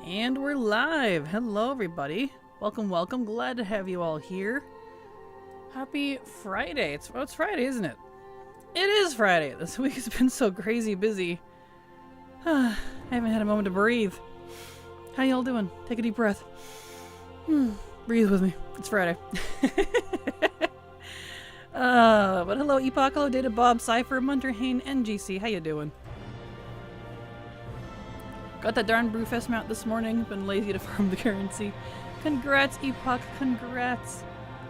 And we're live! Hello everybody! Welcome, welcome. Glad to have you all here. Happy Friday. It's Friday, isn't it? It is Friday! This week has been so crazy busy. I haven't had a moment to breathe. How y'all doing? Take a deep breath. Breathe with me. It's Friday. But hello Epoch, hello Data Bob, Cypher, Munterhane, NGC. How you doing? Got that darn Brewfest mount this morning. Been lazy to farm the currency. Congrats, Epoch. Congrats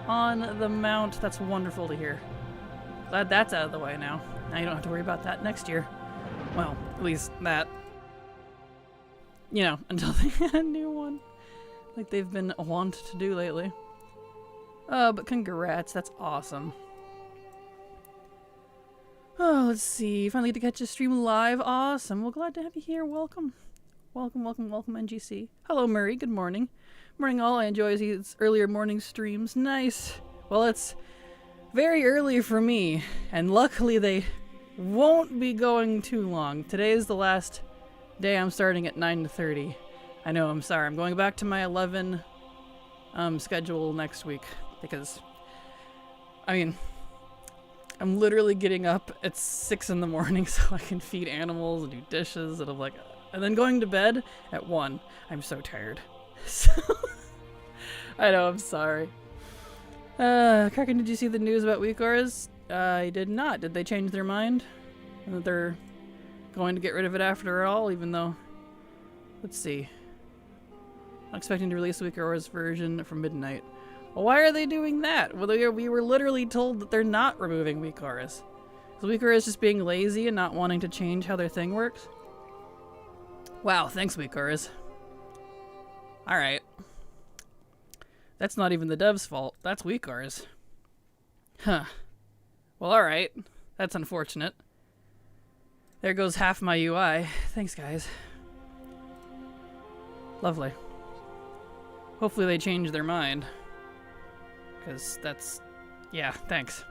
on the mount. That's wonderful to hear. Glad that's out of the way now. Now you don't have to worry about that next year. Well, at least that. You know, until they get a new one. Like they've been wont to do lately. But congrats. That's awesome. Oh, let's see. Finally get to catch a stream live. Awesome. Well, glad to have you here. Welcome. Welcome, welcome, welcome, NGC. Hello, Murray. Good morning. Morning, all. I enjoy these earlier morning streams. Nice. Well, it's very early for me, and luckily they won't be going too long. Today is the last day I'm starting at 9:30. I know, I'm sorry. I'm going back to my 11 schedule next week because, I mean, I'm literally getting up at 6 in the morning so I can feed animals and do dishes, and I'm like, and then going to bed at 1. I'm so tired. So I know, I'm sorry. Kraken, did you see the news about WeakOrs? I did not. Did they change their mind? And that they're going to get rid of it after all, even though... Let's see. I'm expecting to release the WeakOrs version for midnight. Well, why are they doing that? Well, we were literally told that they're not removing WeakOrs. So WeakOrs just being lazy and not wanting to change how their thing works? Wow, thanks, WeakOrs. Alright. That's not even the dev's fault. That's WeakOrs. Huh. Well, alright. That's unfortunate. There goes half my UI. Thanks, guys. Lovely. Hopefully they change their mind. Because that's... Yeah, thanks.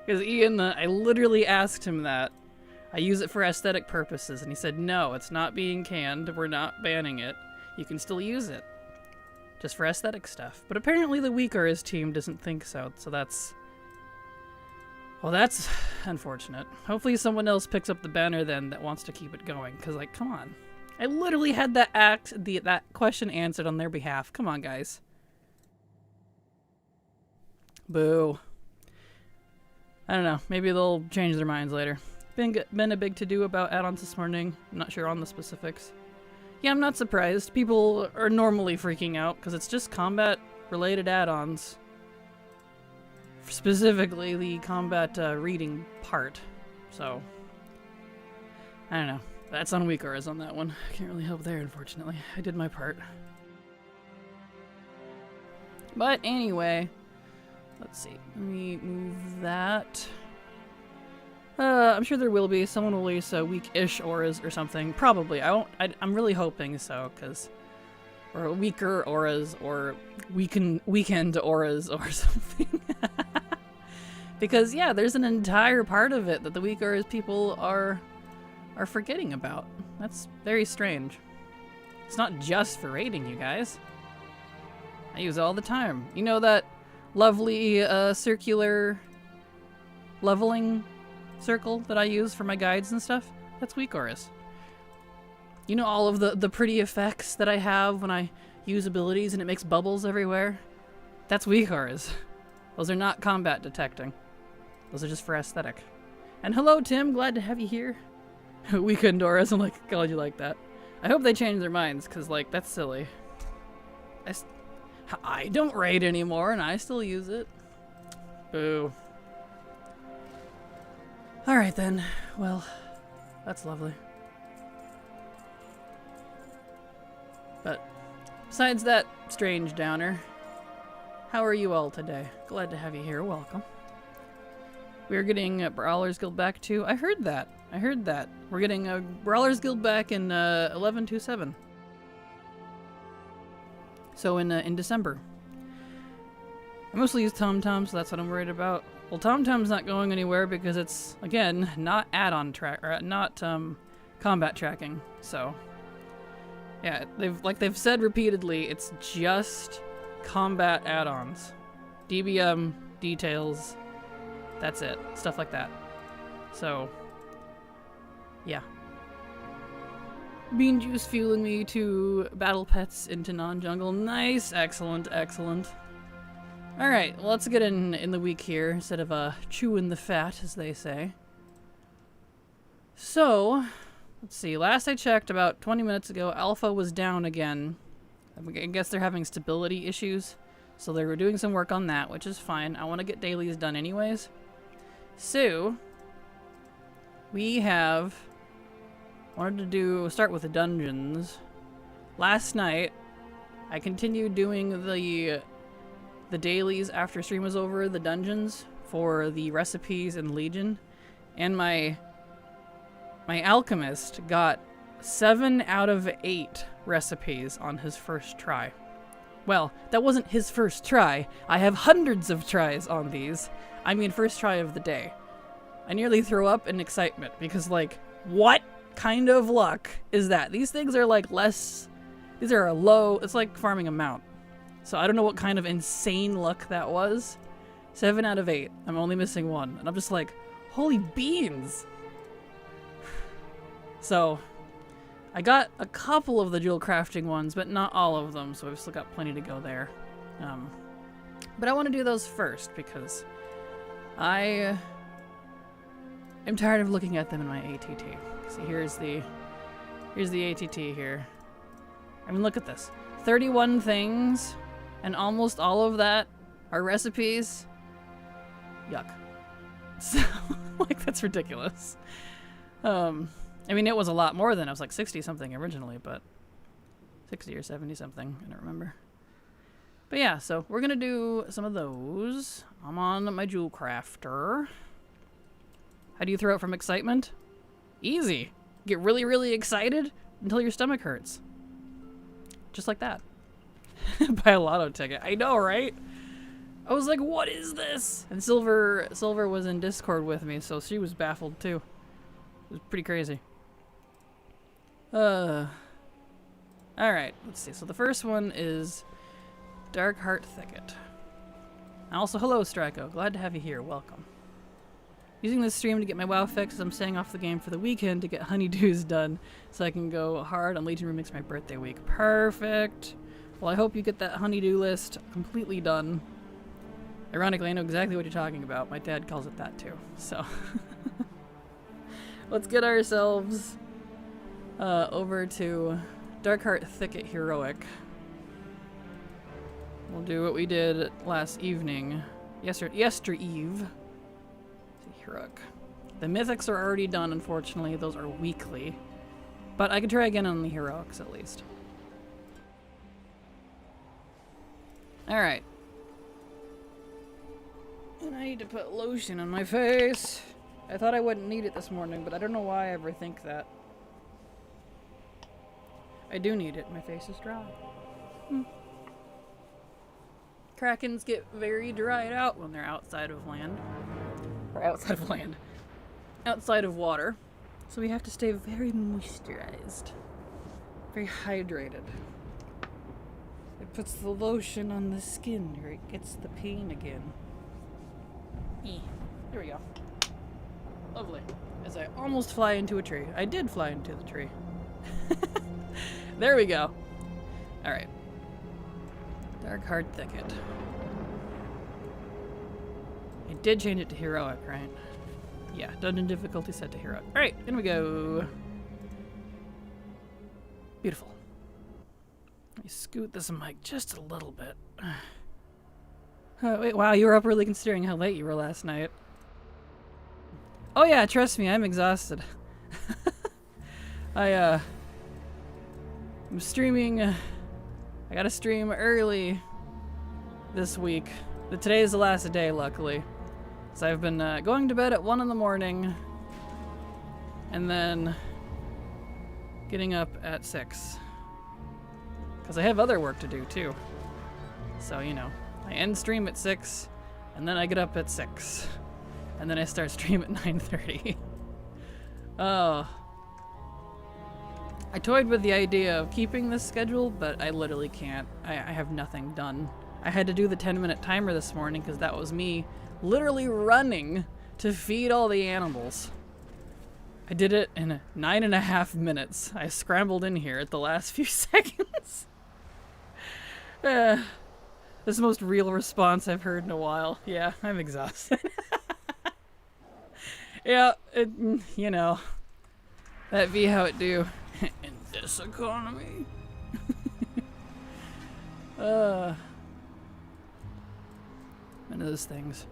Because Ian, I literally asked him that. I use it for aesthetic purposes, and he said, no, it's not being canned, we're not banning it. You can still use it. Just for aesthetic stuff. But apparently the WeakOrs team doesn't think so, so that's... Well, that's unfortunate. Hopefully someone else picks up the banner then that wants to keep it going, because, like, come on. I literally had that question answered on their behalf. Come on, guys. Boo. I don't know, maybe they'll change their minds later. Been a big to-do about add-ons this morning. I'm not sure on the specifics. Yeah, I'm not surprised. People are normally freaking out because it's just combat-related add-ons. Specifically, the combat reading part. So, I don't know. That's on WeakOrs on that one. I can't really help there, unfortunately. I did my part. But anyway, let's see. Let me move that. I'm sure there will be. Someone will release a weak-ish auras or something. Probably. I'm really hoping so, because... Or weaker auras, or weekend auras, or something. Because, yeah, there's an entire part of it that the WeakOrs people are forgetting about. That's very strange. It's not just for raiding, you guys. I use it all the time. You know that lovely, circular leveling circle that I use for my guides and stuff? That's WeakOrs. You know all of the pretty effects that I have when I use abilities and it makes bubbles everywhere? That's WeakOrs. Those are not combat detecting. Those are just for aesthetic. And hello, Tim. Glad to have you here. Weekend auras. I'm like, God, you like that. I hope they change their minds, because, like, that's silly. I don't raid anymore, and I still use it. Boo. Alright then, well, that's lovely. But, besides that strange downer, how are you all today? Glad to have you here, welcome. We're getting Brawlers Guild back too. I heard that. We're getting a Brawlers Guild back in 11/27. So in December. I mostly use TomTom, so that's what I'm worried about. Well, TomTom's not going anywhere because it's, again, not add-on track, or not combat tracking, so Yeah, they've said repeatedly, it's just combat add-ons. DBM, details, that's it. Stuff like that. So, yeah. Bean juice fueling me to battle pets into non-jungle. Nice, excellent, excellent. Alright, well, let's get in the week here, instead of chewing the fat, as they say. So, let's see, last I checked about 20 minutes ago, Alpha was down again. I guess they're having stability issues, so they were doing some work on that, which is fine. I want to get dailies done anyways. So, we wanted to start with the dungeons. Last night, I continued doing the dailies after stream was over, the dungeons for the recipes and Legion, and my alchemist got 7 out of 8 recipes on his first try. Well, that wasn't his first try. I have hundreds of tries on these. I mean, first try of the day. I nearly threw up in excitement because, like, what kind of luck is that? These things are like these are a low, it's like farming a mount. So I don't know what kind of insane luck that was. 7 out of 8. I'm only missing 1. And I'm just like, holy beans! So, I got a couple of the jewel crafting ones, but not all of them, so I've still got plenty to go there. But I want to do those first, because I am tired of looking at them in my ATT. See, here's the ATT here. I mean, look at this. 31 things, and almost all of that are recipes. Yuck. So, like, that's ridiculous. I mean, it was a lot more than, I was like 60 something originally, but 60 or 70 something, I don't remember. But yeah, so we're gonna do some of those. I'm on my jewel crafter. How do you throw it from excitement? Easy. Get really, really excited until your stomach hurts. Just like that. Buy a lotto ticket. I know, right? I was like, what is this? And Silver was in Discord with me, so she was baffled too. It was pretty crazy. Alright, let's see. So the first one is Dark Heart Thicket. And also, hello, Straco. Glad to have you here. Welcome. Using this stream to get my WoW fix as I'm staying off the game for the weekend to get honeydews done so I can go hard on Legion Remix my birthday week. Perfect. Well, I hope you get that honeydew list completely done. Ironically, I know exactly what you're talking about. My dad calls it that too. So, let's get ourselves over to Darkheart Thicket Heroic. We'll do what we did last evening. Yestereve. Heroic. The mythics are already done, unfortunately. Those are weekly. But I could try again on the heroics, at least. Alright. And I need to put lotion on my face. I thought I wouldn't need it this morning, but I don't know why I ever think that. I do need it. My face is dry. Krakens get very dried out when they're outside of land. Or outside of land. Outside of water. So we have to stay very moisturized. Very hydrated. It puts the lotion on the skin or it gets the pain again. There we go. Lovely. As I almost fly into a tree. I did fly into the tree. There we go. Alright. Darkheart Thicket. I did change it to heroic, right? Yeah, dungeon difficulty set to heroic. Alright, in we go. Beautiful. Let me scoot this mic just a little bit. Wait, wow, you were up really considering how late you were last night. Oh yeah, trust me, I'm exhausted. I'm streaming, I gotta stream early this week. Today is the last day, luckily. So I've been going to bed at 1 in the morning and then getting up at 6. Because I have other work to do too. So, you know, I end stream at 6 and then I get up at 6. And then I start stream at 9:30. Oh. I toyed with the idea of keeping this schedule, but I literally can't. I have nothing done. I had to do the 10-minute timer this morning because that was me literally running to feed all the animals. I did it in 9.5 minutes. I scrambled in here at the last few seconds. This is the most real response I've heard in a while. Yeah, I'm exhausted. Yeah, you know, that be how it do in this economy. One of those things.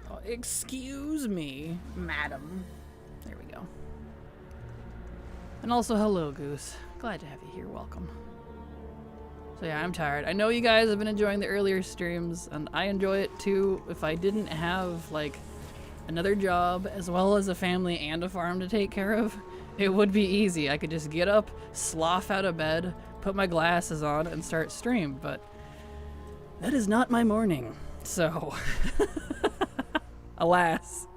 Oh, excuse me, madam. There we go. And also, hello, Goose. Glad to have you here. Welcome. So yeah, I'm tired. I know you guys have been enjoying the earlier streams, and I enjoy it too. If I didn't have, like, another job, as well as a family and a farm to take care of, it would be easy. I could just get up, slough out of bed, put my glasses on, and start stream, but that is not my morning. So, alas.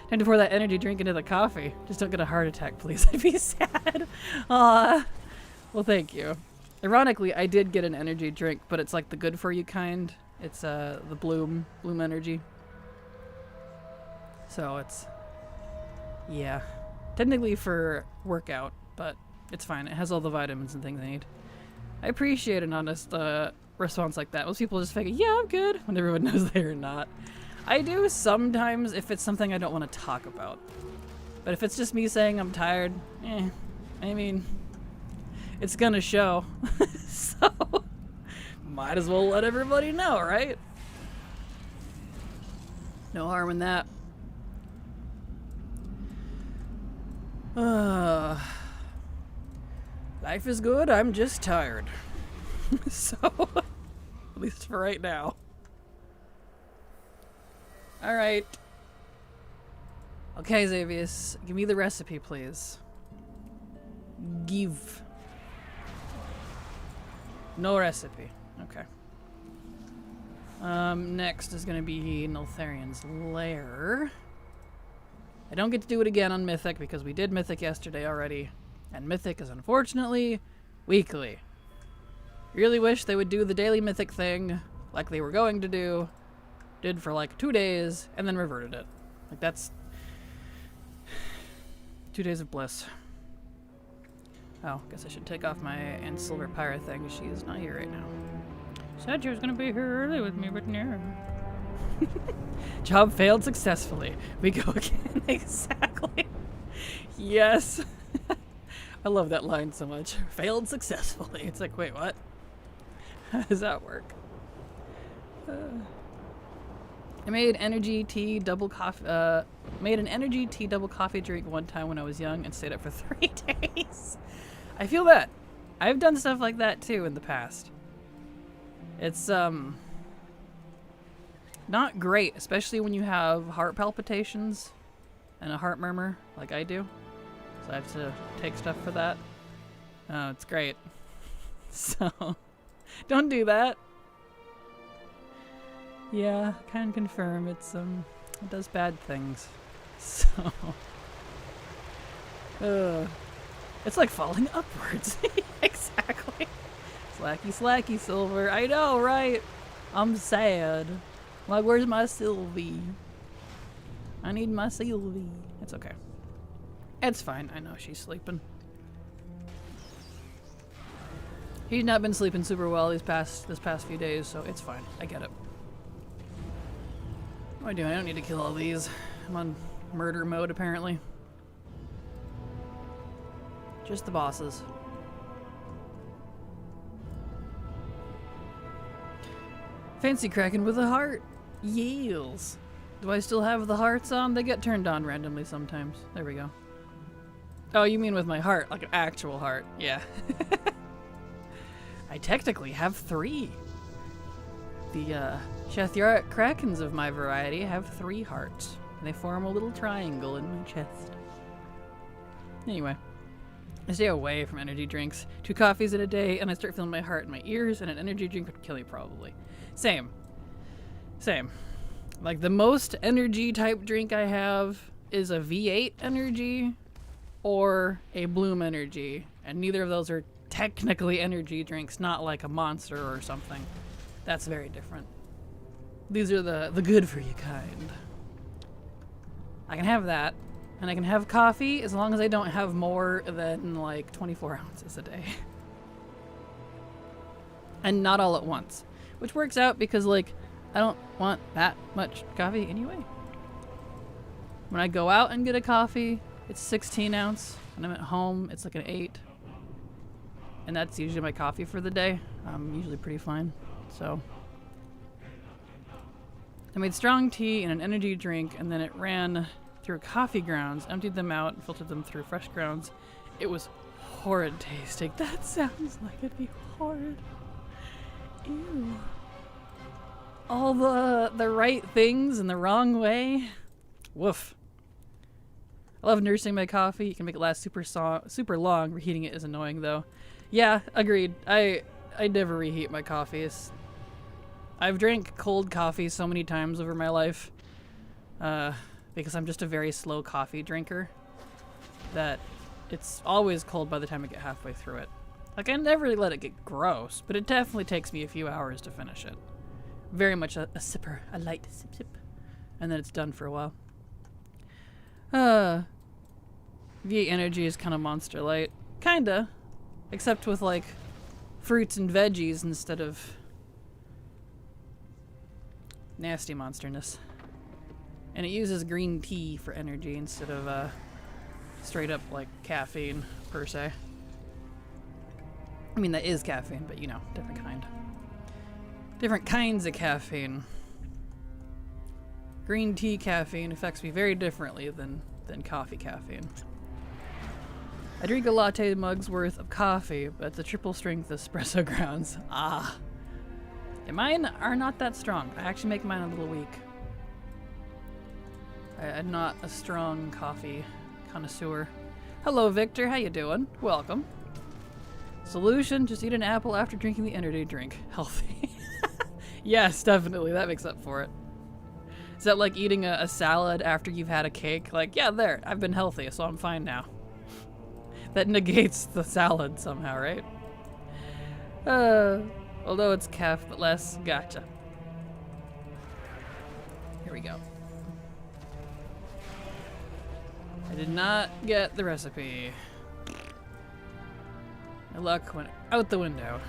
Time to pour that energy drink into the coffee. Just don't get a heart attack, please. I'd be sad. Aw. Well, thank you. Ironically, I did get an energy drink, but it's like the good for you kind. It's the Bloom energy. So it's, yeah, technically for workout, but it's fine. It has all the vitamins and things I need. I appreciate an honest response like that. Most people just fake, yeah, I'm good, when everyone knows they're not. I do sometimes if it's something I don't want to talk about. But if it's just me saying I'm tired, I mean, it's gonna show. So, might as well let everybody know, right? No harm in that. Life is good, I'm just tired. So, at least for right now. Alright. Okay, Xavius, give me the recipe, please. Give. No recipe. Okay. Next is gonna be Neltharian's Lair. I don't get to do it again on Mythic because we did Mythic yesterday already. And Mythic is unfortunately weekly. Really wish they would do the daily Mythic thing like they were going to do. Did for like 2 days and then reverted it. Like that's 2 days of bliss. Oh, guess I should take off my Aunt Silver Pyra thing. She is not here right now. Said she was gonna be here early with me, but no. Job failed successfully. We go again. Exactly. Yes. I love that line so much. Failed successfully. It's like, wait, what? How does that work? I made energy tea double coffee. Made an energy tea double coffee drink one time when I was young and stayed up for 3 days. I feel that. I've done stuff like that too in the past. It's not great, especially when you have heart palpitations and a heart murmur like I do. So I have to take stuff for that. Oh, it's great. So, don't do that. Yeah, can confirm it does bad things. So, it's like falling upwards. Exactly. Slacky, slacky, Silver. I know, right? I'm sad. Like, where's my Sylvie? I need my Sylvie. It's okay. It's fine. I know she's sleeping. He's not been sleeping super well this past few days, so it's fine. I get it. What am I doing? I don't need to kill all these. I'm on murder mode, apparently. Just the bosses. Fancy Kraken with a heart. Yields. Do I still have the hearts on? They get turned on randomly sometimes. There we go. Oh, you mean with my heart, like an actual heart. Yeah. I technically have 3. The Shetharic Krakens of my variety have 3 hearts. They form a little triangle in my chest. Anyway, I stay away from energy drinks. 2 coffees in a day, and I start feeling my heart in my ears, and an energy drink would kill me probably. Same. Same. Like, the most energy type drink I have is a V8 energy, or a Bloom Energy, and neither of those are technically energy drinks, not like a Monster or something. That's very different. These are the good for you kind. I can have that, and I can have coffee as long as I don't have more than like 24 ounces a day. And not all at once, which works out because like I don't want that much coffee anyway. When I go out and get a coffee, it's 16 ounce. When I'm at home, it's like an 8. And that's usually my coffee for the day. I'm usually pretty fine. So I made strong tea and an energy drink, and then it ran through coffee grounds, emptied them out, and filtered them through fresh grounds. It was horrid tasting. That sounds like it'd be horrid. Ew. All the right things in the wrong way. Woof. I love nursing my coffee. You can make it last super long. Reheating it is annoying though. Yeah, agreed. I never reheat my coffees. I've drank cold coffee so many times over my life because I'm just a very slow coffee drinker that it's always cold by the time I get halfway through it. Like, I never let it get gross, but it definitely takes me a few hours to finish it. Very much a sipper, a light sip, and then it's done for a while. V8 Energy is kind of Monster Light. Kinda. Except with, like, fruits and veggies instead of nasty monsterness. And it uses green tea for energy instead of straight up, like, caffeine, per se. I mean, that is caffeine, but you know, different kind. Different kinds of caffeine. Green tea caffeine affects me very differently than coffee caffeine. I drink a latte mug's worth of coffee, but it's a triple strength espresso grounds. Ah. And mine are not that strong. I actually make mine a little weak. I'm not a strong coffee connoisseur. Hello, Victor. How you doing? Welcome. Solution, just eat an apple after drinking the energy drink. Healthy. Yes, definitely. That makes up for it. Is that like eating a salad after you've had a cake? Like, yeah, there. I've been healthy, so I'm fine now. That negates the salad somehow, right? Although it's calf, but less. Gotcha. Here we go. I did not get the recipe. My luck went out the window.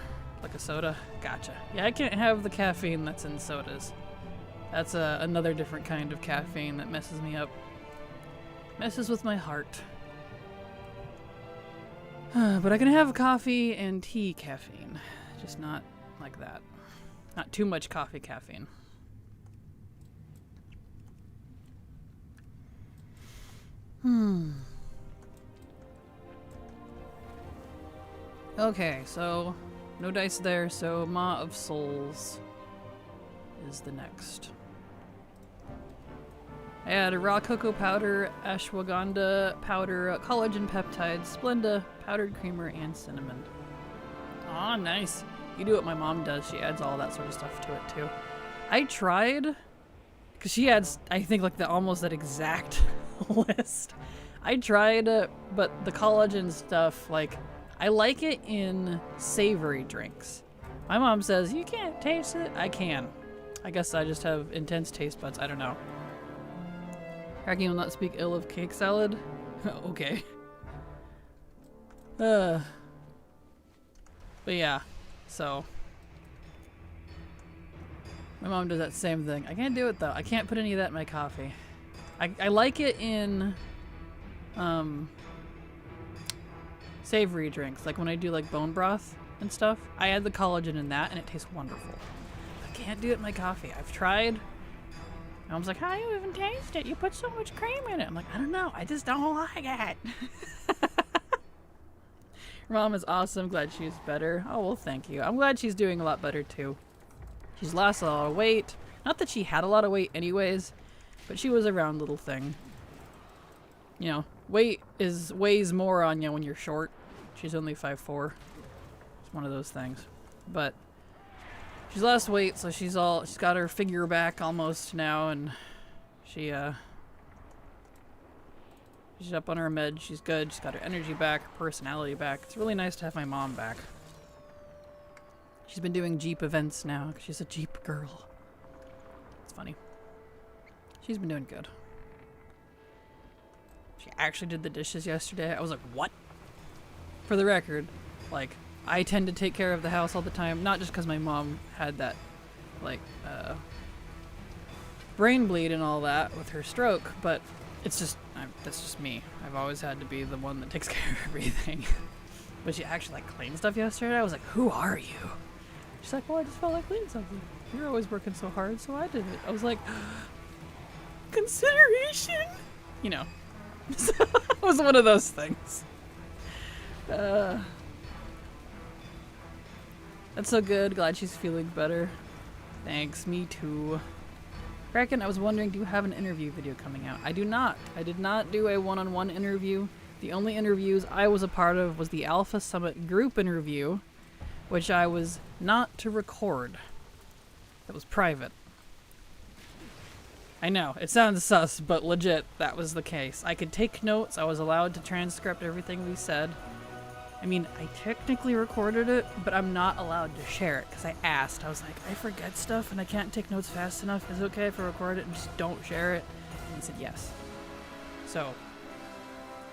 Like a soda? Gotcha. Yeah, I can't have the caffeine that's in sodas. That's another different kind of caffeine that messes me up. Messes with my heart. But I can have coffee and tea caffeine. Just not like that. Not too much coffee caffeine. Okay, so no dice there, so Maw of Souls is the next. I add a raw cocoa powder, ashwagandha powder, collagen peptides, Splenda, powdered creamer, and cinnamon. Aw, nice. You do what my mom does. She adds all that sort of stuff to it too. I tried, because she adds, I think, like almost that exact list. I tried, but the collagen stuff, like, I like it in savory drinks. My mom says, you can't taste it. I can. I guess I just have intense taste buds. I don't know. Kraken will not speak ill of cake salad. Okay. But yeah, so. My mom does that same thing. I can't do it though. I can't put any of that in my coffee. I like it in savory drinks, like when I do like bone broth and stuff. I add the collagen in that and it tastes wonderful. I can't do it in my coffee. I've tried. My mom's like, how do you even taste it? You put so much cream in it. I'm like, I don't know. I just don't like it. Your mom is awesome. Glad she's better. Oh, well, thank you. I'm glad she's doing a lot better too. She's lost a lot of weight. Not that she had a lot of weight anyways, but she was a round little thing. You know, weight weighs more on you when you're short. She's only 5'4". It's one of those things. But she's lost weight, so she's got her figure back almost now, and she She's up on her med. She's good. She's got her energy back, her personality back. It's really nice to have my mom back. She's been doing Jeep events now. She's a Jeep girl. It's funny. She's been doing good. She actually did the dishes yesterday. I was like, what? For the record, like, I tend to take care of the house all the time. Not just because my mom had that, like, brain bleed and all that with her stroke, but it's just, that's just me. I've always had to be the one that takes care of everything. But she actually, like, cleaned stuff yesterday. I was like, who are you? She's like, well, I just felt like cleaning something. You're always working so hard, so I did it. I was like, consideration? You know. So it was one of those things. That's so good. Glad she's feeling better. Thanks, me too. Kraken, I was wondering, do you have an interview video coming out? I do not. I did not do a one-on-one interview. The only interviews I was a part of was the Alpha Summit group interview, which I was not to record. It was private. I know, it sounds sus, but legit, that was the case. I could take notes, I was allowed to transcript everything we said. I mean, I technically recorded it, but I'm not allowed to share it, because I asked. I was like, I forget stuff and I can't take notes fast enough. Is it okay if I record it and just don't share it? And he said yes. So,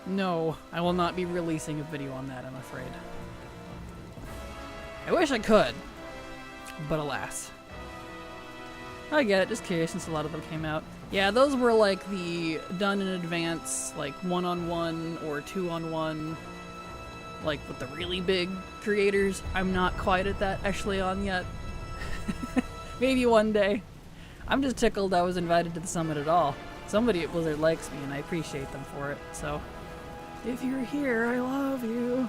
no, I will not be releasing a video on that, I'm afraid. I wish I could, but alas. I get it, just curious since a lot of them came out. Yeah, those were like the done in advance, like one-on-one or two-on-one, like with the really big creators. I'm not quite at that echelon yet. Maybe one day. I'm just tickled I was invited to the summit at all. Somebody at Blizzard likes me and I appreciate them for it, so if you're here, I love you.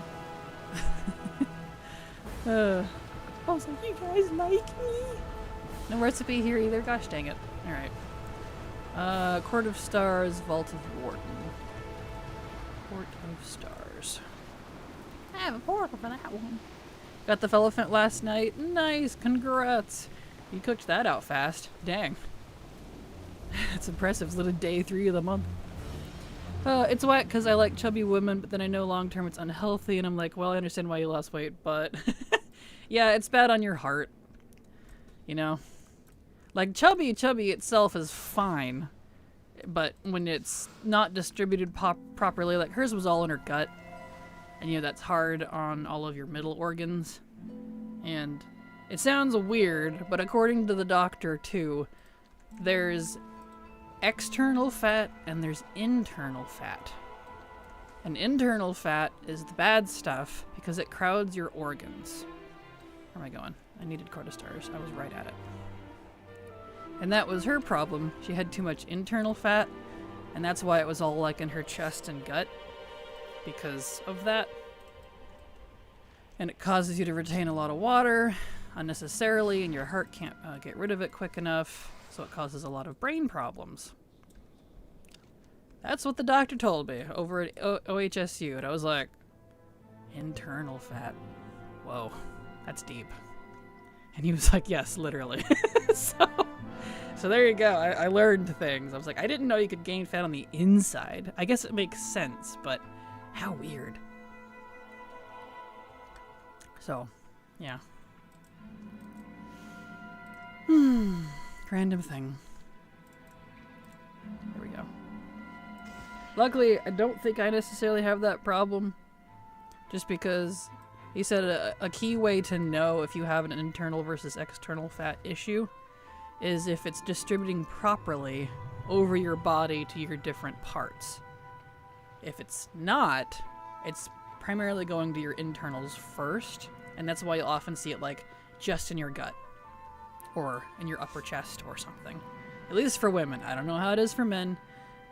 I was like, you guys like me? No recipe here either. Gosh dang it. Alright. Court of Stars, Vault of Warden. Court of Stars. I have a portal for that one. Got the Felephant last night. Nice. Congrats. You cooked that out fast. Dang. That's impressive. It's literally day 3 of the month. It's wet because I like chubby women, but then I know long term it's unhealthy, and I'm like, well, I understand why you lost weight, but yeah, it's bad on your heart. You know? Like, chubby itself is fine, but when it's not distributed properly, like hers was all in her gut, and you know, that's hard on all of your middle organs. And it sounds weird, but according to the doctor too, there's external fat and there's internal fat. And internal fat is the bad stuff because it crowds your organs. Where am I going? I needed Court of Stars. I was right at it. And that was her problem. She had too much internal fat, and that's why it was all like in her chest and gut. Because of that. And it causes you to retain a lot of water unnecessarily, and your heart can't get rid of it quick enough, so it causes a lot of brain problems. That's what the doctor told me over at OHSU, and I was like, internal fat. Whoa, that's deep. And he was like, yes, literally. So there you go. I learned things. I was like, I didn't know you could gain fat on the inside. I guess it makes sense, but how weird. So, yeah. Random thing. There we go. Luckily, I don't think I necessarily have that problem. Just because he said a key way to know if you have an internal versus external fat issue is if it's distributing properly over your body to your different parts. If it's not, it's primarily going to your internals first, and that's why you'll often see it like just in your gut or in your upper chest or something. At least for women. I don't know how it is for men,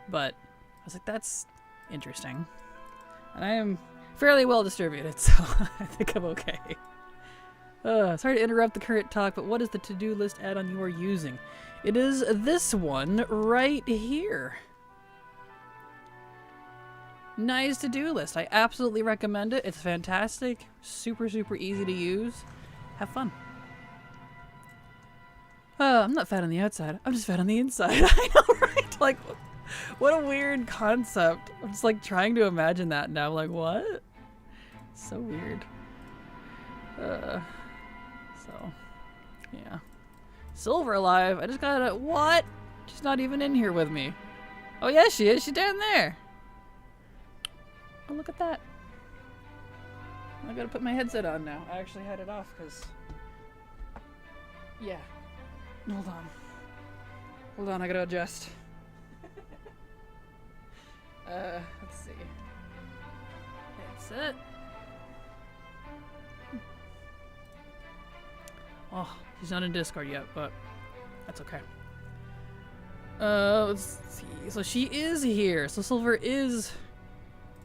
but I was like, that's interesting. And I am fairly well distributed, so I think I'm okay. Sorry to interrupt the current talk, but what is the to-do list add-on you are using? It is this one right here. Nice to-do list. I absolutely recommend it. It's fantastic. Super, super easy to use. Have fun. I'm not fat on the outside. I'm just fat on the inside. I know, right? Like, What a weird concept. I'm just like trying to imagine that now. I'm like, what? So weird. So, yeah. Silver alive. I just gotta. What? She's not even in here with me. Oh, yeah, she is. She's down there. Oh, look at that. I gotta put my headset on now. I actually had it off because. Yeah. Hold on. Hold on, I gotta adjust. Let's see. Headset. Oh, she's not in Discord yet, but that's okay. Let's see. So she is here. So Silver is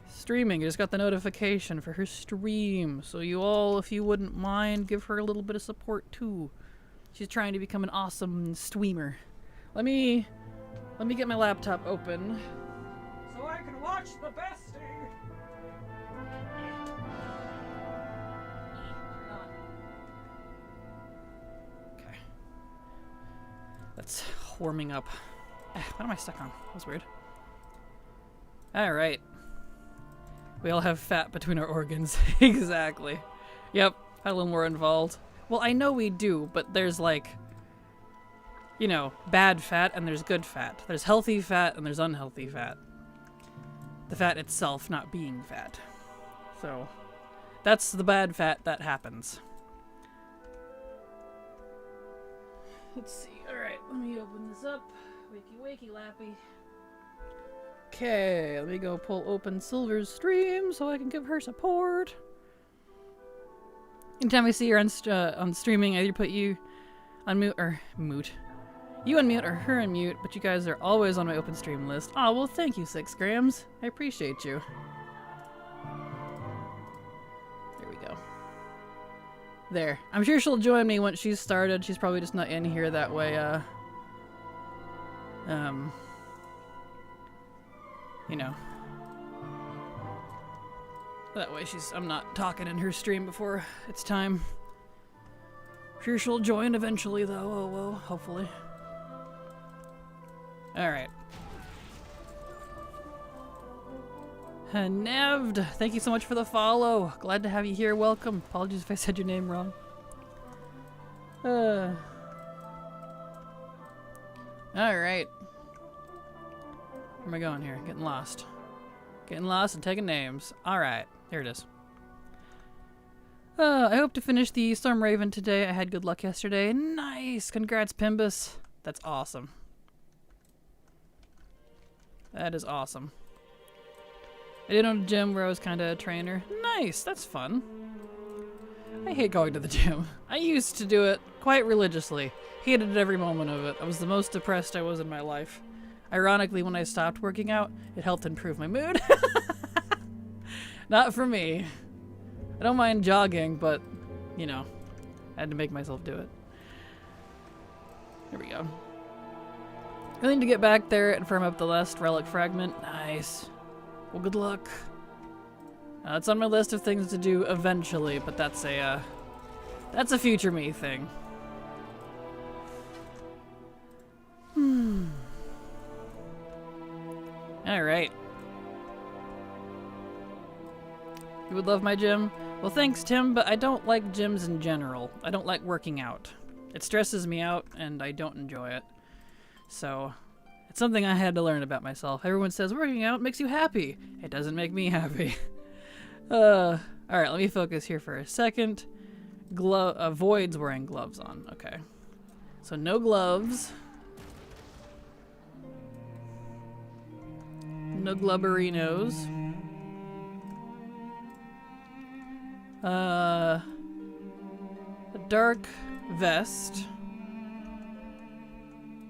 streaming. I just got the notification for her stream. So you all, if you wouldn't mind, give her a little bit of support too. She's trying to become an awesome streamer. Let me get my laptop open so I can watch the bestie. Okay. That's warming up. What am I stuck on? That was weird. Alright. We all have fat between our organs. Exactly. Yep. A little more involved. Well, I know we do, but there's like, you know, bad fat and there's good fat. There's healthy fat and there's unhealthy fat. The fat itself not being fat. So, that's the bad fat that happens. Let's see. Alright, let me open this up. Wakey wakey lappy. Okay, let me go pull open Silver's stream so I can give her support. Anytime I see her on streaming, I either put you on mute or mute. You on mute or her on mute, but you guys are always on my open stream list. Oh, well, thank you, 6 grams. I appreciate you. There we go. There. I'm sure she'll join me once she's started. She's probably just not in here that way, you know. That way I'm not talking in her stream before it's time. Sure she'll join eventually though, oh well, hopefully. Alright. Nevd, thank you so much for the follow. Glad to have you here, welcome. Apologies if I said your name wrong. Alright. Where am I going here? Getting lost. Getting lost and taking names. Alright. Here it is. I hope to finish the Storm Raven today. I had good luck yesterday. Nice! Congrats, Pimbus. That's awesome. That is awesome. I did own a gym where I was kind of a trainer. Nice! That's fun. I hate going to the gym. I used to do it quite religiously. Hated every moment of it. I was the most depressed I was in my life. Ironically, when I stopped working out, it helped improve my mood. Not for me. I don't mind jogging, but, you know, I had to make myself do it. Here we go. I need to get back there and firm up the last relic fragment. Nice. Well, good luck. It's on my list of things to do eventually, but that's a future me thing. Alright. You would love my gym? Well, thanks, Tim, but I don't like gyms in general. I don't like working out. It stresses me out, and I don't enjoy it. So, it's something I had to learn about myself. Everyone says working out makes you happy. It doesn't make me happy. Alright, let me focus here for a second. Void's wearing gloves on. Okay. So, no gloves. No glubberinos. A dark vest.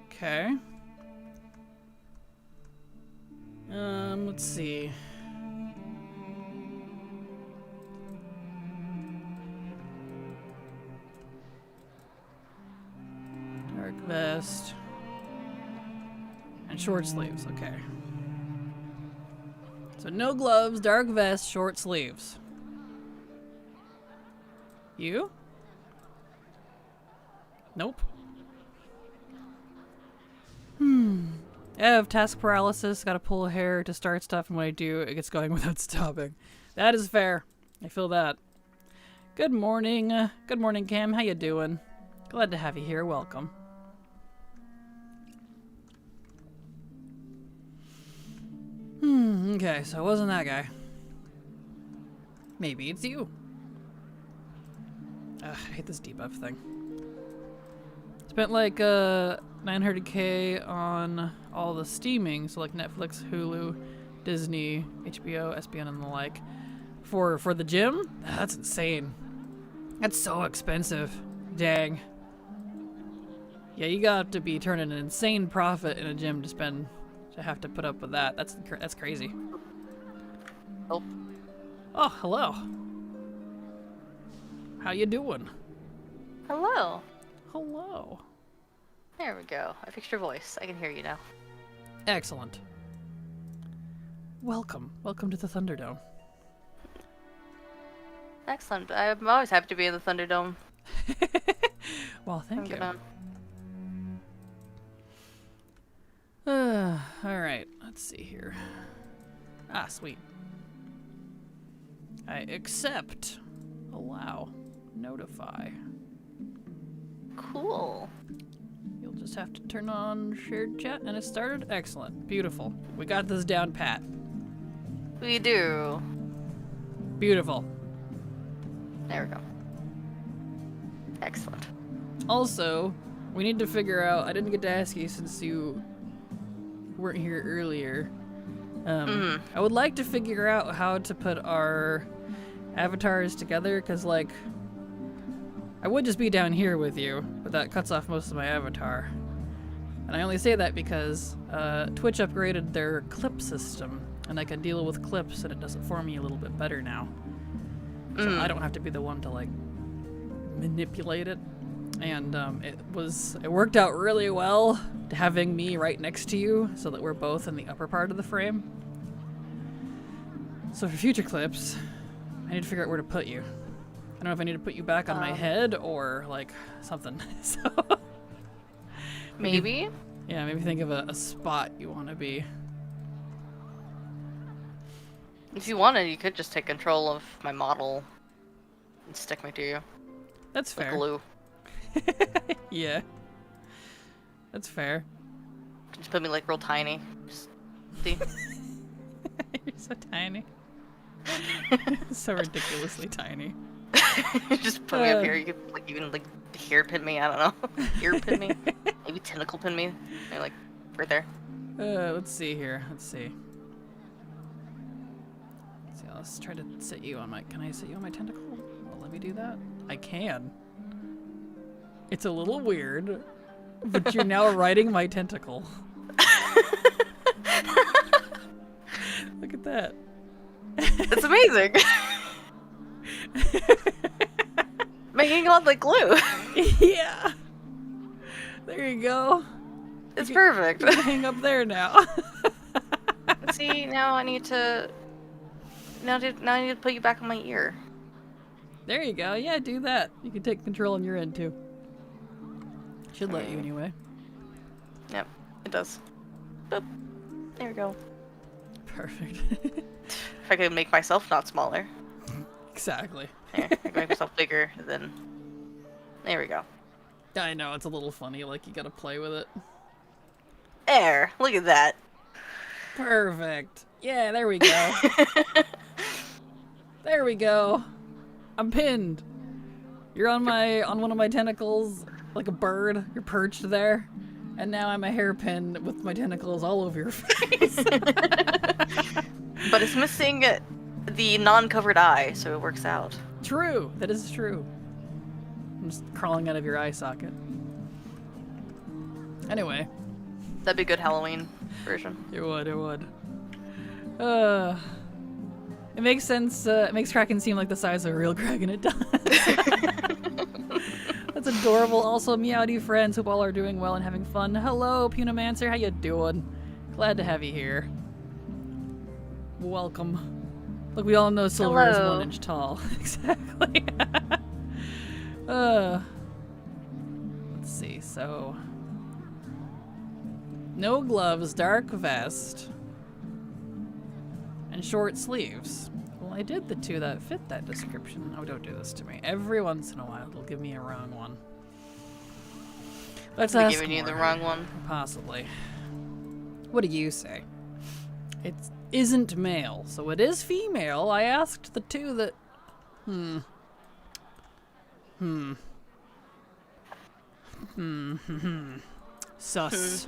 Okay. Let's see. Dark vest. And short sleeves, okay. So no gloves, dark vest, short sleeves. You? Nope. I have task paralysis, gotta pull hair to start stuff, and when I do, it gets going without stopping. That is fair. I feel that. Good morning. Good morning, Cam. How you doing? Glad to have you here. Welcome. Okay, so it wasn't that guy. Maybe it's you. Ugh, I hate this debuff thing. Spent like 900k on all the steaming, so like Netflix, Hulu, Disney, HBO, SBN, and the like. For the gym? That's insane. That's so expensive. Dang. Yeah, you got to be turning an insane profit in a gym to have to put up with that. That's crazy. Oh. Oh, hello. How you doing? Hello. Hello. There we go. I fixed your voice. I can hear you now. Excellent. Welcome. Welcome to the Thunderdome. Excellent. I'm always happy to be in the Thunderdome. Well, thank you. Gonna... Alright, let's see here. Ah, sweet. I accept. Allow. Notify. Cool. You'll just have to turn on shared chat and it started. Excellent. Beautiful. We got this down pat. We do. Beautiful. There we go. Excellent. Also, we need to figure out, I didn't get to ask you since you weren't here earlier. I would like to figure out how to put our avatars together, because like I would just be down here with you, but that cuts off most of my avatar. And I only say that because Twitch upgraded their clip system, and I can deal with clips, and it does it for me a little bit better now. So I don't have to be the one to like manipulate it. And it worked out really well to having me right next to you, so that we're both in the upper part of the frame. So for future clips, I need to figure out where to put you. I don't know if I need to put you back on my head or like something. So maybe? Yeah, maybe think of a spot you want to be. If you wanted, you could just take control of my model and stick me to you. That's fair. With glue. Yeah. That's fair. Just put me like real tiny. Just see? You're so tiny. So ridiculously tiny. Just put me up here. You could like even like hair pin me. I don't know. Ear pin me. Maybe tentacle pin me. Maybe, like right there. Let's see here. Let's see. Let's try to sit you on my. Can I sit you on my tentacle? Well, let me do that. I can. It's a little weird, but you're now riding my tentacle. Look at that. That's amazing. Making it on like glue. Yeah. There you go. It's perfect. You can hang up there now. See, now I need to. Now I need to put you back on my ear. There you go. Yeah, do that. You can take control on your end too. Should let you anyway. Yep, it does. Boop. There we go. Perfect. If I could make myself not smaller. Exactly. There, I can make myself bigger, then. There we go. I know, it's a little funny, like you gotta play with it. There, look at that. Perfect. Yeah, there we go. There we go. I'm pinned. You're on one of my tentacles, like a bird. You're perched there. And now I'm a hairpin with my tentacles all over your face. But it's missing the non-covered eye, so it works out. True. That is true. I'm just crawling out of your eye socket. Anyway. That'd be a good Halloween version. It would, it would. It makes sense. It makes Kraken seem like the size of a real Kraken. It does. That's adorable. Also, meowdy friends. Hope all are doing well and having fun. Hello, Punamancer. How you doing? Glad to have you here. Welcome. Look, we all know silver is 1 inch tall. Exactly. Let's see. So No gloves, dark vest, and short sleeves. Well, I did the two that fit that description. Oh, don't do this to me. Every once in a while, it'll give me a wrong one. Let's ask giving you more. the wrong one. Possibly. What do you say? It isn't male, so it is female. I asked the two that... Sus.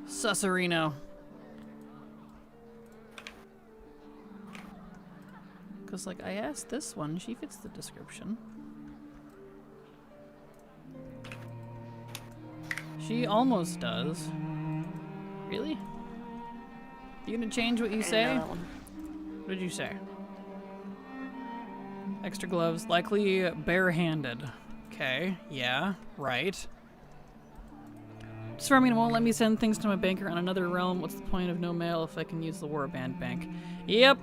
Susserino. Because, like, I asked this one, she fits the description. She almost does. Really? You gonna change what you say? What did you say? Extra gloves, likely barehanded. Okay, yeah, right. Just for me, it won't let me send things to my banker on another realm. What's the point of no mail if I can use the warband bank? Yep,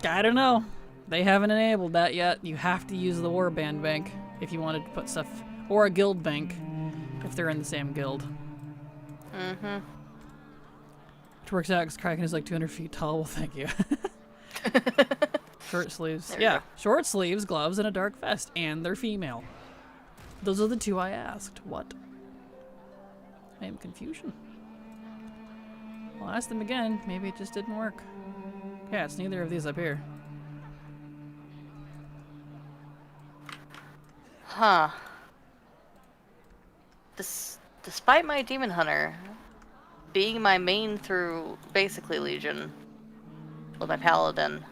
I don't know. They haven't enabled that yet. You have to use the warband bank if you wanted to put stuff, or a guild bank if they're in the same guild. Which works out because Kraken is like 200 feet tall. Well, thank you. Short sleeves. Yeah, short sleeves, gloves, and a dark vest. And they're female. Those are the two I asked. What? I am confusion. I'll ask them again. Maybe it just didn't work. Yeah, it's neither of these up here. Huh. Despite my demon hunter being my main through basically Legion, with my paladin,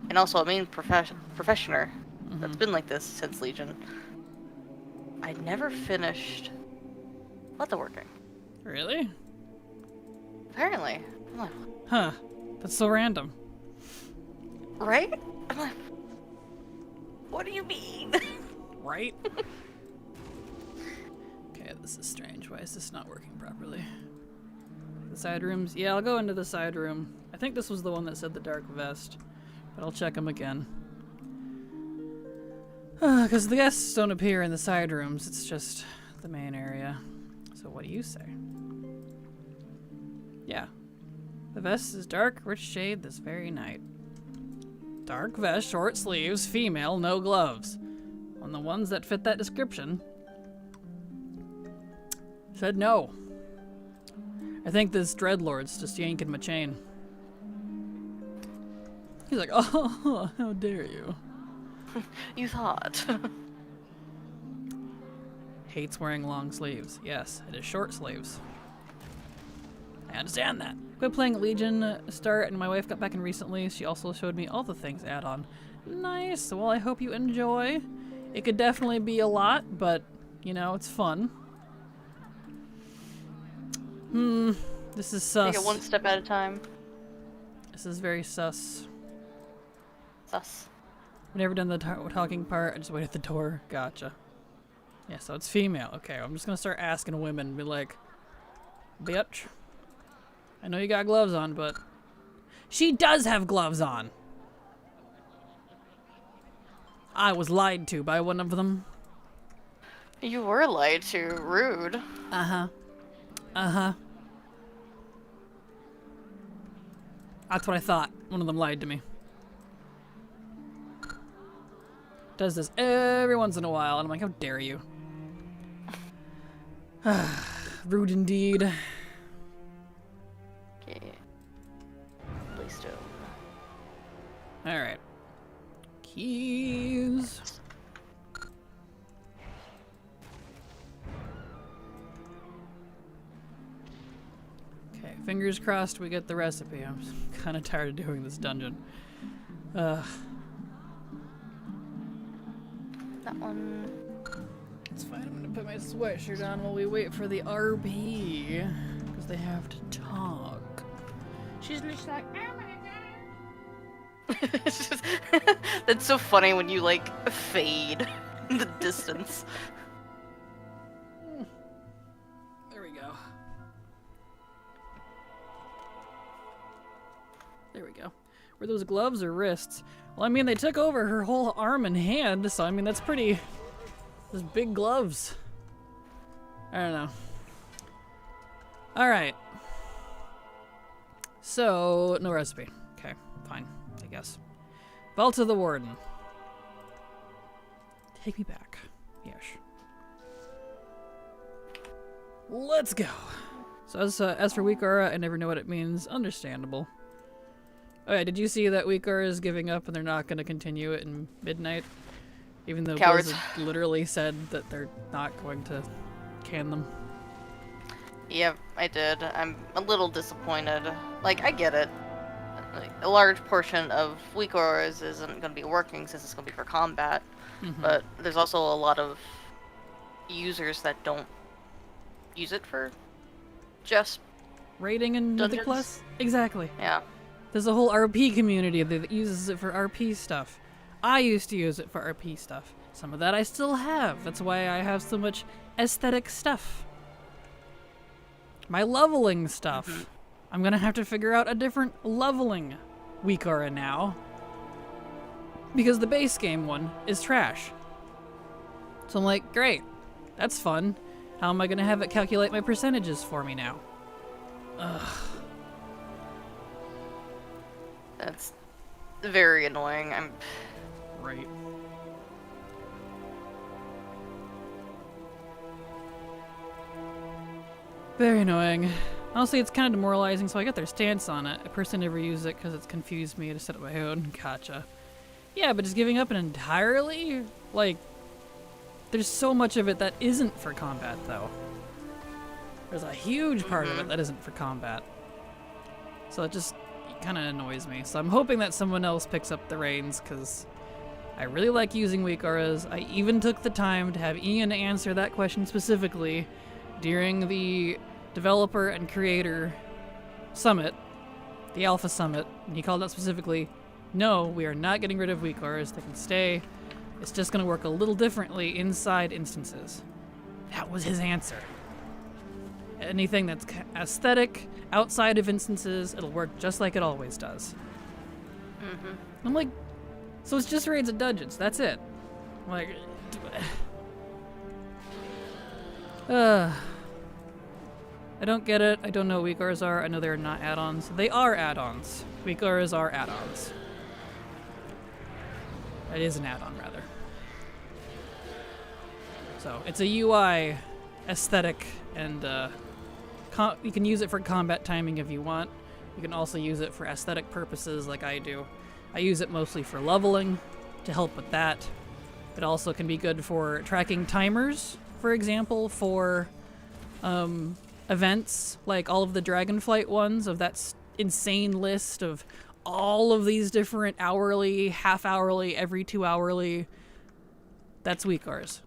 and also a main professioner that's been like this since Legion, I never finished Latte working. Really? Apparently. I'm like, Huh. That's so random. right? I'm like, what do you mean? Right? Okay, this is strange. Why is this not working properly? The side rooms? Yeah, I'll go into the side room. I think this was the one that said the dark vest, but I'll check them again. Because the guests don't appear in the side rooms, it's just the main area. So what do you say? Yeah. The vest is dark, rich shade this very night. Dark vest, short sleeves, female, no gloves. On the ones that fit that description, said no. I think this dreadlord's just yanking my chain. He's like, oh, how dare you. You thought. Hates wearing long sleeves. Yes, it is short sleeves. I understand that. Quit playing Legion start, and my wife got back in recently. She also showed me all the things add-on. Nice. Well, I hope you enjoy. It could definitely be a lot, but, you know, it's fun. This is sus. Take it one step at a time. This is very sus. Sus. I've never done the talking part. I just wait at the door. Gotcha. Yeah, so it's female. Okay, I'm just gonna start asking women and be like, bitch, I know you got gloves on, but she does have gloves on. I was lied to by one of them. You were lied to. Rude. Uh-huh. Uh-huh. That's what I thought. One of them lied to me. Does this every once in a while, and I'm like, how dare you? Rude indeed. Okay. Please do. Alright. Keys. Okay, fingers crossed we get the recipe. I'm kind of tired of doing this dungeon. That one. It's fine, I'm gonna put my sweatshirt on while we wait for the RP. Because they have to talk. She's just like, oh my god. It's just, that's so funny when you like fade in the distance. There we go. There we go. Were those gloves or wrists? Well, I mean, they took over her whole arm and hand, so I mean, that's pretty... Those big gloves. I don't know. Alright. So, no recipe. Okay, fine, I guess. Vault of the Warden. Take me back. Yes. Let's go. So as for weak aura, I never know what it means. Understandable. Oh yeah, did you see that weak aura is giving up and they're not going to continue it in midnight? Even though Cowards. Blizzard literally said that they're not going to can them. Yeah, I did. I'm a little disappointed. Like, I get it. Like, a large portion of weak auras isn't going to be working since it's going to be for combat. But there's also a lot of users that don't use it for just Raiding and Mythic dungeons. Plus? Exactly. Yeah. There's a whole RP community that uses it for RP stuff. I used to use it for RP stuff. Some of that I still have. That's why I have so much aesthetic stuff. My leveling stuff. I'm gonna have to figure out a different leveling weak aura now. Because the base game one is trash. So I'm like, great. That's fun. How am I gonna have it calculate my percentages for me now? Ugh. That's very annoying. I'm... Right. Very annoying. Honestly, it's kind of demoralizing, so I get their stance on it. I personally never use it because it's confused me to set up my own. Gotcha. Yeah, but just giving up it entirely? Like, there's so much of it that isn't for combat, though. There's a huge part of it that isn't for combat. So it just kind of annoys me. So I'm hoping that someone else picks up the reins, because I really like using weak auras. I even took the time to have Ian answer that question specifically during the developer and creator summit, the alpha summit, and he called out specifically, no, we are not getting rid of weak auras. They can stay. It's just going to work a little differently inside instances. That was his answer. Anything that's aesthetic outside of instances, it'll work just like it always does. I'm like, so it's just raids and dungeons. That's it. I'm like, I don't get it. I don't know what weak auras are. I know they're not add-ons. They are add-ons. Weak auras are add-ons. It is an add-on, rather. So, it's a UI aesthetic, and you can use it for combat timing if you want. You can also use it for aesthetic purposes like I do. I use it mostly for leveling, to help with that. It also can be good for tracking timers, for example, for events, like all of the Dragonflight ones, of that insane list of all of these different hourly, half-hourly, every 2 hourly. That's weak auras.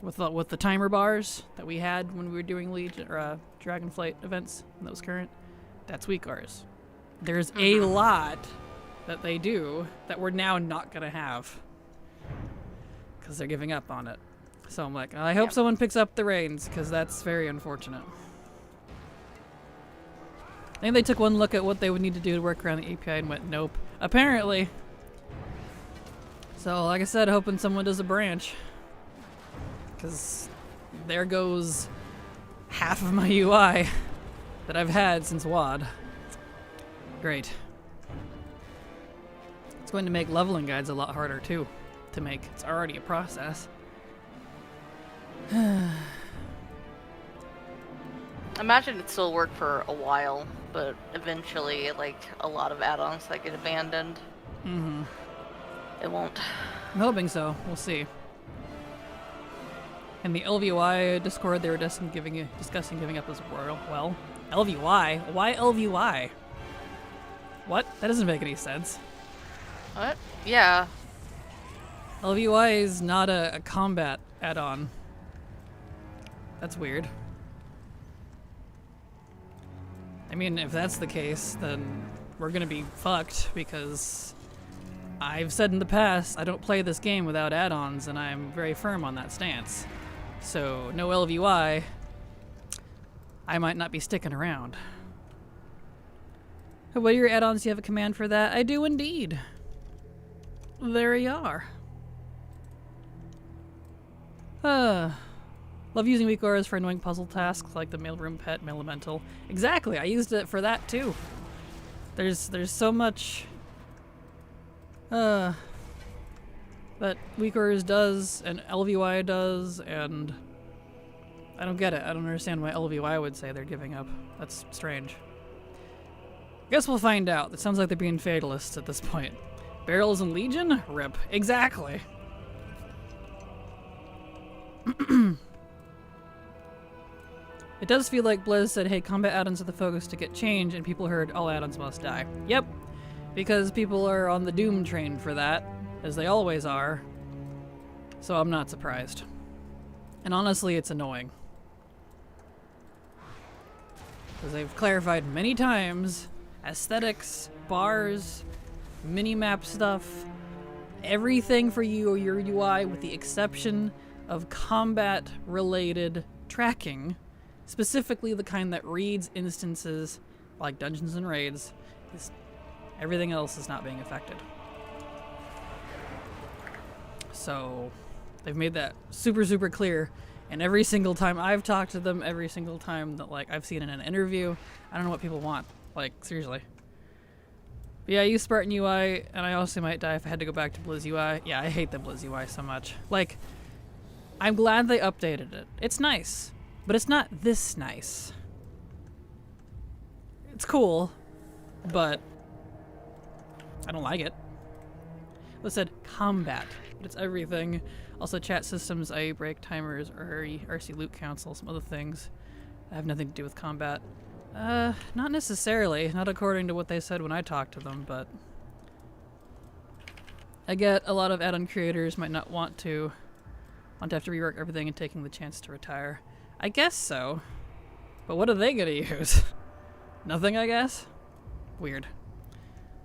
With the timer bars that we had when we were doing Legion or Dragonflight events, and those current, that's weak auras. There's a lot that they do that we're now not gonna have because they're giving up on it. So I'm like, I hope someone picks up the reins, because that's very unfortunate. I think they took one look at what they would need to do to work around the API and went, nope. Apparently. So, like I said, hoping someone does a branch. Because there goes half of my UI that I've had since WoD. Great. It's going to make leveling guides a lot harder, too, to make. It's already a process. Imagine it still work for a while, but eventually, like, a lot of add-ons that get abandoned. It won't. I'm hoping so. We'll see. In the LVY Discord, they were discussing giving up as well. LVY? Why LVY? What? That doesn't make any sense. What? Yeah. LVY is not a combat add-on. That's weird. I mean, if that's the case, then we're gonna be fucked, because I've said in the past, I don't play this game without add-ons, and I'm very firm on that stance. So, no LVY, I might not be sticking around. What are your add-ons? Do you have a command for that? I do indeed. There you are. Love using weak auras for annoying puzzle tasks like the mailroom pet, mail elemental. Exactly, I used it for that too. There's so much that weak auras does and LVY does, and I don't get it. I don't understand why LVY would say they're giving up. That's strange. Guess we'll find out. It sounds like they're being fatalists at this point. Barrels and Legion? Rip. Exactly. It does feel like Blizz said, hey, combat add-ons are the focus to get change, and people heard all add-ons must die. Yep. Because people are on the Doom train for that, as they always are. So I'm not surprised. And honestly, it's annoying. As they've clarified many times, aesthetics, bars, mini-map stuff, everything for you or your UI with the exception of combat-related tracking, specifically the kind that reads instances like dungeons and raids, everything else is not being affected. So they've made that super, super clear. And every single time I've talked to them, every single time that like I've seen in an interview, I don't know what people want. Like, seriously. But yeah, I use Spartan UI, and I also might die if I had to go back to Blizz UI. Yeah, I hate the Blizz UI so much. Like, I'm glad they updated it. It's nice, but it's not this nice. It's cool, but I don't like it. It said combat, but it's everything. Also chat systems, IAU break timers, RC loot council, some other things that have nothing to do with combat. Not necessarily. Not according to what they said when I talked to them, but I get a lot of add-on creators might not want to have to rework everything and taking the chance to retire. I guess so. But what are they gonna use? Nothing, I guess? Weird.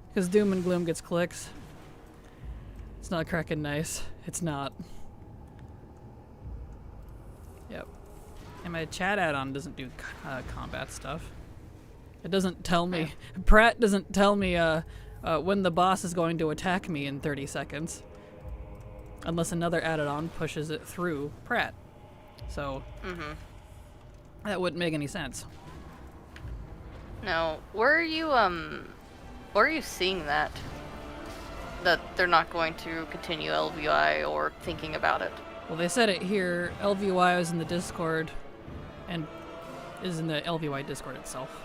Because Doom and Gloom gets clicks. It's not Kraken nice. It's not. Yep. And my chat add-on doesn't do combat stuff. It doesn't tell me. Pratt doesn't tell me when the boss is going to attack me in 30 seconds. Unless another add-on pushes it through Pratt. So, that wouldn't make any sense. No, where are you seeing that they're not going to continue LVI or thinking about it? Well, they said it here. LVY was in the Discord, and is in the LVY Discord itself.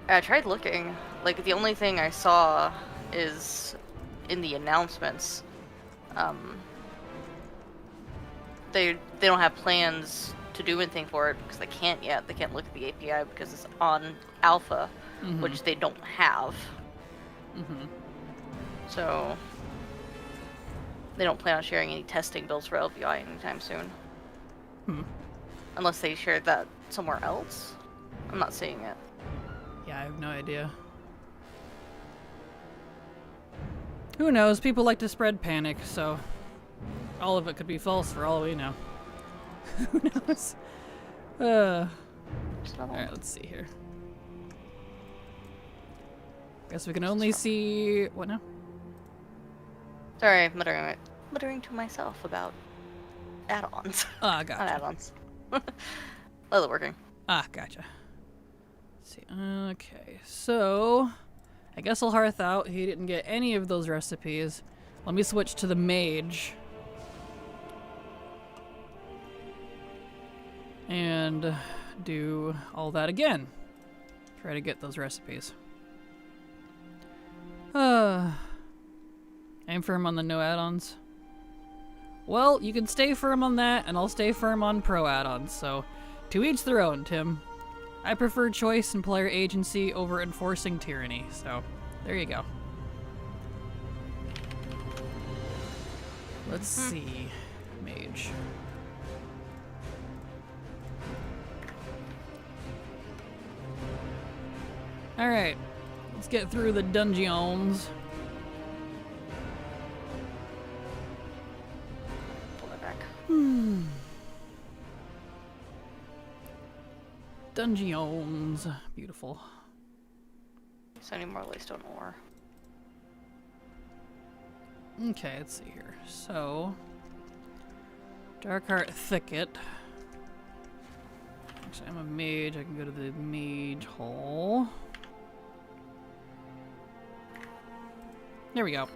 I tried looking. Like, the only thing I saw is in the announcements. They don't have plans to do anything for it because they can't yet. They can't look at the API because it's on alpha, which they don't have. So they don't plan on sharing any testing builds for LVI anytime soon. Unless they shared that somewhere else. I'm not seeing it. Yeah, I have no idea. Who knows? People like to spread panic, so all of it could be false for all we know. Who knows? Alright, let's see here. Guess we can only see... What now? Sorry, muttering to myself about add-ons. Ah, gotcha. Not add-ons. Leather working. Ah, gotcha. Let's see. Okay, so I guess I'll hearth out. He didn't get any of those recipes. Let me switch to the mage. And do all that again. Try to get those recipes. Aim firm on the no add-ons. Well, you can stay firm on that, and I'll stay firm on pro add-ons, so to each their own, Tim. I prefer choice and player agency over enforcing tyranny, so there you go. Let's see. Mage. Alright, let's get through the dungeons. Pull that back. Dungeons. Beautiful. So I need more laystone ore. Okay, let's see here. So, Dark Heart Thicket. Actually, I'm a mage. I can go to the mage hole. There we go.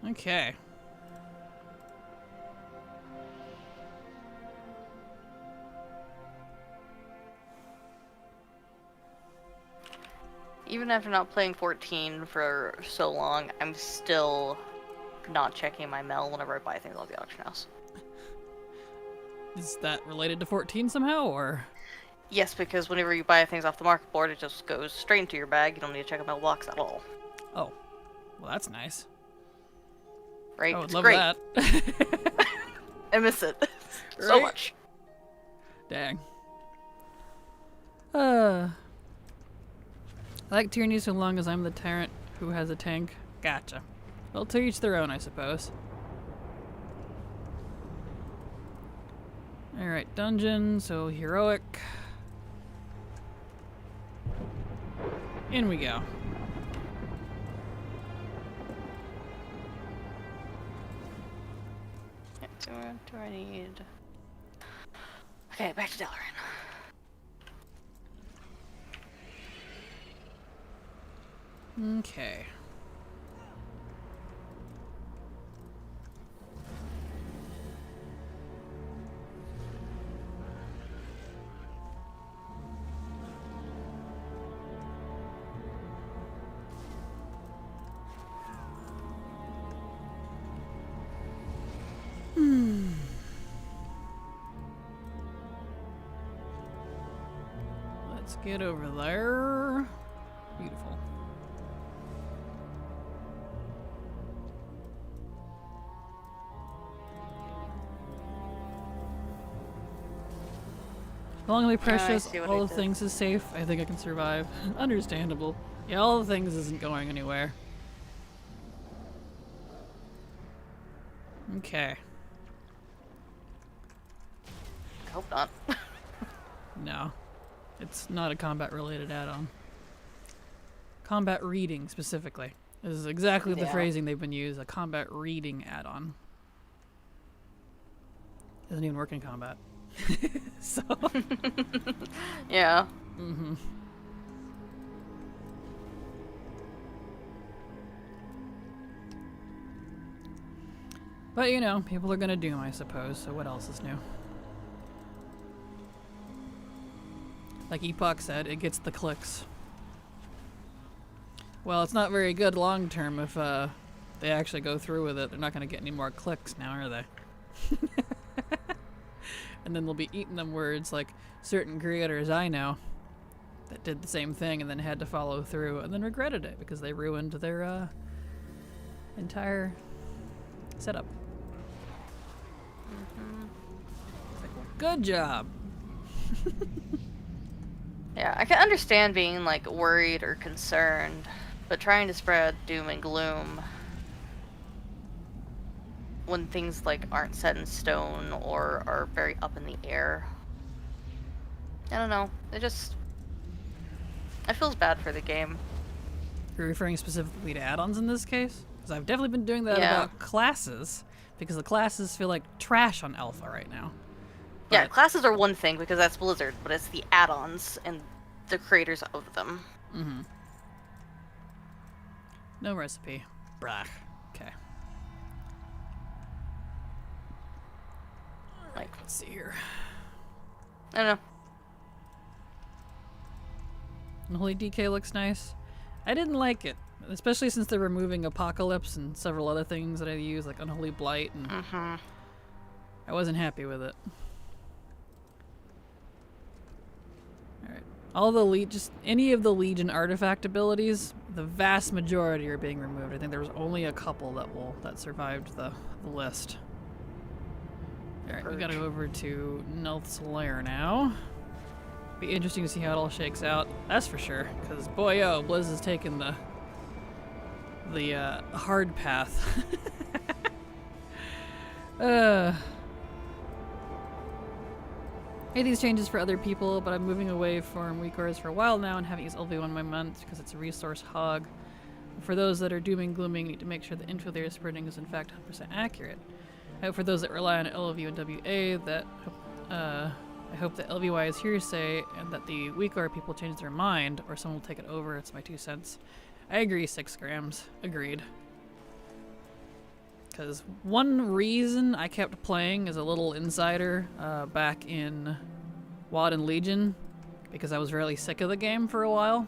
Okay. Even after not playing 14 for so long, I'm still not checking my mail whenever I buy things off the auction house. Is that related to 14 somehow, or? Yes, because whenever you buy things off the market board, it just goes straight into your bag. You don't need to check a mailbox at all. Oh, well, that's nice. Right? I would It's love great. that. I miss it so Right? much. Dang. I like tyranny so long as I'm the tyrant who has a tank. Gotcha. Well, to each their own, I suppose. Alright, dungeon, so heroic. In we go. So what do I need? Okay, back to Dalaran. Okay. Let's get over there. Beautiful. Long and precious, see what all I the did. things is safe. I think I can survive. Understandable. Yeah, all the things isn't going anywhere. Okay. I hope not. No. It's not a combat related add-on. Combat reading specifically. This is exactly the Yeah. phrasing they've been used, a combat reading add-on. Doesn't even work in combat. So Yeah. mm-hmm. But you know, people are gonna doom, I suppose, so what else is new? Like Epoch said, it gets the clicks. Well, it's not very good long term if they actually go through with it. They're not gonna get any more clicks now, are they? And then they'll be eating them words like certain creators I know that did the same thing and then had to follow through and then regretted it because they ruined their entire setup. It's like, well, good job. Yeah, I can understand being like worried or concerned, but trying to spread doom and gloom when things like aren't set in stone or are very up in the air. I don't know. It feels bad for the game. You're referring specifically to add-ons in this case? Because I've definitely been doing that Yeah. about classes, because the classes feel like trash on Alpha right now. Yeah, But- classes are one thing because that's Blizzard, but it's the add-ons and the creators of them. Mm-hmm. No recipe. Brah. Okay. Like, Let's see here. I don't know. Unholy DK looks nice. I didn't like it, especially since they're removing Apocalypse and several other things that I use, like Unholy Blight, and Mm-hmm. I wasn't happy with it. Alright. All the just any of the Legion artifact abilities, the vast majority are being removed. I think there was only a couple that survived the list. Alright, we gotta go over to Nelth's Lair now. Be interesting to see how it all shakes out. That's for sure. Because boy, oh, Blizz has taken the hard path. Made these changes for other people, but I'm moving away from WeCores for a while now and haven't used LV1 in my month because it's a resource hog. For those that are doom and glooming, need to make sure the info they are spreading is in fact 100% accurate. I hope for those that rely on LV and WA that I hope that LVY is hearsay and that the WeCore people change their mind or someone will take it over. It's my 2 cents. I agree, 6 grams. Agreed. Because one reason I kept playing as a little insider back in WoD and Legion, because I was really sick of the game for a while.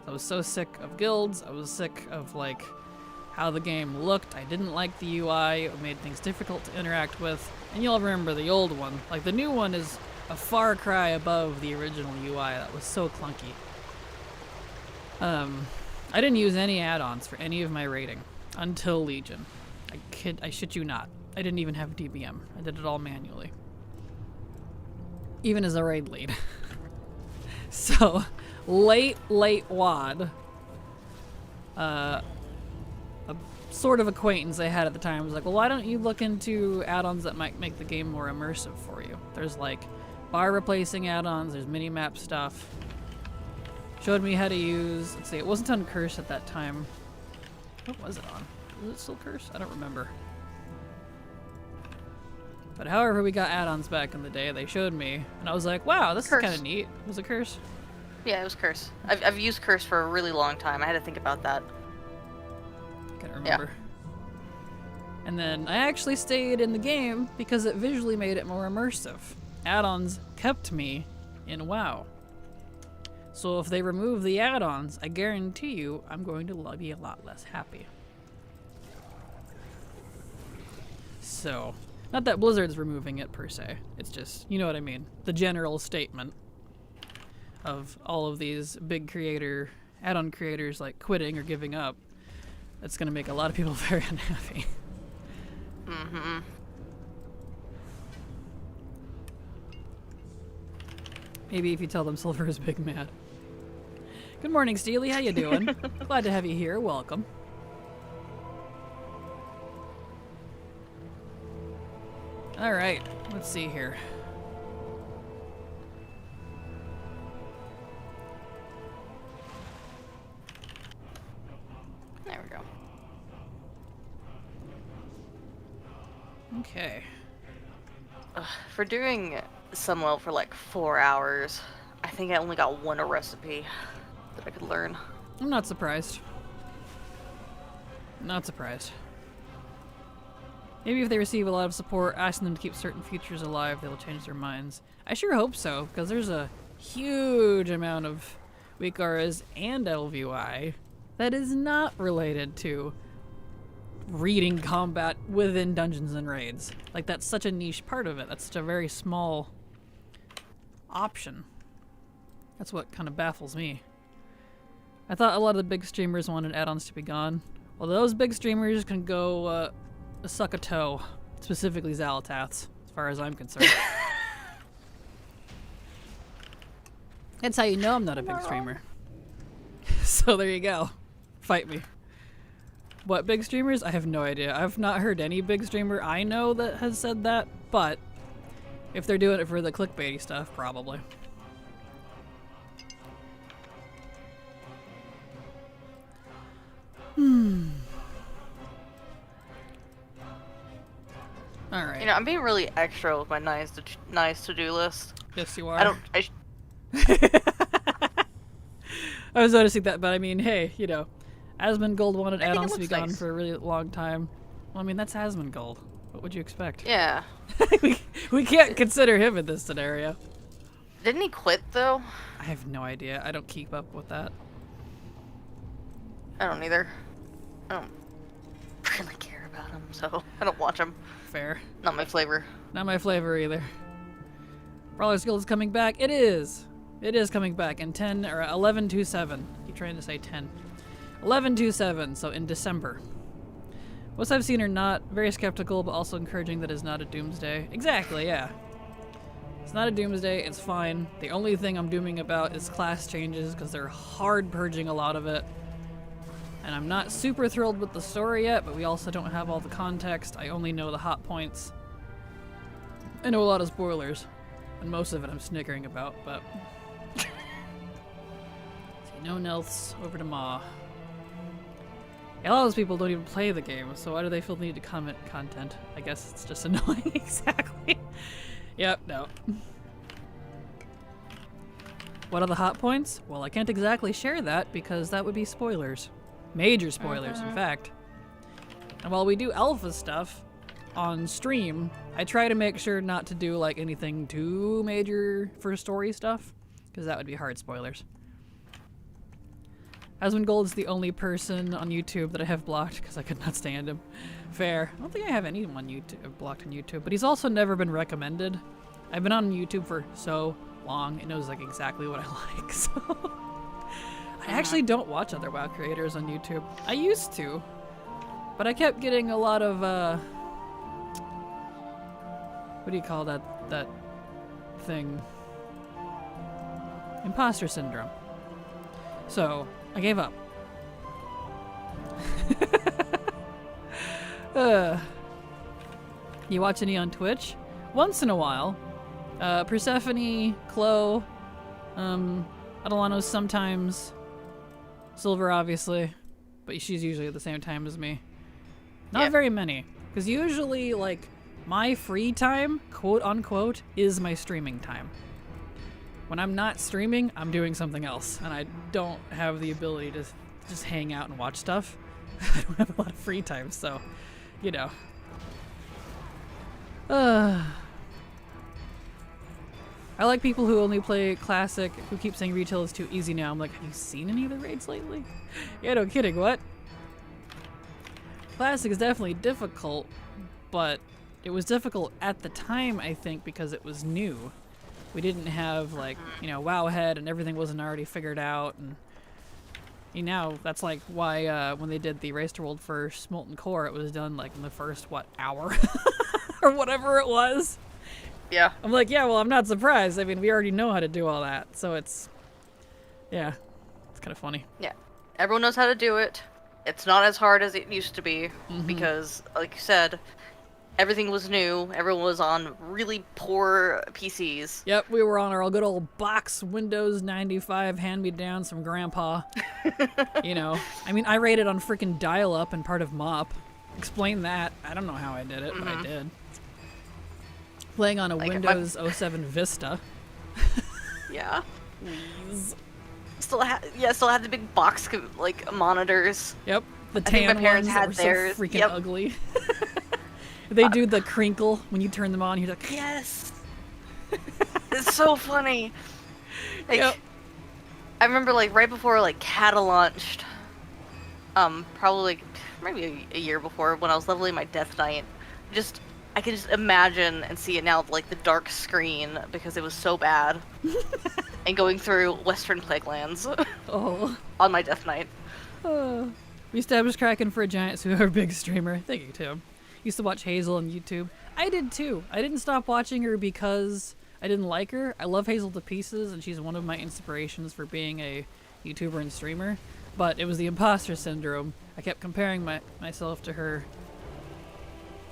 I was so sick of guilds, I was sick of like how the game looked. I didn't like the UI, it made things difficult to interact with. And you'll remember the old one. Like the new one is a far cry above the original UI that was so clunky. I didn't use any add-ons for any of my raiding until Legion. I shit you not. I didn't even have DBM. I did it all manually. Even as a raid lead. So, late WoD, a sort of acquaintance I had at the time was like, well, why don't you look into add-ons that might make the game more immersive for you? There's like bar replacing add-ons, there's mini-map stuff. Showed me how to use, let's see, it wasn't on Curse at that time. What was it on? Was it still Curse? I don't remember. But however we got add-ons back in the day, they showed me, and I was like, wow, this Curse. is kind of neat. Was it Curse? Yeah, it was Curse. I've used Curse for a really long time. I had to think about that. Can't remember. Yeah. And then I actually stayed in the game because it visually made it more immersive. Add-ons kept me in WoW. So if they remove the add-ons, I guarantee you I'm going to be a lot less happy. So, not that Blizzard's removing it per se, it's just, you know what I mean, the general statement of all of these big add-on creators like quitting or giving up. That's gonna make a lot of people very unhappy. Mm-hmm. Maybe if you tell them Silver is big mad. Good morning, Steely. How you doing? Glad to have you here. Welcome. All right. Let's see here. There we go. Okay. For doing Sunwell for like 4 hours, I think I only got one recipe that I could learn. I'm not surprised. Not surprised. Maybe if they receive a lot of support, asking them to keep certain features alive, they will change their minds. I sure hope so, because there's a huge amount of weak auras and LVI that is not related to reading combat within dungeons and raids. Like, that's such a niche part of it. That's such a very small option. That's what kind of baffles me. I thought a lot of the big streamers wanted add-ons to be gone. Well, those big streamers can go suck a toe. Specifically Xalataths, as far as I'm concerned. That's how you know I'm not a big streamer. So there you go. Fight me. What big streamers? I have no idea. I've not heard any big streamer I know that has said that, but if they're doing it for the clickbaity stuff, probably. Alright. You know, I'm being really extra with my nice to-do list. Yes, you are. I was noticing that, but I mean, hey, you know, Asmongold wanted add-ons to be gone for a really long time. Well, I mean, that's Asmongold. What would you expect? Yeah. we can't consider him in this scenario. Didn't he quit, though? I have no idea. I don't keep up with that. I don't either. I don't really care about him, so I don't watch him. Fair. Not my flavor. Not my flavor either. Brawler's Guild is coming back. It is. It is coming back in 10 or 11/27. Keep trying to say 10. 11/27, so in December. Most I've seen are not very skeptical, but also encouraging that it's not a doomsday. Exactly, yeah. It's not a doomsday, it's fine. The only thing I'm dooming about is class changes, because they're hard purging a lot of it. And I'm not super thrilled with the story yet, but we also don't have all the context. I only know the hot points. I know a lot of spoilers. And most of it I'm snickering about, but... See, no Nelths, over to Ma. Yeah, a lot of those people don't even play the game, so why do they feel the need to comment content? I guess it's just annoying. Exactly. Yep, no. What are the hot points? Well, I can't exactly share that because that would be spoilers. Major spoilers, in fact. And while we do alpha stuff on stream, I try to make sure not to do like anything too major for story stuff, because that would be hard spoilers. Aswin Gold's the only person on YouTube that I have blocked because I could not stand him. Fair. I don't think I have anyone blocked on YouTube, but he's also never been recommended. I've been on YouTube for so long, it knows like exactly what I like, so... I actually don't watch other WoW creators on YouTube. I used to, but I kept getting a lot of, what do you call that thing? Imposter syndrome. So, I gave up. You watch any on Twitch? Once in a while. Persephone, Chloe, Adelano sometimes, Silver obviously, but she's usually at the same time as me. Not very many, because usually, like, my free time, quote unquote, is my streaming time. When I'm not streaming, I'm doing something else, and I don't have the ability to just hang out and watch stuff. I don't have a lot of free time, so, you know. I like people who only play Classic, who keep saying retail is too easy now. I'm like, have you seen any of the raids lately? Yeah, no kidding, what? Classic is definitely difficult, but it was difficult at the time, I think, because it was new. We didn't have, like, you know, Wowhead and everything wasn't already figured out, and you know, that's like why when they did the Race to World first Molten Core, it was done like in the first, what, hour? Or whatever it was. Yeah. I'm like, yeah, well, I'm not surprised. I mean, we already know how to do all that, so it's, yeah, it's kind of funny. Yeah. Everyone knows how to do it. It's not as hard as it used to be, because, like you said, everything was new. Everyone was on really poor PCs. Yep, we were on our good old box Windows 95 hand-me-downs from Grandpa. You know, I mean, I rated on freaking dial-up and part of MOP. Explain that. I don't know how I did it, but I did. Playing on a like Windows 07 Vista. Yeah. Please. Still had the big box like monitors. Yep. The I think tan my parents ones had that were theirs. so freaking ugly. They do the crinkle when you turn them on. You're like, yes. It's so funny. Like, yep. I remember like right before like Cata launched, probably like, maybe a year before when I was leveling my Death Knight, I can just imagine and see it now, like the dark screen because it was so bad, and going through Western Plaguelands on my Death Knight. We established Kraken for a giant super big streamer. Thank you, Tim. Used to watch Hazel on YouTube. I did too. I didn't stop watching her because I didn't like her. I love Hazel to pieces, and she's one of my inspirations for being a YouTuber and streamer. But it was the imposter syndrome. I kept comparing myself to her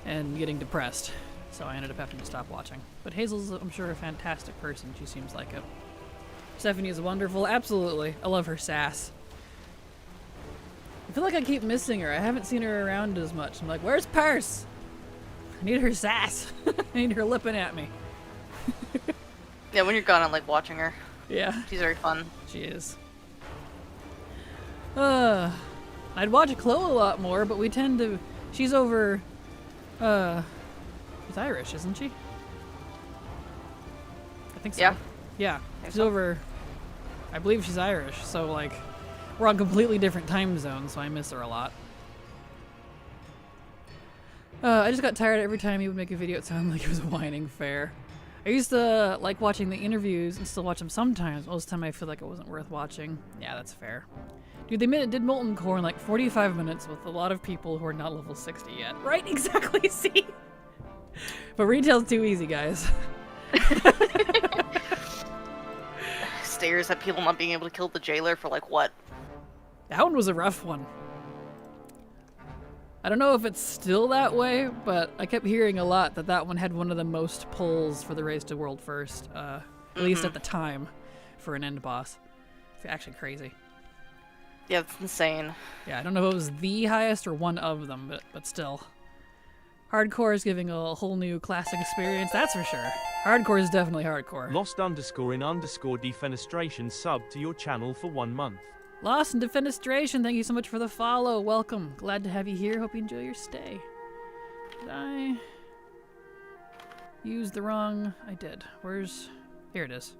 and getting depressed, so I ended up having to stop watching. But Hazel's, I'm sure, a fantastic person. She seems like it. Stephanie is wonderful. Absolutely. I love her sass. I feel like I keep missing her. I haven't seen her around as much. I'm like, where's Purse? I need her sass. I need her lipping at me. Yeah, when you're gone, I like watching her. Yeah. She's very fun. She is. I'd watch Chloe a lot more, but we tend to... She's over... she's Irish, isn't she? I think so. Yeah. Yeah. She's over... I believe she's Irish, so, like, we're on completely different time zones, so I miss her a lot. I just got tired every time he would make a video, it sounded like he was whining fair. I used to like watching the interviews and still watch them sometimes. Most of the time I feel like it wasn't worth watching. Yeah, that's fair. Dude, they did Molten Core in like 45 minutes with a lot of people who are not level 60 yet. Right? Exactly, see? But retail's too easy, guys. Stares at people not being able to kill the jailer for like what? That one was a rough one. I don't know if it's still that way, but I kept hearing a lot that one had one of the most pulls for the race to world first, at least at the time, for an end boss. It's actually crazy. Yeah, it's insane. Yeah, I don't know if it was the highest or one of them, but still. Hardcore is giving a whole new classic experience, that's for sure. Hardcore is definitely hardcore. Lost_in_defenestration sub to your channel for 1 month. Lost in Defenestration, thank you so much for the follow. Welcome. Glad to have you here. Hope you enjoy your stay. Did I use the wrong... I did. Here it is.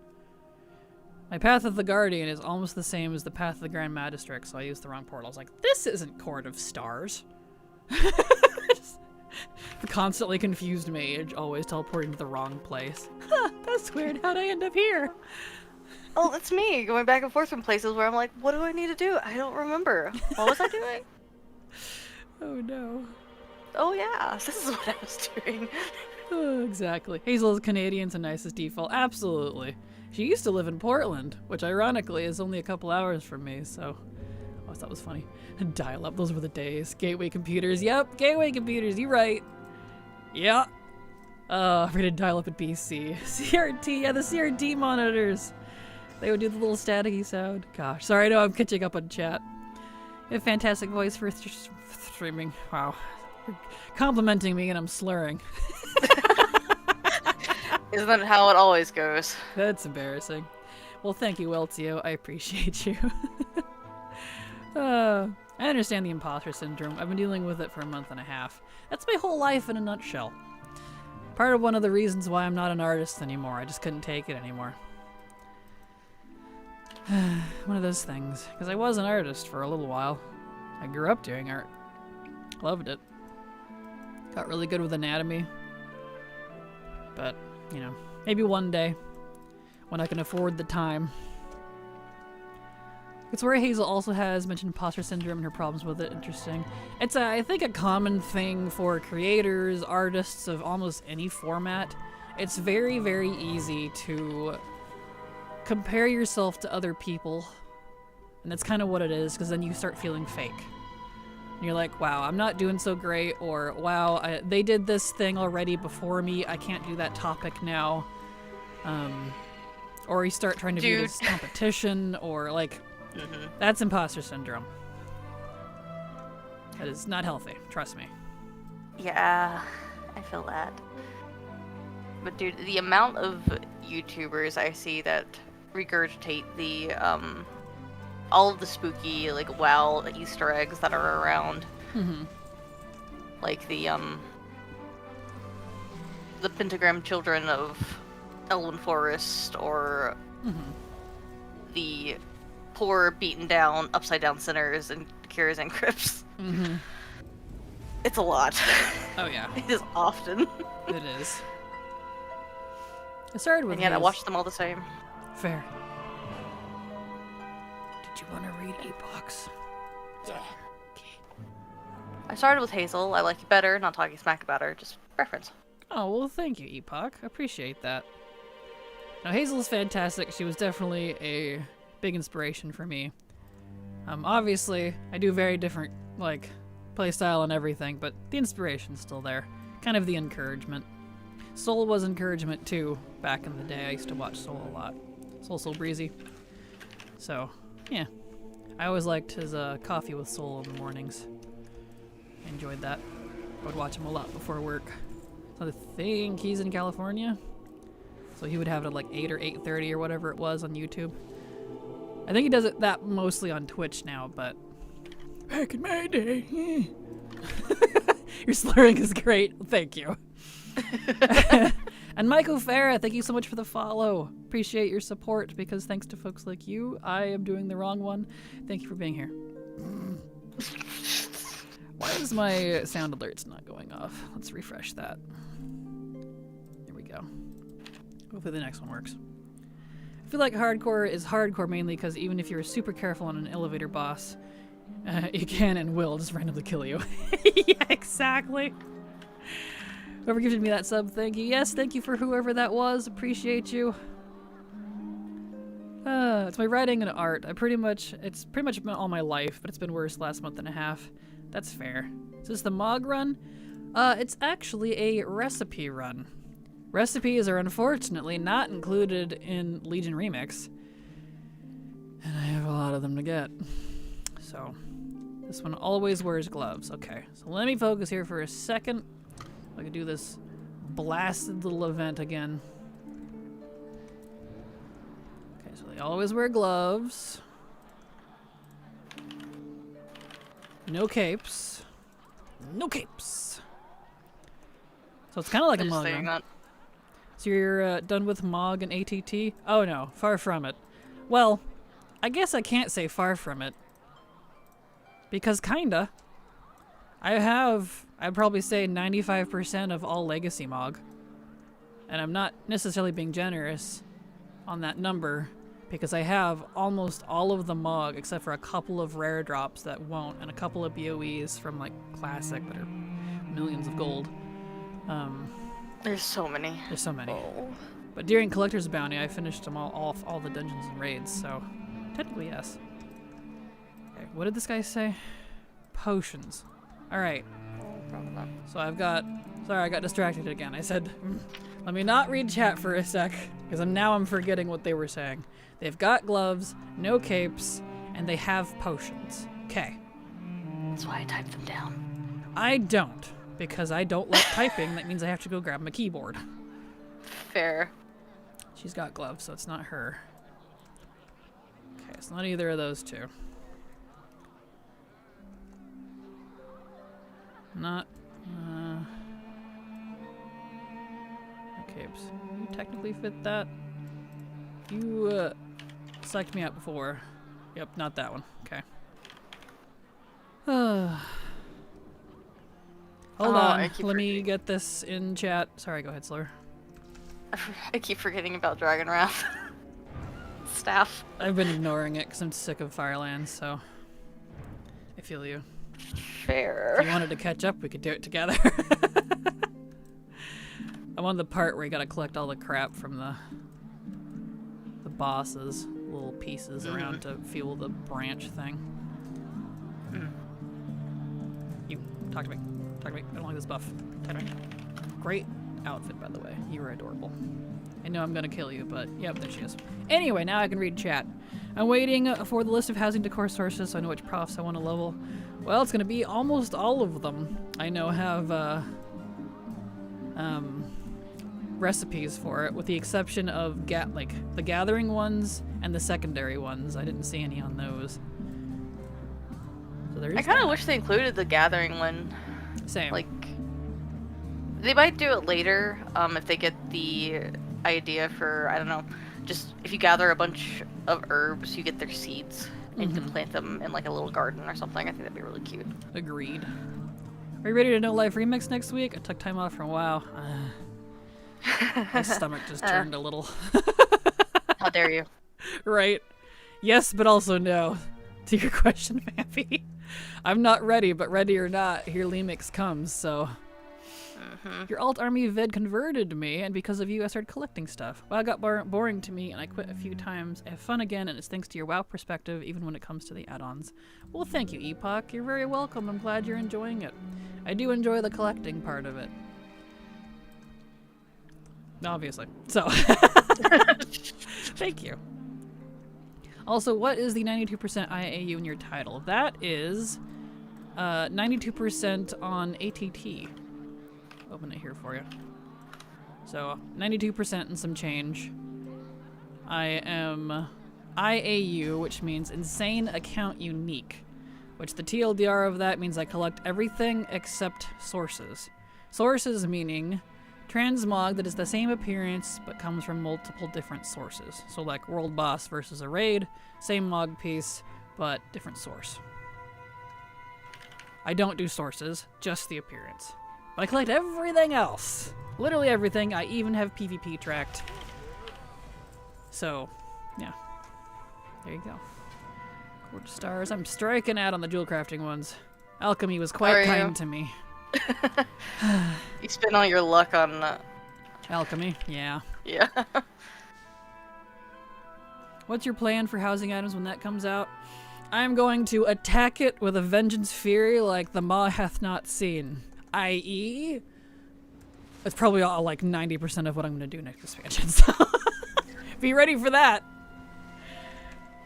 My Path of the Guardian is almost the same as the Path of the Grand Magistrate, so I used the wrong portal. I was like, this isn't Court of Stars. Constantly confused mage, always teleporting to the wrong place. That's weird. How'd I end up here? Oh, that's me going back and forth from places where I'm like, what do I need to do? I don't remember. What was I doing? Oh no. Oh yeah, this is what I was doing. Oh, exactly. Hazel is Canadian, so nice as default. Absolutely. She used to live in Portland, which ironically is only a couple hours from me, so... Oh, that was funny. Dial-up, those were the days. Gateway computers, yep, gateway computers, you right. Yeah. I rated dial-up at BC. CRT, yeah, the CRT monitors. They would do the little staticky sound. Gosh, sorry, I know I'm catching up on chat. You have a fantastic voice for streaming. Wow. You're complimenting me and I'm slurring. Isn't that how it always goes? That's embarrassing. Well, thank you, Weltio. I appreciate you. I understand the imposter syndrome. I've been dealing with it for a month and a half. That's my whole life in a nutshell. Part of one of the reasons why I'm not an artist anymore. I just couldn't take it anymore. One of those things. Because I was an artist for a little while. I grew up doing art. Loved it. Got really good with anatomy. But, you know, maybe one day when I can afford the time. It's where Hazel also has mentioned imposter syndrome and her problems with it. Interesting. It's, I think, a common thing for creators, artists of almost any format. It's very, very easy to compare yourself to other people. And that's kind of what it is, because then you start feeling fake. And you're like, wow, I'm not doing so great, or wow, they did this thing already before me, I can't do that topic now. Or you start trying to view it as competition, or like... That's imposter syndrome. That is not healthy, trust me. Yeah, I feel that. But dude, the amount of YouTubers I see that regurgitate the all of the spooky like WoW Easter eggs that are around. Like the pentagram children of Elwyn Forest, or the poor, beaten down, upside down sinners and cures and crypts. It's a lot. Oh yeah. It is often. It is. I started with and yet I watch them all the same. Fair. Did you want to read Epochs? Yeah. Okay. I started with Hazel. I like you better, not talking smack about her, just preference. Oh, well, thank you, Epoch. I appreciate that. Now, Hazel is fantastic. She was definitely a big inspiration for me. Obviously, I do very different, like, playstyle and everything, but the inspiration's still there. Kind of the encouragement. Soul was encouragement, too, back in the day. I used to watch Soul a lot. Soul Breezy. So, yeah. I always liked his coffee with Soul in the mornings. I enjoyed that. I would watch him a lot before work. So I think he's in California. So he would have it at like 8 or 8:30 or whatever it was on YouTube. I think he does it that mostly on Twitch now, but back in my day. Your slurring is great. Thank you. And Michael Farah, thank you so much for the follow. Appreciate your support, because thanks to folks like you, I am doing the wrong one. Thank you for being here. Why is my sound alerts not going off? Let's refresh that. There we go. Hopefully the next one works. I feel like hardcore is hardcore mainly because even if you're super careful on an elevator boss, it can and will just randomly kill you. Yeah, exactly. Whoever gifted me that sub, thank you. Yes, thank you for whoever that was. Appreciate you. It's my writing and art. It's pretty much been all my life, but it's been worse last month and a half. That's fair. Is this the Mog run? It's actually a recipe run. Recipes are unfortunately not included in Legion Remix. And I have a lot of them to get. So, this one always wears gloves. Okay, so let me focus here for a second. I can do this blasted little event again. Okay, so they always wear gloves. No capes. No capes. So it's kind of like a Mog run. So you're done with Mog and ATT? Oh no, far from it. Well, I guess I can't say far from it. Because kinda. I'd probably say 95% of all Legacy Mog. And I'm not necessarily being generous on that number, because I have almost all of the Mog except for a couple of rare drops that won't, and a couple of BOEs from like Classic that are millions of gold. There's so many. There's so many. Oh. But during Collector's Bounty, I finished them all the dungeons and raids, so technically yes. Okay, what did this guy say? Potions. Alright. So I've got... Sorry, I got distracted again. I said, let me not read chat for a sec, because I'm forgetting what they were saying. They've got gloves, no capes, and they have potions. Okay. That's why I typed them down. I don't, because I don't like typing. That means I have to go grab my keyboard. Fair. She's got gloves, so it's not her. Okay, it's not either of those two. Not, no capes. You technically fit that. You, psyched me out before. Yep, not that one. Okay. Hold on. Let me get this in chat. Sorry, go ahead, Slur. I keep forgetting about Dragon Wrath. Staff. I've been ignoring it because I'm sick of Firelands, so I feel you. Fair. If you wanted to catch up, we could do it together. I'm on the part where you gotta collect all the crap from the bosses, little pieces around to fuel the branch thing. You, talk to me. Talk to me. I don't like this buff. Talk to me. Great outfit, by the way. You were adorable. I know I'm gonna kill you, but yep, there she is. Anyway, now I can read chat. I'm waiting for the list of housing decor sources so I know which profs I want to level. Well, it's gonna be almost all of them. I know have recipes for it, with the exception of the gathering ones and the secondary ones. I didn't see any on those. So there's I kind of wish they included the gathering one. Same. Like, they might do it later, if they get the idea for, I don't know, just if you gather a bunch of herbs, you get their seeds, and you can plant them in like a little garden or something. I think that'd be really cute. Agreed. Are you ready to No Life Remix next week? I took time off from WoW. My stomach just turned a little. How dare you? Right. Yes, but also no. To your question, Vampy. I'm not ready, but ready or not, here Lemix comes, so... Your alt army vid converted me, and because of you, I started collecting stuff. WoW got boring to me, and I quit a few times. I have fun again, and it's thanks to your WoW perspective, even when it comes to the add-ons. Well, thank you, Epoch. You're very welcome. I'm glad you're enjoying it. I do enjoy the collecting part of it. Obviously. So, thank you. Also, what is the 92% IAU in your title? That is 92% on ATT. Open it here for you. So 92% and some change. I am IAU, which means Insane Account Unique, which the TLDR of that means I collect everything except sources. Sources meaning transmog that is the same appearance but comes from multiple different sources. So like World Boss versus a raid, same mog piece, but different source. I don't do sources, just the appearance. But I collect everything else. Literally everything. I even have PvP tracked. So, yeah. There you go. Court stars. I'm striking out on the jewel crafting ones. Alchemy was quite kind to me. You spent all your luck on... Alchemy? Yeah. Yeah. What's your plan for housing items when that comes out? I'm going to attack it with a vengeance fury like the maw hath not seen. I.e., it's probably all like 90% of what I'm going to do next expansion. So be ready for that.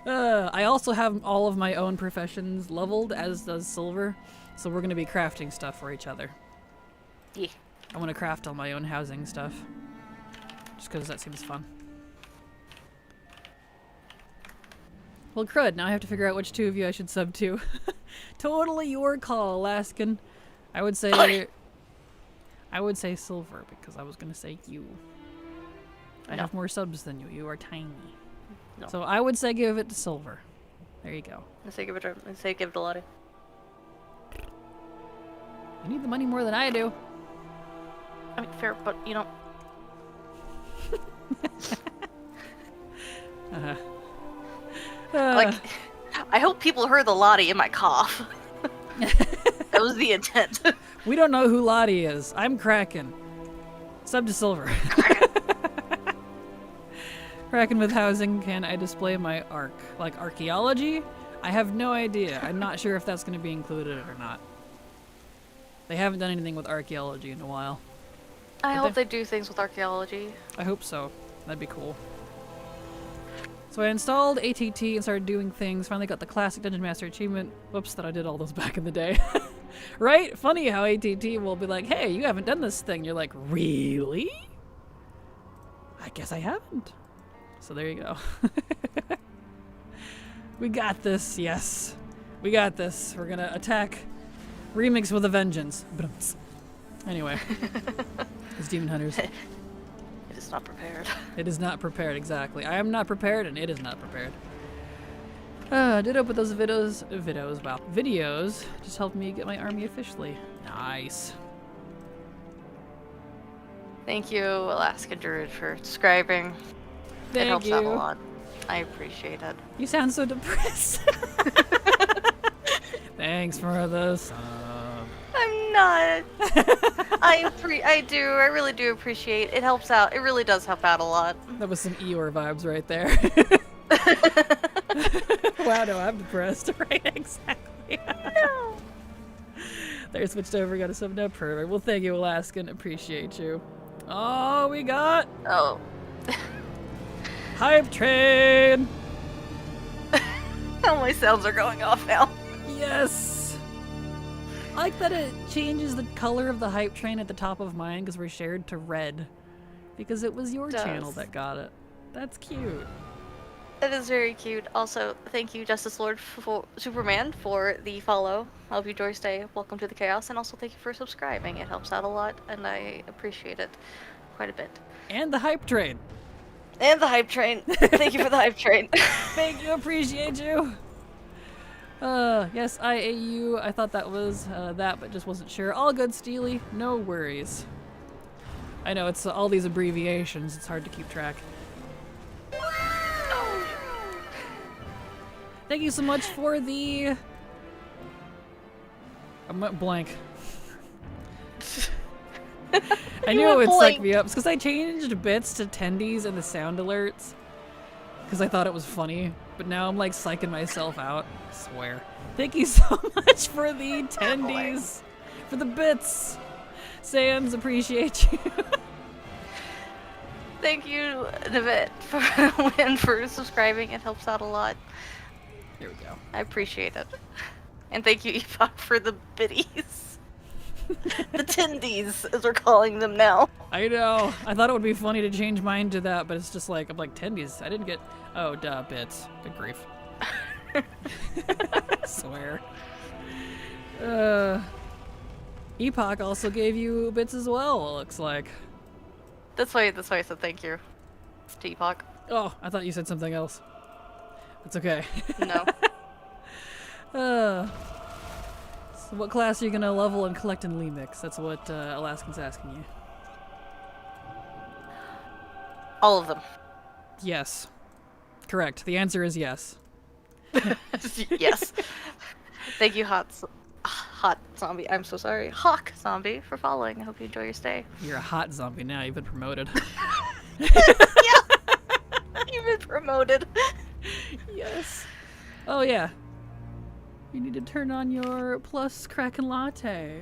I also have all of my own professions leveled, as does Silver. So we're going to be crafting stuff for each other. Yeah. I want to craft all my own housing stuff. Just because that seems fun. Well, crud, now I have to figure out which two of you I should sub to. Totally your call, Alaskan. I would say Silver, because I was going to say you. I have more subs than you. You are tiny. No. So I would say give it to Silver. There you go. Let's say give it to Latte. You need the money more than I do. I mean, fair, but you know. Like, I hope people heard the Lottie in my cough. That was the intent. We don't know who Latte is. I'm Kraken. Sub to Silver. Kraken with housing. Can I display my arc? Like archaeology? I have no idea. I'm not sure if that's going to be included or not. They haven't done anything with archaeology in a while. I hope they do things with archaeology. I hope so. That'd be cool. So I installed ATT and started doing things. Finally got the classic Dungeon Master achievement. Whoops, that I did all those back in the day. Right? Funny how ATT will be like, hey, you haven't done this thing. You're like, really? I guess I haven't. So there you go. We got this, yes. We got this. We're gonna attack Remix with a vengeance. Anyway. It's Demon Hunters. It is not prepared. It is not prepared, exactly. I am not prepared, and it is not prepared. I did open those videos just helped me get my army officially. Nice. Thank you, Alaska Druid, for subscribing. Thank it helps you. out a lot. I appreciate it. You sound so depressed. Thanks for the sub. I'm not. I really do appreciate it. Helps out. It really does help out a lot. That was some Eeyore vibes right there. Wow, no, I'm depressed. Right, exactly. No. There, switched over, got a sub now. Perfect. Well, thank you, Alaskan. Appreciate you. Oh, we got Oh. Hype Train. All my sounds are going off now. Yes. I like that it changes the color of the Hype Train at the top of mine because we're shared to red. Because it was your channel that got it. That's cute. It is very cute. Also, thank you, Justice Lord Superman, for the follow. I hope you enjoy your stay. Welcome to the chaos, and also thank you for subscribing. It helps out a lot, and I appreciate it quite a bit. And the Hype Train. And the Hype Train. Thank you for the Hype Train. Thank you, appreciate you. Yes, IAU. I thought that was that, but just wasn't sure. All good, Steely. No worries. I know it's all these abbreviations. It's hard to keep track. Thank you so much for the... I went blank. I knew it would psych me up because I changed bits to tendies and the sound alerts because I thought it was funny, but now I'm like psyching myself out. I swear. Thank you so much for the tendies, for the bits. Sans, appreciate you. Thank you, Nivette, for subscribing. It helps out a lot. There we go. I appreciate it. And thank you, Epoch, for the biddies. The tendies, as we're calling them now. I know. I thought it would be funny to change mine to that, but it's just like, I'm like, tendies. I didn't get... Oh, duh, bits. Good grief. I swear. Epoch also gave you bits as well, it looks like. That's why I said thank you to Epoch. Oh, I thought you said something else. It's okay. No. So what class are you gonna level and collect in Lemix? That's what Alaskan's asking you. All of them. Yes. Correct. The answer is yes. Yes. Thank you, Hot Zombie. I'm so sorry. Hawk Zombie, for following. I hope you enjoy your stay. You're a hot zombie now. You've been promoted. Yeah. You've been promoted. Yes. Oh yeah. You need to turn on your plus Kraken Latte.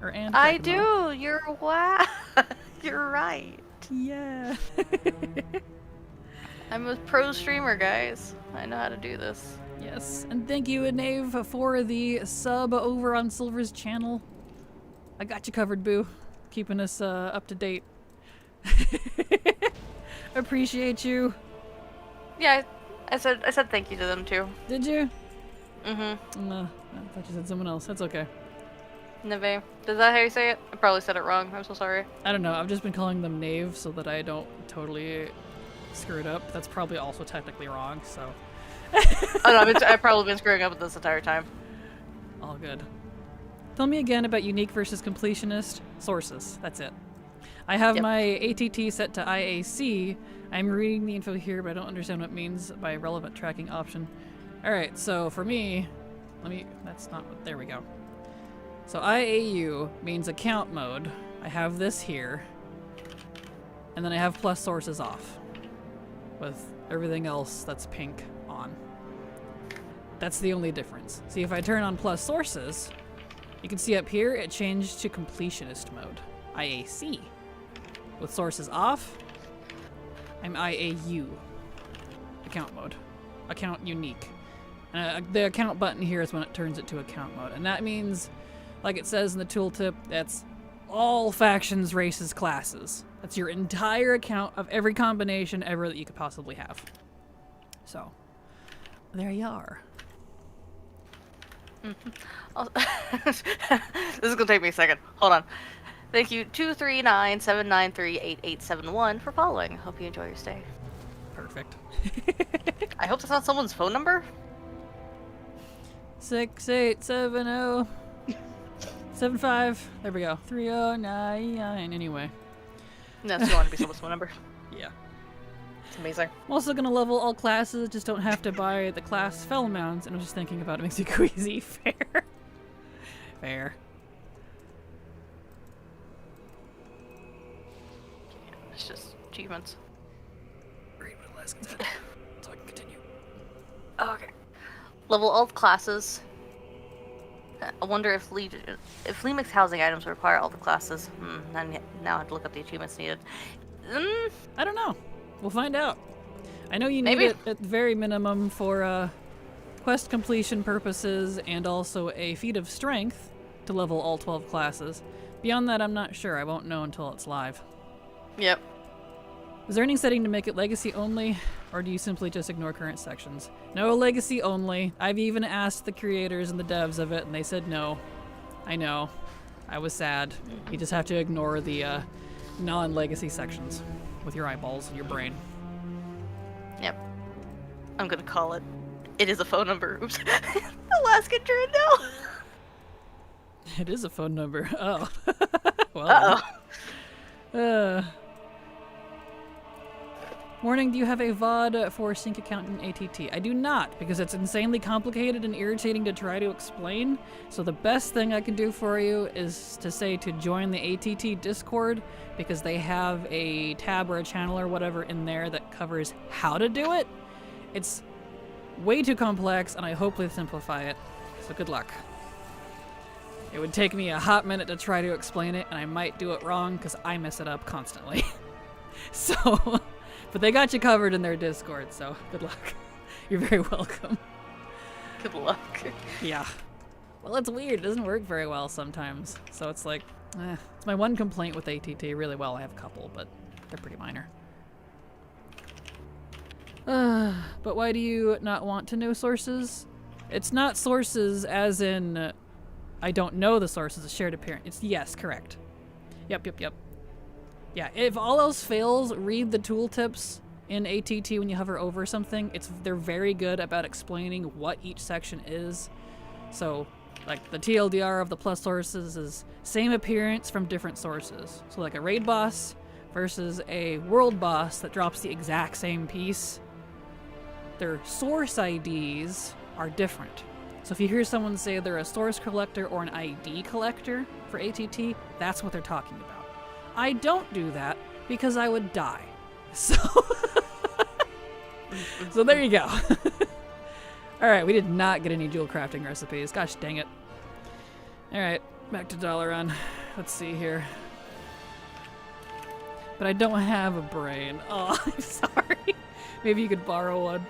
And I Kraken Latte. do. Wow. You're right. Yeah. I'm a pro streamer, guys. I know how to do this. Yes. And thank you, Nave, for the sub over on Silver's channel. I got you covered, boo. Keeping us up to date. Appreciate you. Yeah, I said thank you to them too. Did you? Mm-hmm. I thought you said someone else. That's okay. Neve. Is that how you say it? I probably said it wrong. I'm so sorry. I don't know. I've just been calling them Nave so that I don't totally screw it up. That's probably also technically wrong, so. Oh no, I've probably been screwing up this entire time. All good. Tell me again about unique versus completionist sources. That's it. I have my ATT set to IAC. I'm reading the info here, but I don't understand what it means by relevant tracking option. Alright, so for me, that's not what, there we go. So IAU means account mode. I have this here. And then I have plus sources off. With everything else that's pink on. That's the only difference. See, if I turn on plus sources, you can see up here it changed to completionist mode. IAC. With sources off, I'm IAU. Account mode. Account unique. The account button here is when it turns it to account mode. And that means, like it says in the tooltip, that's all factions, races, classes. That's your entire account of every combination ever that you could possibly have. So, there you are. This is gonna take me a second. Hold on. Thank you 239-793-8871 for following. Hope you enjoy your stay. Perfect. I hope that's not someone's phone number. 6870 75. There we go. 3099. Anyway. No, so you want to be someone's phone number. Yeah. It's amazing. I'm also gonna level all classes, just don't have to buy the class fell mounts, and I'm just thinking about it makes it go easy. Fair. Fair. It's just achievements. Read what Alaskans said, so I can continue. Okay. Level all classes. I wonder if Lemix housing items require all the classes. Now I have to look up the achievements needed. I don't know. We'll find out. I know you need Maybe. it at the very minimum for quest completion purposes and also a feat of strength to level all 12 classes. Beyond that, I'm not sure. I won't know until it's live. Yep. Is there any setting to make it legacy only, or do you simply just ignore current sections? No, legacy only. I've even asked the creators and the devs of it, and they said no. I know. I was sad. You just have to ignore the non-legacy sections with your eyeballs and your brain. Yep. I'm gonna call it. It is a phone number. Oops. Alaskan turned no. It is a phone number. Oh. Well. Uh-oh. Morning, do you have a VOD for sync account in ATT? I do not, because it's insanely complicated and irritating to try to explain. So the best thing I can do for you is to say to join the ATT Discord, because they have a tab or a channel or whatever in there that covers how to do it. It's way too complex, and I hope they simplify it. So good luck. It would take me a hot minute to try to explain it, and I might do it wrong, because I mess it up constantly. So... But they got you covered in their Discord, so good luck. You're very welcome. Good luck. Yeah. Well, it's weird. It doesn't work very well sometimes. So it's like, it's my one complaint with ATT. Really well, I have a couple, but they're pretty minor. But why do you not want to know sources? It's not sources as in, I don't know the sources, a shared appearance. It's yes, correct. Yep. Yeah, if all else fails, read the tooltips in ATT when you hover over something. They're very good about explaining what each section is. So, like, the TLDR of the plus sources is same appearance from different sources. So, like a raid boss versus a world boss that drops the exact same piece, their source IDs are different. So if you hear someone say they're a source collector or an ID collector for ATT, that's what they're talking about. I don't do that because I would die. So, so there you go. Alright, we did not get any jewel crafting recipes. Gosh dang it. Alright, back to Dalaran. Let's see here. But I don't have a brain. Oh, I'm sorry. Maybe you could borrow one.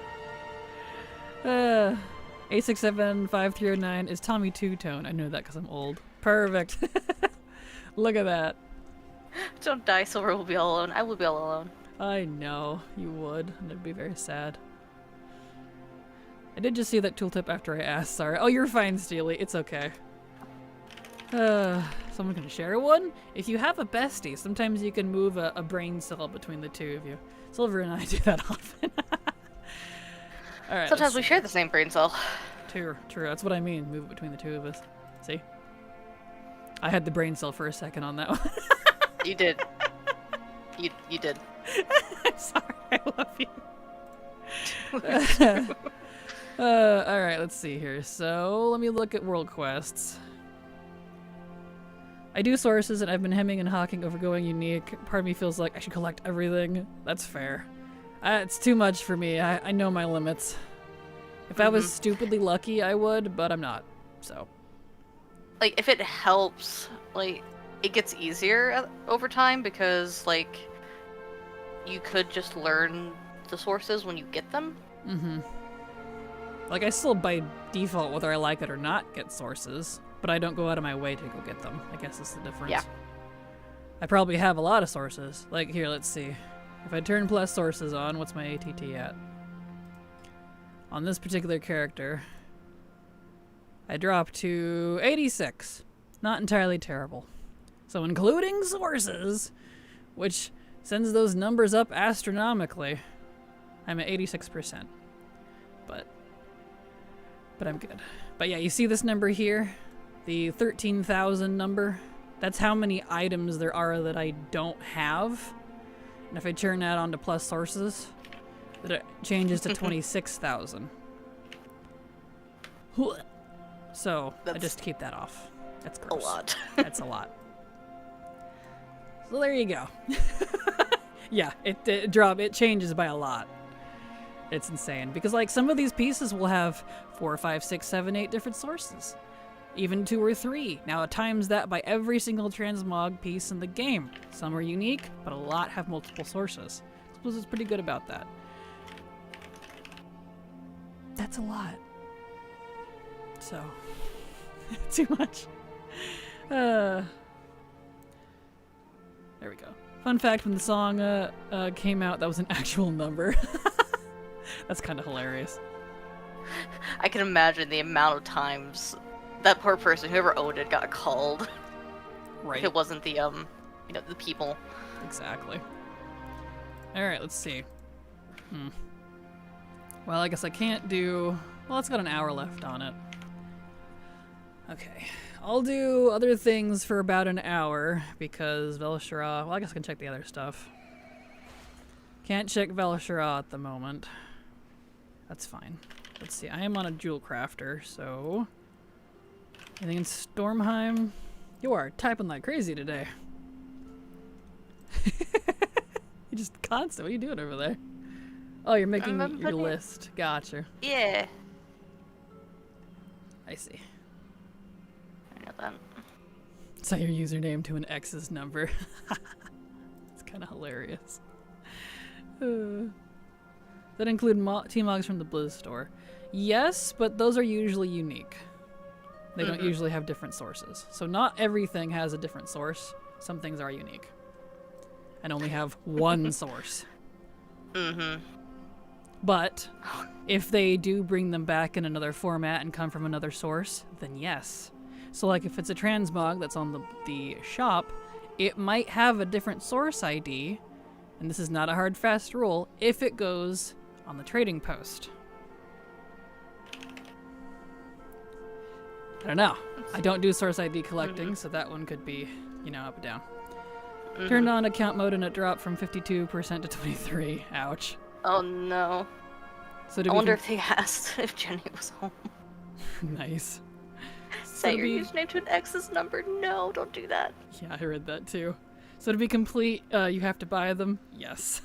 8675309 is Tommy Two-Tone. I know that because I'm old. Perfect. Look at that. Don't die, Silver will be all alone. I will be all alone. I know. You would. And it'd be very sad. I did just see that tooltip after I asked. Sorry. Oh, you're fine, Steely. It's okay. Someone can share one? If you have a bestie, sometimes you can move a brain cell between the two of you. Silver and I do that often. Alright. Sometimes we share the same brain cell. True. That's what I mean. Move it between the two of us. See? I had the brain cell for a second on that one. You did. You did. I'm sorry. I love you. Alright, let's see here. So, let me look at world quests. I do sources, and I've been hemming and hawking over going unique. Part of me feels like I should collect everything. That's fair. It's too much for me. I know my limits. If I was stupidly lucky, I would, but I'm not. So. Like, if it helps, like, it gets easier over time because, like, you could just learn the sources when you get them. Like, I still, by default, whether I like it or not, get sources. But I don't go out of my way to go get them. I guess that's the difference. Yeah. I probably have a lot of sources. Like, here, let's see. If I turn plus sources on, what's my ATT at? On this particular character, I drop to 86. Not entirely terrible. So including sources, which sends those numbers up astronomically, I'm at 86%. But I'm good. But yeah, you see this number here? The 13,000 number, that's how many items there are that I don't have. And if I turn that on to plus sources, that it changes to 26,000. So I just keep that off. That's gross. A lot. That's a lot. So there you go. Yeah, it changes by a lot. It's insane because like some of these pieces will have 4, 5, 6, 7, 8 different sources. Even 2 or 3. Now times that by every single transmog piece in the game. Some are unique, but a lot have multiple sources. Blizzard's pretty good about that. That's a lot. So, too much. There we go. Fun fact, when the song came out, that was an actual number. That's kind of hilarious. I can imagine the amount of times that poor person, whoever owned it, got called. Right. If it wasn't the, the people. Exactly. Alright, let's see. Well, I guess I can't do... Well, it's got an hour left on it. Okay. I'll do other things for about an hour, because Velshara... Well, I guess I can check the other stuff. Can't check Velshara at the moment. That's fine. Let's see, I am on a jewel crafter, so... Anything in Stormheim? You are typing like crazy today. You're just constant. What are you doing over there? Oh, you're making your list. Gotcha. Yeah. I see. I know that. Set your username to an X's number. It's kind of hilarious. That include T-Mogs from the Blizz store. Yes, but those are usually unique. They don't usually have different sources. So not everything has a different source. Some things are unique. And only have one source. But if they do bring them back in another format and come from another source, then yes. So like if it's a transmog that's on the shop, it might have a different source ID, and this is not a hard fast rule, if it goes on the trading post. I don't know. I don't do source ID collecting, so that one could be, up and down. Turned on account mode and it dropped from 52% to 23%. Ouch. Oh no. So I wonder if they asked if Jenny was home. Nice. Set your username to an X's number. No, don't do that. Yeah, I read that too. So to be complete, you have to buy them? Yes.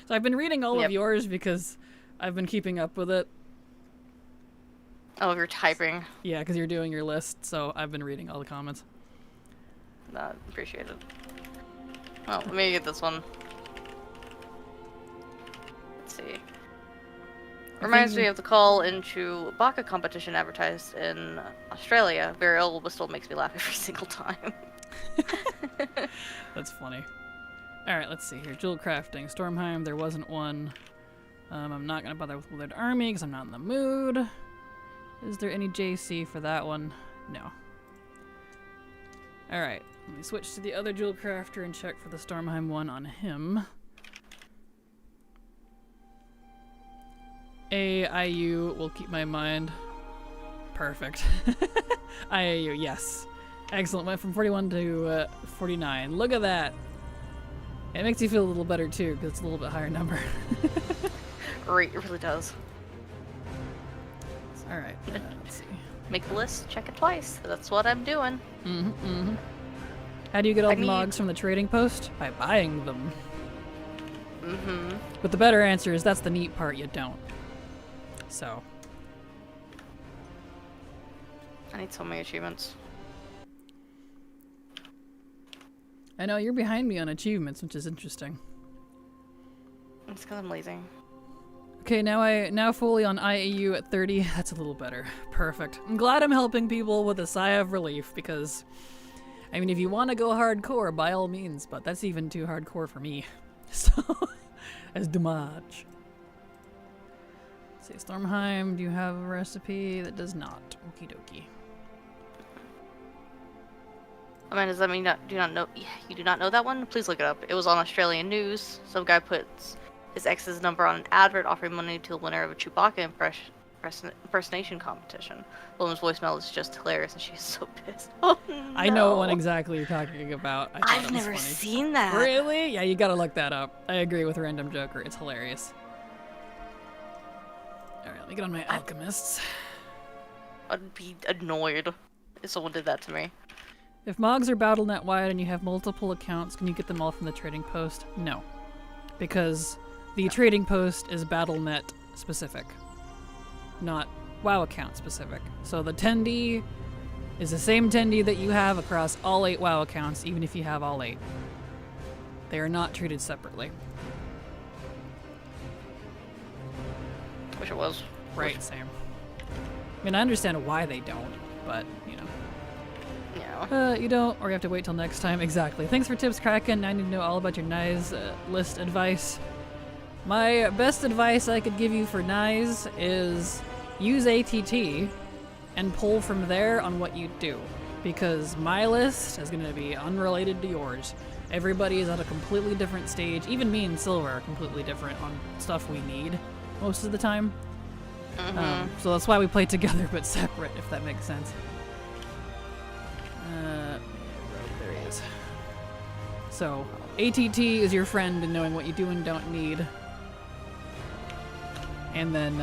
So I've been reading all of yours because I've been keeping up with it. Oh, you're typing. Yeah, because you're doing your list, so I've been reading all the comments. Not appreciated. Well, let me get this one. Let's see. Reminds me of the call into Baka competition advertised in Australia. Very old, but still makes me laugh every single time. That's funny. Alright, let's see here. Jewel crafting. Stormheim, there wasn't one. I'm not going to bother with Withered Army because I'm not in the mood. Is there any JC for that one? No. Alright, let me switch to the other Jewel crafter and check for the Stormheim one on him. IAU will keep my mind. Perfect. IAU, yes. Excellent. Went from 41 to 49. Look at that. It makes you feel a little better too, because it's a little bit higher number. Right, it really does. Alright, let's see. Make the list, check it twice. That's what I'm doing. How do you get all the logs from the trading post? By buying them. But the better answer is that's the neat part, you don't. So. I need so many achievements. I know, you're behind me on achievements, which is interesting. It's because I'm lazy. Okay, now fully on IAU at 30. That's a little better. Perfect. I'm glad I'm helping people with a sigh of relief because, I mean, if you want to go hardcore, by all means, but that's even too hardcore for me. So, that's too much. Let's see, Stormheim, do you have a recipe? That does not. Okie dokie. I mean, does that mean you do not know that one? Please look it up. It was on Australian news. Some guy puts his ex's number on an advert offering money to the winner of a Chewbacca impersonation competition. The woman's voicemail is just hilarious, and she's so pissed. Oh no! I know what exactly you're talking about. I've never seen that. Really? Yeah, you gotta look that up. I agree with Random Joker. It's hilarious. Alright, let me get on my alchemists. I'd be annoyed if someone did that to me. If Mogs are BattleNet wide and you have multiple accounts, can you get them all from the trading post? No. Because the trading post is BattleNet specific, not WoW account specific. So the 10D is the same 10D that you have across all 8 WoW accounts, even if you have all 8. They are not treated separately. Wish it was. Right, same. I mean, I understand why they don't, but, you know. Yeah. You don't, or you have to wait till next time. Exactly. Thanks for tips, Kraken. I need to know all about your Nyes list advice. My best advice I could give you for Nyes is use ATT and pull from there on what you do. Because my list is going to be unrelated to yours. Everybody is at a completely different stage. Even me and Silver are completely different on stuff we need most of the time. So that's why we play together but separate, if that makes sense. There he is. So, ATT is your friend in knowing what you do and don't need. And then,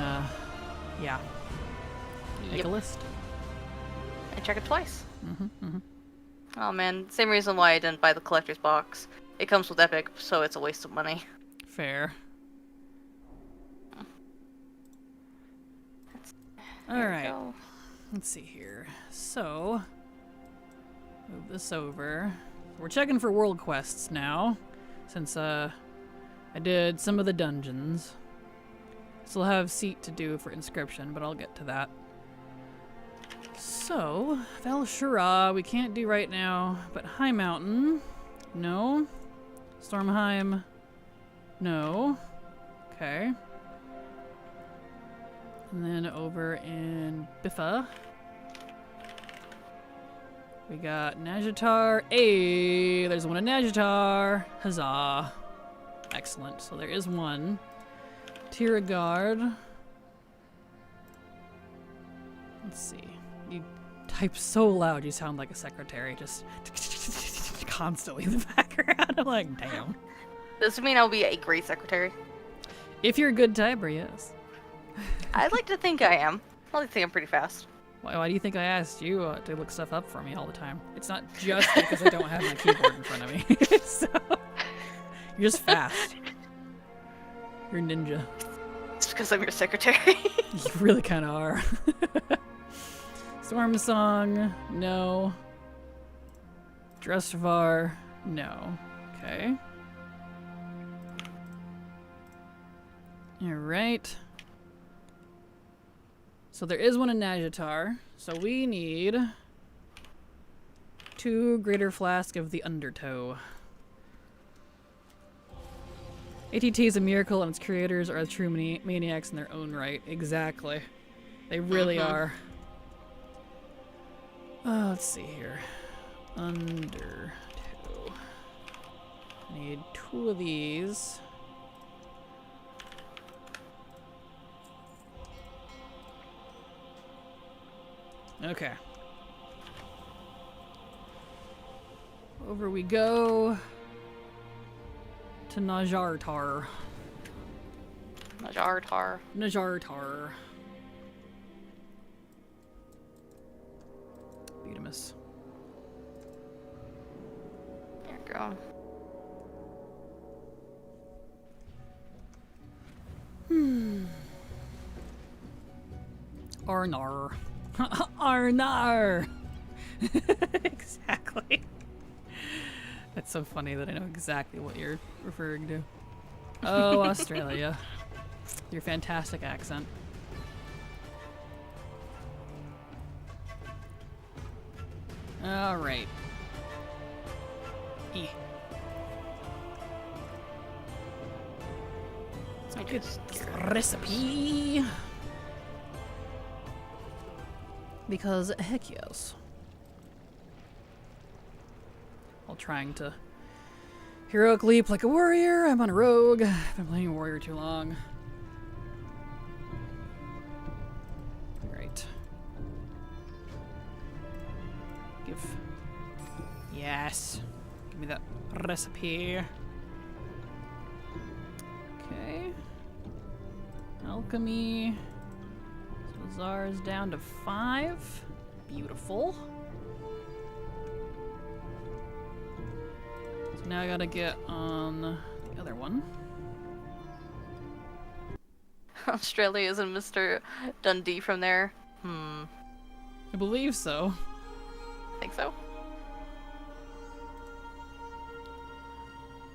yeah. Make a list. And check it twice. Oh man, same reason why I didn't buy the collector's box. It comes with Epic, so it's a waste of money. Fair. Alright. Let's see here. So, move this over. We're checking for world quests now, since I did some of the dungeons. Still have Seat to do for inscription, but I'll get to that. So, Val Shura, we can't do right now, but High Mountain, no. Stormheim, no. Okay. And then over in Biffa, we got Najatar. Hey, there's one in Najatar. Huzzah. Excellent. So there is one. Tiragard. Let's see. You type so loud you sound like a secretary, just constantly in the background. I'm like, damn. Does it mean I'll be a great secretary? If you're a good typer, yes. I'd like to think I am. I like to think I'm pretty fast. Why do you think I asked you to look stuff up for me all the time? It's not just because I don't have my keyboard in front of me. So, you're just fast. You're a ninja. It's because I'm your secretary. You really kind of are. Storm Song, no. Drustvar, no. Okay. Alright. So there is one in Najatar. So we need 2 greater flask of the Undertow. ATT is a miracle and its creators are true maniacs in their own right. Exactly. They really are. Let's see here. Undertow. Need 2 of these. Okay. Over we go to Najartar. Najartar. Najartar. Beautimus. There you go. Arnar. Arnar! Exactly. That's so funny that I know exactly what you're referring to. Oh, Australia. Your fantastic accent. Alright. Good recipe. Because heck yes. While trying to heroic leap like a warrior, I'm on a rogue. I've been playing warrior too long. Right. Yes. Give me that recipe. Okay. Alchemy. So Zar's down to 5. Beautiful. So now I gotta get on the other one. Australia isn't Mr. Dundee from there. I believe so. Think so?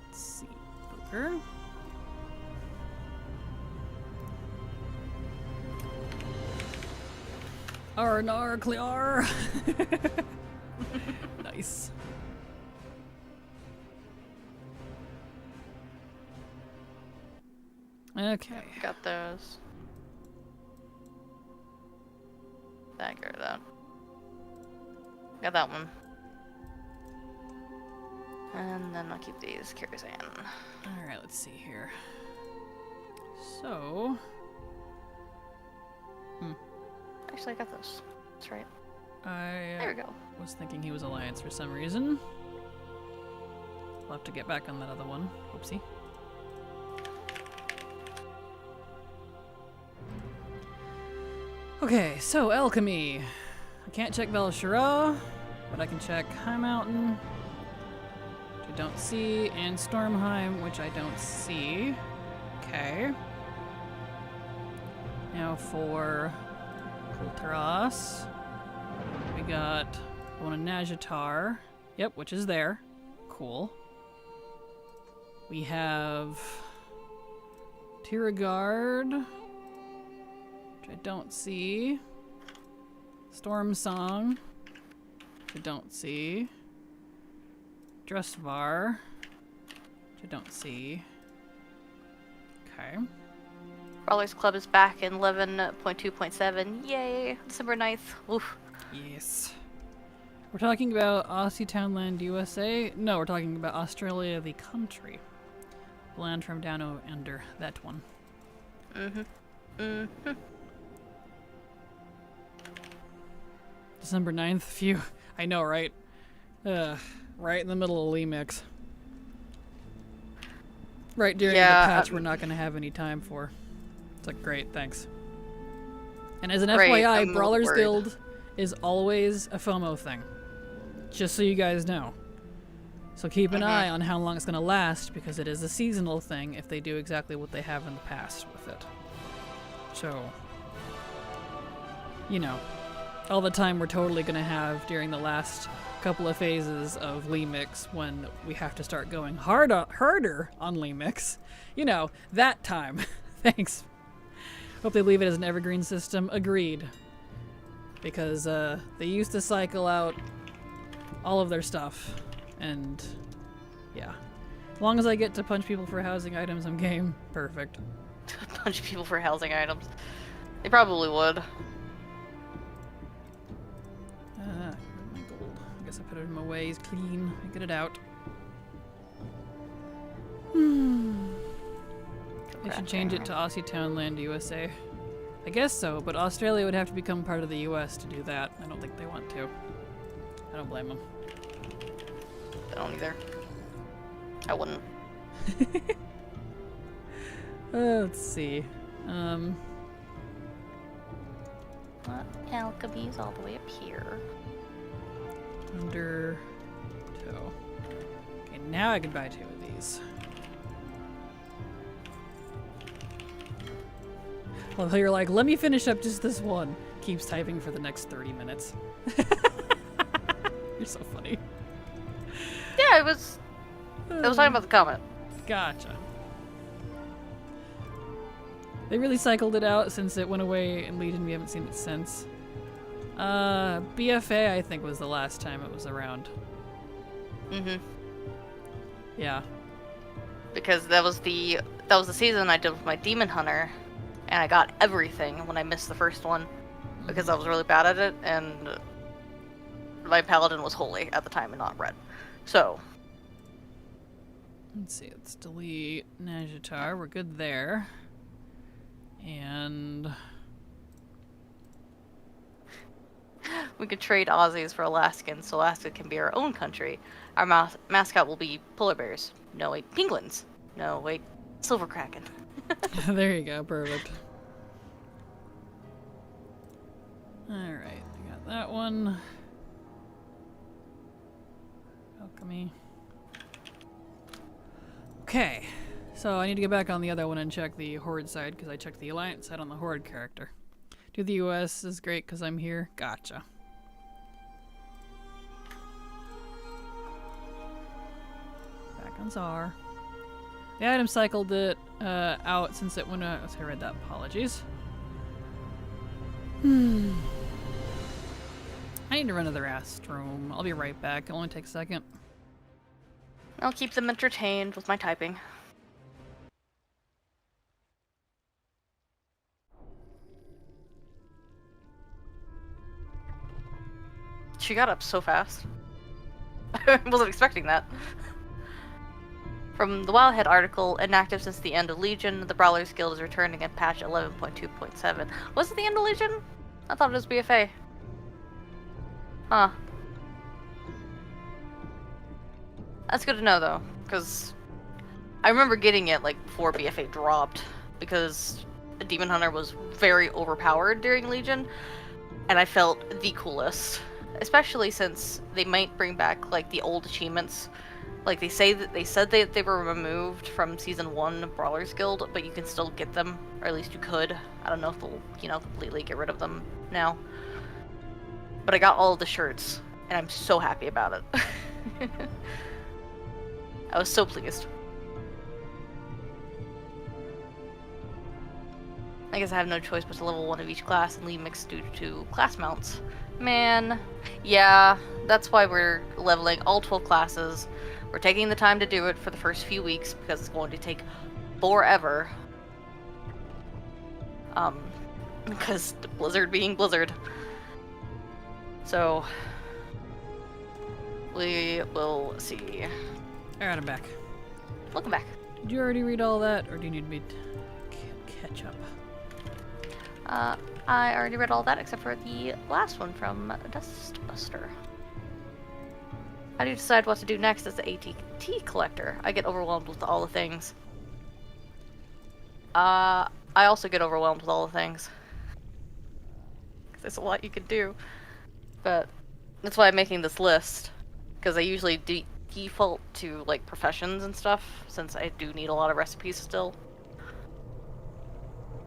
Let's see. Poker. Arnar clear. Nice. Okay. Got those. Dagger, that. Got that one. And then I'll keep these Karazhan. Alright, let's see here. So. Actually, I got those. That's right. There we go. Was thinking he was Alliance for some reason. I'll have to get back on that other one. Whoopsie. Okay, so alchemy. I can't check Velshara, but I can check High Mountain, which I don't see, and Stormheim, which I don't see. Okay. Now for Kulturas, we got one in Najatar. Yep, which is there. Cool. We have Tiragard, which I don't see. Storm Song, which I don't see. Drustvar, which I don't see. Okay. Brawlers Club is back in 11.2.7. Yay! December 9th. Oof. Yes. We're talking about Aussie Townland, USA? No, we're talking about Australia, the country. Land from down under that one. December 9th, phew. I know, right? Right in the middle of Lee Mix. Right during the patch we're not going to have any time for. It's like, great, thanks. And as an FYI, Brawlers Guild is always a FOMO thing. Just so you guys know. So keep an eye on how long it's going to last, because it is a seasonal thing if they do exactly what they have in the past with it. So, you know, all the time we're totally going to have during the last couple of phases of Lee Mix when we have to start going harder on Lee Mix. You know, that time. Thanks. Hope they leave it as an evergreen system. Agreed. Because they used to cycle out all of their stuff. And, yeah. As long as I get to punch people for housing items, I'm game. Perfect. Punch people for housing items. They probably would. My gold. I guess I put him away. He's clean. I get it out. They should change it to Aussie Townland, USA. I guess so, but Australia would have to become part of the US to do that. I don't think they want to. I don't blame them. I don't either. I wouldn't. Let's see. Alchemy's all the way up here. Under toe. Okay, now I can buy 2 of these. Well, you're like, let me finish up just this one. Keeps typing for the next 30 minutes. You're so funny. Yeah, I was talking about the comment. Gotcha. They really cycled it out since it went away in Legion. We haven't seen it since. BFA, I think, was the last time it was around. Mm-hmm. Yeah. Because that was the season I did with my Demon Hunter, and I got everything when I missed the first one because I was really bad at it, and my Paladin was holy at the time and not red. So let's see, let's delete Najatar. We're good there. And we could trade Aussies for Alaskans, so Alaska can be our own country. Our mascot will be polar bears. No, wait, penguins. No, wait, silver kraken. there you go, perfect. Alright, I got that one. Alchemy. Okay, so I need to get back on the other one and check the Horde side, because I checked the Alliance side on the Horde character. Do the US is great because I'm here. Gotcha. Back on Czar. The item cycled it out since it went out. I read that. Apologies. I need to run to the restroom. I'll be right back. It'll only take a second. I'll keep them entertained with my typing. She got up so fast. I wasn't expecting that. From the Wildhead article, inactive since the end of Legion, the Brawlers Guild is returning in patch 11.2.7. Was it the end of Legion? I thought it was BFA. Huh. That's good to know, though, because I remember getting it, like, before BFA dropped, because the Demon Hunter was very overpowered during Legion, and I felt the coolest. Especially since they might bring back, like, the old achievements. Like, they said that they were removed from Season 1 of Brawlers Guild, but you can still get them, or at least you could. I don't know if they'll, completely get rid of them now. But I got all of the shirts, and I'm so happy about it. I was so pleased. I guess I have no choice but to level 1 of each class and leave mixed due to class mounts. Man, yeah, that's why we're leveling all 12 classes. We're taking the time to do it for the first few weeks because it's going to take forever. Because Blizzard being Blizzard. So, we will see. Alright, I'm back. Welcome back. Did you already read all that, or do you need me to catch up? I already read all that except for the last one from Dustbuster. How do you decide what to do next as the ATT collector? I get overwhelmed with all the things. I also get overwhelmed with all the things. There's a lot you could do. But that's why I'm making this list. Because I usually default to, like, professions and stuff, since I do need a lot of recipes still.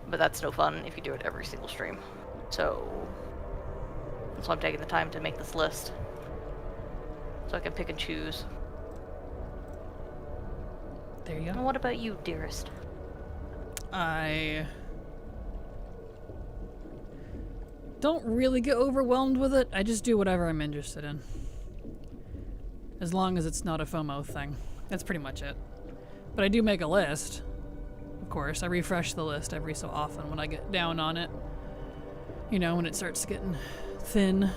but that's no fun if you do it every single stream. So that's why I'm taking the time to make this list, so I can pick and choose. There you go. And what about you, dearest? I don't really get overwhelmed with it. I just do whatever I'm interested in. As long as it's not a FOMO thing. That's pretty much it. But I do make a list. Of course, I refresh the list every so often when I get down on it. You know, when it starts getting thin.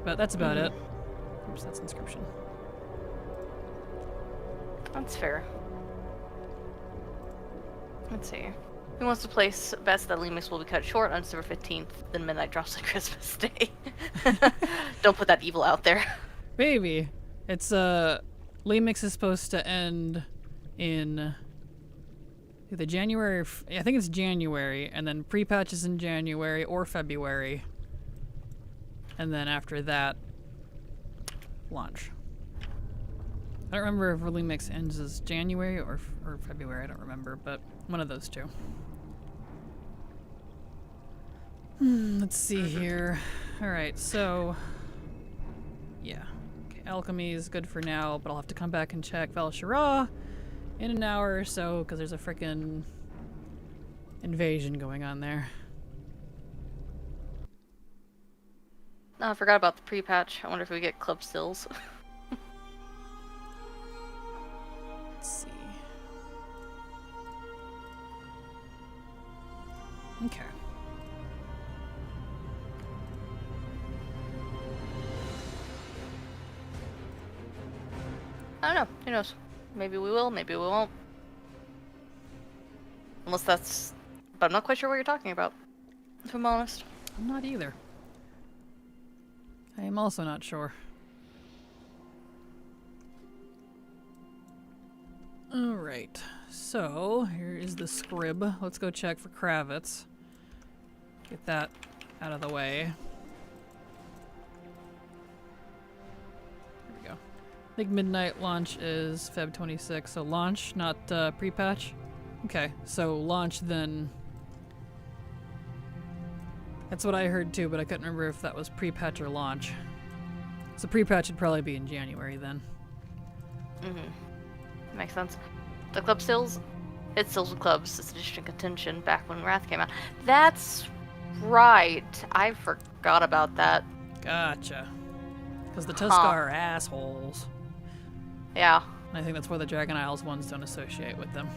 But that's about it. Oops, that's inscription. That's fair. Let's see. Who wants to place bets that Lemix will be cut short on December 15th, then midnight drops on Christmas Day? Don't put that evil out there. Baby. It's, Lemix is supposed to end in either January, I think it's January, and then pre-patch is in January or February. And then after that, launch. I don't remember if Lemix ends as January or February, I don't remember, but one of those two. Let's see here. Alright, so yeah. Okay, alchemy is good for now, but I'll have to come back and check Val-Shara in an hour or so, because there's a frickin' invasion going on there. Oh, I forgot about the pre-patch. I wonder if we get club stills. Let's see. Okay. I don't know. Who knows? Maybe we will, maybe we won't. Unless that's... But I'm not quite sure what you're talking about, if I'm honest. I'm not either. I am also not sure. Alright, so here is the scrib. Let's go check for Kravitz. Get that out of the way. There we go. I think midnight launch is Feb 26, so launch, not pre-patch. Okay, so launch then. That's what I heard too, but I couldn't remember if that was pre-patch or launch. So pre-patch would probably be in January then. Makes sense. The club stills? It's stills with clubs. It's edition contention back when Wrath came out. That's right. I forgot about that. Gotcha. Because the Tuskar are assholes. Yeah. And I think that's why the Dragon Isles ones don't associate with them.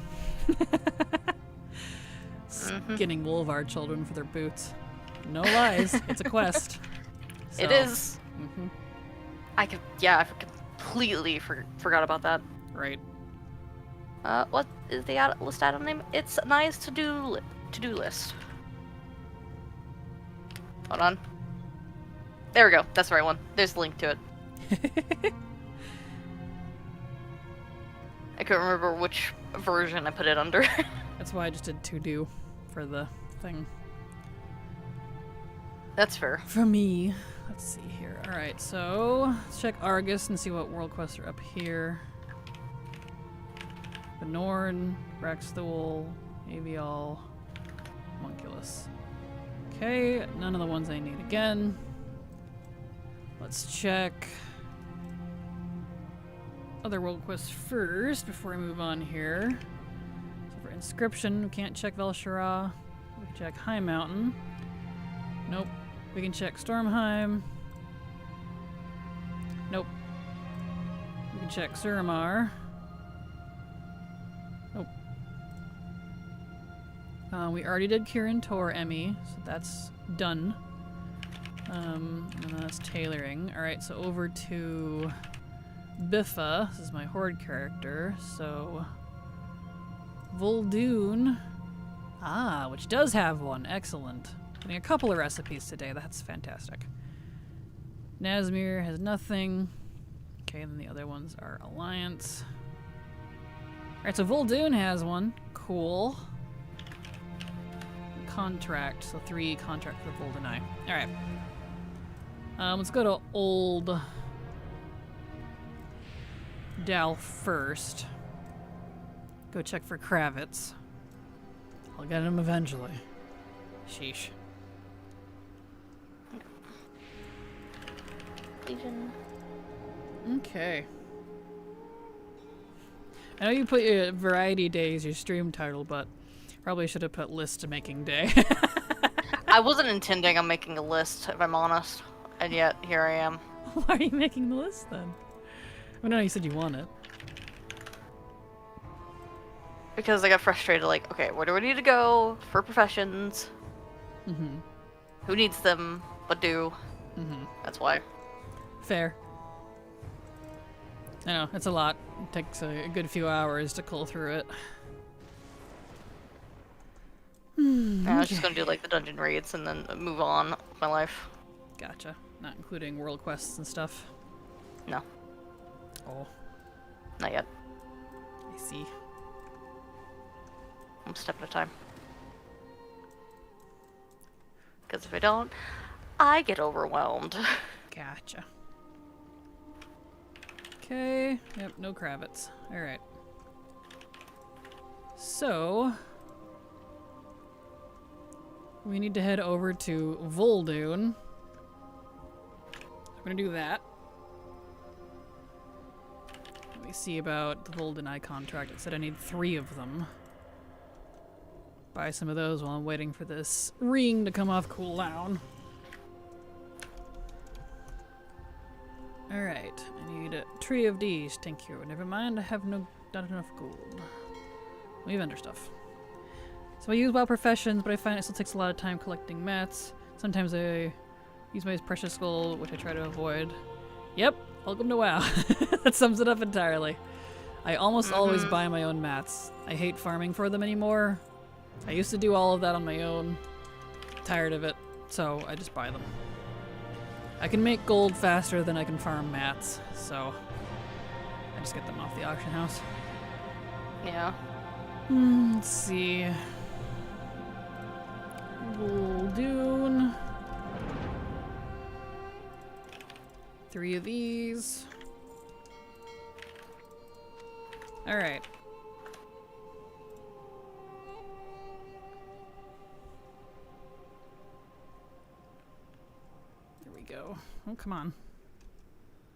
Skinning Wolvar children for their boots. No lies. It's a quest. So, it is. I completely forgot about that. Right. What is the list item name? It's a nice to-do list. Hold on. There we go. That's the right one. There's a link to it. I couldn't remember which version I put it under. That's why I just did to-do for the thing. That's fair. For me. Let's see here. Alright, so let's check Argus and see what world quests are up here. Benorn, Braxthul, Avial, Homunculus. Okay, none of the ones I need again. Let's check other world quests first before I move on here. So for Inscription, we can't check Val-Shara. We can check High Mountain. Nope. We can check Stormheim. Nope. We can check Suramar. Nope. We already did Kirin Tor Emmy, so that's done. And that's tailoring. Alright, so over to Biffa. This is my Horde character, so Voldoon. Ah, which does have one. Excellent. Getting a couple of recipes today. That's fantastic. Nazmir has nothing. Okay, and then the other ones are Alliance. Alright, so Voldoon has one. Cool. Contract. So 3 contract for Voldenai. Alright. Let's go to Old Dal first. Go check for Kravitz. I'll get him eventually. Sheesh. Legion. Okay. I know you put your variety day as your stream title, but probably should have put list to making day. I wasn't intending on making a list, if I'm honest. And yet, here I am. Why are you making the list then? I know you said you want it. Because I got frustrated, like, okay, where do I need to go for professions? Mm-hmm. Who needs them? What do? Mm-hmm. That's why. Fair. I know, it's a lot. It takes a good few hours to cull through it. I was just gonna do like the dungeon raids and then move on with my life. Gotcha. Not including world quests and stuff. No, Oh, not yet. I see. One step at a time. Because if I don't, I get overwhelmed. Gotcha. Okay. Yep, no Kravitz. Alright. So... we need to head over to Vol'dun. I'm gonna do that. Let me see about the Vol'dun Eye contract. It said I need 3 of them. Buy some of those while I'm waiting for this ring to come off cooldown. Alright, I need a tree of these. Thank you. Never mind, I have not enough gold. We have vendor stuff. So I use WoW Professions, but I find it still takes a lot of time collecting mats. Sometimes I use my precious skull, which I try to avoid. Yep, welcome to WoW. That sums it up entirely. I almost always buy my own mats. I hate farming for them anymore. I used to do all of that on my own. Tired of it, so I just buy them. I can make gold faster than I can farm mats, so I just get them off the auction house. Yeah. Let's see. Vol'dun. 3 of these. Alright. There we go. Oh, come on.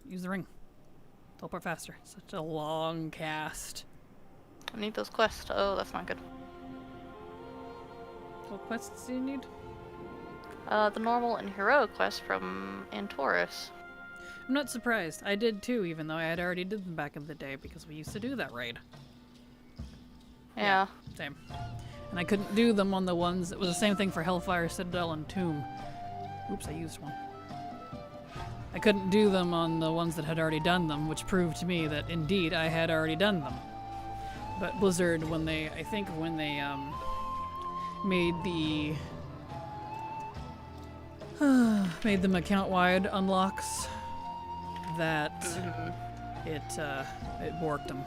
Use the ring. Teleport faster. Such a long cast. I need those quests. Oh, that's not good. What quests do you need? The normal and heroic quest from Antorus. I'm not surprised. I did too, even though I had already did them back in the day because we used to do that raid. Yeah. Same. And I couldn't do them on the ones. It was the same thing for Hellfire, Citadel, and Tomb. Oops, I used one. I couldn't do them on the ones that had already done them, which proved to me that indeed I had already done them. But Blizzard, when they, I think when they made the made them account-wide unlocks, that it borked them,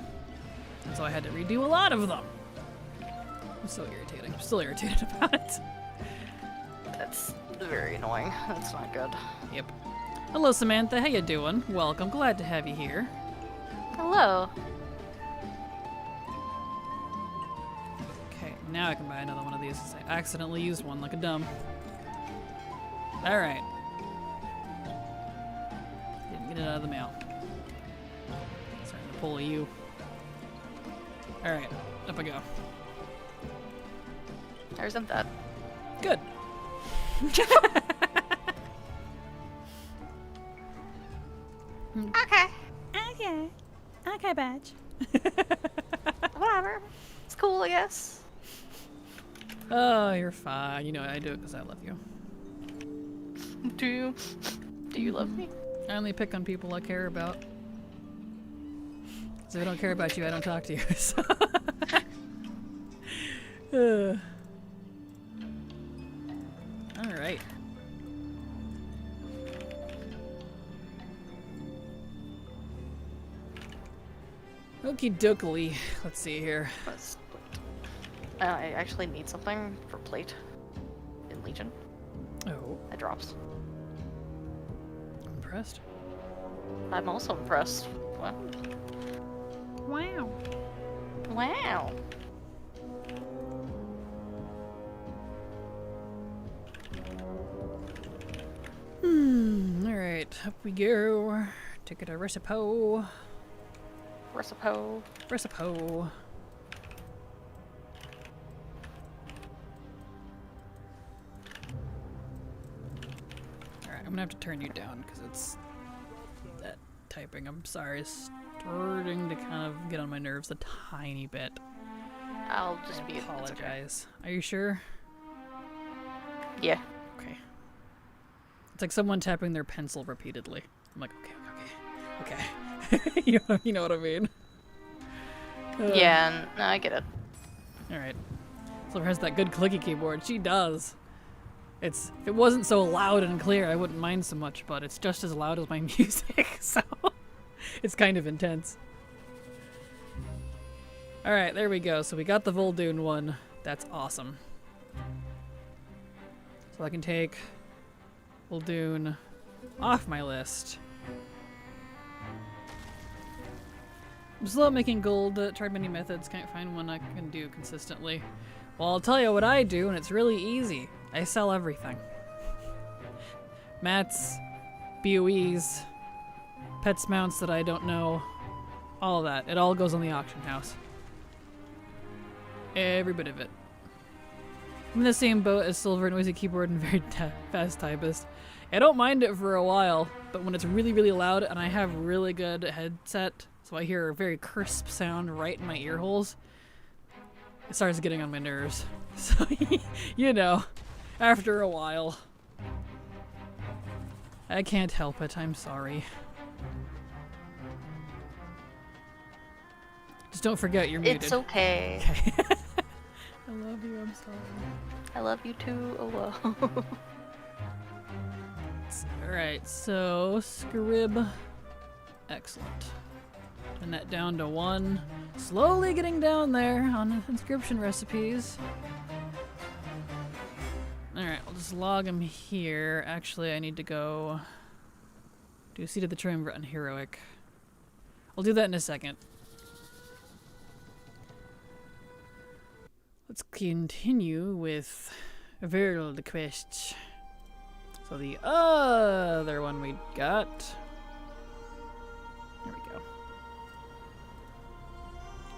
and so I had to redo a lot of them. It's so irritating. I'm still irritated about it. That's very annoying. That's not good. Yep. Hello, Samantha. How you doing? Welcome. Glad to have you here. Hello. Okay, now I can buy another one of these. I accidentally used one like a dumb. Alright. Didn't get it out of the mail. Starting to pull a U. Alright, up I go. I resent that. Good. Okay. Okay. Okay, badge. Whatever. It's cool, I guess. Oh, you're fine. You know I do it because I love you. Do you love me? I only pick on people I care about. So if I don't care about you, I don't talk to you. So. Alright. Okie dokie. Let's see here. I actually need something for plate in Legion. Oh, It drops. impressed. I'm also impressed. Wow. Wow. Wow. Alright, up we go. Ticket a recipe. Recipo. Recipe. Alright, I'm gonna have to turn you down because it's that typing. I'm sorry, it's starting to kind of get on my nerves a tiny bit. I'll just be. Apologize. Are you sure? Yeah. Okay. It's like someone tapping their pencil repeatedly. I'm like, okay. you know what I mean? Yeah, no, I get it. Alright. Silver has that good clicky keyboard. She does. If it wasn't so loud and clear, I wouldn't mind so much, but it's just as loud as my music, so it's kind of intense. Alright, there we go. So we got the Voldoon one. That's awesome. So I can take Voldoon off my list. I'm still making gold. Tried many methods. Can't find one I can do consistently. Well, I'll tell you what I do, and it's really easy. I sell everything. Mats, BOEs, pets mounts that I don't know. All of that. It all goes on the auction house. Every bit of it. I'm in the same boat as Silver, noisy keyboard and very fast typist. I don't mind it for a while, but when it's really, really loud and I have really good headset, so I hear a very crisp sound right in my ear holes, it starts getting on my nerves. So, you know, after a while. I can't help it, I'm sorry. Just don't forget you're muted. It's okay. Okay. I love you, I'm sorry. I love you too. Oh well. Alright, so scrib. Excellent. Turn that down to 1. Slowly getting down there on inscription recipes. Alright, I'll just log them here. Actually, I need to go do Seat of the Triumvirate and Heroic. I'll do that in a second. Let's continue with World quests. So the other one we got. There we go.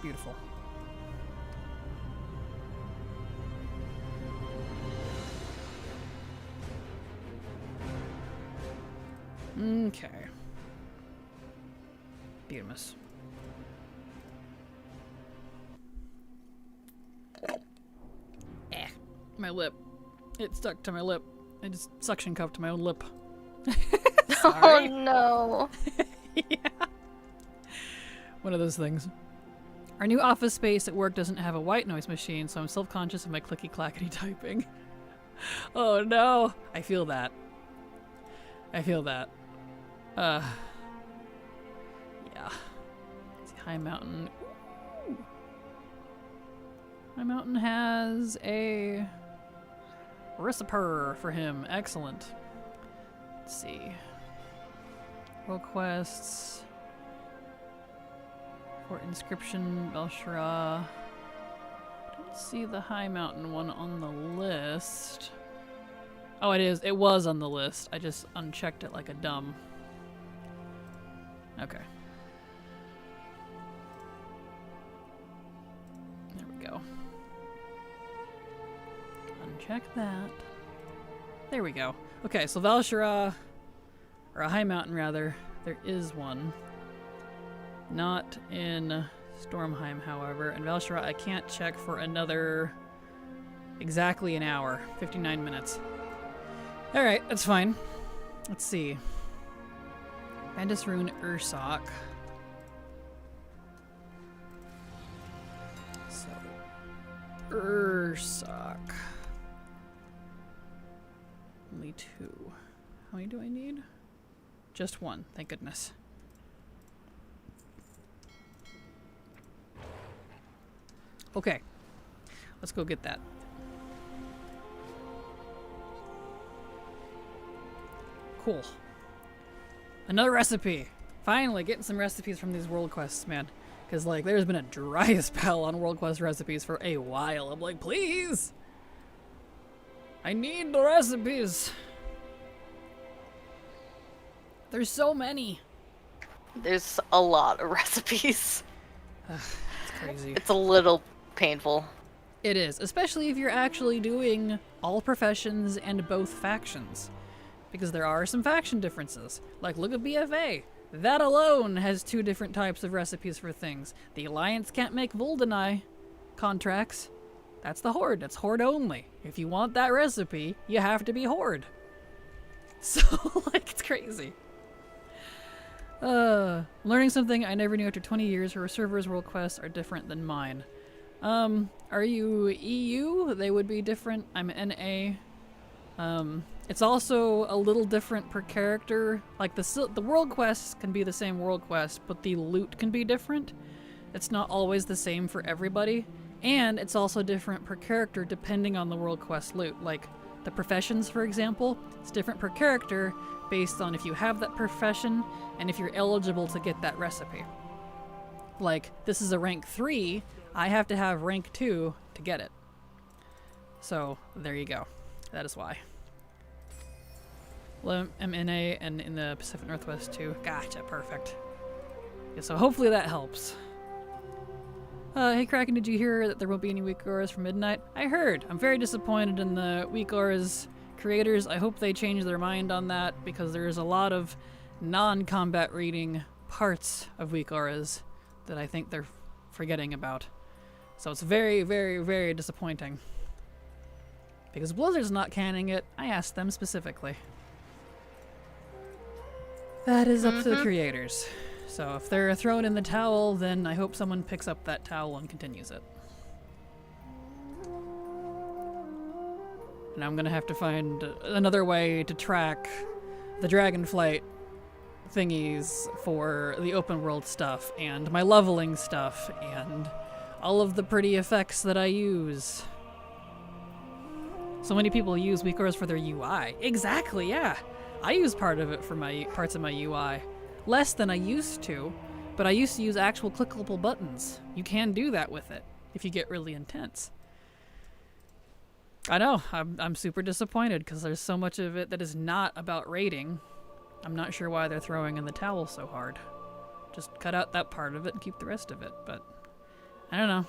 Beautiful. Okay. Beautimous. My lip. It stuck to my lip. I just suction cupped my own lip. Oh no. Yeah. One of those things. Our new office space at work doesn't have a white noise machine, so I'm self-conscious of my clicky-clackety typing. Oh no. I feel that. Yeah. See, High Mountain. Ooh. High Mountain has a recipe for him. Excellent. Let's see. World quests. For Inscription, Belshara. Don't see the High Mountain one on the list. Oh, it is. It was on the list. I just unchecked it like a dumb. Okay. There we go. Uncheck that. There we go. Okay, so Valshara, or a High Mountain rather, there is one. Not in Stormheim, however. And Valshara, I can't check for another exactly an hour. 59 minutes. Alright, that's fine. Let's see. Bandis Rune Ursoc. So, Ursoc. Only 2. How many do I need? Just 1, thank goodness. Okay, let's go get that. Cool. Another recipe! Finally, getting some recipes from these world quests, man. Because, like, there's been a dry spell on world quest recipes for a while. I'm like, please! I need the recipes! There's so many. There's a lot of recipes. It's crazy. It's a little painful. It is, especially if you're actually doing all professions and both factions. Because there are some faction differences. Like, look at BFA. That alone has 2 different types of recipes for things. The Alliance can't make Voldenai contracts. That's the Horde. That's Horde only. If you want that recipe, you have to be Horde. So, like, it's crazy. Learning something I never knew after 20 years. Her servers' world quests are different than mine. Are you EU? They would be different. I'm NA. It's also a little different per character. Like, the world quests can be the same world quest, but the loot can be different. It's not always the same for everybody. And it's also different per character depending on the world quest loot. Like, the professions, for example, it's different per character based on if you have that profession and if you're eligible to get that recipe. Like, this is a rank 3, I have to have rank 2 to get it. So, there you go. That is why. Well, I'm NA and in the Pacific Northwest too. Gotcha, perfect. Yeah, so hopefully that helps. Hey Kraken, did you hear that there won't be any weak auras for midnight? I heard. I'm very disappointed in the weak auras creators. I hope they change their mind on that because there's a lot of non-combat reading parts of weak auras that I think they're forgetting about. So it's very, very, very disappointing. Because Blizzard's not canning it, I asked them specifically. That is up to the creators. So if they're throwing in the towel, then I hope someone picks up that towel and continues it. And I'm gonna have to find another way to track the Dragonflight thingies for the open world stuff, and my leveling stuff, and all of the pretty effects that I use. So many people use weak auras for their UI. Exactly, yeah. I use part of it for my parts of my UI. Less than I used to, but I used to use actual clickable buttons. You can do that with it if you get really intense. I know, I'm super disappointed because there's so much of it that is not about raiding. I'm not sure why they're throwing in the towel so hard. Just cut out that part of it and keep the rest of it, but I don't know.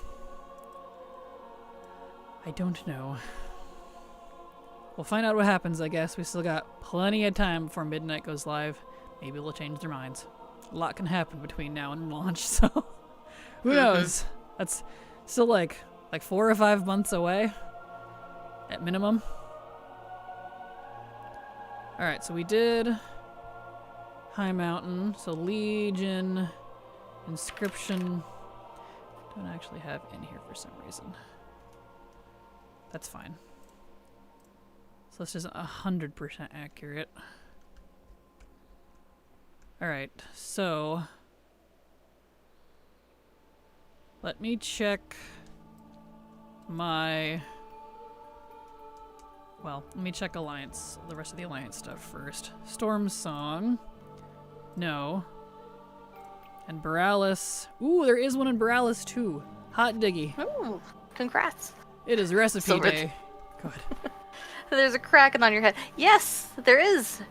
I don't know. We'll find out what happens, I guess. We still got plenty of time before midnight goes live. Maybe they'll change their minds. A lot can happen between now and launch, so who knows? That's still like 4 or 5 months away at minimum. Alright, so we did High Mountain, so Legion, Inscription. Don't actually have in here for some reason. That's fine. So this isn't 100% accurate. Alright, so let me check my... Well, let me check Alliance, the rest of the Alliance stuff first. Storm Song. No. And Borealis. Ooh, there is one in Borealis too. Hot diggy. Ooh, congrats. It is recipe Silver day. Good. There's a Kraken on your head. Yes, there is.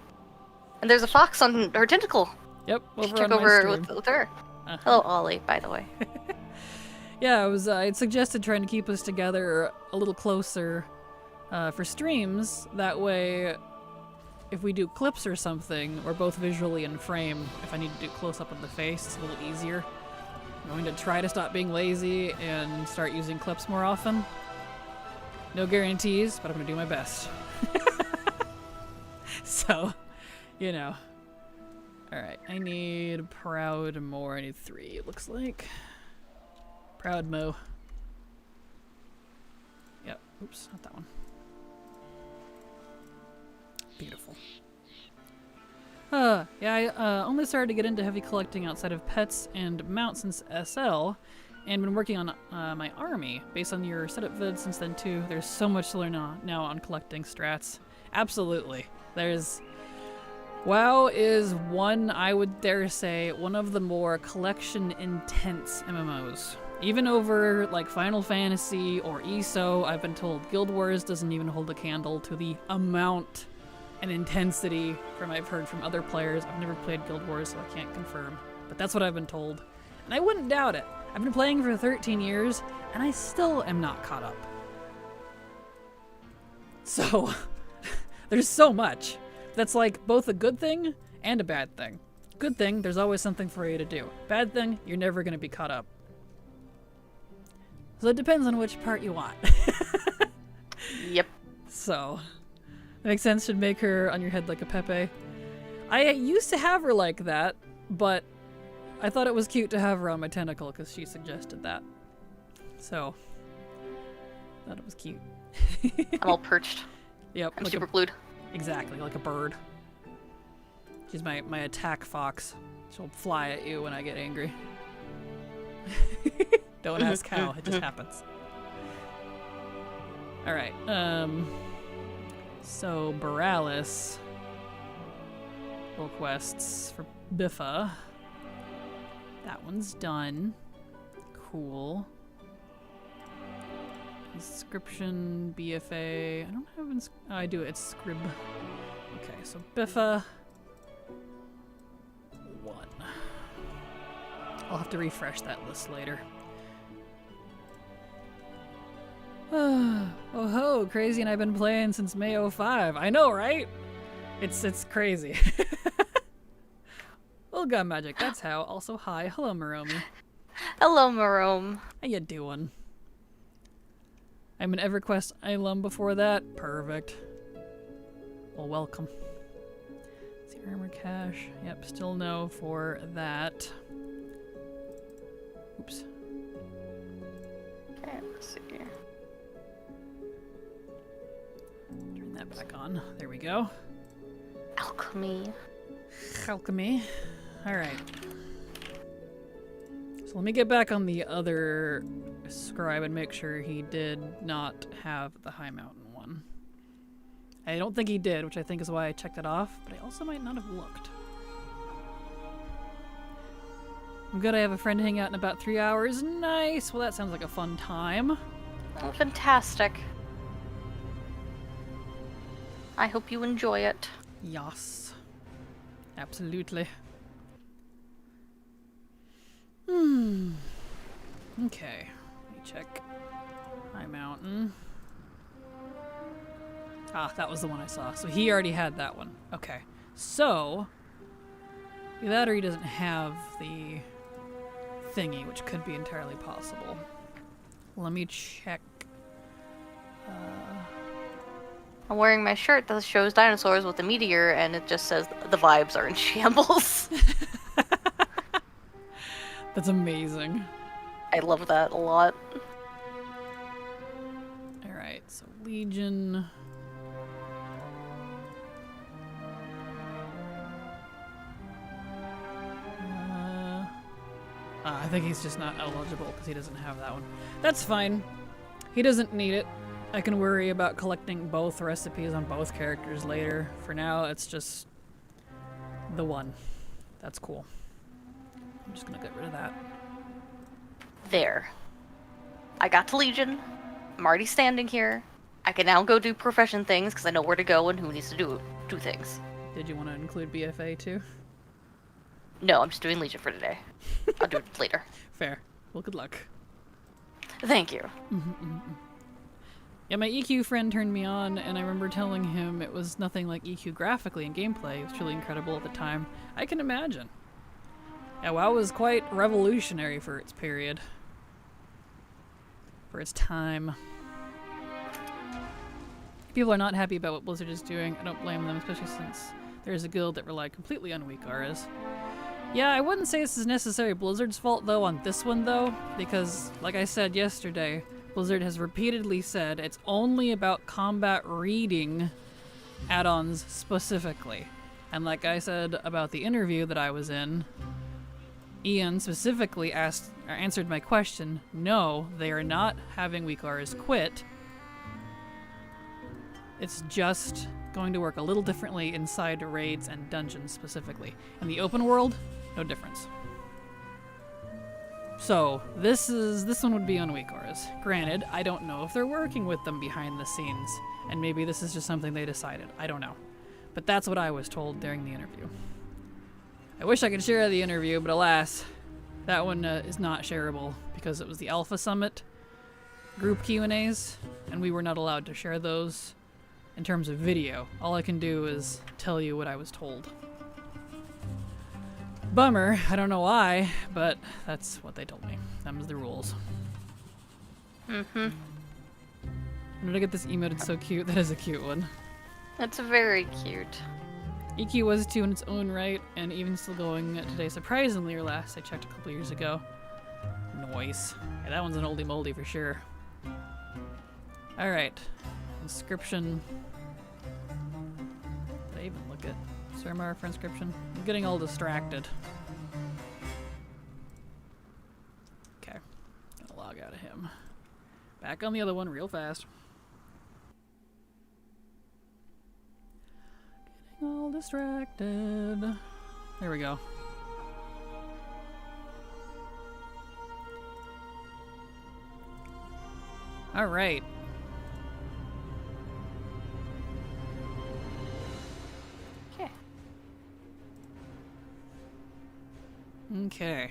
And there's a fox on her tentacle. Yep, over Check on over my stream. with her. Uh-huh. Hello, Ollie, by the way. Yeah, I'd suggested trying to keep us together a little closer for streams. That way, if we do clips or something, we're both visually in frame. If I need to do close up of the face, it's a little easier. I'm going to try to stop being lazy and start using clips more often. No guarantees, but I'm going to do my best. So, you know. Alright, I need Proud more. I need 3, it looks like. Proud Mo. Yep, oops, not that one. Beautiful. Yeah, I only started to get into heavy collecting outside of pets and mounts since SL, and been working on my army. Based on your setup vid since then too, there's so much to learn now on collecting strats. Absolutely. WoW is one, I would dare say, one of the more collection-intense MMOs. Even over like Final Fantasy or ESO, I've been told Guild Wars doesn't even hold a candle to the amount and intensity from I've heard from other players. I've never played Guild Wars, so I can't confirm, but that's what I've been told. And I wouldn't doubt it. I've been playing for 13 years, and I still am not caught up. So, there's so much. That's like both a good thing and a bad thing. Good thing, there's always something for you to do. Bad thing, you're never going to be caught up. So it depends on which part you want. Yep. So, that makes sense. Should make her on your head like a Pepe. I used to have her like that, but I thought it was cute to have her on my tentacle because she suggested that. So, thought it was cute. I'm all perched. Yep. I'm like super glued. Exactly, like a bird. She's my attack fox. She'll fly at you when I get angry. Don't ask how, it just happens. Alright, so Borealis. Full quests for Biffa. That one's done. Cool. Inscription, BFA. I don't have I do, it's Scrib. Okay, so Biffa. 1. I'll have to refresh that list later. Oh ho, Crazy and I've been playing since May 05. I know, right? It's crazy. Well, God Magic, that's how. Also, hi. Hello, Maromi. Hello, Marome. How you doing? I'm an EverQuest alum before that. Perfect. Well, welcome. Let's see, armor cache. Yep, still no for that. Oops. Okay, let's see. Turn that back on. There we go. Alchemy. Alchemy. Alright. So let me get back on the other scribe and make sure he did not have the High Mountain one. I don't think he did, which I think is why I checked it off, but I also might not have looked. I'm good, I have a friend hang out in about 3 hours. Nice! Well, that sounds like a fun time. Oh, fantastic. I hope you enjoy it. Yes. Absolutely. Okay. Let me check. High Mountain. Ah, that was the one I saw. So he already had that one. Okay. So, either that or he doesn't have the thingy, which could be entirely possible. Let me check. I'm wearing my shirt that shows dinosaurs with a meteor, and it just says the vibes are in shambles. That's amazing. I love that a lot. Alright, so Legion. I think he's just not eligible because he doesn't have that one. That's fine. He doesn't need it. I can worry about collecting both recipes on both characters later. For now, it's just the one. That's cool. I'm just gonna get rid of that. There. I got to Legion. I'm already standing here. I can now go do profession things because I know where to go and who needs to do things. Did you want to include BFA too? No, I'm just doing Legion for today. I'll do it later. Fair. Well, good luck. Thank you. Yeah, my EQ friend turned me on, and I remember telling him it was nothing like EQ graphically in gameplay. It was truly incredible at the time. I can imagine. Yeah, WoW was quite revolutionary for its period. For its time. People are not happy about what Blizzard is doing. I don't blame them, especially since there's a guild that relied completely on weak auras. Yeah, I wouldn't say this is necessarily Blizzard's fault, though, on this one, though, because, like I said yesterday, Blizzard has repeatedly said it's only about combat reading add-ons specifically. And like I said about the interview that I was in, Ian specifically answered my question, no, they are not having weak auras quit. It's just going to work a little differently inside raids and dungeons specifically. In the open world, no difference. So, this one would be on weak auras. Granted, I don't know if they're working with them behind the scenes, and maybe this is just something they decided. I don't know. But that's what I was told during the interview. I wish I could share the interview, but alas, that one is not shareable because it was the Alpha Summit group Q&As, and we were not allowed to share those in terms of video. All I can do is tell you what I was told. Bummer, I don't know why, but that's what they told me. Them's the rules. Mm-hmm. When did I get this emote? It's so cute. That is a cute one. That's very cute. EQ was 2 in its own right, and even still going today, surprisingly, or last I checked a couple years ago. Noise. Yeah, that one's an oldie moldy for sure. Alright. Inscription. Did I even look at Surmar for inscription? I'm getting all distracted. Okay. Gonna log out of him. Back on the other one real fast. Getting all distracted. There we go. All right. Okay. Okay.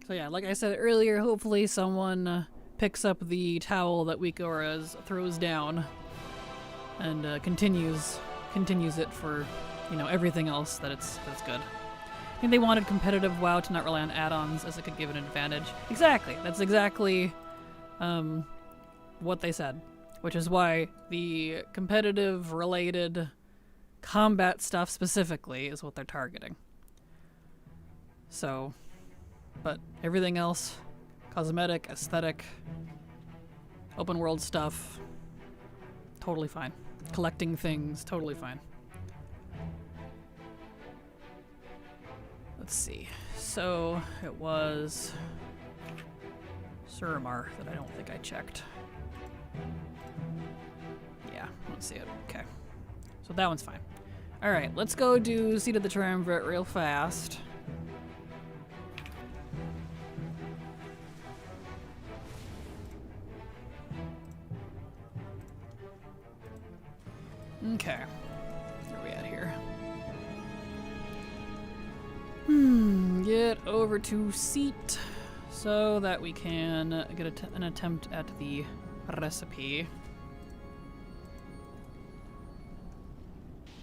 So yeah, like I said earlier, hopefully someone picks up the towel that Weekoraz throws down and continues it for, you know, everything else that's good. I think they wanted competitive WoW to not rely on add-ons as it could give an advantage. Exactly. That's exactly what they said, which is why the competitive related combat stuff specifically is what they're targeting. So, but everything else, cosmetic, aesthetic, open world stuff, totally fine. Collecting things, totally fine. Let's see. So it was Surmar that I don't think I checked. Yeah, let's see it. Okay. So that one's fine. Alright, let's go do Seat of the Triumvirate real fast. Okay. Where are we at here? Get over to Seat so that we can get an attempt at the recipe.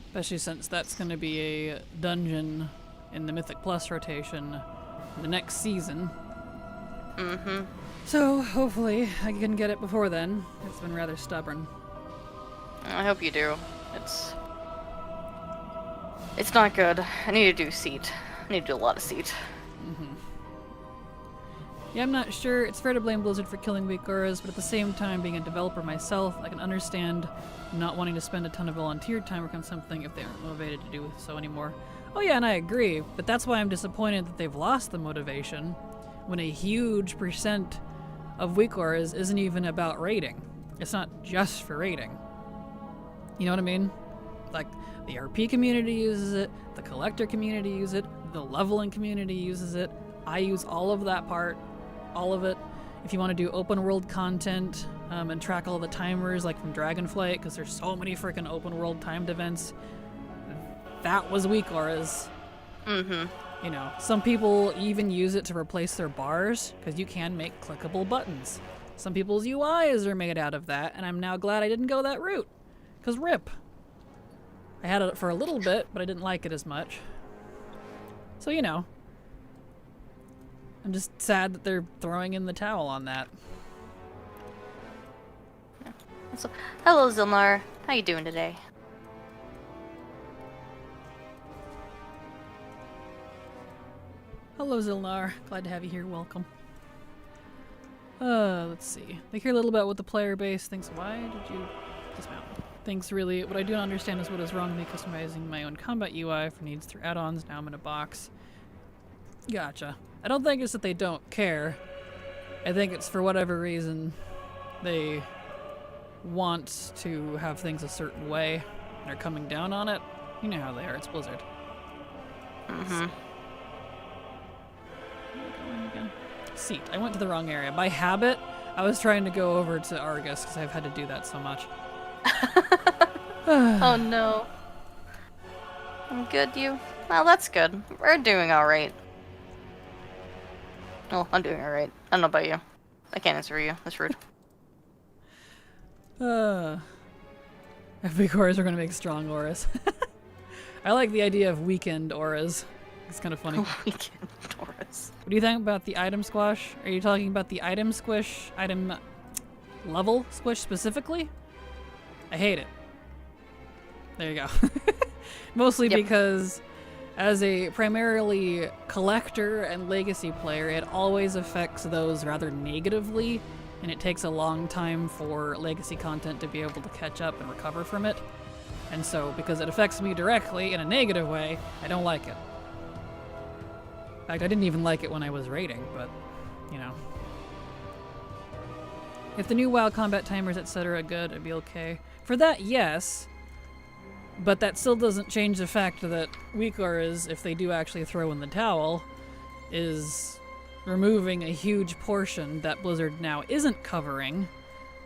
Especially since that's going to be a dungeon in the Mythic Plus rotation the next season. Mm-hmm. So hopefully I can get it before then. It's been rather stubborn. I hope you do. It's not good. I need to do Seat. I need to do a lot of Seat. Yeah, I'm not sure. It's fair to blame Blizzard for killing Weekoraz, but at the same time, being a developer myself, I can understand not wanting to spend a ton of volunteer time working on something if they aren't motivated to do so anymore. Oh yeah, and I agree, but that's why I'm disappointed that they've lost the motivation when a huge percent of Weekoraz isn't even about raiding. It's not just for raiding. You know what I mean? Like, the RP community uses it, the collector community uses it, the leveling community uses it. I use all of that part, all of it. If you want to do open world content and track all the timers, like from Dragonflight, because there's so many freaking open world timed events, that was Weekoraz. You know, some people even use it to replace their bars, because you can make clickable buttons. Some people's UIs are made out of that, and I'm now glad I didn't go that route. Because RIP. I had it for a little bit, but I didn't like it as much. So, you know. I'm just sad that they're throwing in the towel on that. So, hello, Zilmar. How you doing today? Hello, Zilnar. Glad to have you here. Welcome. Let's see. They hear a little about what the player base thinks. Why did you dismount? Thinks really. What I do not understand is what is wrong with me customizing my own combat UI for needs through add-ons. Now I'm in a box. Gotcha. I don't think it's that they don't care. I think it's for whatever reason they want to have things a certain way. And they're coming down on it. You know how they are. It's Blizzard. Mm-hmm. Seat. I went to the wrong area. By habit, I was trying to go over to Argus because I've had to do that so much. Oh no. I'm good, you? Well, that's good. We're doing alright. Oh, I'm doing alright. I don't know about you. I can't answer you. That's rude. Big auras are going to make strong auras. I like the idea of weekend auras. It's kind of funny. Weekend auras. What do you think about the item squash? Are you talking about the item squish, item level squish specifically? I hate it. There you go. Mostly because as a primarily collector and legacy player, it always affects those rather negatively, and it takes a long time for legacy content to be able to catch up and recover from it. And so, because it affects me directly in a negative way, I don't like it. In fact, I didn't even like it when I was raiding, but, you know. If the new WoW combat timers, etc. are good, it'd be okay. For that, yes. But that still doesn't change the fact that weak auras, if they do actually throw in the towel, is removing a huge portion that Blizzard now isn't covering,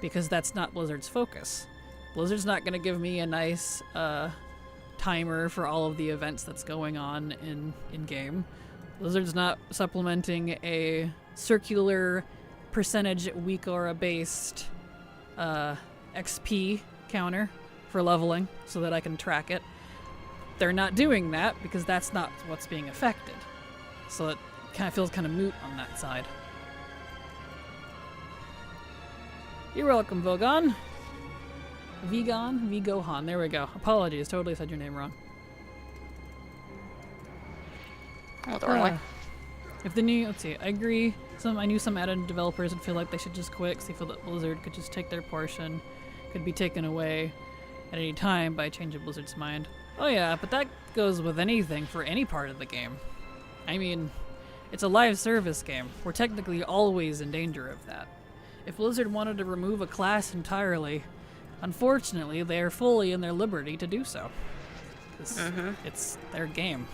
because that's not Blizzard's focus. Blizzard's not going to give me a nice timer for all of the events that's going on in-game. Blizzard's not supplementing a circular percentage weak aura based XP counter for leveling so that I can track it. They're not doing that because that's not what's being affected. So it kind of feels kind of moot on that side. You're welcome, Vogon. Vigohan, there we go. Apologies, totally said your name wrong. Oh, the wrong way. If the new, let's see, I agree. I knew some added developers would feel like they should just quit because they feel that Blizzard could just take their portion, could be taken away at any time by a change of Blizzard's mind. Oh yeah, but that goes with anything for any part of the game. I mean, it's a live service game. We're technically always in danger of that. If Blizzard wanted to remove a class entirely, unfortunately, they are fully in their liberty to do so. Because it's their game.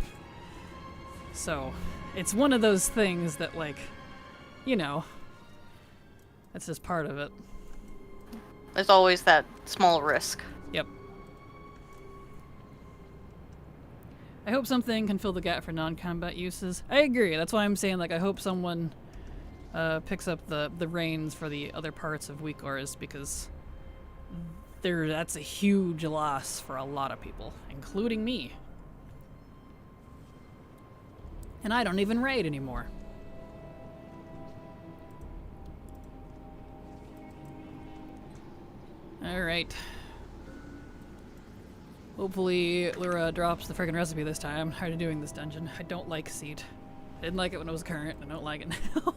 So, it's one of those things that, like, you know, that's just part of it. There's always that small risk. Yep. I hope something can fill the gap for non-combat uses. I agree. That's why I'm saying, like, I hope someone picks up the reins for the other parts of weak auras, because that's a huge loss for a lot of people, including me. And I don't even raid anymore. Alright. Hopefully Lura drops the friggin' recipe this time. I'm tired of doing this dungeon. I don't like Seat. I didn't like it when it was current. I don't like it now.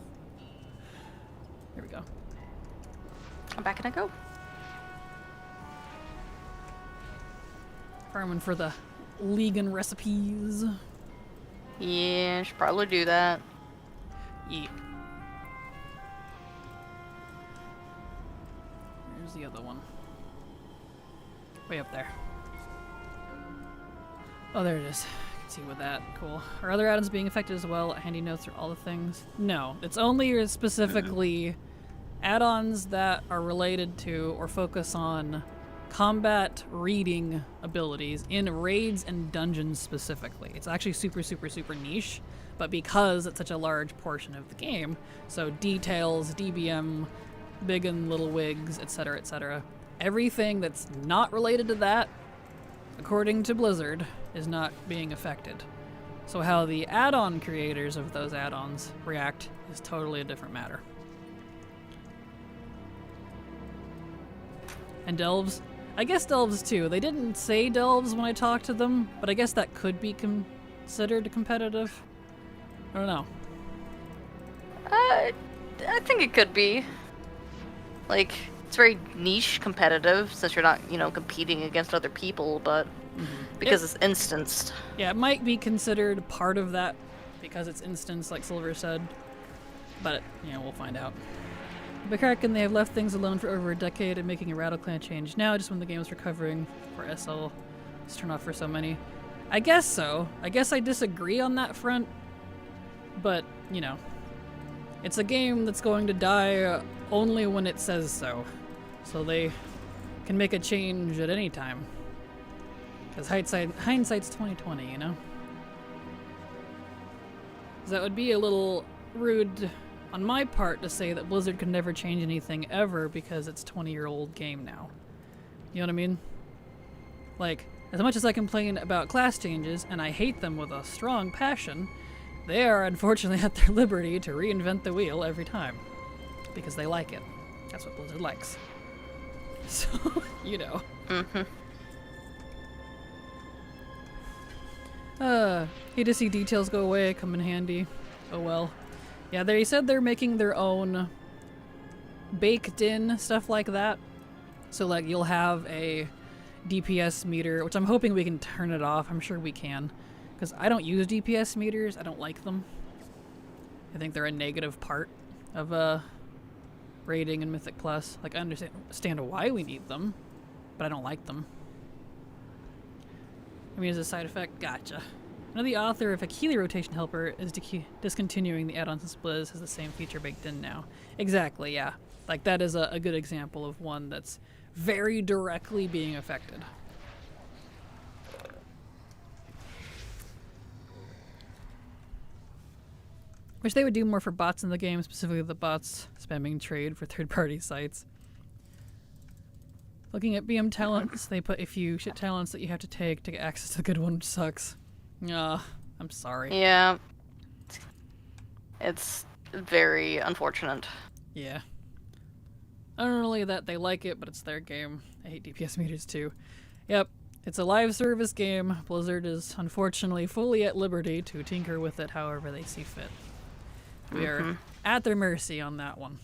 Here we go. I'm back and I go. Farming for the Legan recipes. Yeah, should probably do that. Yeah. Where's the other one? Way up there. Oh, there it is. I can see with that. Cool. Are other add-ons being affected as well? Handy notes for all the things? No. It's only specifically add-ons that are related to or focus on combat reading abilities in raids and dungeons specifically. It's actually super, super, super niche, but because it's such a large portion of the game, so details, DBM, big and little wigs, etc., etc., everything that's not related to that, according to Blizzard, is not being affected. So how the add-on creators of those add-ons react is totally a different matter. And delves? I guess delves too. They didn't say delves when I talked to them, but I guess that could be considered competitive. I don't know. I think it could be. Like, it's very niche competitive, since you're not, competing against other people, but because it's instanced. Yeah, it might be considered part of that because it's instanced, like Silver said. But, we'll find out. But Kraken, they have left things alone for over a decade and making a radical clan change now, just when the game is recovering for SL. It's turned off for so many. I guess so. I guess I disagree on that front. But, it's a game that's going to die only when it says so. So they can make a change at any time. Because hindsight's 2020, you know? 'Cause that would be a little rude on my part to say that Blizzard could never change anything ever because it's a 20-year-old game now. You know what I mean? Like, as much as I complain about class changes, and I hate them with a strong passion, they are unfortunately at their liberty to reinvent the wheel every time. Because they like it. That's what Blizzard likes. So, you know. Hate to see details go away, come in handy. Oh well. Yeah, they said they're making their own baked-in stuff like that. So, like, you'll have a DPS meter, which I'm hoping we can turn it off. I'm sure we can. Because I don't use DPS meters. I don't like them. I think they're a negative part of raiding and Mythic Plus. Like, I understand why we need them, but I don't like them. I mean, as a side effect, gotcha. Now the author of Akili Rotation Helper is discontinuing the add-ons since Blizz has the same feature baked in now. Exactly, yeah. Like, that is a good example of one that's very directly being affected. Wish they would do more for bots in the game, specifically the bots spamming trade for third-party sites. Looking at BM talents, they put a few shit talents that you have to take to get access to the good one, which sucks. I'm sorry. Yeah. It's very unfortunate. Yeah. I don't really that they like it, but it's their game. I hate DPS meters too. Yep. It's a live service game. Blizzard is unfortunately fully at liberty to tinker with it however they see fit. We are at their mercy on that one.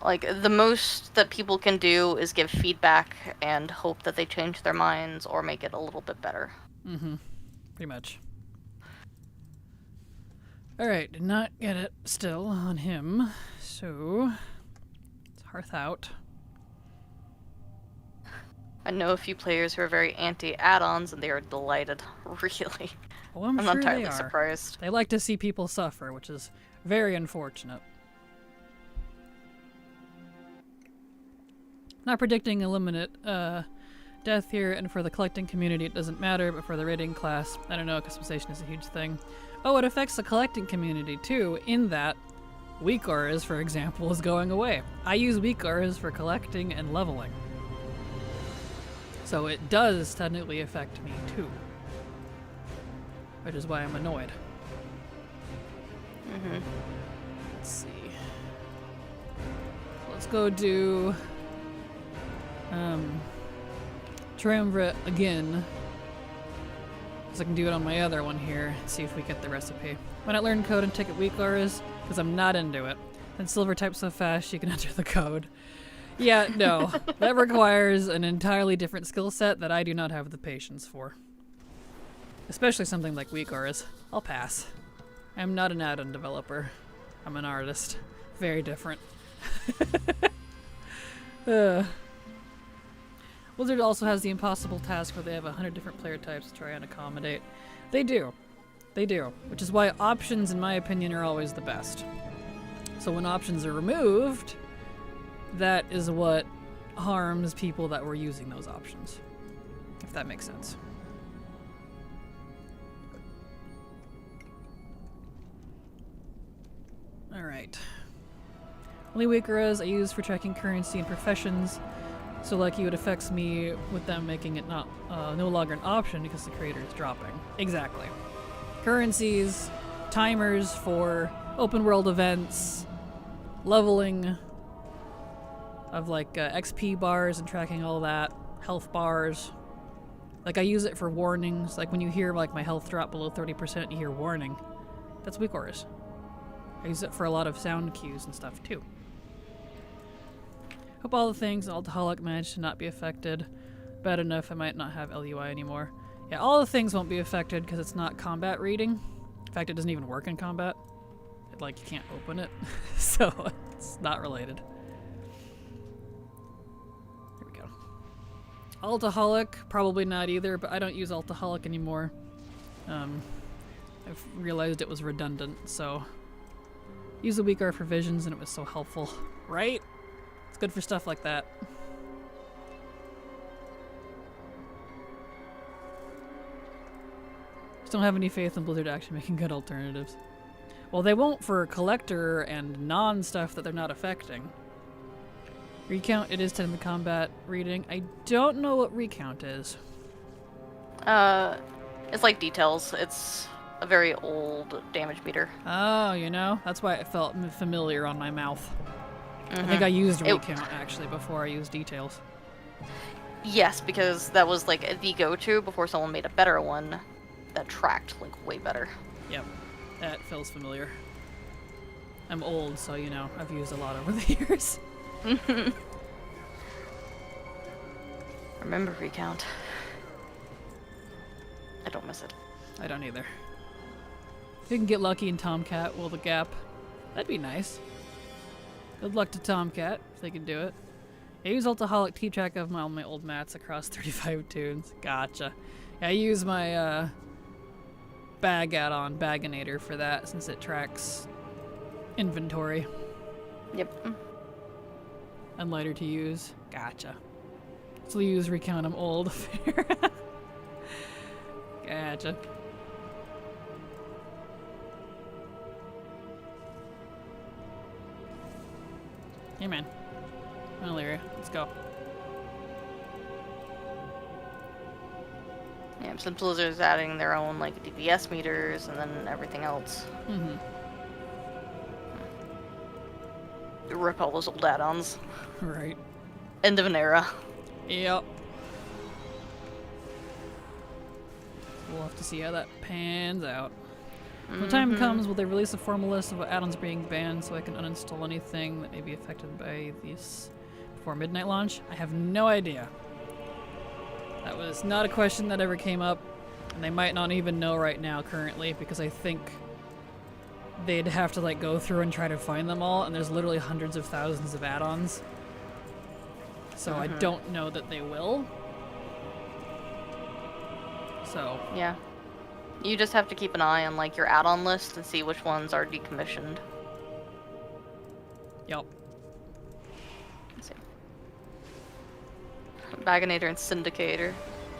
Like, the most that people can do is give feedback and hope that they change their minds or make it a little bit better. Pretty much. Alright, did not get it still on him. So, let's hearth out. I know a few players who are very anti-add-ons and they are delighted. Really. Oh, I'm I'm sure not entirely they are. surprised. They like to see people suffer, which is very unfortunate. Not predicting eliminate death here, and for the collecting community it doesn't matter, but for the raiding class, I don't know, customization is a huge thing. Oh, it affects the collecting community too, in that weak auras, for example, is going away. I use weak auras for collecting and leveling. So it does technically affect me too. Which is why I'm annoyed. Let's see. Let's go do Triumvirate again. Because I can do it on my other one here. See if we get the recipe. Why not learn code and ticket weak auras? Because I'm not into it. Then Silver types so fast you can enter the code. Yeah, no. That requires an entirely different skill set that I do not have the patience for. Especially something like weak auras. I'll pass. I'm not an add-on developer. I'm an artist. Very different. Blizzard also has the impossible task where they have 100 different player types to try and accommodate. They do. They do. Which is why options, in my opinion, are always the best. So when options are removed, that is what harms people that were using those options. If that makes sense. Alright. Only weak auras I use for tracking currency and professions. So like it affects me with them making it not no longer an option because the creator is dropping. Exactly. Currencies, timers for open world events, leveling of like XP bars and tracking all that, health bars. Like I use it for warnings. Like when you hear like my health drop below 30%, you hear warning. That's weak auras. I use it for a lot of sound cues and stuff too. Hope all the things Alcoholic managed to not be affected. Bad enough I might not have LUI anymore. Yeah, all the things won't be affected because it's not combat reading. In fact, it doesn't even work in combat. Like, you can't open it. So, it's not related. There we go. Alcoholic, probably not either, but I don't use Alcoholic anymore. I've realized it was redundant, so... Use the weak art for visions and it was so helpful. Right? It's good for stuff like that. Just don't have any faith in Blizzard actually making good alternatives. Well, they won't for collector and non-stuff that they're not affecting. Recount, it is 10 in the combat reading. I don't know what recount is. It's like details. It's a very old damage meter. Oh, you know? That's why it felt familiar on my mouth. I think I used recount, actually, before I used details. Yes, because that was like the go-to before someone made a better one that tracked like way better. Yep. That feels familiar. I'm old, so, you know, I've used a lot over the years. Remember recount. I don't miss it. I don't either. If you can get lucky in Tomcat, will the gap. That'd be nice. Good luck to Tomcat, if they can do it. I use Ultaholic to keep track of all my old mats across 35 tunes. Gotcha. Yeah, I use my bag add-on, Baginator, for that, since it tracks inventory. Yep. And lighter to use. Gotcha. So use recount, I'm old. Gotcha. Hey man. Malaria. Let's go. Yeah, since Blizzard's adding their own like DPS meters and then everything else. Rip all those old add-ons. Right. End of an era. Yep. We'll have to see how that pans out. When the time comes, will they release a formal list of what add-ons are being banned so I can uninstall anything that may be affected by these before midnight launch? I have no idea. That was not a question that ever came up, and they might not even know right now currently, because I think they'd have to like go through and try to find them all, and there's literally hundreds of thousands of add-ons. So I don't know that they will. So yeah. You just have to keep an eye on like your add-on list and see which ones are decommissioned. Yep. Let's see. Baginator and Syndicator.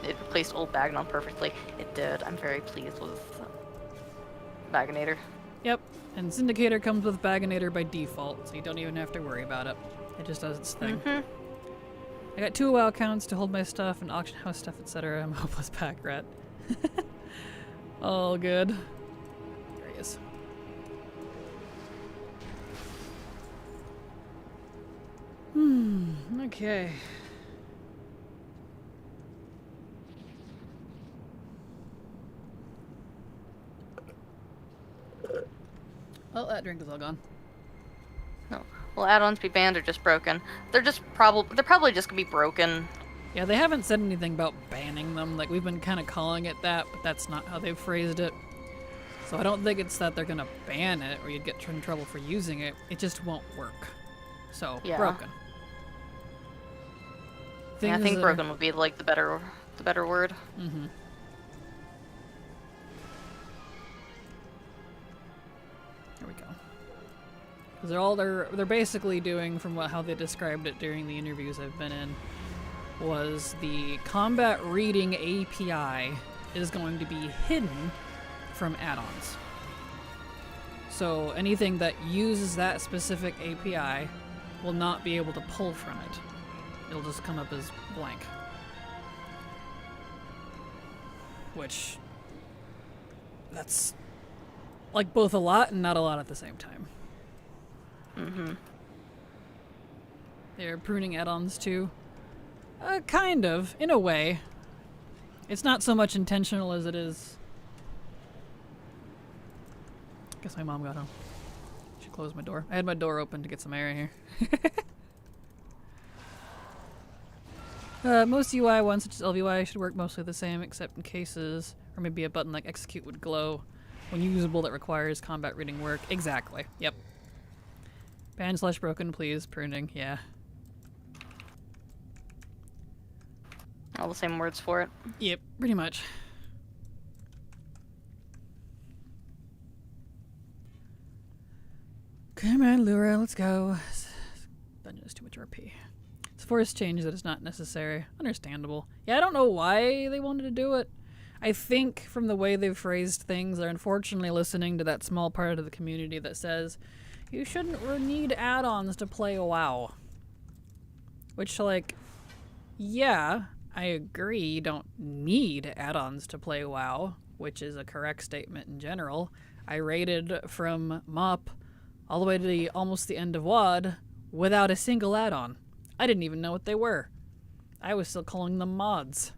It replaced old Bagnon perfectly. It did. I'm very pleased with Baginator. Yep. And Syndicator comes with Baginator by default, so you don't even have to worry about it. It just does its thing. I got 2 WoW accounts to hold my stuff and auction house stuff, etc. I'm a hopeless pack rat. All good. There he is. Okay. Oh, that drink is all gone. No. Will add-ons be banned or just broken? They're probably just gonna be broken. Yeah, they haven't said anything about banning them. Like, we've been kind of calling it that, but that's not how they've phrased it. So I don't think it's that they're gonna ban it or you'd get in trouble for using it. It just won't work. So, Yeah. broken. Yeah, I think broken would be like the better word. There we go. Because they're basically doing, from how they described it during the interviews I've been in, was the combat reading API is going to be hidden from add-ons. So anything that uses that specific API will not be able to pull from it. It'll just come up as blank. Which, that's like both a lot and not a lot at the same time. They're pruning add-ons too. Kind of, in a way. It's not so much intentional as it is. Guess my mom got home. She closed my door. I had my door open to get some air in here. Most UI ones, such as LVY, should work mostly the same, except in cases, or maybe a button like execute would glow when usable that requires combat reading work. Exactly. Yep. Ban/broken, please. Pruning. Yeah. All the same words for it. Yep, pretty much. Come on, Lura, let's go. Dungeon is too much RP. It's a force change that is not necessary. Understandable. Yeah, I don't know why they wanted to do it. I think from the way they've phrased things, they're unfortunately listening to that small part of the community that says, you shouldn't need add-ons to play a WoW. Which, like, yeah, I agree you don't need add-ons to play WoW, which is a correct statement in general. I raided from MOP all the way to almost the end of WoD without a single add-on. I didn't even know what they were. I was still calling them mods.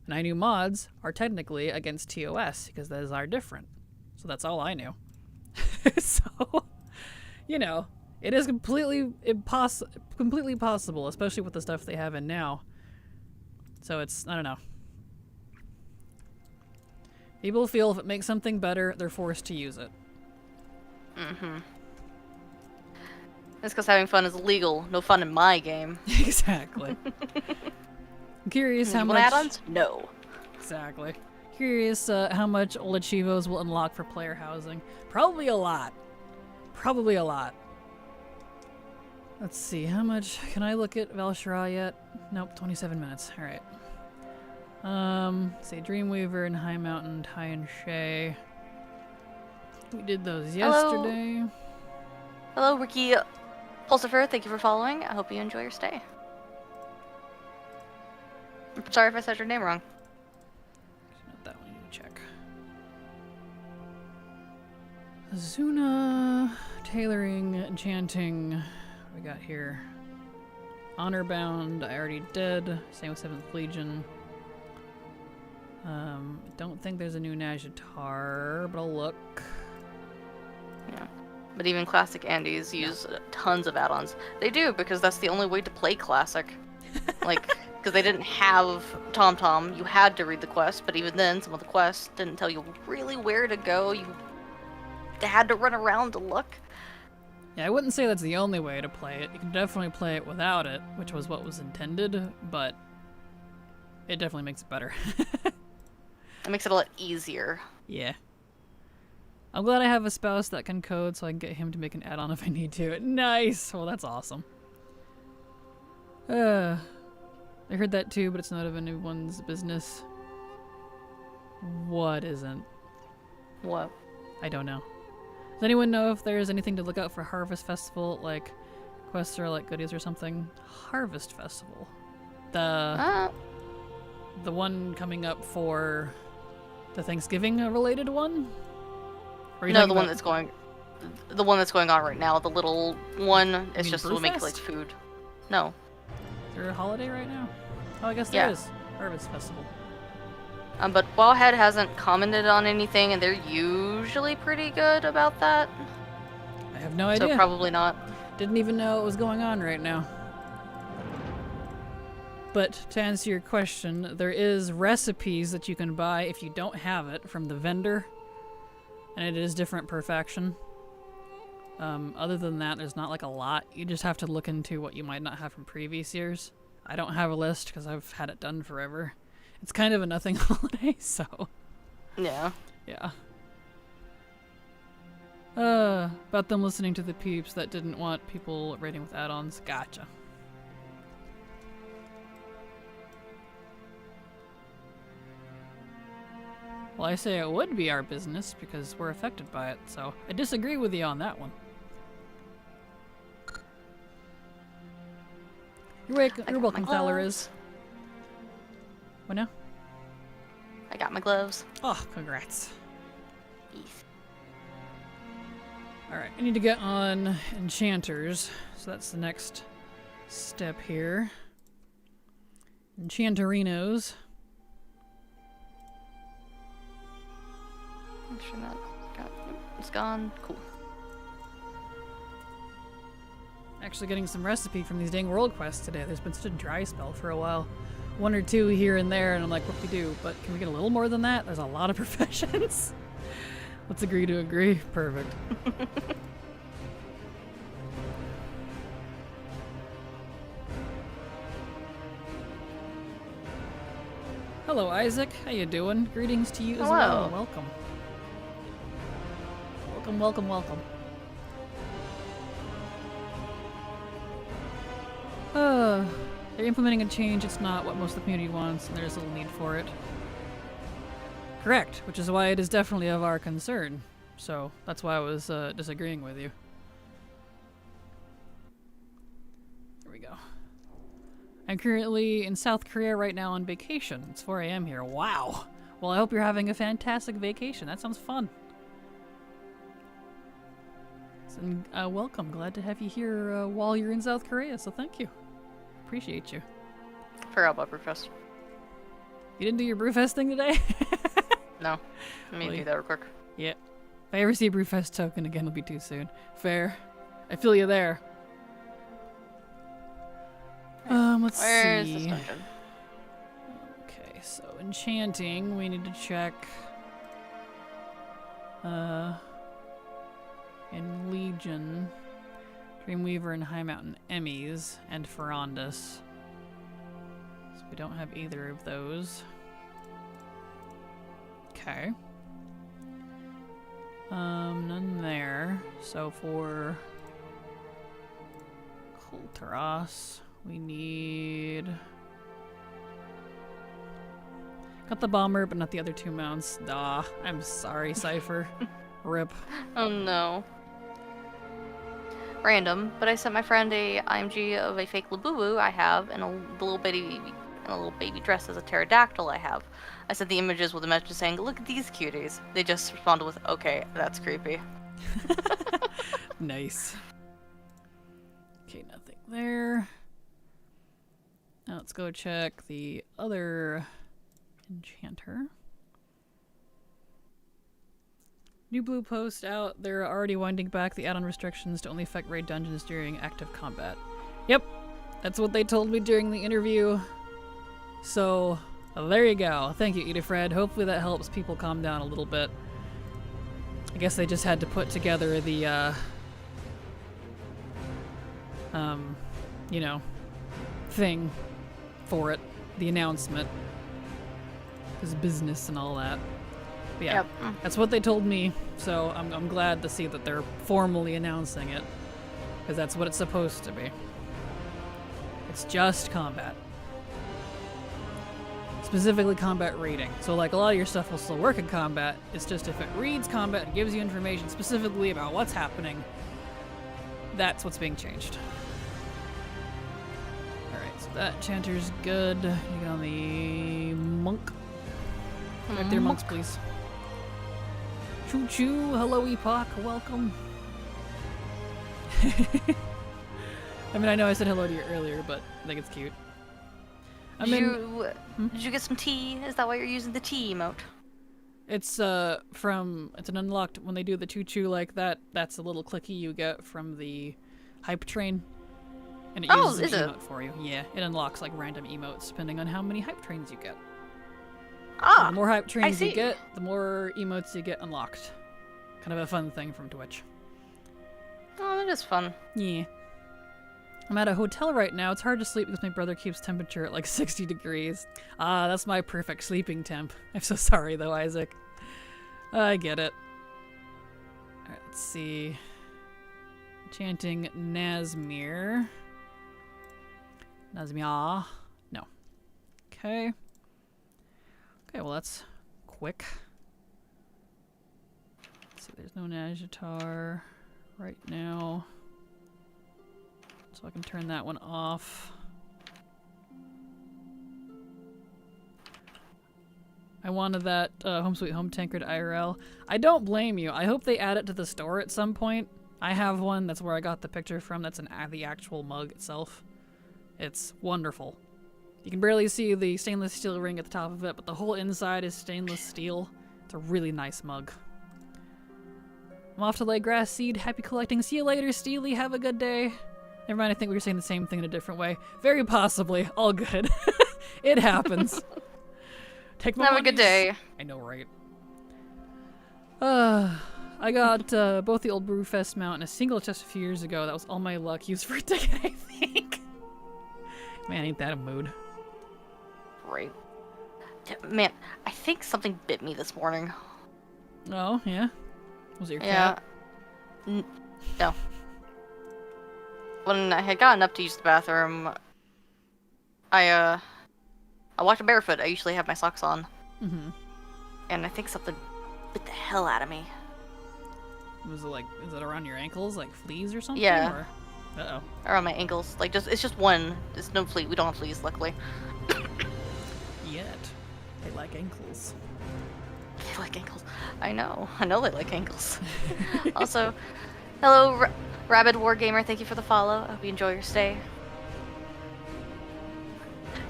And I knew mods are technically against TOS because those are different. So that's all I knew. So, you know, it is completely possible, especially with the stuff they have in now. So it's, I don't know. People feel if it makes something better, they're forced to use it. Mm-hmm. That's because having fun is illegal. No fun in my game. Exactly. I'm curious how much add-ons? No. Exactly. Curious how much old Achievos will unlock for player housing. Probably a lot. Probably a lot. Let's see, how much can I look at Valshara yet? Nope, 27 minutes. All right. Let's see, Dreamweaver and High Mountain, Tai and Shay. We did those yesterday. Hello, Ricky Pulsifer. Thank you for following. I hope you enjoy your stay. I'm sorry if I said your name wrong. Not that one, you check. Azuna, tailoring, enchanting. What we got here? Honorbound, I already did. Same with 7th Legion. Don't think there's a new Najatar, but I'll look. Yeah. But even Classic Andes use tons of add-ons. They do, because that's the only way to play Classic. Like, because they didn't have TomTom, you had to read the quest, but even then, some of the quests didn't tell you really where to go. You had to run around to look. Yeah, I wouldn't say that's the only way to play it. You can definitely play it without it, which was what was intended, but it definitely makes it better. It makes it a lot easier. Yeah. I'm glad I have a spouse that can code so I can get him to make an add-on if I need to. Nice! Well, that's awesome. I heard that too, but it's not of anyone's business. What isn't? What? I don't know. Does anyone know if there's anything to look out for Harvest Festival, like quests or like goodies or something? Harvest Festival. The one coming up for the Thanksgiving related one? No, the one that's going on right now. The little one. It's just to make like food. No. Is there a holiday right now? Oh, I guess there is. Harvest Festival. But Wowhead hasn't commented on anything, and they're usually pretty good about that. I have no idea. So probably not. Didn't even know it was going on right now. But to answer your question, there is recipes that you can buy if you don't have it from the vendor. And it is different per faction. Other than that, there's not like a lot. You just have to look into what you might not have from previous years. I don't have a list because I've had it done forever. It's kind of a nothing holiday, so... Yeah. Yeah. About them listening to the peeps that didn't want people raiding with add-ons. Gotcha. Well, I say it would be our business because we're affected by it, so I disagree with you on that one. You're welcome, Thalaris. What now? I got my gloves. Oh, congrats. Yes. Alright, I need to get on Enchanters, so that's the next step here. Enchanterinos. Make sure that it's gone. Cool. Actually getting some recipe from these dang world quests today. There's been such a dry spell for a while. One or two here and there, and I'm like, what do we do? But can we get a little more than that? There's a lot of professions. Let's agree to agree. Perfect. Hello, Isaac. How you doing? Greetings to you as well. Welcome. Welcome, welcome, welcome. They're implementing a change. It's not what most of the community wants, and there's a little need for it. Correct, which is why it is definitely of our concern. So that's why I was disagreeing with you. There we go. I'm currently in South Korea right now on vacation. It's 4 a.m. here. Wow. Well, I hope you're having a fantastic vacation. That sounds fun. And welcome. Glad to have you here while you're in South Korea, so thank you. Appreciate you. Forgot about Brewfest. You didn't do your Brewfest thing today? No. Let me do that real quick. Yeah. If I ever see a Brewfest token again, it'll be too soon. Fair. I feel you there. Let's Where is see. this dungeon? Okay, so enchanting, we need to check. In Legion, Dreamweaver and High Mountain Emmys, and Ferondus. So we don't have either of those. Okay. None there. So for Kultaras, we need... Got the bomber, but not the other two mounts. Ah, I'm sorry, Cypher. Rip. Oh no. Random, but I sent my friend a IMG of a fake Labubu I have, and a little baby dress as a pterodactyl I have. I sent the images with a message saying, "Look at these cuties." They just responded with, "Okay, that's creepy." Nice. Okay, nothing there. Now let's go check the other enchanter. New blue post out. They're already winding back the add-on restrictions to only affect raid dungeons during active combat. Yep, that's what they told me during the interview. So, there you go. Thank you, Edifred. Hopefully that helps people calm down a little bit. I guess they just had to put together the, you know, thing for it. The announcement. Because business and all that. But yeah, Yep. that's what they told me, so I'm glad to see that they're formally announcing it, because that's what it's supposed to be. It's just combat. Specifically combat reading. So like a lot of your stuff will still work in combat, it's just if it reads combat and gives you information specifically about what's happening, that's what's being changed. Alright, so that enchanter's good. You get on the monk. Right there, monks, please. Choo choo, hello Epoch, welcome. I mean, I know I said hello to you earlier, but I think it's cute. Did you get some tea? Is that why you're using the tea emote? It's it's an unlocked, when they do the choo choo like that, that's a little clicky you get from the hype train. And it uses an emote for you. Yeah, it unlocks like random emotes depending on how many hype trains you get. Ah, the more hype trains you get, the more emotes you get unlocked. Kind of a fun thing from Twitch. Oh, that is fun. Yeah. I'm at a hotel right now. It's hard to sleep because my brother keeps temperature at like 60 degrees. Ah, that's my perfect sleeping temp. I'm so sorry though, Isaac. I get it. Alright, let's see. Chanting Nazmir. Nazmia. No. Okay. Okay, well that's quick. Let's see, there's no Najatar right now. So I can turn that one off. I wanted that Home Sweet Home Tankard IRL. I don't blame you. I hope they add it to the store at some point. I have one. That's where I got the picture from. That's the actual mug itself. It's wonderful. You can barely see the stainless steel ring at the top of it, but the whole inside is stainless steel. It's a really nice mug. I'm off to lay grass seed. Happy collecting. See you later, Steely. Have a good day. Never mind, I think we were saying the same thing in a different way. Very possibly. All good. It happens. Take my Have a good day. I know, right? I got both the old Brewfest mount and a single chest a few years ago. That was all my luck used for a ticket, I think. Man, ain't that a mood. Great. Man, I think something bit me this morning. Oh, yeah? Was it your Yeah. cat? No. When I had gotten up to use the bathroom, I walked barefoot. I usually have my socks on. Mm-hmm. and I think something bit the hell out of me. Was it like, is it around your ankles, like fleas or something? Yeah. Or... Uh-oh. Around my ankles. Like, it's just one. It's no flea. We don't have fleas, luckily. Yet. They like ankles. They like ankles. I know they like ankles. Also, hello, Rabid Wargamer. Thank you for the follow. I hope you enjoy your stay.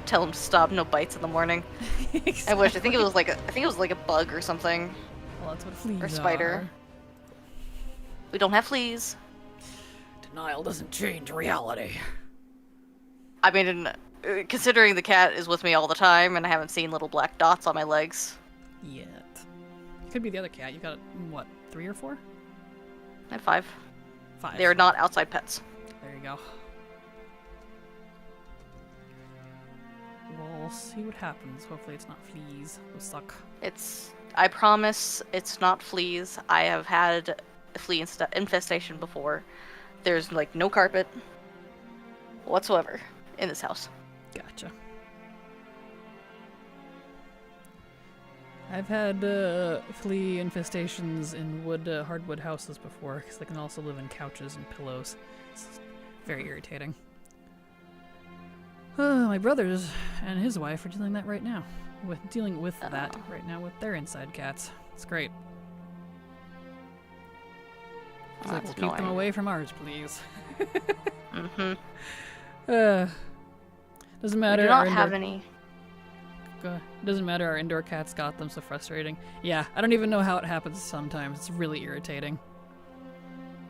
Tell him to stop. No bites in the morning. Exactly. I wish. I think it was like a bug or something. Well, that's what fleas Or spider. are. We don't have fleas. Denial doesn't change reality. I mean, considering the cat is with me all the time and I haven't seen little black dots on my legs. Yet. Could be the other cat. You got, what, 3 or 4? I have 5. 5. They are not outside pets. There you go. We'll see what happens. Hopefully it's not fleas. Those suck. I promise it's not fleas. I have had a flea infestation before. There's like no carpet whatsoever in this house. Gotcha. I've had flea infestations in hardwood houses before, because they can also live in couches and pillows. It's very irritating. My brothers and his wife are dealing that right now. Dealing with that right now with their inside cats. It's great. It's like, we'll keep them away from ours, please. Mm-hmm. Doesn't matter. We do not have any. Doesn't matter. Our indoor cats got them. So frustrating. Yeah, I don't even know how it happens. Sometimes it's really irritating.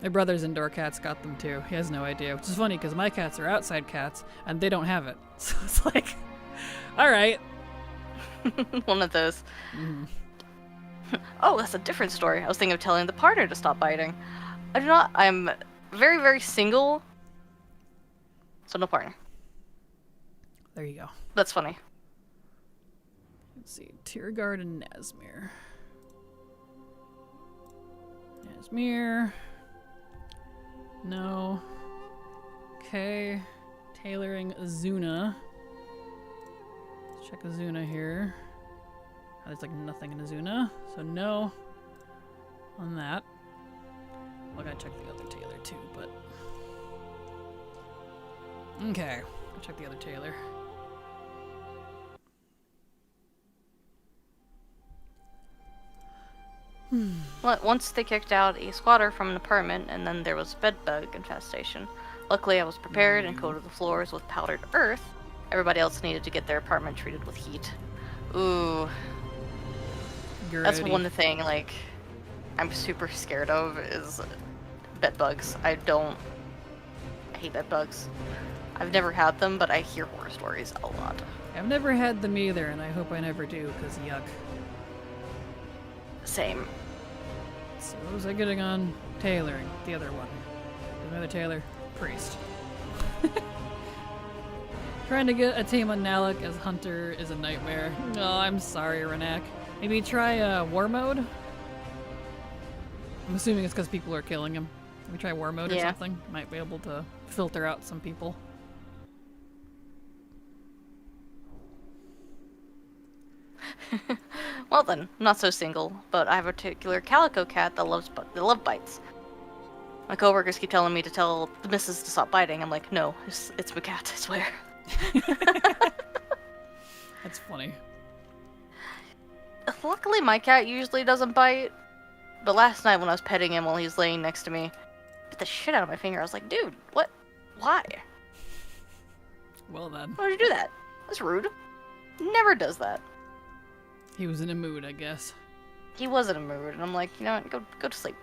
My brother's indoor cats got them too. He has no idea, which is funny because my cats are outside cats and they don't have it. So it's like, all right. One of those. Mm. Oh, that's a different story. I was thinking of telling the partner to stop biting. I do not. I'm very, very single. So no partner. There you go. That's funny. Let's see. Tiergard and Nazmir. Nazmir. No. Okay. Tailoring Azuna. Let's check Azuna here. Oh, there's like nothing in Azuna, so no on that. Well, I gotta check the other tailor too, but... Okay. I'll check the other tailor. Once they kicked out a squatter from an apartment, and then there was bedbug infestation. Luckily, I was prepared and coated the floors with powdered earth. Everybody else needed to get their apartment treated with heat. Ooh. That's one thing, like, I'm super scared of is bedbugs. I hate bedbugs. I've never had them, but I hear horror stories a lot. I've never had them either, and I hope I never do, because yuck. Same. So what was I getting on tailoring? The other one. Another tailor? Priest. Trying to get a tame on Nalik as Hunter is a nightmare. Oh, I'm sorry, Renak. Maybe try war mode? I'm assuming it's because people are killing him. Maybe try war mode or something. Might be able to filter out some people. Well then, not so single, but I have a particular calico cat that loves bites. My coworkers keep telling me to tell the missus to stop biting. I'm like, no, it's my cat, I swear. That's funny. Luckily, my cat usually doesn't bite, but last night when I was petting him while he was laying next to me, bit the shit out of my finger. I was like, dude, what? Why? Well then. Why would you do that? That's rude. Never does that. He was in a mood, I guess. He was in a mood, and I'm like, you know what, go to sleep.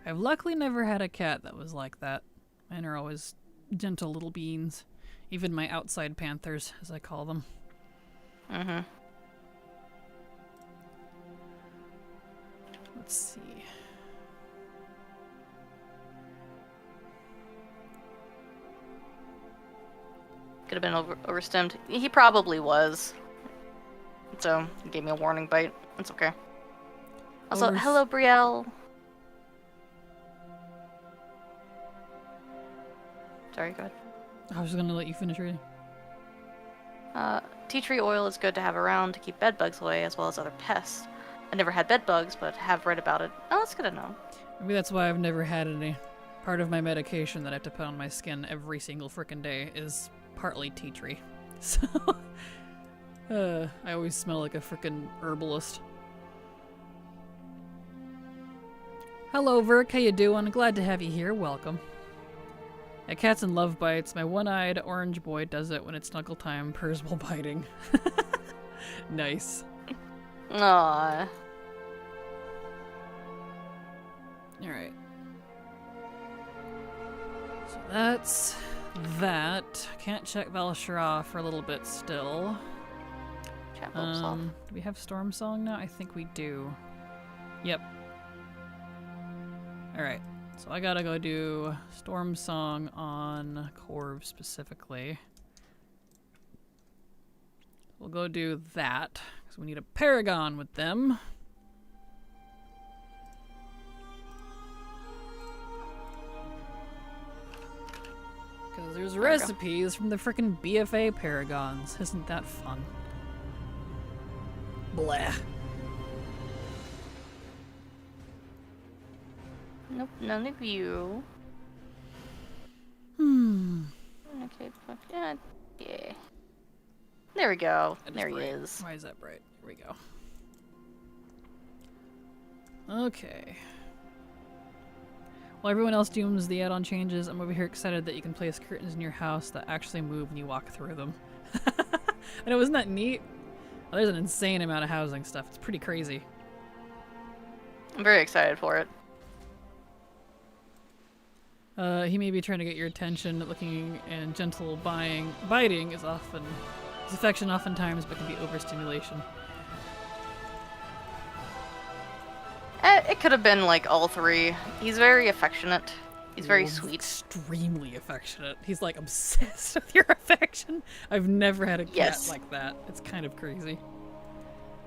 I've luckily never had a cat that was like that. Mine are always gentle little beans. Even my outside panthers, as I call them. Mm-hmm. Let's see. Could have been overstemmed. He probably was. So, he gave me a warning bite. It's okay. Also, hello, Brielle. Sorry, go ahead. I was gonna let you finish reading. Tea tree oil is good to have around to keep bed bugs away as well as other pests. I never had bed bugs, but have read about it. Oh, that's good to know. Maybe that's why I've never had any. Part of my medication that I have to put on my skin every single frickin' day is partly tea tree. So, I always smell like a frickin' herbalist. Hello, Verk. How you doing? Glad to have you here. Welcome. Yeah, cats and love bites. My one-eyed orange boy does it when it's snuggle time, purrs while biting. Nice. Aww. Alright. So that's that. Can't check Valshara for a little bit still. Chat bubbles off. Do we have Storm Song now? I think we do. Yep. Alright. So I gotta go do Storm Song on Corv specifically. We'll go do that, because we need a Paragon with them. Because there's recipes from the frickin' BFA Paragons. Isn't that fun? Blah. Nope, none of you. Okay, fuck yeah. Yeah. There we go. There he is. Why is that bright? Here we go. Okay. While everyone else dooms the add-on changes, I'm over here excited that you can place curtains in your house that actually move when you walk through them. I know, isn't that neat? Oh, there's an insane amount of housing stuff. It's pretty crazy. I'm very excited for it. He may be trying to get your attention. Looking and gentle biting is affection oftentimes, but can be overstimulation. It could have been like all three. He's very affectionate. He's very sweet. Extremely affectionate. He's like obsessed with your affection. I've never had a cat like that. It's kind of crazy.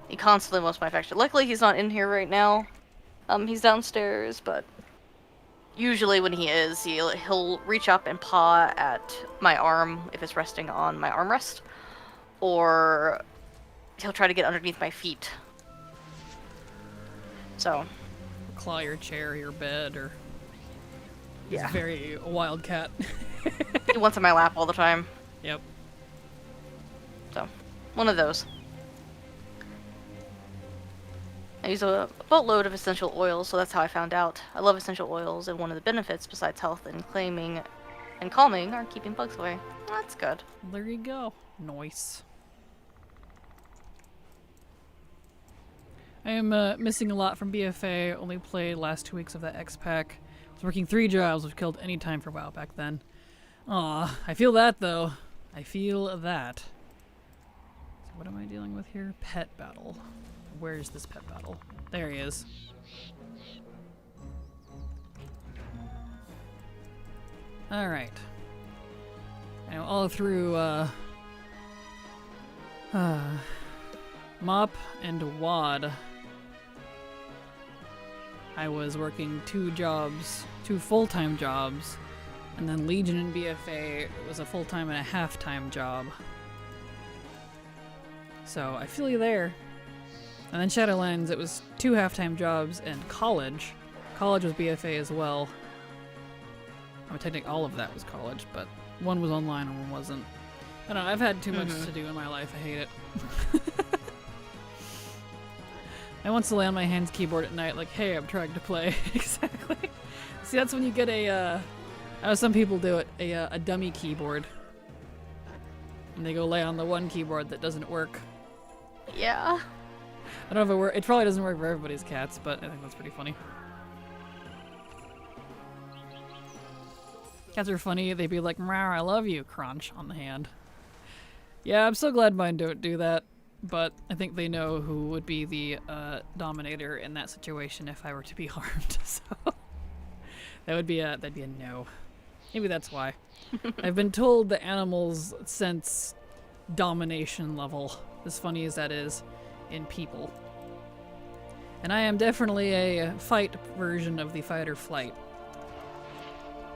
He constantly wants my affection. Luckily, he's not in here right now. He's downstairs, but usually when he is, he'll reach up and paw at my arm if it's resting on my armrest, or he'll try to get underneath my feet. So, claw your chair, or your bed, or he's yeah, very wild cat. He wants in my lap all the time. Yep. So, one of those. I use a boatload of essential oils, so that's how I found out. I love essential oils, and one of the benefits, besides health and calming, are keeping bugs away. That's good. There you go. Nice. I am missing a lot from BFA. Only played last 2 weeks of that X-Pack. Was working 3 jobs, which killed any time for a while back then. Aw, I feel that though. I feel that. So what am I dealing with here? Pet battle. Where's this pet battle? There he is. Alright. Now all through Mop and Wad, I was working 2 full-time jobs, and then Legion and BFA was a full-time and a half-time job. So I feel you there. And then Shadowlands, it was 2 half-time jobs, and college. College was BFA as well. I mean, technically all of that was college, but one was online and one wasn't. I don't know, I've had too much to do in my life, I hate it. I want to lay on my hands keyboard at night like, hey, I'm trying to play. Exactly. See, that's when you get I know some people do it, a dummy keyboard. And they go lay on the one keyboard that doesn't work. Yeah. I don't know if it works. It probably doesn't work for everybody's cats, but I think that's pretty funny. Cats are funny. They'd be like, meow, I love you, crunch on the hand. Yeah, I'm so glad mine don't do that. But I think they know who would be the dominator in that situation if I were to be harmed. So that'd be a no. Maybe that's why. I've been told the animals sense domination level, as funny as that is, in people. And I am definitely a fight version of the fight or flight.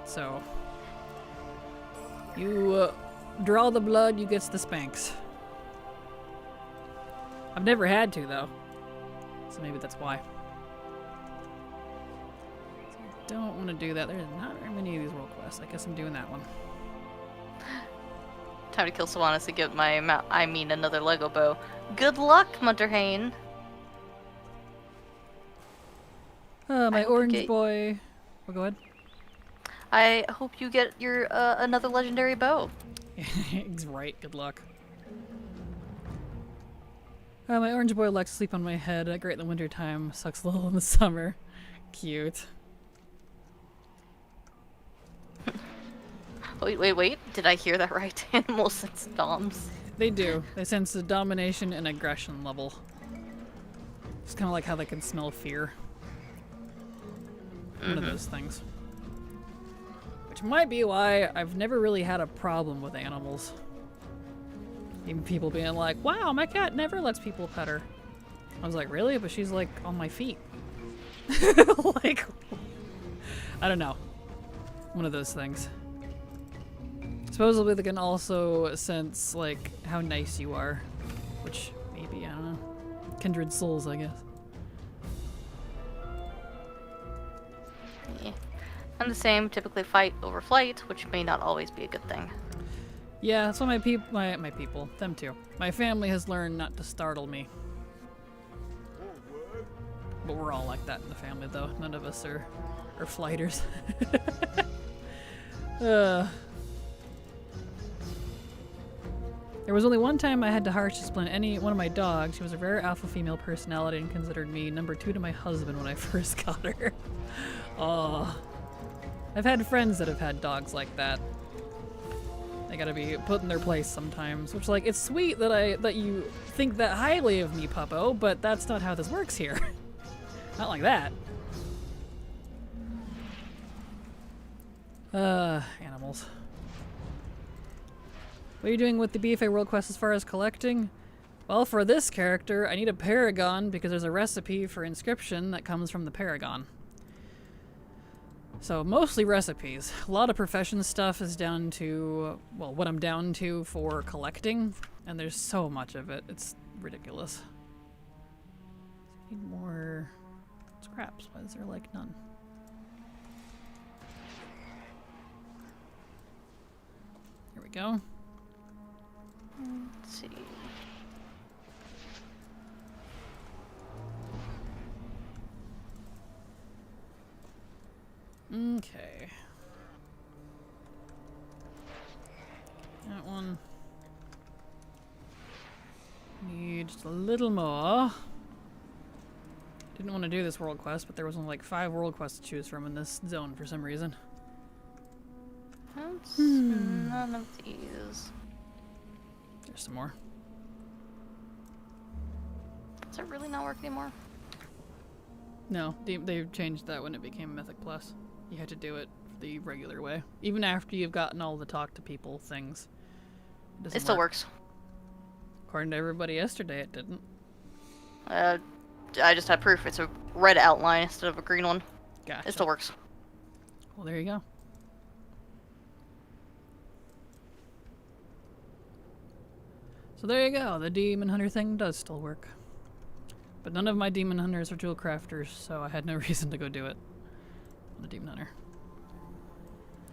So you draw the blood, you gets the spanks. I've never had to, though. So maybe that's why. So I don't want to do that. There's not very many of these world quests. I guess I'm doing that one. Time to kill Sylvanas to get another Lego bow. Good luck, Munterhane. My hope you orange get- boy. Well, go ahead. I hope you get your another legendary bow. He's right. Good luck. My orange boy likes to sleep on my head. Great in the wintertime. Sucks a little in the summer. Cute. Wait. Did I hear that right? Animals sense doms. They do. They sense the domination and aggression level. It's kind of like how they can smell fear. One of those things. Which might be why I've never really had a problem with animals. Even people being like, wow, my cat never lets people pet her. I was like, really? But she's like on my feet. Like, I don't know. One of those things. Supposedly they can also sense like how nice you are. Which maybe, I don't know. Kindred souls, I guess. Yeah. I'm the same, typically fight over flight, which may not always be a good thing. Yeah, that's why my people, them too. My family has learned not to startle me. But we're all like that in the family, though. None of us are flighters. There was only one time I had to harsh discipline one of my dogs. She was a very alpha female personality and considered me number 2 to my husband when I first got her. Oh. I've had friends that have had dogs like that. They gotta be put in their place sometimes. Which, like, it's sweet that you think that highly of me, Puppo, but that's not how this works here. Not like that. Animals. What are you doing with the BFA World Quest as far as collecting? Well, for this character, I need a Paragon because there's a recipe for inscription that comes from the Paragon. So, mostly recipes. A lot of profession stuff is down to, well, what I'm down to for collecting, and there's so much of it. It's ridiculous. I need more scraps. Why is there, like, none? Here we go. Let's see. Okay. That one. Need just a little more. Didn't want to do this world quest, but there was only like 5 world quests to choose from in this zone for some reason. That's none of these. There's some more. Does it really not work anymore? No, they've changed that when it became Mythic Plus. You had to do it the regular way. Even after you've gotten all the talk to people things. It still works. According to everybody yesterday, it didn't. I just had proof. It's a red outline instead of a green one. Gotcha. It still works. Well, there you go. So there you go. The Demon Hunter thing does still work. But none of my Demon Hunters are jewel crafters, so I had no reason to go do it. I'm a Demon Hunter.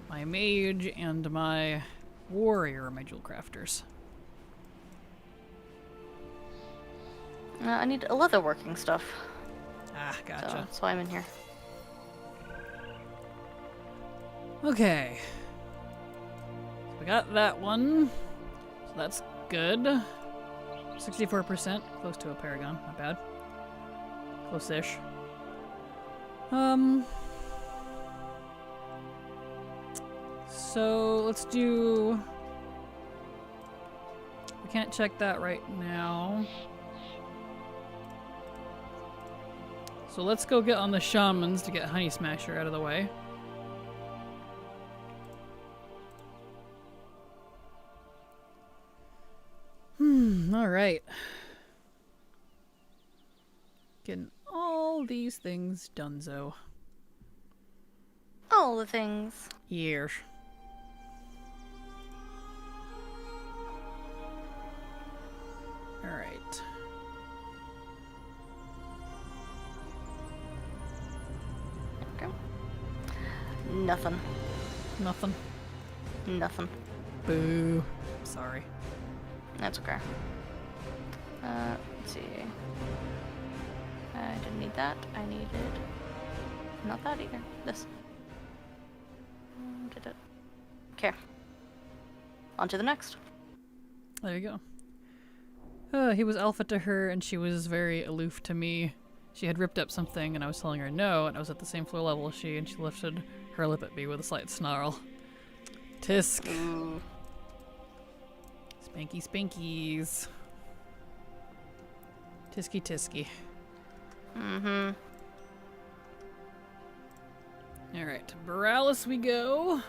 My Mage and my Warrior are my jewel crafters. I need a leatherworking stuff. Ah, gotcha. So that's why I'm in here. Okay. So we got that one. So that's good. 64%, close to a Paragon, not bad. Close-ish. So let's do... We can't check that right now. So let's go get on the Shamans to get Honey Smasher out of the way. Alright. Getting all these things donezo. All the things. Years. Alright. Nothing. Nothing. Nothing. Boo. Sorry. That's okay. Let's see. I didn't need that. I needed... Not that either. This. Did it. Okay. On to the next. There you go. He was alpha to her, and she was very aloof to me. She had ripped up something, and I was telling her no, and I was at the same floor level as she, and she lifted her lip at me with a slight snarl. Tisk. Ooh. Spanky spankies. Tisky tisky. Mm-hmm. Alright, to Borealis we go.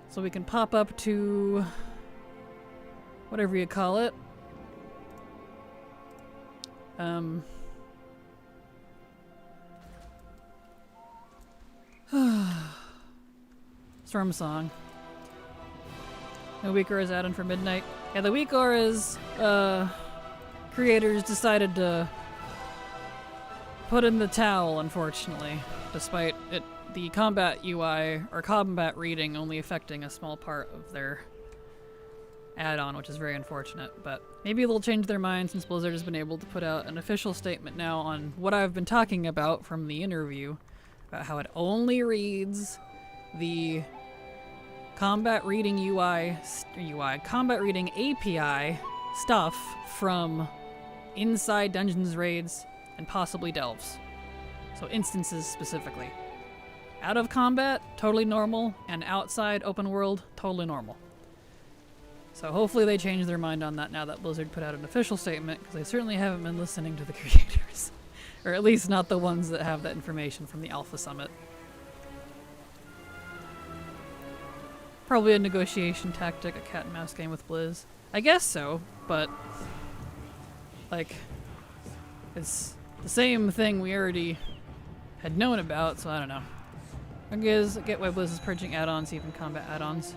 So we can pop up to... whatever you call it. Storm Song. No weak auras add-in for midnight. Yeah, the weak auras creators decided to put in the towel, unfortunately, despite the combat UI or combat reading only affecting a small part of their add-on, which is very unfortunate. But maybe they'll change their mind since Blizzard has been able to put out an official statement now on what I've been talking about from the interview, about how it only reads the combat reading combat reading API stuff from inside dungeons, raids, and possibly delves. So instances specifically. Out of combat, totally normal, and outside open world, totally normal. So hopefully they change their mind on that now that Blizzard put out an official statement, because they certainly haven't been listening to the creators. Or at least not the ones that have that information from the Alpha Summit. Probably a negotiation tactic, a cat and mouse game with Blizz. I guess so, but like, it's the same thing we already had known about, so I don't know. I guess get why Blizz is purging add-ons, even combat add-ons.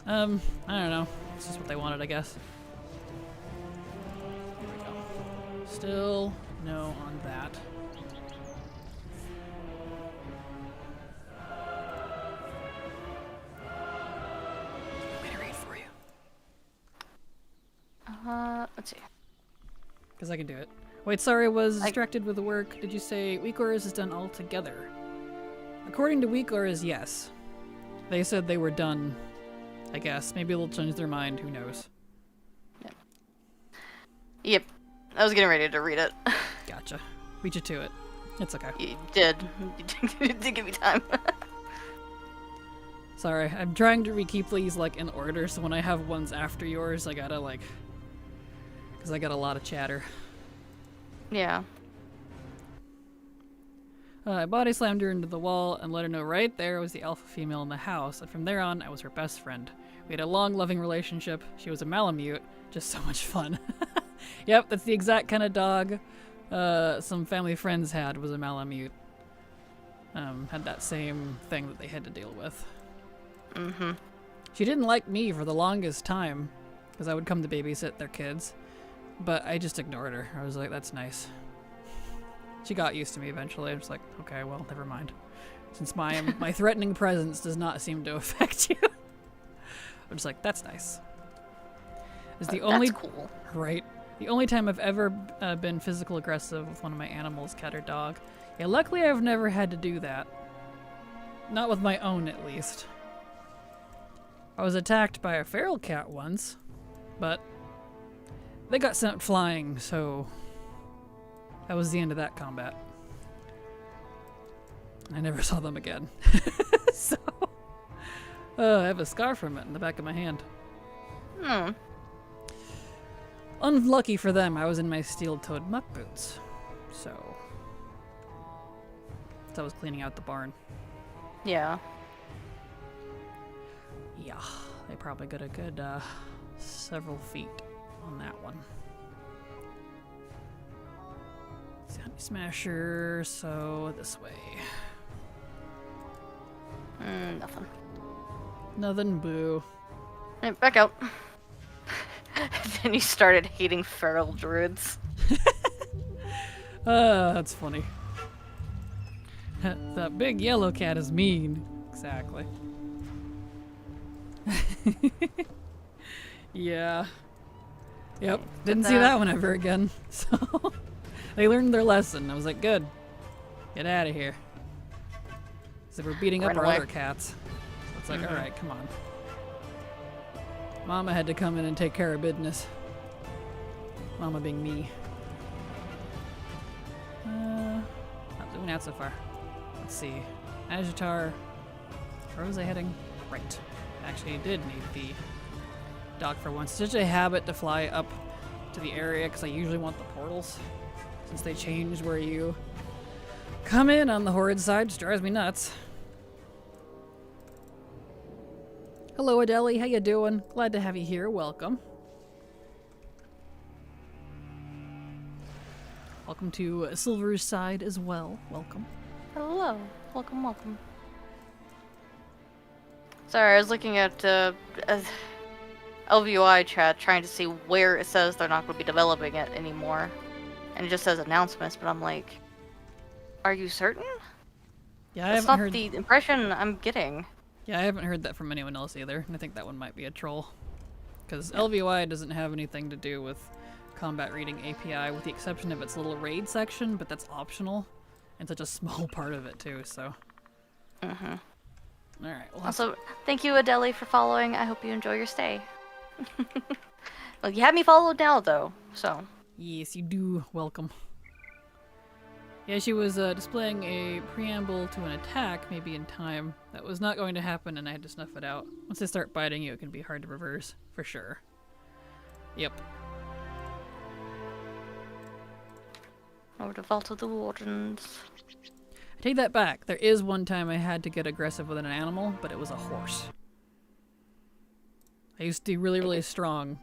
I don't know. It's just what they wanted, I guess. Here we go. Still no on that. I'm gonna read for you. Let's see. Because I can do it. Wait, sorry, I was distracted with the work. Did you say weak auras is done all together? According to weak auras, yes. They said they were done, I guess. Maybe they'll change their mind, who knows. Yep. I was getting ready to read it. Gotcha. Beat you to it. It's okay. You did. You did give me time. Sorry, I'm trying to keep these like in order, so when I have ones after yours, I gotta like... because I got a lot of chatter. Yeah. I body slammed her into the wall and let her know right there was the alpha female in the house, and from there on, I was her best friend. We had a long, loving relationship. She was a Malamute. Just so much fun. Yep, that's the exact kind of dog some family friends had, was a Malamute. Had that same thing that they had to deal with. Mm-hmm. She didn't like me for the longest time, because I would come to babysit their kids, but I just ignored her. I was like, that's nice. She got used to me eventually. I was like, okay, well, never mind. Since my threatening presence does not seem to affect you. I'm just like, that's nice. It's the only... That's cool. Right. The only time I've ever been physical aggressive with one of my animals, cat or dog. Yeah, luckily I've never had to do that. Not with my own, at least. I was attacked by a feral cat once, but they got sent flying, so that was the end of that combat. I never saw them again. So, I have a scar from it in the back of my hand. Hmm. Unlucky for them, I was in my steel-toed muck boots, so I was cleaning out the barn. Yeah. Yeah, they probably got a good several feet on that one. Sandy Smasher, so this way. Nothing. Nothing, boo. Hey, back out. Then you started hating feral druids. That's funny. That big yellow cat is mean. Exactly. Yeah. Yep. Didn't see that one ever again. So they learned their lesson. I was like, good. Get out of here. So we're beating up Run our away. other cats. So it's like, alright, come on. Mama had to come in and take care of business. Mama being me. Not doing that so far. Let's see. Agitar. Where was I heading? Right. Actually, I did need the dock for once. It's such a habit to fly up to the area because I usually want the portals. Since they changed where you come in on the Horde side, just drives me nuts. Hello, Adeli. How you doing? Glad to have you here. Welcome. Welcome to Silver's side as well. Welcome. Hello. Welcome, welcome. Sorry, I was looking at LVOI chat trying to see where it says they're not going to be developing it anymore. And it just says announcements, but I'm like, are you certain? Yeah, I That's haven't not heard. the impression I'm getting. Yeah, I haven't heard that from anyone else either. And I think that one might be a troll, because LVOI doesn't have anything to do with combat reading API, with the exception of its little raid section, but that's optional, and such a small part of it too. So. Mhm. All right. Well, Also, thank you, Adeli, for following. I hope you enjoy your stay. Well, you have me followed now, though, so. yes, you do. Welcome. Yeah, she was displaying a preamble to an attack, maybe in time. That was not going to happen, and I had to snuff it out. Once they start biting you, it can be hard to reverse, for sure. Yep. Over to Vault of the Wardens. I take that back. There is one time I had to get aggressive with an animal, but it was a horse. I used to be really, really strong,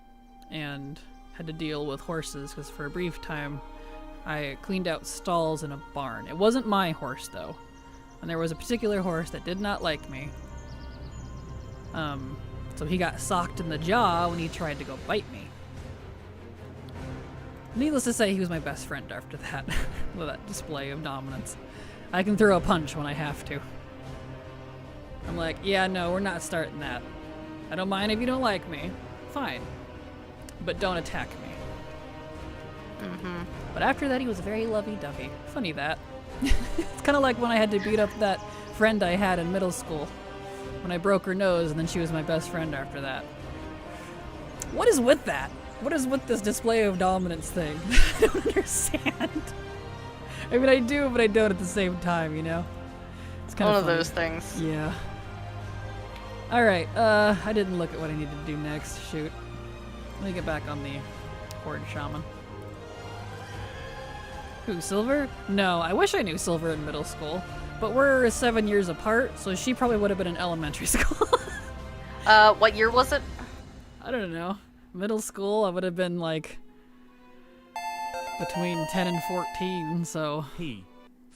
and had to deal with horses, because for a brief time, I cleaned out stalls in a barn. It wasn't my horse, though. And there was a particular horse that did not like me. So he got socked in the jaw when he tried to go bite me. Needless to say, he was my best friend after that, with that display of dominance. I can throw a punch when I have to. I'm like, yeah, no, we're not starting that. I don't mind if you don't like me. Fine. But don't attack me. But after that, he was very lovey-dovey. Funny that. It's kind of like when I had to beat up that friend I had in middle school. When I broke her nose, and then she was my best friend after that. What is with that? What is with this display of dominance thing? I don't understand. I mean, I do, but I don't at the same time, you know? It's kind One of of those things. Yeah. Alright, I didn't look at what I needed to do next. Shoot. Let me get back on the Horde Shaman. Who, Silver? No, I wish I knew Silver in middle school. But we're 7 years apart, so she probably would have been in elementary school. What year was it? I don't know. Middle school, I would have been like between 10 and 14, so.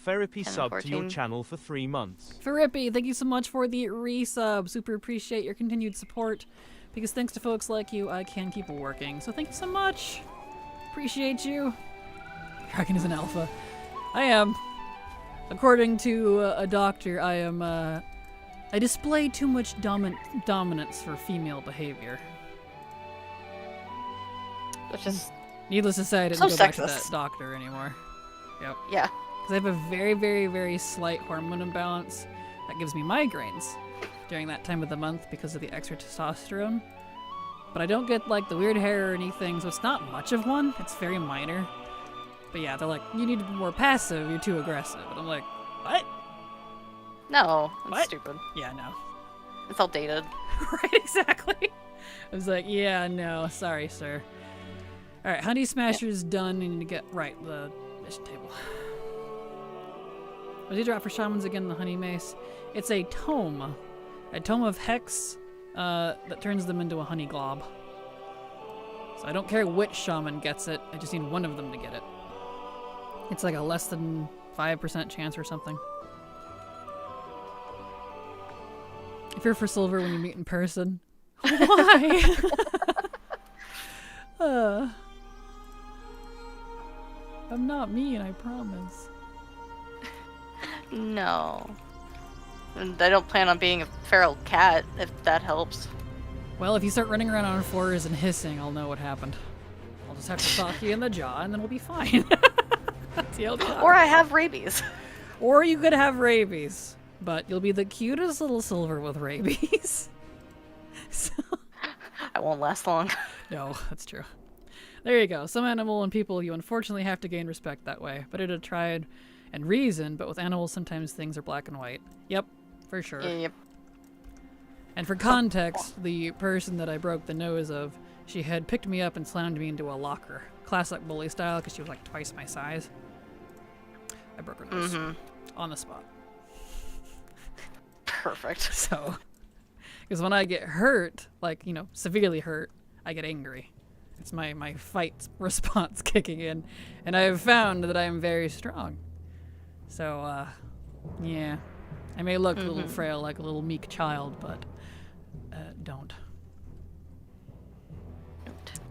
Therapy 10 and sub to your 14. channel for 3 months. Farippy, thank you so much for the resub. Super appreciate your continued support. Because thanks to folks like you, I can keep working. So thank you so much. Appreciate you. Kraken is an alpha. I am. According to a doctor, I am, I display too much dominance for female behavior. Which is, Needless to say, I didn't So go back to that sexist. doctor anymore. Yep. yeah. Because I have a very, very, very slight hormone imbalance that gives me migraines during that time of the month because of the extra testosterone. But I don't get, like, the weird hair or anything, so it's not much of one. It's very minor. But yeah, they're like, you need to be more passive, you're too aggressive. And I'm like, what? No, that's What? stupid. Yeah, no. It's outdated. Right, exactly. I was like, yeah, no, sorry, sir. Alright, Honey Smasher's done. I need to get, right, the mission table. What did you drop for shamans again, the Honey Mace? It's a tome. A tome of Hex that turns them into a honey glob. So I don't care which shaman gets it, I just need one of them to get it. It's like a less than 5% chance or something. If you're for silver when you meet in person, why? I'm not mean, I promise. No. And I don't plan on being a feral cat, if that helps. Well, if you start running around on fours and hissing, I'll know what happened. I'll just have to sock you in the jaw, and then we'll be fine. That's the LDR. Or I have rabies. Or you could have rabies, but you'll be the cutest little silver with rabies. So... I won't last long. No, that's true. There you go. Some animal and people, you unfortunately have to gain respect that way. But it'd tried and reason, but with animals sometimes things are black and white. Yep, for sure. Yep. And for context, the person that I broke the nose of, she had picked me up and slammed me into a locker. Classic bully style, because she was like twice my size. I broke her nose. On the spot. Perfect. So, because when I get hurt, like, you know, severely hurt, I get angry. It's my fight response kicking in. And I have found that I am very strong. So, yeah. I may look a little frail, like a little meek child, but don't.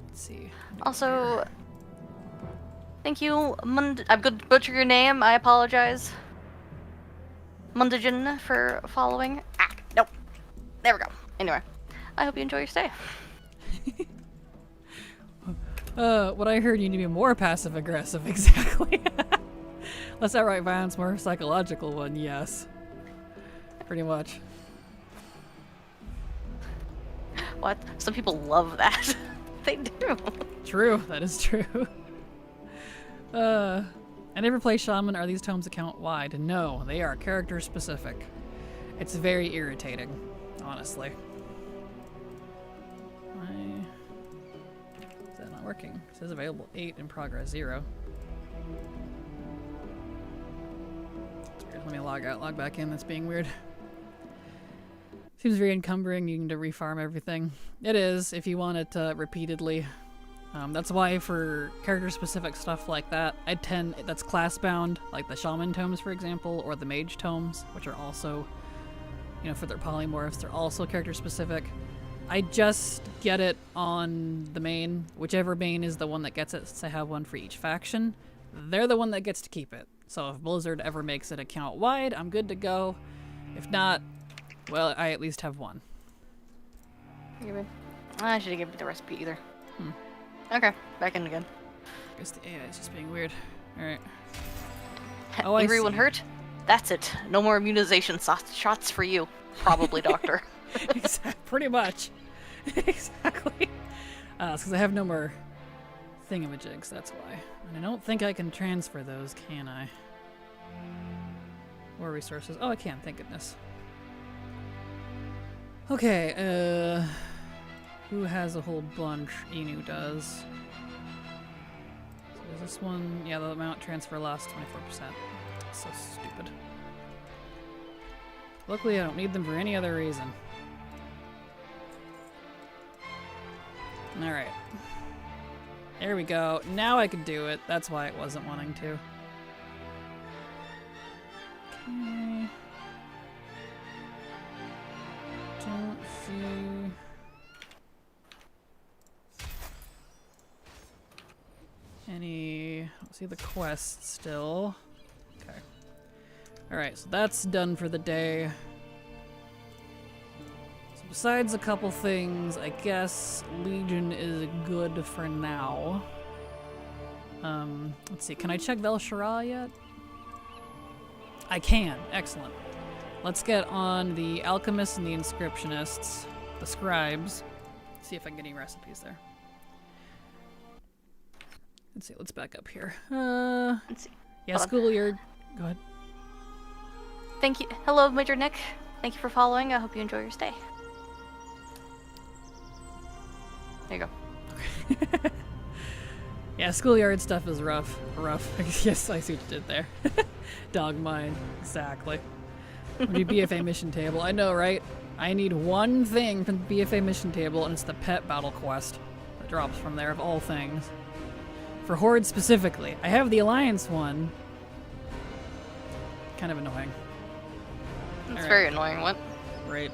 Let's see. Also, thank you, I'm going to butcher your name. I apologize. Mundagen for following. Nope. There we go. Anyway, I hope you enjoy your stay. What I heard, you need to be more passive-aggressive, exactly. Less outright violence, more psychological one, yes. Pretty much. What? Some people love that. They do. True, that is true. I never play Shaman. Are these tomes account-wide? No, they are character-specific. It's very irritating, honestly. Why is that not working? It says available 8 in progress 0. That's weird. Let me log out, log back in. That's being weird. Seems very encumbering. You need to refarm everything. It is, if you want it repeatedly. That's why for character-specific stuff like that, that's class-bound, like the Shaman tomes, for example, or the Mage tomes, which are also, you know, for their polymorphs, they're also character-specific. I just get it on the main. Whichever main is the one that gets it, since I have one for each faction, they're the one that gets to keep it. So if Blizzard ever makes it account-wide, I'm good to go. If not, well, I at least have one. I should have given you the recipe either. Okay, back in again. I guess the AI is just being weird. Alright. Angry when hurt? That's it. No more immunization shots for you. Probably, Doctor. Pretty much. Exactly. It's because I have no more thingamajigs, that's why. And I don't think I can transfer those, can I? Or resources. Oh, I can, thank goodness. Okay, who has a whole bunch? Inu does. So is this one? Yeah, the amount transfer lasts 24%. That's so stupid. Luckily, I don't need them for any other reason. Alright. There we go. Now I can do it. That's why it wasn't wanting to. Okay. Don't see... I don't see the quest still. Okay. Alright, so that's done for the day. So besides a couple things, I guess Legion is good for now. Let's see, can I check Vel Shara yet? I can, excellent. Let's get on the Alchemists and the Inscriptionists, the Scribes. See if I can get any recipes there. Let's see, let's back up here. Let's see. Yeah, Schoolyard. Go ahead. Thank you. Hello, Major Nick. Thank you for following. I hope you enjoy your stay. There you go. Yeah, Schoolyard stuff is rough. Yes, I see what you did there. Dog mine. Exactly. The BFA mission table. I know, right? I need one thing from the BFA mission table, and it's the pet battle quest that drops from there, of all things. For Horde specifically. I have the Alliance one. Kind of annoying. It's very annoying. What? Right.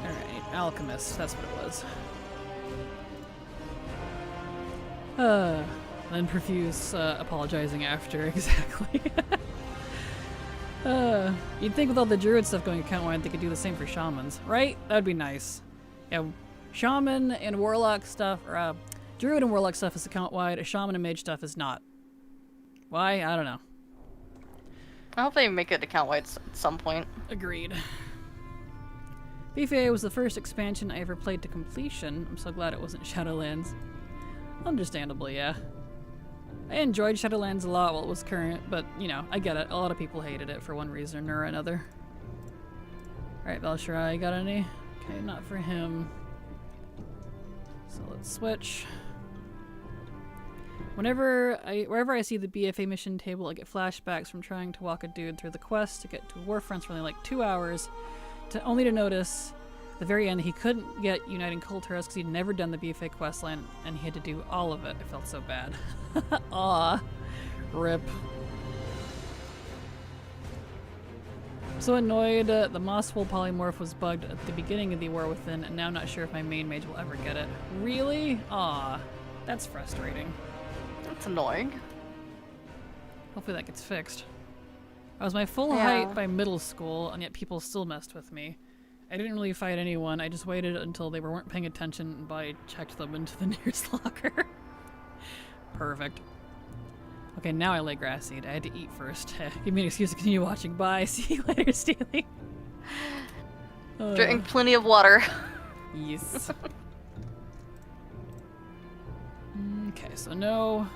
Alright, Alchemist. That's what it was. Then profuse apologizing after, exactly. You'd think with all the druid stuff going account-wide, they could do the same for shamans, right? That'd be nice. Yeah, shaman and warlock stuff, or druid and warlock stuff is account-wide. Shaman and mage stuff is not. Why? I don't know. I hope they make it account-wide at some point. Agreed. BFA was the first expansion I ever played to completion. I'm so glad it wasn't Shadowlands. Understandably, yeah. I enjoyed Shadowlands a lot while it was current, but, you know, I get it. A lot of people hated it for one reason or another. Alright, Valshirai, got any? Okay, not for him. So let's switch. Wherever I see the BFA mission table, I get flashbacks from trying to walk a dude through the quest to get to Warfronts for only like 2 hours, only to notice at the very end he couldn't get Uniting Cultists because he'd never done the BFA questline and he had to do all of it. I felt so bad. Aw. Rip. I'm so annoyed the Mosswool polymorph was bugged at the beginning of the War Within, and now not sure if my main mage will ever get it. Really? Aw. That's frustrating. That's annoying. Hopefully that gets fixed. I was my full height by middle school, and yet people still messed with me. I didn't really fight anyone, I just waited until they weren't paying attention and I checked them into the nearest locker. Perfect. Okay, now I lay grass seed. I had to eat first. Give me an excuse to continue watching. Bye. See you later, Steely. Drink plenty of water. Yes. Okay, so no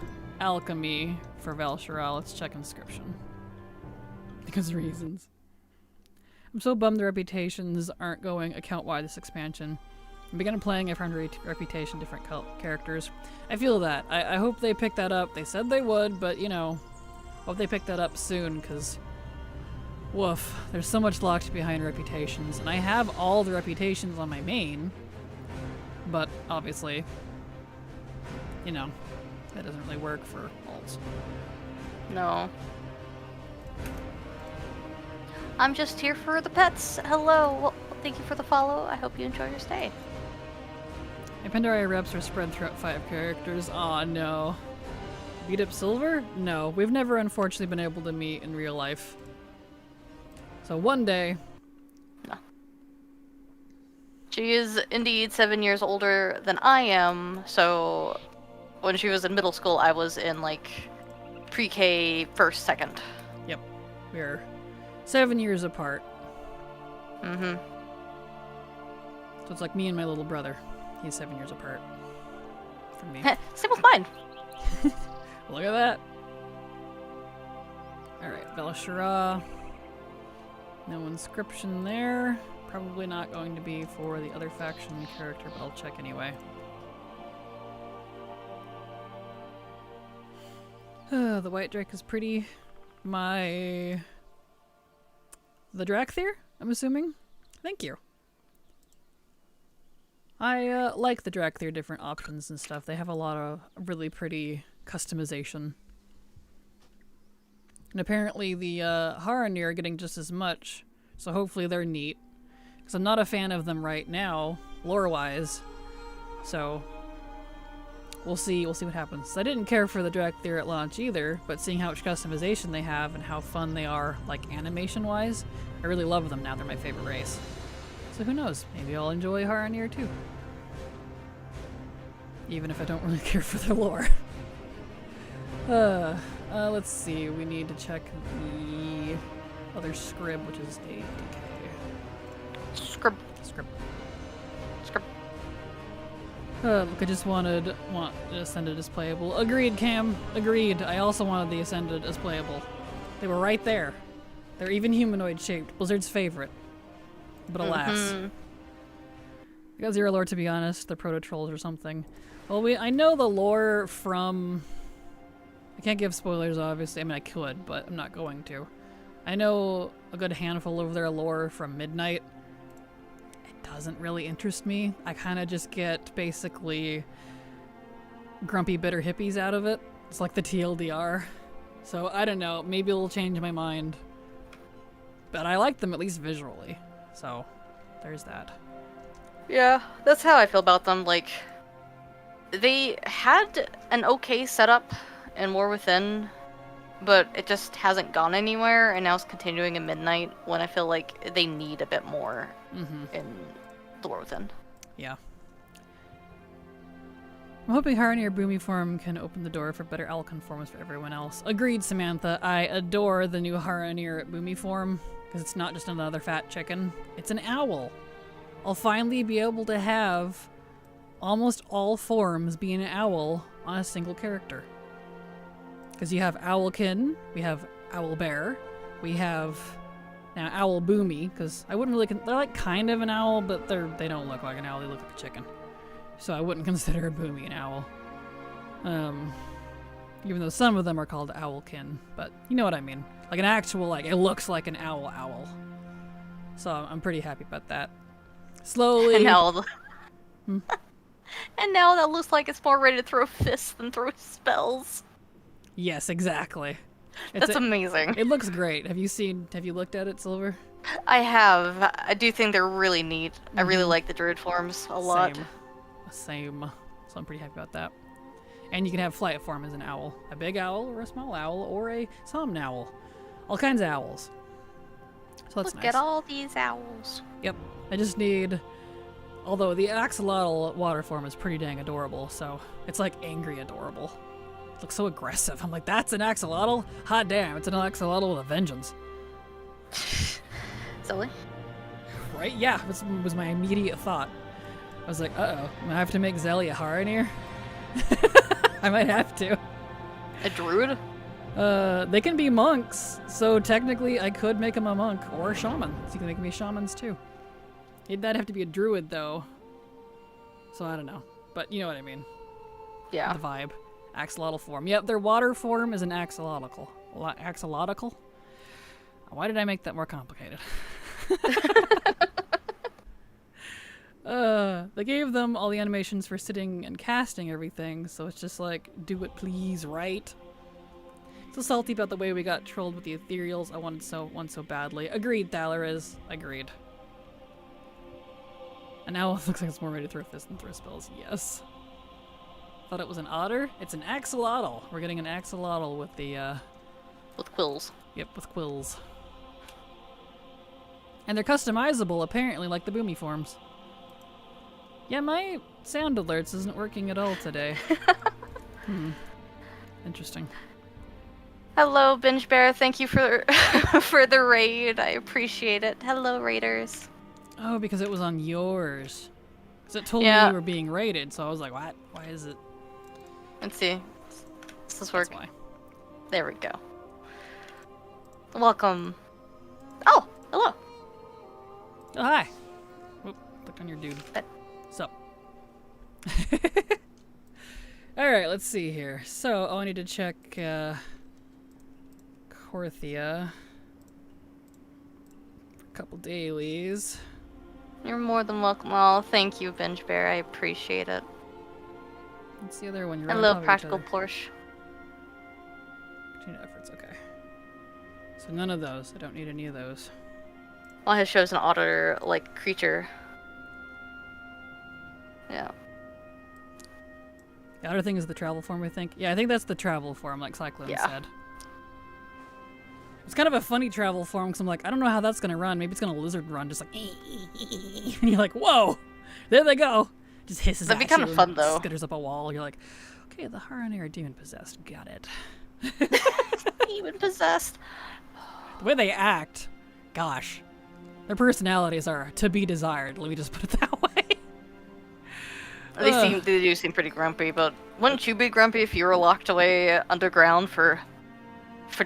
alchemy for Valshirai. Let's check inscription. Because of reasons. I'm so bummed the reputations aren't going account-wide this expansion. I began playing, I found reputation different characters. I feel that. I hope they pick that up. They said they would, but you know, hope they pick that up soon, because woof, there's so much locked behind reputations, and I have all the reputations on my main, but obviously, you know, that doesn't really work for alts. No. I'm just here for the pets. Hello. Well, thank you for the follow. I hope you enjoy your stay. My Pandaria reps are spread throughout 5 characters. Aw, no. Beat up Silver? No, we've never unfortunately been able to meet in real life. So one day. No. She is indeed 7 years older than I am, so when she was in middle school, I was in like pre-K first, second. Yep. We're 7 years apart. Mm-hmm. So it's like me and my little brother. He's 7 years apart from me. Same with mine. Look at that. Alright, Valshirai. No inscription there. Probably not going to be for the other faction character, but I'll check anyway. The White Drake is pretty. The Drakthir, I'm assuming? Thank you. I like the Drakthir different options and stuff. They have a lot of really pretty customization. And apparently the Haranir are getting just as much, so hopefully they're neat. Because I'm not a fan of them right now, lore-wise. So we'll see what happens. I didn't care for the Drakthir at launch either, but seeing how much customization they have and how fun they are, like animation-wise, I really love them now. They're my favorite race. So who knows? Maybe I'll enjoy Haranir too. Even if I don't really care for their lore. Let's see. We need to check the other scrib, which is a DK. Scrib. Look, I just want Ascended as playable. Agreed, Cam. Agreed. I also wanted the Ascended as playable. They were right there. They're even humanoid shaped. Blizzard's favorite. But alas. They got zero lore, to be honest. They're proto-trolls or something. Well, I know the lore from... I can't give spoilers, obviously. I mean, I could, but I'm not going to. I know a good handful of their lore from Midnight. It doesn't really interest me. I kind of just get, basically, grumpy, bitter hippies out of it. It's like the TLDR. So, I don't know. Maybe it'll change my mind. But I like them, at least visually. So, there's that. Yeah, that's how I feel about them. Like, they had an okay setup in War Within, but it just hasn't gone anywhere, and now it's continuing in Midnight when I feel like they need a bit more in the War Within. Yeah. I'm hoping Haranir Boomy form can open the door for better owl conformance for everyone else. Agreed, Samantha. I adore the new Haranir Boomy form, because it's not just another fat chicken. It's an owl. I'll finally be able to have almost all forms be an owl on a single character. Because you have Owlkin, we have Owlbear, we have now Owl Boomy, because I wouldn't really, they're like kind of an owl, but they don't look like an owl, they look like a chicken. So I wouldn't consider a Boomy an owl. Even though some of them are called Owlkin, but you know what I mean. Like an actual, like, it looks like an owl. So I'm pretty happy about that. Slowly. And now, and now that looks like it's more ready to throw fists than throw spells. Yes, exactly. That's amazing. It looks great. Have you looked at it, Silver? I have. I do think they're really neat. I really like the druid forms a lot. Same. So I'm pretty happy about that. And you can have flight form as an owl. A big owl, or a small owl, or a somnowl. All kinds of owls. So that's nice. Look at all these owls. Yep. I just need... Although the axolotl water form is pretty dang adorable, so it's like angry adorable. It looks so aggressive. I'm like, that's an axolotl? Hot damn, it's an axolotl with a vengeance. Zoe? Right? Yeah, was my immediate thought. I was like, uh-oh, I'm gonna have to make Zelly a Haranir? I might have to. A druid? They can be monks, so technically I could make him a monk or a shaman. So you can make me shamans too. That'd have to be a druid though. So I don't know. But you know what I mean. Yeah. The vibe. Axolotl form. Yep, their water form is an axolotl. Axolotl? Why did I make that more complicated? They gave them all the animations for sitting and casting everything, so it's just like, do it please, right? So salty about the way we got trolled with the ethereals. I wanted one so badly. Agreed, Thalariz. Agreed. And now it looks like it's more ready to throw fists than throw spells. Yes. Thought it was an otter? It's an axolotl. We're getting an axolotl with the, with quills. Yep, with quills. And they're customizable, apparently, like the Boomy forms. Yeah, my sound alerts isn't working at all today. Interesting. Hello, Binge Bear. Thank you for for the raid. I appreciate it. Hello, raiders. Oh, because it was on yours. Because it told me you were being raided, so I was like, what? Why is it? Let's see. Does this work? That's why. There we go. Welcome. Oh, hello. Oh, hi. Whoop, click on your dude. So. Alright, let's see here. So, I need to check, Korthia. A couple dailies. You're more than welcome. Oh, thank you, Binge Bear. I appreciate it. What's the other one? You're Hello, Practical Porsche. Continue efforts, okay. So none of those. I don't need any of those. Well, it shows an otter-like creature. Yeah. The other thing is the travel form, I think. Yeah, I think that's the travel form, like Cyclone said. It's kind of a funny travel form, because I'm like, I don't know how that's going to run. Maybe it's going to lizard run, just like, and you're like, whoa, there they go. Just hisses at you. That'd be kind of fun, though. Skitters up a wall. You're like, okay, the Haranir are demon-possessed. Got it. Demon-possessed. The way they act, gosh. Their personalities are to be desired. Let me just put it that way. They do seem pretty grumpy, but wouldn't you be grumpy if you were locked away underground for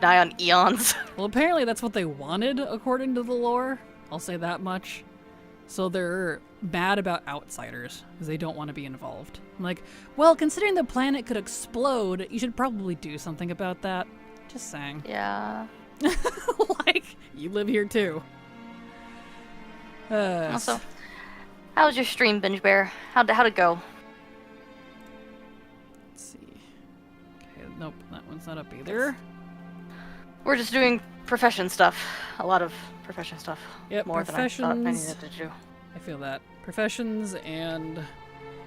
nigh on eons? Well, apparently that's what they wanted, according to the lore. I'll say that much. So they're bad about outsiders, because they don't want to be involved. I'm like, well, considering the planet could explode, you should probably do something about that. Just saying. Yeah. Like, you live here too. Also, how was your stream, Binge Bear? How'd it go? Let's see. Okay, nope, that one's not up either. We're just doing profession stuff. A lot of profession stuff. Yep, more than I thought I needed to do. I feel that. Professions and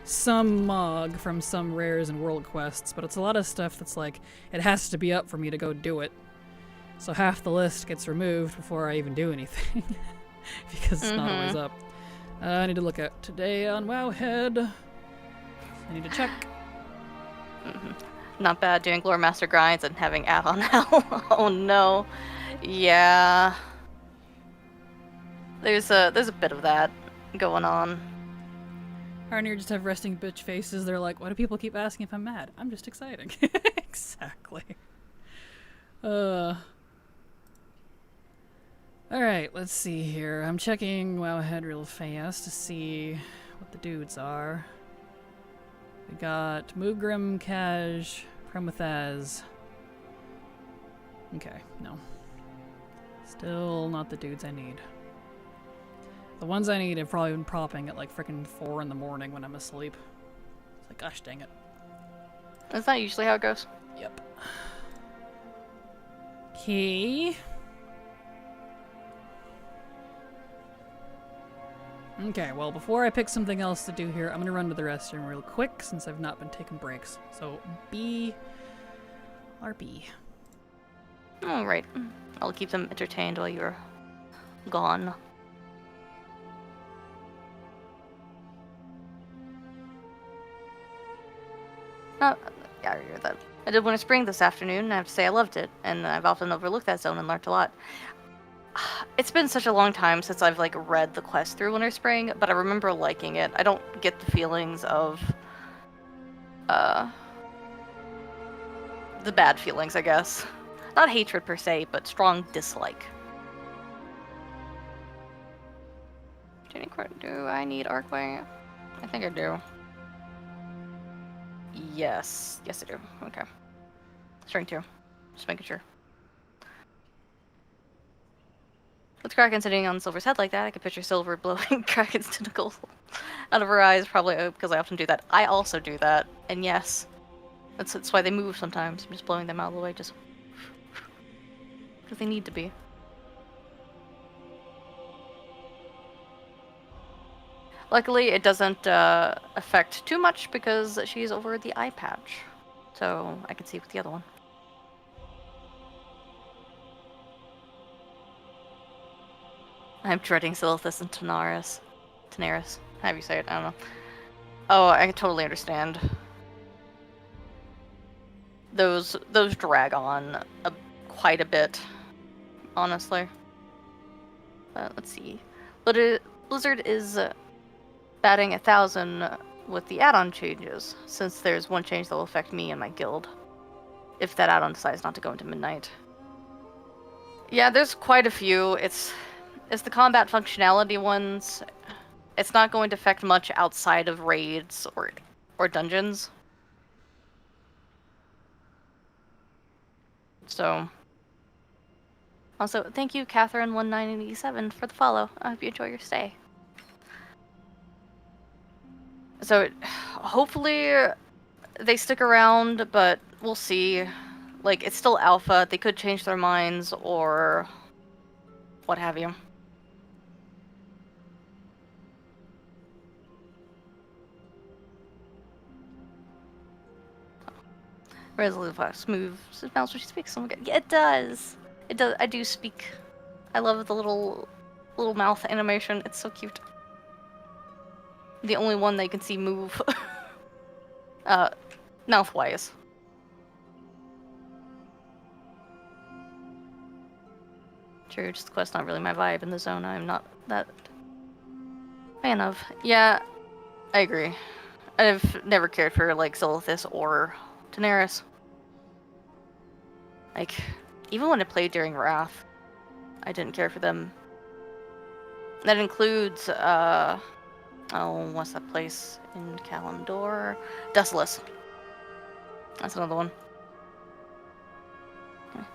some mog from some rares and world quests, but it's a lot of stuff that's like, it has to be up for me to go do it. So half the list gets removed before I even do anything. Because it's not always up. I need to look at today on Wowhead. I need to check. Not bad doing Lore Master grinds and having add-on hell. Oh no. Yeah. There's a bit of that going on. Harnier just have resting bitch faces. They're like, why do people keep asking if I'm mad? I'm just exciting. Exactly. Alright, let's see here. I'm checking Wowhead real fast to see what the dudes are. We got Mugrim, Kaj, Promethaz. Okay, no. Still not the dudes I need. The ones I need have probably been popping at like frickin' 4 in the morning when I'm asleep. It's like, gosh dang it. Is that usually how it goes? Yep. Okay. Okay, well, before I pick something else to do here, I'm gonna run to the restroom real quick since I've not been taking breaks. So, RP. Alright. I'll keep them entertained while you're gone. Oh, yeah, I hear that. I did Winter Spring this afternoon, and I have to say I loved it, and I've often overlooked that zone and learned a lot. It's been such a long time since I've, like, read the quest through Winter Spring, but I remember liking it. I don't get the feelings of, the bad feelings, I guess. Not hatred per se, but strong dislike. Do I need Arcway? I think I do. Yes. Yes, I do. Okay. String 2. Just making sure. With Kraken sitting on Silver's head like that, I could picture Silver blowing Kraken's tentacles out of her eyes, probably because I often do that. I also do that, and yes. That's why they move sometimes. I'm just blowing them out of the way, just... because they need to be. Luckily, it doesn't affect too much because she's over the eye patch. So I can see with the other one. I'm dreading Silithus and Tanaris. However you say it, I don't know. Oh, I totally understand. Those drag on quite a bit, honestly. Let's see. Blizzard is batting 1,000 with the add-on changes, since there's one change that will affect me and my guild. If that add-on decides not to go into midnight. Yeah, there's quite a few. It's the combat functionality ones. It's not going to affect much outside of raids or dungeons. So, also, thank you, Catherine1987, for the follow. I hope you enjoy your stay. So, hopefully they stick around, but we'll see. Like, it's still alpha. They could change their minds or what have you. Resolute smooth smells when she speaks. Oh my god. Yeah, it does. It does. I do speak. I love the little mouth animation. It's so cute. The only one that you can see move. Mouth-wise. True, just the quest not really my vibe in the zone. I'm not that fan of. Yeah, I agree. I've never cared for, like, Silithus or Daenerys. Like, even when I played during Wrath, I didn't care for them. That includes, oh, what's that place in Kalimdor? Dustless. That's another one.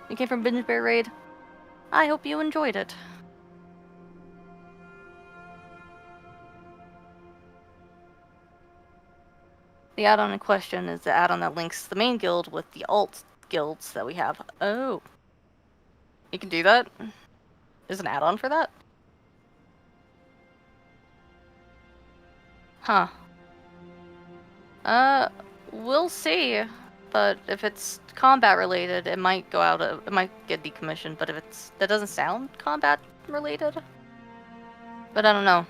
You came from Binge Bear Raid? I hope you enjoyed it. The add-on in question is the add-on that links the main guild with the alt guilds that we have. Oh. You can do that? There's an add-on for that? Huh. We'll see. But if it's combat related, it might go out of, it might get decommissioned, but if it's, that doesn't sound combat related. But I don't know.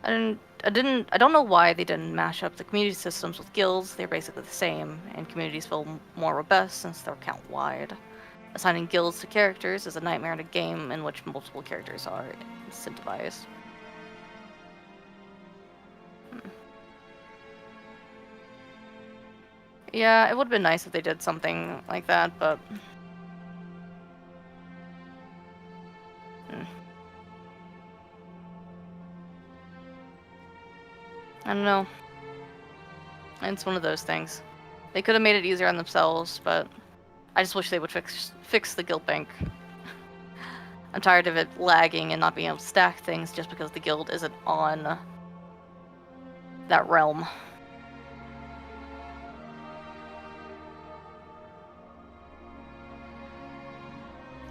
I don't know why they didn't mash up the community systems with guilds. They're basically the same, and communities feel more robust since they're count-wide. Assigning guilds to characters is a nightmare in a game in which multiple characters are incentivized. Yeah, it would have been nice if they did something like that, but... I don't know. It's one of those things. They could have made it easier on themselves, but I just wish they would fix the guild bank. I'm tired of it lagging and not being able to stack things just because the guild isn't on that realm.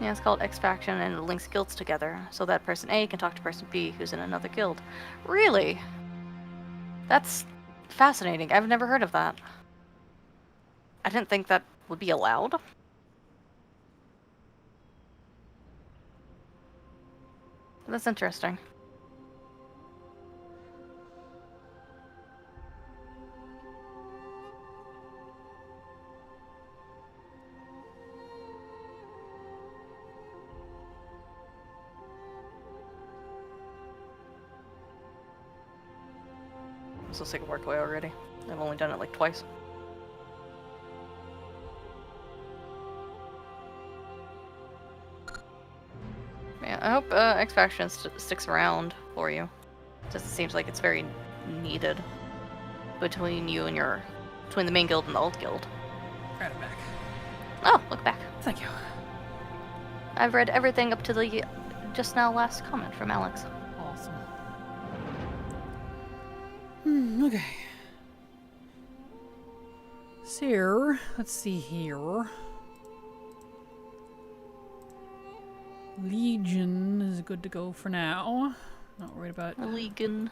Yeah, it's called X Faction, and it links guilds together, so that person A can talk to person B who's in another guild. Really? That's fascinating. I've never heard of that. I didn't think that would be allowed. That's interesting. I'm so sick of Workaway already. I've only done it like twice. Yeah, I hope X Faction sticks around for you. Just it seems like it's very needed between you and between the main guild and the alt guild. Right it back. Oh, look back. Thank you. I've read everything up to the just now last comment from Alex. Awesome. Okay. So, let's see here. Legion is good to go for now. Not worried about Legion.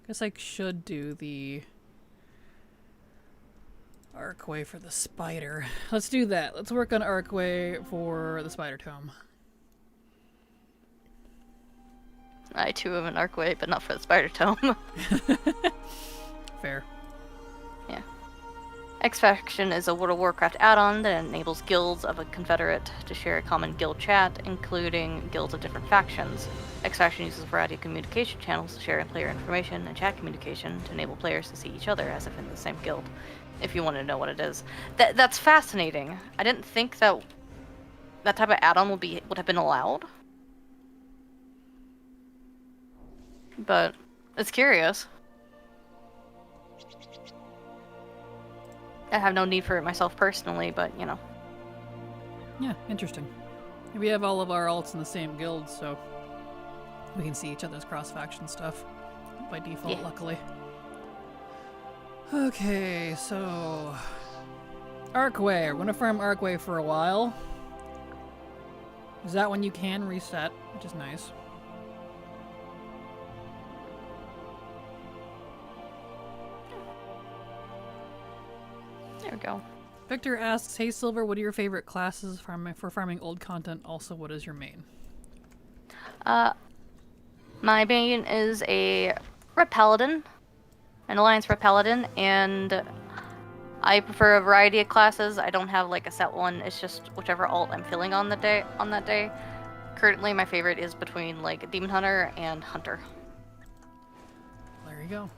Guess I should do the Arcway for the spider. Let's do that. Let's work on Arcway for the spider tome. I too am an Arcway, but not for the spider tome. Fair. Yeah. X Faction is a World of Warcraft add-on that enables guilds of a confederate to share a common guild chat, including guilds of different factions. X Faction uses a variety of communication channels to share player information and chat communication to enable players to see each other as if in the same guild. If you want to know what it is, that's fascinating. I didn't think that that type of add-on would have been allowed, but it's curious. I have no need for it myself personally, but you know. Yeah, interesting. We have all of our alts in the same guild, so we can see each other's cross-faction stuff by default, Yeah. luckily. Okay, so Arcway. We're gonna farm Arcway for a while. Is that when you can reset, which is nice. There we go. Victor asks, "Hey Silver, what are your favorite classes for farming old content? Also, what is your main?" My main is a Red Paladin, an Alliance Red Paladin, and I prefer a variety of classes. I don't have like a set one. It's just whichever alt I'm feeling on that day. Currently, my favorite is between like Demon Hunter and Hunter. There you go.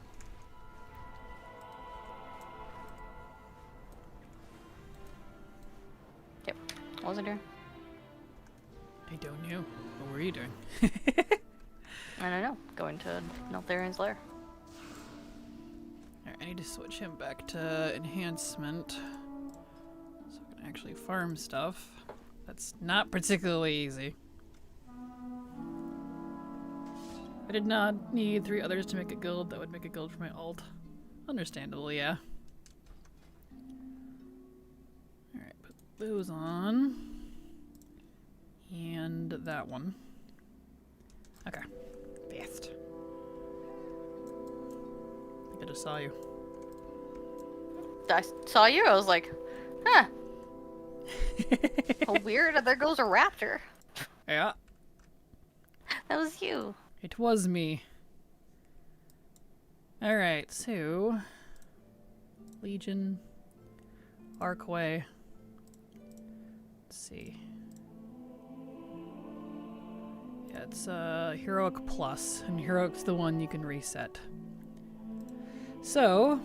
Yep. What was I doing? I don't know. What were you doing? I don't know. Going to Neltharian's lair. Alright, I need to switch him back to enhancement so I can actually farm stuff. That's not particularly easy. I did not need 3 others to make a guild. That would make a guild for my alt. Understandable, yeah. Alright, put those on. And that one. Okay. Fast. I think I just saw you. I saw you. I was like, huh. How weird. There goes a raptor. Yeah. That was you. It was me. Alright, so... Legion. Arcway. Let's see. Yeah, it's Heroic Plus, and Heroic's the one you can reset. So...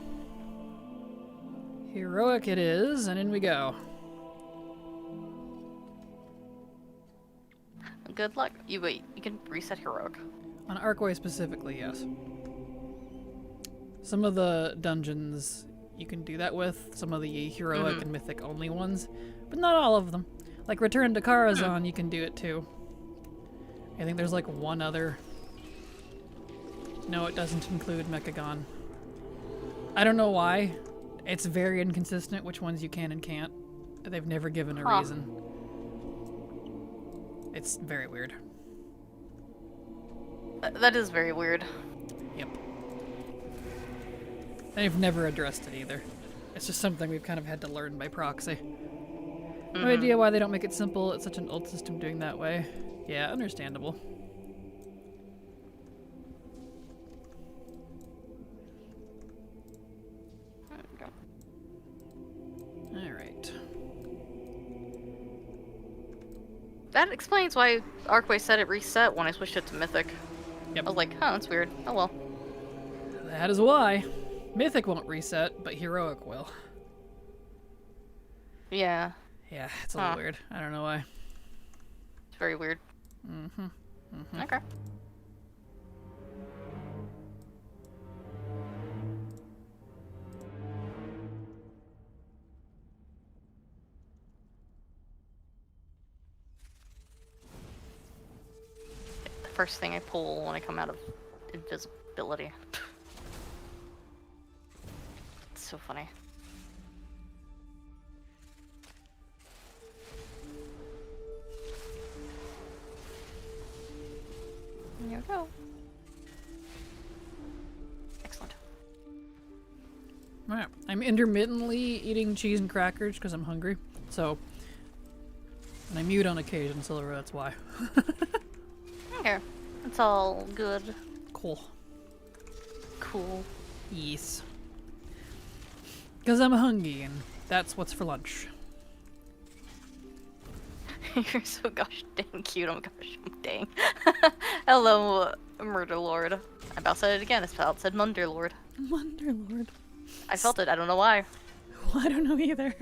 Heroic it is, and in we go. Good luck. You can reset heroic. On Arcway specifically, yes. Some of the dungeons you can do that with, some of the heroic and mythic only ones, but not all of them. Like Return to Karazhan, you can do it too. I think there's like one other. No, it doesn't include Mechagon. I don't know why. It's very inconsistent which ones you can and can't. They've never given a reason. It's very weird. That is very weird. Yep. They've never addressed it either. It's just something we've kind of had to learn by proxy. No idea why they don't make it simple. It's such an old system doing that way. Yeah, understandable. Alright. That explains why Arcway said it reset when I switched it to Mythic. Yep. I was like, huh, that's weird. Oh well. That is why. Mythic won't reset, but Heroic will. Yeah, Yeah, it's a little weird. I don't know why. it's very weird. Okay. The first thing I pull when I come out of invisibility. It's so funny. There we go. Excellent. Alright. I'm intermittently eating cheese and crackers because I'm hungry. So, and I mute on occasion, so that's why. Okay. It's all good. Cool. Cool. Yes. Because I'm hungry, and that's what's for lunch. You're so gosh dang cute. Oh my gosh dang. Hello, Murder Lord. I about said it again. It's about said Munder Lord. Wonder Lord. I felt it. I don't know why. Well, I don't know either.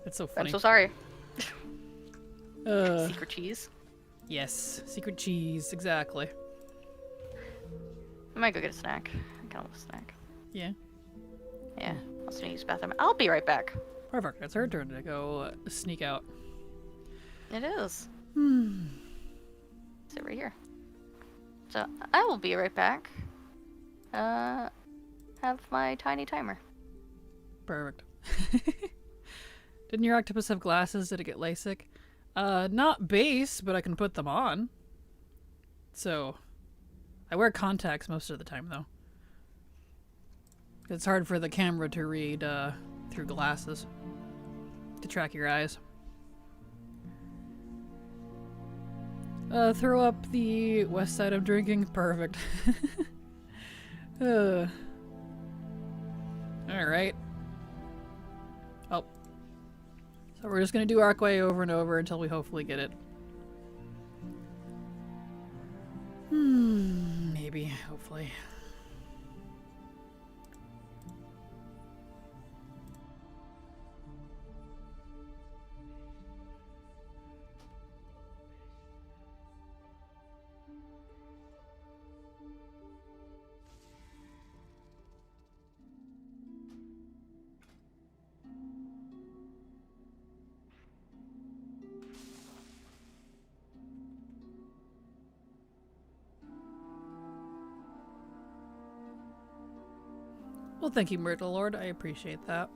That's so funny. I'm so sorry. Uh, Secret cheese. yes. Secret cheese. Exactly. I might go get a snack. I kind of want a snack. Yeah. Yeah. I'll just use the bathroom. I'll be right back. Perfect. It's her turn to go sneak out. It is. Hmm. Sit right here. So I will be right back. Have my tiny timer. Perfect. Didn't your octopus have glasses? Did it get LASIK? Not base, but I can put them on. So, I wear contacts most of the time, though. It's hard for the camera to read, through glasses. To track your eyes. Throw up the west side of drinking. Perfect. Alright. Oh. So we're just gonna do Arcway over and over until we hopefully get it. Maybe, hopefully. Well, thank you, Myrtle Lord. I appreciate that.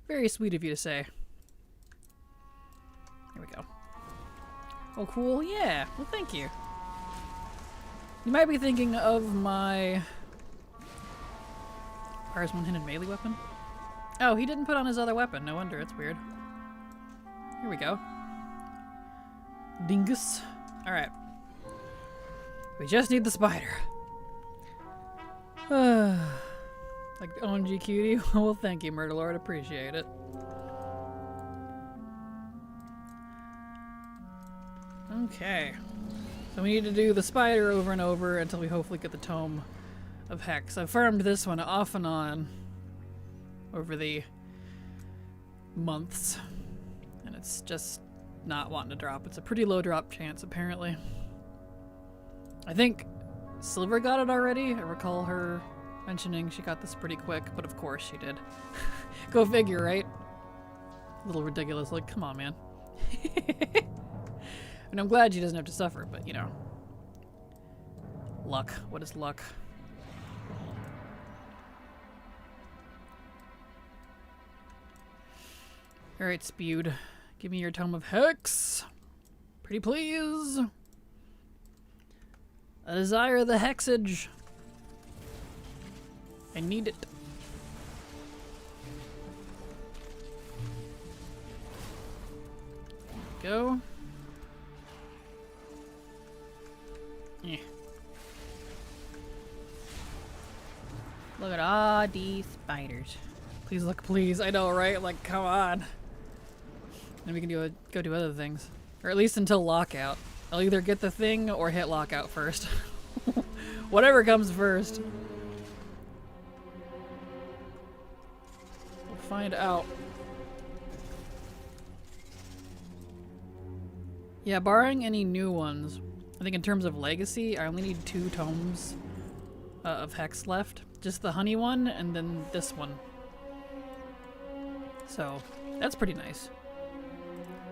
Very sweet of you to say. Oh, cool. Yeah. Well, thank you. You might be thinking of my... Fires one-handed melee weapon? Oh, he didn't put on his other weapon. No wonder. It's weird. Here we go. Dingus. Alright. We just need the spider. Like OMG cutie? Well, thank you, Murder Lord. Appreciate it. Okay. So we need to do the spider over and over until we hopefully get the Tome of Hex. I've farmed this one off and on over the months, and it's just not wanting to drop. It's a pretty low drop chance, apparently. I think Silver got it already. I recall her mentioning she got this pretty quick, but of course she did. Go figure, right? A little ridiculous. Like, come on, man. And I'm glad she doesn't have to suffer, but you know. Luck. What is luck? Alright, Spewed. Give me your Tome of Hex. Pretty please. I desire the hexage. I need it. Go. Yeah. Look at all these spiders. Please look, please. I know, right? Like, come on. Then we can go do other things. Or at least until lockout. I'll either get the thing or hit lockout first. Whatever comes first. We'll find out. Yeah, barring any new ones, I think in terms of legacy, I only need 2 tomes of Hex left. Just the honey one and then this one. So, that's pretty nice.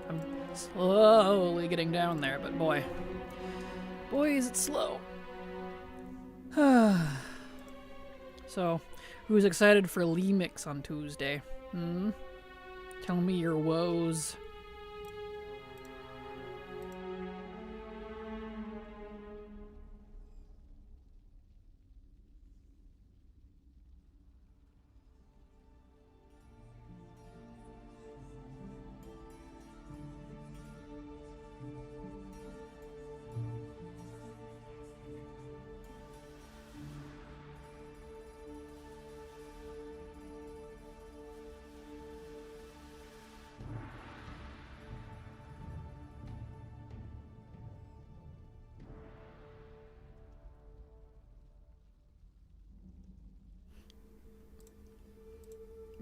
I'm slowly getting down there, but boy. Boy, is it slow. So, who's excited for Lee Mix on Tuesday? Tell me your woes.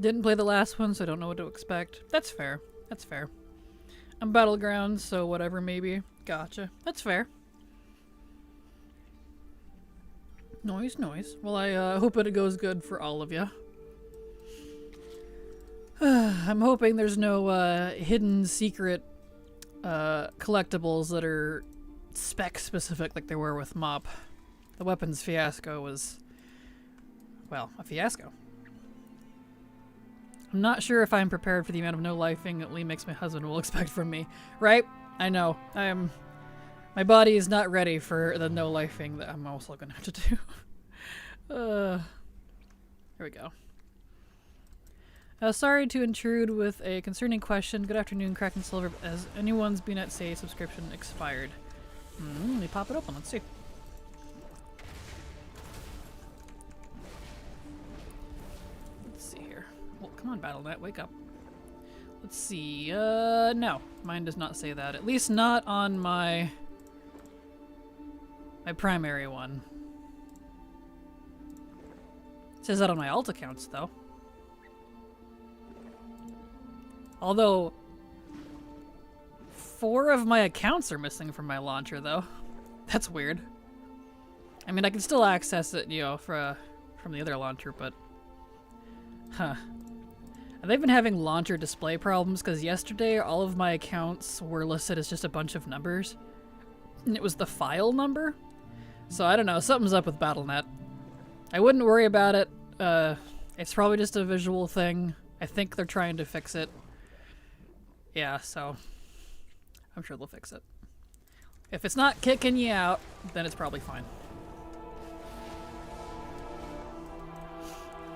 Didn't play the last one, so I don't know what to expect. That's fair. That's fair. I'm Battlegrounds, so whatever, maybe. Gotcha. That's fair. Noise, noise. Well, I hope it goes good for all of you. I'm hoping there's no hidden secret collectibles that are spec-specific like there were with Mop. The weapons fiasco was, well, a fiasco. I'm not sure if I'm prepared for the amount of no-lifing that Lee Mix my husband will expect from me. Right? I know. My body is not ready for the no-lifing that I'm also gonna have to do. Here we go. Sorry to intrude with a concerning question. Good afternoon, Kraken Silver. Has anyone's BNet Say subscription expired? Let me pop it open. Let's see. Well, come on, BattleNet, wake up. Let's see. No. Mine does not say that. At least not on my primary one. It says that on my alt accounts, though. Although, 4 of my accounts are missing from my launcher, though. That's weird. I mean, I can still access it, you know, from the other launcher, but... Huh. And they've been having launcher display problems, because yesterday all of my accounts were listed as just a bunch of numbers. And it was the file number? So I don't know, something's up with BattleNet. I wouldn't worry about it. It's probably just a visual thing. I think they're trying to fix it. Yeah, so I'm sure they'll fix it. If it's not kicking you out, then it's probably fine.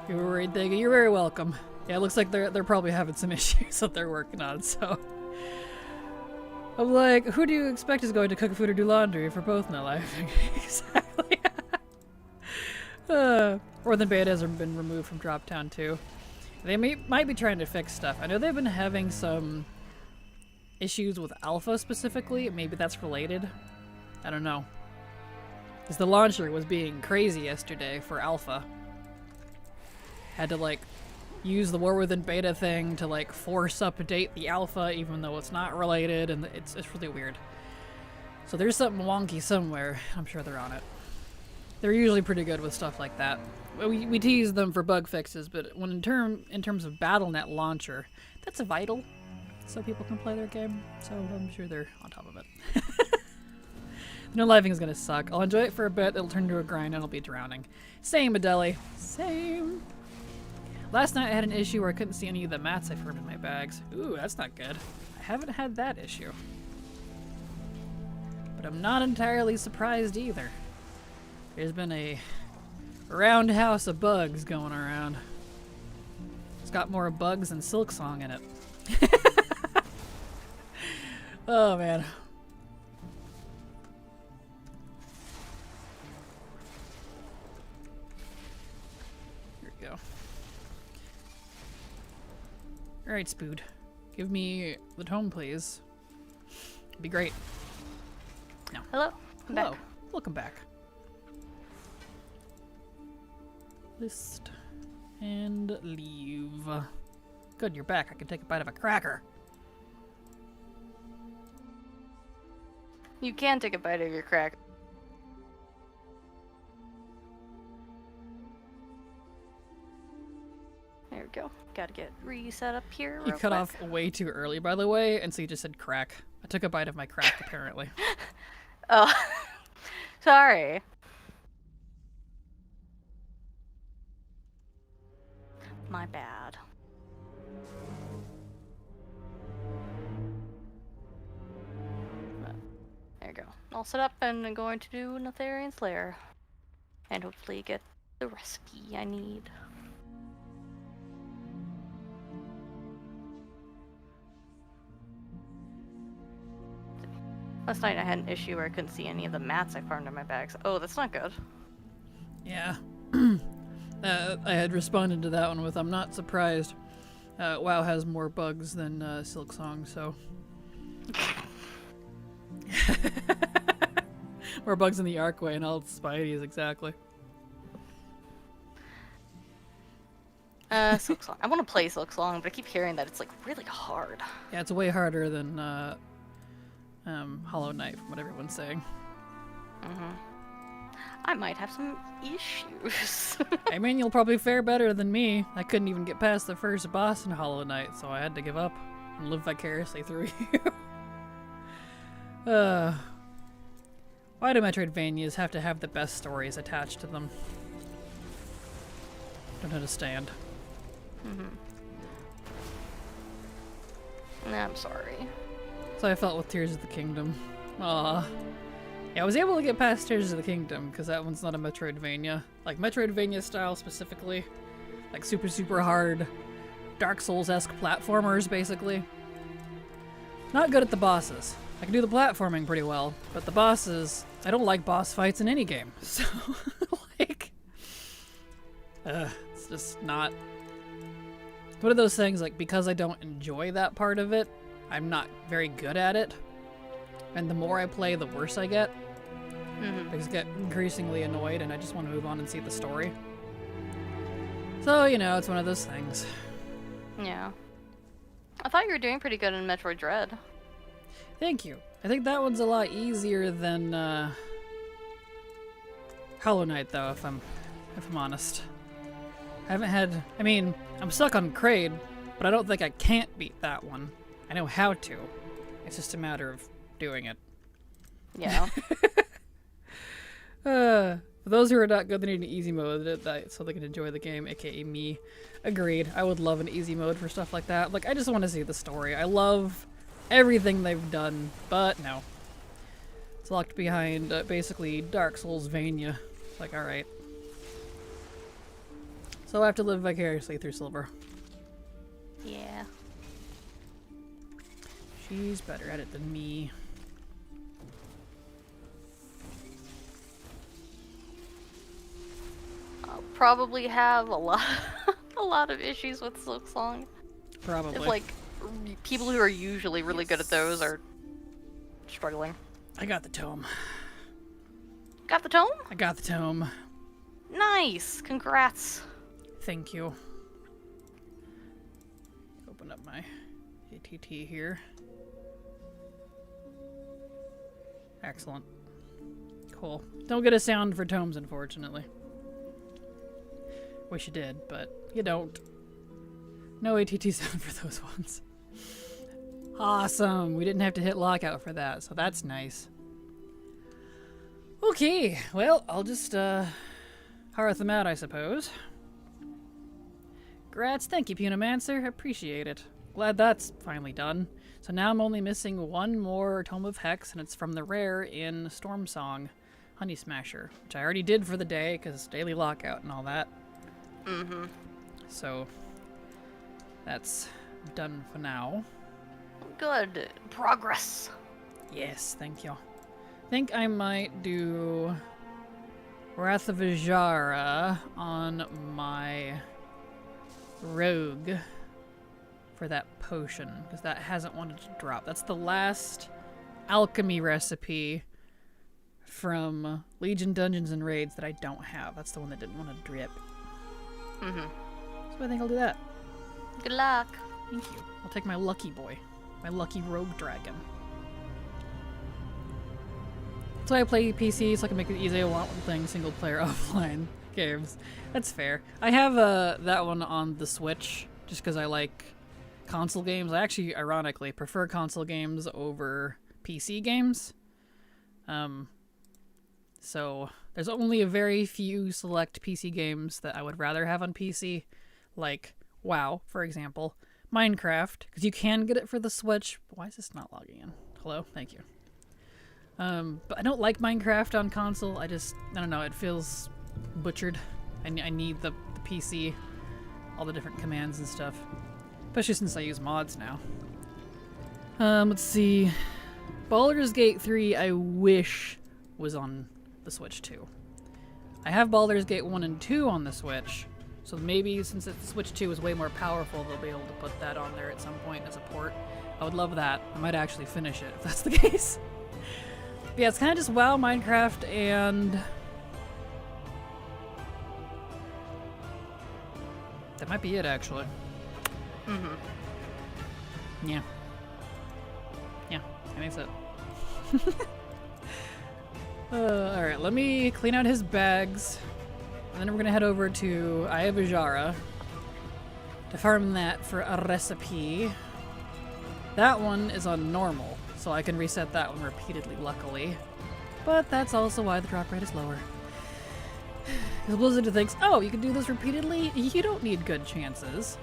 You're worried, Digga. You're very welcome. Yeah, it looks like they're probably having some issues that they're working on, so... I'm like, who do you expect is going to cook food or do laundry if we're both not laughing? Exactly. Or the betas have been removed from Droptown too. They might be trying to fix stuff. I know they've been having some issues with Alpha specifically. Maybe that's related. I don't know. Because the launcher was being crazy yesterday for Alpha. Had to like use the War Within beta thing to like force update the Alpha even though it's not related, and it's really weird. So there's something wonky somewhere. I'm sure they're on it. They're usually pretty good with stuff like that. We tease them for bug fixes, but when in terms of BattleNet launcher, that's vital, so people can play their game. So I'm sure they're on top of it. No living is gonna suck. I'll enjoy it for a bit. It'll turn into a grind, and I'll be drowning. Same, Adeli. Same. Last night I had an issue where I couldn't see any of the mats I farmed in my bags. Ooh, that's not good. I haven't had that issue, but I'm not entirely surprised either. There's been a roundhouse of bugs going around. It's got more bugs than Silksong in it. Oh man. Here we go. Alright, Spood. Give me the tome, please. It'd be great. No. Hello. I'm Hello. back. Welcome back. List and leave. Good, you're back. I can take a bite of a cracker. You can take a bite of your crack. There we go. Gotta get reset up here. You real cut quick. off way too early, by the way, and so you just said crack. I took a bite of my crack, apparently. Oh, sorry. My bad. But there you go. All set up, and I'm going to do Netherian's Lair. And hopefully get the recipe I need. Last night I had an issue where I couldn't see any of the mats I farmed in my bags. Oh, that's not good. Yeah. I had responded to that one with, I'm not surprised. WoW has more bugs than Silksong, so... More bugs in the Arcway and all Spidey's, exactly. Silksong. I want to play Silksong, but I keep hearing that it's like really hard. Yeah, it's way harder than Hollow Knight, from what everyone's saying. I might have some issues. I mean, you'll probably fare better than me. I couldn't even get past the first boss in Hollow Knight, so I had to give up and live vicariously through you. Why do Metroidvanias have to have the best stories attached to them? Don't understand. I'm sorry. So I felt with Tears of the Kingdom. Aww. Yeah, I was able to get past Tears of the Kingdom, because that one's not a Metroidvania. Like, Metroidvania style specifically. Like, super, super hard, Dark Souls-esque platformers, basically. Not good at the bosses. I can do the platforming pretty well, but the bosses, I don't like boss fights in any game. So, like, it's just not... One of those things, like, because I don't enjoy that part of it, I'm not very good at it. And the more I play, the worse I get. Because I get increasingly annoyed and I just want to move on and see the story. So, you know, it's one of those things. Yeah. I thought you were doing pretty good in Metroid Dread. Thank you. I think that one's a lot easier than Hollow Knight, though, if I'm honest. I haven't had... I mean, I'm stuck on Kraid, but I don't think I can't beat that one. I know how to. It's just a matter of doing it. Yeah. For those who are not good, they need an easy mode so they can enjoy the game, aka me. Agreed. I would love an easy mode for stuff like that. Like, I just want to see the story. I love everything they've done, but no. It's locked behind basically Dark Souls Vania. It's like, alright. So I have to live vicariously through Silver. Yeah. She's better at it than me. I'll probably have a lot, a lot of issues with Silk Song. Probably. If like people who are usually really good at those are struggling. I got the tome. Got the tome? I got the tome. Nice. Congrats. Thank you. Open up my ATT here. Excellent. Cool. Don't get a sound for tomes, unfortunately. Wish you did, but you don't. No ATT sound for those ones. Awesome! We didn't have to hit lockout for that, so that's nice. Okay, well, I'll just, hearth them out, I suppose. Grats, thank you, Punomancer. Appreciate it. Glad that's finally done. So now I'm only missing one more Tome of Hex, and it's from the rare in Storm Song, Honey Smasher, which I already did for the day, because daily lockout and all that. Mm-hmm. So, that's done for now. Good. Progress. Yes, thank you. I think I might do Wrath of Vijara on my rogue for that potion, because that hasn't wanted to drop. That's the last alchemy recipe from Legion Dungeons and Raids that I don't have. That's the one that didn't want to drip. Mm-hmm. So I think I'll do that. Good luck. Thank you. I'll take my lucky boy. My lucky rogue dragon. That's why I play PC, so I can make it easy. I want one playing single player offline games. That's fair. I have that one on the Switch, just because I like console games. I actually, ironically, prefer console games over PC games. So there's only a very few select PC games that I would rather have on PC, like WoW, for example. Minecraft, because you can get it for the Switch. Why is this not logging in? Hello? Thank you. But I don't like Minecraft on console. I don't know, it feels butchered. I need the PC, all the different commands and stuff. Especially since I use mods now. Let's see. Baldur's Gate 3 I wish was on the Switch too. I have Baldur's Gate 1 and 2 on the Switch, so maybe since the Switch 2 is way more powerful, they'll be able to put that on there at some point as a port. I would love that. I might actually finish it if that's the case. But yeah, it's kind of just WoW, Minecraft, and that might be it, actually. Mm-hmm. Yeah. Yeah, I think that's it. Alright, let me clean out his bags. And then we're gonna head over to IAU to farm that for a recipe. That one is on normal, so I can reset that one repeatedly, luckily. But that's also why the drop rate is lower. Because Blizzard thinks, oh, you can do this repeatedly? You don't need good chances.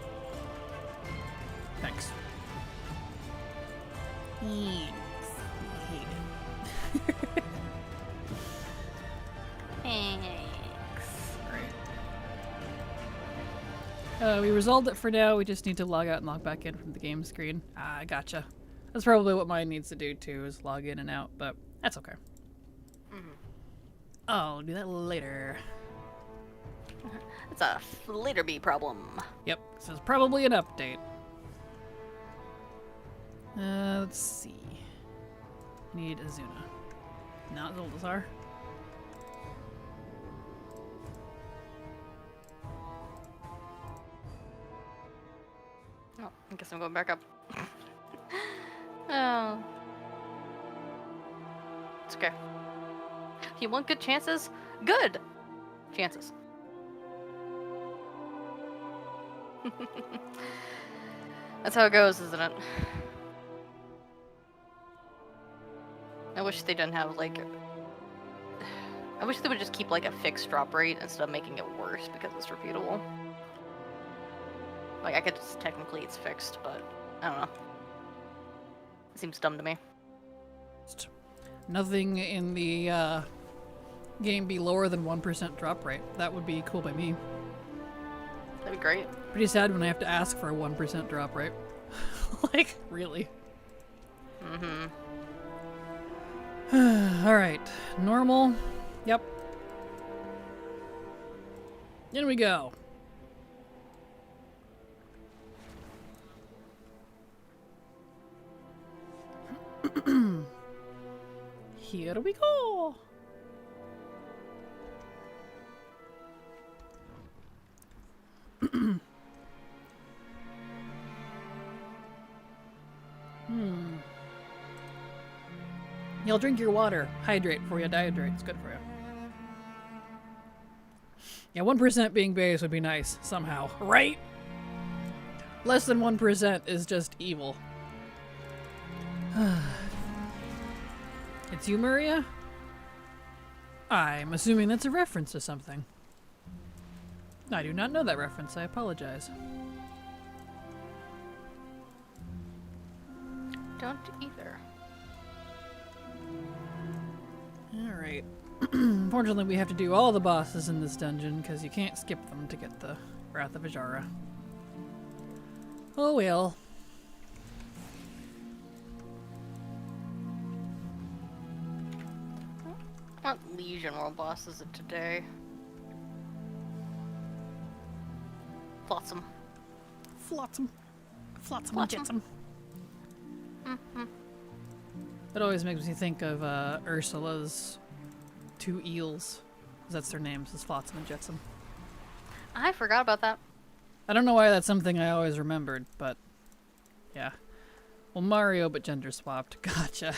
Thanks. Thanks. We resolved it for now. We just need to log out and log back in from the game screen. Ah, gotcha. That's probably what mine needs to do too, is log in and out, but that's okay. Mm-hmm. I'll do that later. It's a later B problem. Yep, this is probably an update. Let's see. Need Azuna. Not Zuldazar. Oh, I guess I'm going back up. Oh. It's okay. You want good chances? Good! Chances. That's how it goes, isn't it? I wish they didn't have, like... I wish they would just keep, like, a fixed drop rate instead of making it worse because it's repeatable. Like, I could just... Technically, it's fixed, but... I don't know. It seems dumb to me. nothing in the game be lower than 1% drop rate. That would be cool by me. That'd be great. Pretty sad when I have to ask for a 1% drop rate. Like, really? Mm-hmm. Alright. Normal. Yep. In we go. Here we go. You'll drink your water. Hydrate before you dehydrate. It's good for you. Yeah, 1% being base would be nice, somehow. Right? Less than 1% is just evil. It's you, Maria? I'm assuming that's a reference to something. I do not know that reference. I apologize. Don't either. Alright. Unfortunately, we have to do all the bosses in this dungeon, because you can't skip them to get the Wrath of Ajara. Oh well. What Legion World boss is it today? Flotsam. Flotsam. Flotsam and Flotsam. jetsam. Mm-hmm. It always makes me think of Ursula's two eels. 'Cause that's their names, is Flotsam and Jetsam. I forgot about that. I don't know why that's something I always remembered, but yeah. Well, Mario, but gender swapped. Gotcha.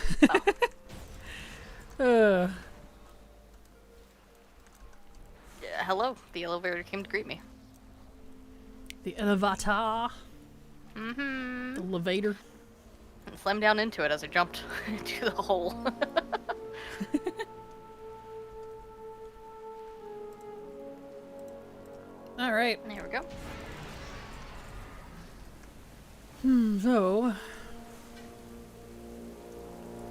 Yeah, hello. The elevator came to greet me. The elevator. Mm-hmm. The elevator. And slammed down into it as I jumped into the hole. Alright. There we go. So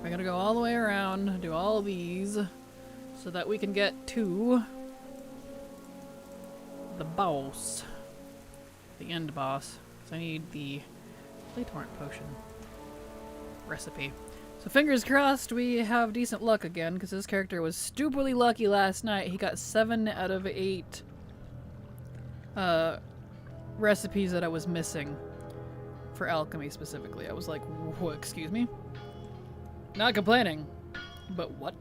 we're gonna go all the way around, do all these, so that we can get to the boss. The end boss. So I need the Play Torrent Potion recipe. So fingers crossed we have decent luck again, because this character was stupidly lucky last night. He got 7 out of 8 recipes that I was missing. For alchemy specifically. I was like, whoa, excuse me? Not complaining, but what?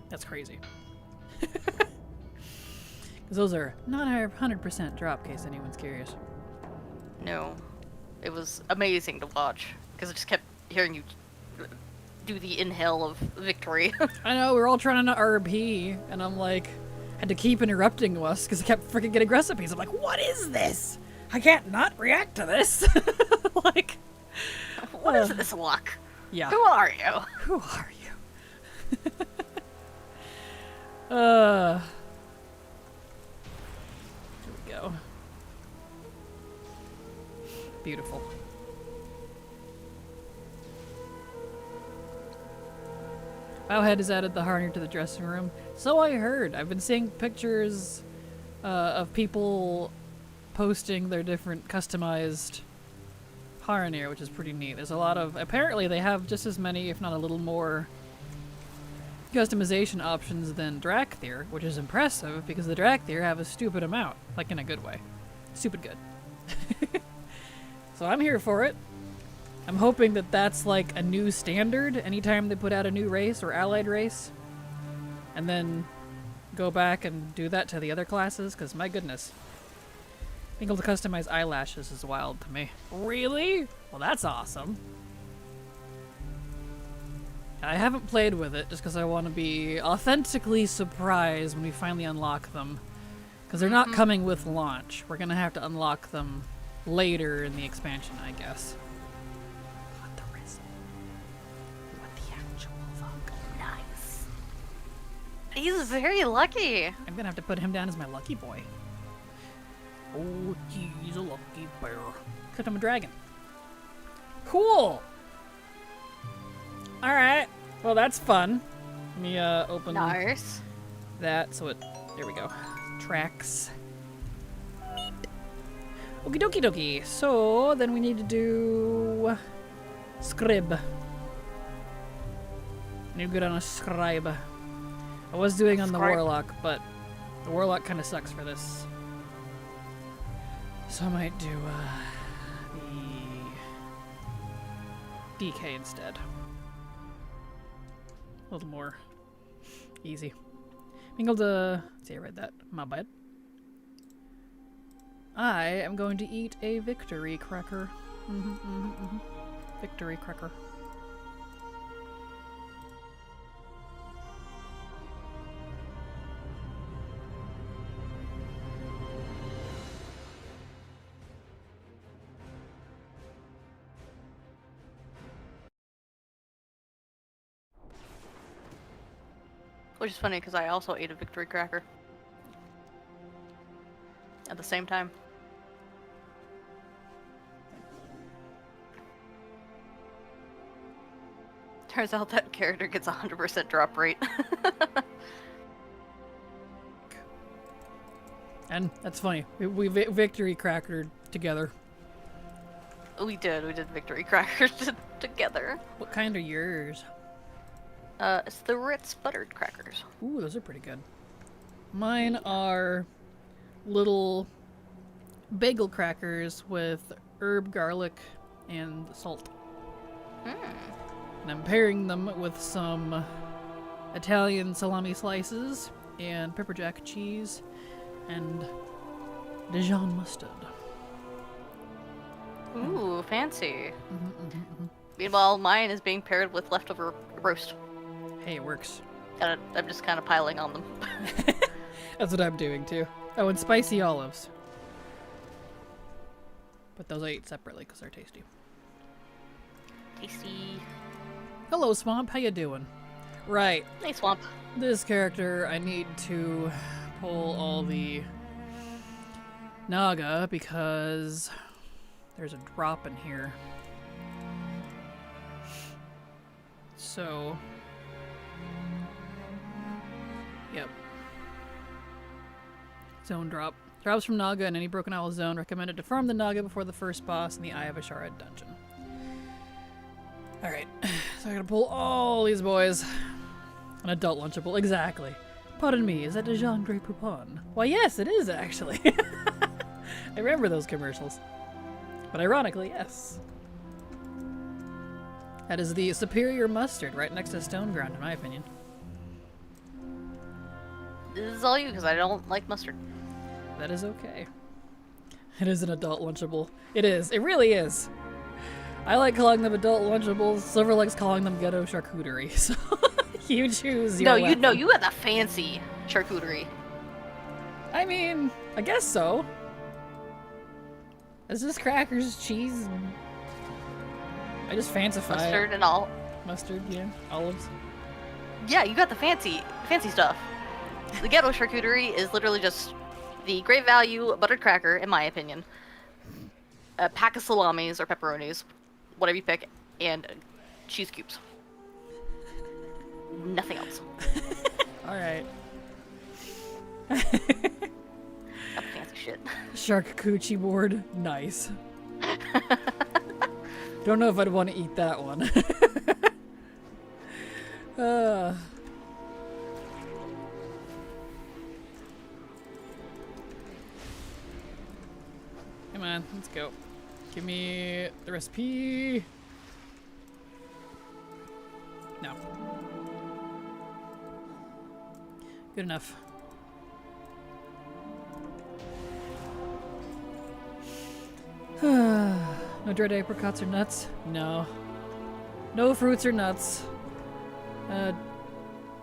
That's crazy. Because those are not a 100% drop, in case anyone's curious. No. It was amazing to watch. Because I just kept hearing you do the inhale of victory. I know, we're all trying to RP, and I'm like, had to keep interrupting us because I kept freaking getting recipes. I'm like, what is this? I can't not react to this. Like, What is this luck? yeah. Who are you? Who are you? Here we go. Beautiful. Bowhead has added the harness to the dressing room. So I heard. I've been seeing pictures of people posting their different customized harness, which is pretty neat. There's a lot of... Apparently they have just as many, if not a little more, customization options than Drakthir, which is impressive because the Drakthir have a stupid amount. Like, in a good way. Stupid good. So I'm here for it. I'm hoping that that's like a new standard anytime they put out a new race or allied race. And then go back and do that to the other classes, because my goodness. Being able to customize eyelashes is wild to me. Really? Well, that's awesome. I haven't played with it just because I want to be authentically surprised when we finally unlock them. Because they're not coming with launch. We're going to have to unlock them later in the expansion, I guess. What the rest? What the actual fuck? Nice. He's very lucky. I'm going to have to put him down as my lucky boy. Oh, he's a lucky bear. Except I'm a dragon. Cool! Alright. Well, that's fun. Let me open Nice. that so it. There we go. Tracks. Okie dokie dokie. So then we need to do scribe. Need to go down a scribe. I was doing on the Scribe. warlock, but the warlock kind of sucks for this. So I might do the DK instead. A little more easy. Mingled see, I read that. My bad. I am going to eat a victory cracker. Victory cracker. Which is funny because I also ate a victory cracker at the same time. Turns out that character gets 100% drop rate. And that's funny. We victory crackered together. We did victory crackers together. What kind are yours? It's the Ritz buttered crackers. Ooh, those are pretty good. Mine are little bagel crackers with herb, garlic, and salt. And I'm pairing them with some Italian salami slices and pepper jack cheese and Dijon mustard. Ooh, fancy. Meanwhile, mine is being paired with leftover roast. Hey, it works. And I'm just kind of piling on them. That's what I'm doing too. Oh, and spicy olives. But those I eat separately because they're tasty. Tasty. Hello, Swamp. How you doing? Right. Hey, Swamp. This character, I need to pull all the Naga because there's a drop in here. So, yep. Zone drop. Drops from Naga in any Broken Owl zone. Recommended to farm the Naga before the first boss in the Eye of Ashara dungeon. Alright, so I gotta pull all these boys. An adult lunchable, exactly. Pardon me, is that Dijon Grey Poupon? Why yes, it is actually. I remember those commercials. But ironically, yes. That is the superior mustard right next to Stone Ground, in my opinion. This is all you because I don't like mustard. That is okay. It is an adult lunchable. It is. It really is. I like calling them adult lunchables. Silver likes calling them ghetto charcuterie. So you choose your weapon. You got the fancy charcuterie. I mean, I guess so. It's just crackers, cheese. I just fancify Mustard it. and all. Mustard, yeah. Olives. Yeah, you got the fancy stuff. The ghetto charcuterie is literally just the great value buttered cracker, in my opinion. A pack of salamis or pepperonis, whatever you pick, and cheese cubes. Nothing else. Alright. Got the fancy shit. Charcuterie board. Nice. Don't know if I'd want to eat that one. Come on, let's go. Give me the recipe. No. Good enough. No dried apricots or nuts? No. No fruits or nuts.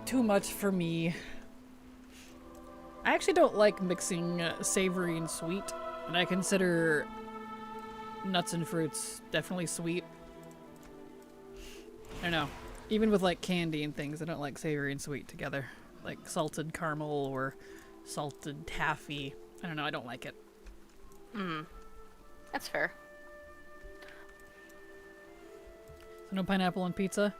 Too much for me. I actually don't like mixing savory and sweet, and I consider nuts and fruits definitely sweet. I don't know. Even with like candy and things, I don't like savory and sweet together. Like salted caramel or salted taffy. I don't know, I don't like it. That's fair. So no pineapple on pizza?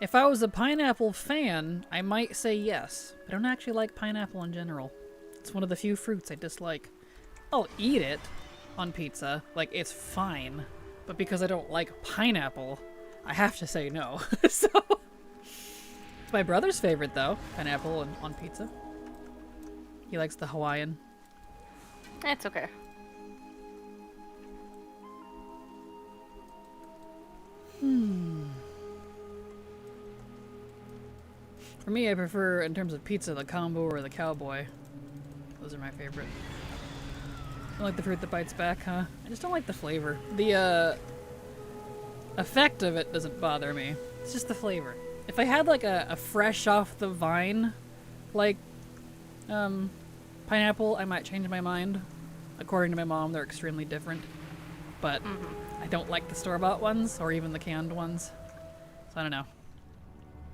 If I was a pineapple fan, I might say yes. I don't actually like pineapple in general. It's one of the few fruits I dislike. I'll eat it on pizza, like it's fine. But because I don't like pineapple, I have to say no. So, it's my brother's favorite though, pineapple on pizza. He likes the Hawaiian. It's okay. For me, I prefer, in terms of pizza, the combo or the cowboy. Those are my favorite. I don't like the fruit that bites back, huh? I just don't like the flavor. The effect of it doesn't bother me. It's just the flavor. If I had like a fresh off the vine, like pineapple, I might change my mind. According to my mom, they're extremely different. But I don't like the store-bought ones or even the canned ones. So I don't know.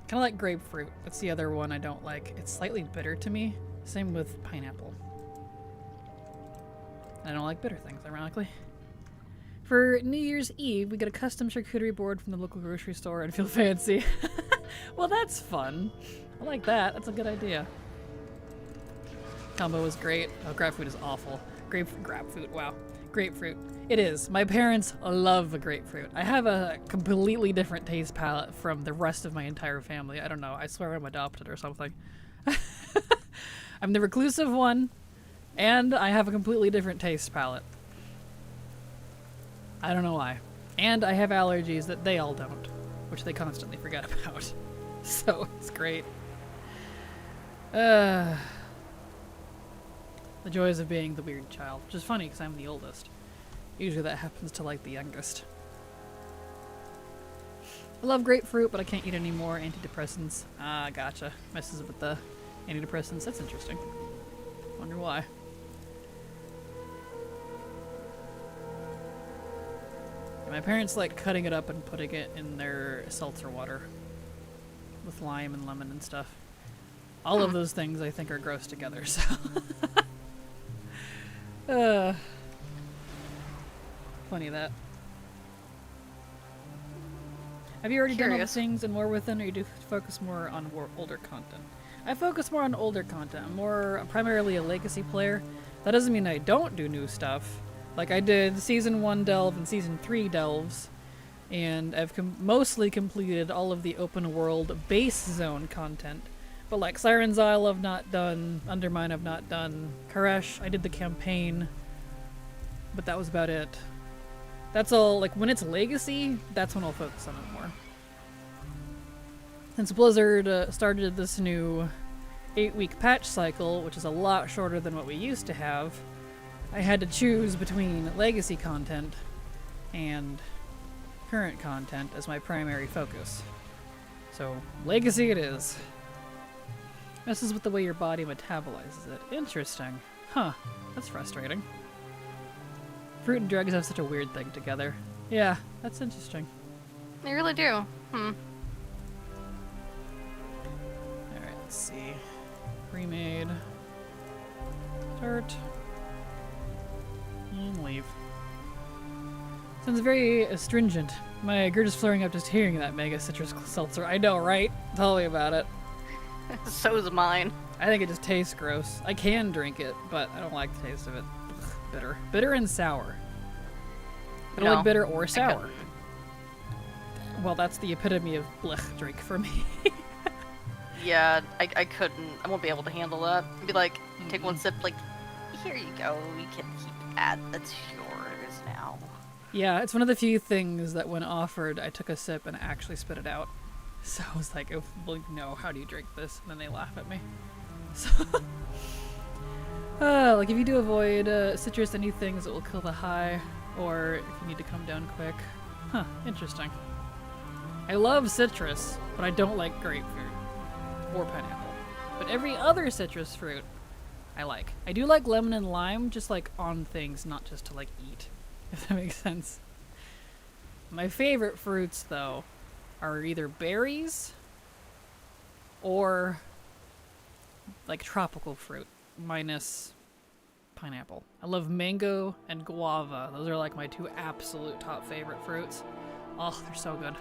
Kind of like grapefruit. That's the other one I don't like. It's slightly bitter to me. Same with pineapple. I don't like bitter things, ironically. For New Year's Eve, we get a custom charcuterie board from the local grocery store and feel fancy. Well, that's fun. I like that. That's a good idea. Combo is great. Oh, grapefruit is awful. Grapefruit, wow. Grapefruit. It is. My parents love grapefruit. I have a completely different taste palette from the rest of my entire family. I don't know. I swear I'm adopted or something. I'm the reclusive one, and I have a completely different taste palette. I don't know why. And I have allergies that they all don't, which they constantly forget about. So, it's great. The joys of being the weird child, which is funny because I'm the oldest. Usually that happens to like the youngest. I love grapefruit, but I can't eat any more antidepressants. Ah, gotcha. Messes with the antidepressants. That's interesting. Wonder why. Yeah, my parents like cutting it up and putting it in their seltzer water with lime and lemon and stuff. All of those things I think are gross together, so. Funny that. Have you already done all the things and more within, or you do focus more on older content? I focus more on older content. I'm primarily a legacy player. That doesn't mean I don't do new stuff. Like I did Season 1 delve and Season 3 delves, and I've mostly completed all of the open world base zone content. But like Siren's Isle I've not done, Undermine I've not done, Karesh I did the campaign, but that was about it. That's all, like when it's legacy, that's when I'll focus on it more. Since Blizzard started this new 8-week patch cycle, which is a lot shorter than what we used to have, I had to choose between legacy content and current content as my primary focus. So, legacy it is. Messes with the way your body metabolizes it. Interesting. Huh. That's frustrating. Fruit and drugs have such a weird thing together. Yeah, that's interesting. They really do. Alright, let's see. Remade. Start. And leave. Sounds very astringent. My GERD is flaring up just hearing that mega citrus seltzer. I know, right? Tell me about it. So is mine. I think it just tastes gross. I can drink it, but I don't like the taste of it. Ugh, bitter. Bitter and sour. I don't like bitter or sour. Well, that's the epitome of blech drink for me. Yeah, I couldn't. I won't be able to handle that. I'd be like, take one sip, like, here you go. You can keep that. That's yours now. Yeah, it's one of the few things that when offered, I took a sip and actually spit it out. So I was like, oh, well, no, how do you drink this? And then they laugh at me. So, like if you do avoid citrus, any things that will kill the high, or if you need to come down quick. Huh, interesting. I love citrus, but I don't like grapefruit or pineapple. But every other citrus fruit, I like. I do like lemon and lime, just like on things, not just to like eat, if that makes sense. My favorite fruits, though, are either berries or like tropical fruit minus pineapple. I love mango and guava. Those are like my two absolute top favorite fruits. Oh, they're so good.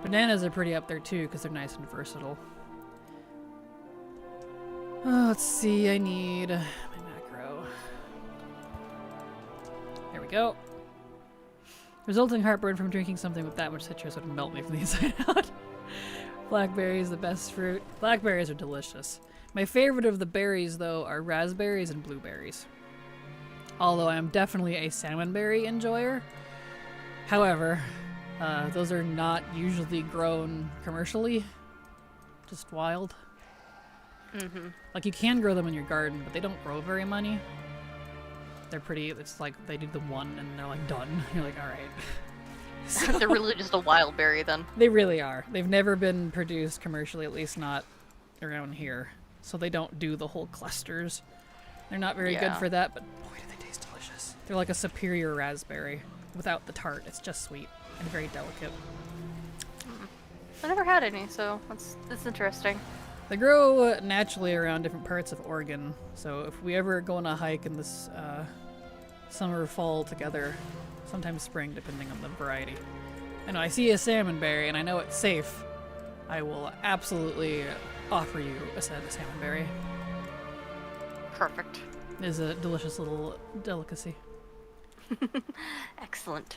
Bananas are pretty up there too because they're nice and versatile. Oh, let's see, I need my macro. There we go. Resulting heartburn from drinking something with that much citrus would melt me from the inside out. Blackberries, the best fruit. Blackberries are delicious. My favorite of the berries, though, are raspberries and blueberries. Although I am definitely a salmonberry enjoyer. However, those are not usually grown commercially. Just wild. Mm-hmm. Like, you can grow them in your garden, but they don't grow very many. They're pretty, it's like they do the one and they're like done. You're like, alright. So, They're really just a wild berry then. they really are. They've never been produced commercially, at least not around here. So they don't do the whole clusters. They're not very good Yeah. for that, but boy, do they taste delicious. They're like a superior raspberry without the tart. It's just sweet and very delicate. I never had any, so it's interesting. They grow naturally around different parts of Oregon. So if we ever go on a hike in this summer or fall together, sometimes spring, depending on the variety, and I see a salmonberry and I know it's safe, I will absolutely offer you a set of salmonberry. Perfect. It is a delicious little delicacy. Excellent.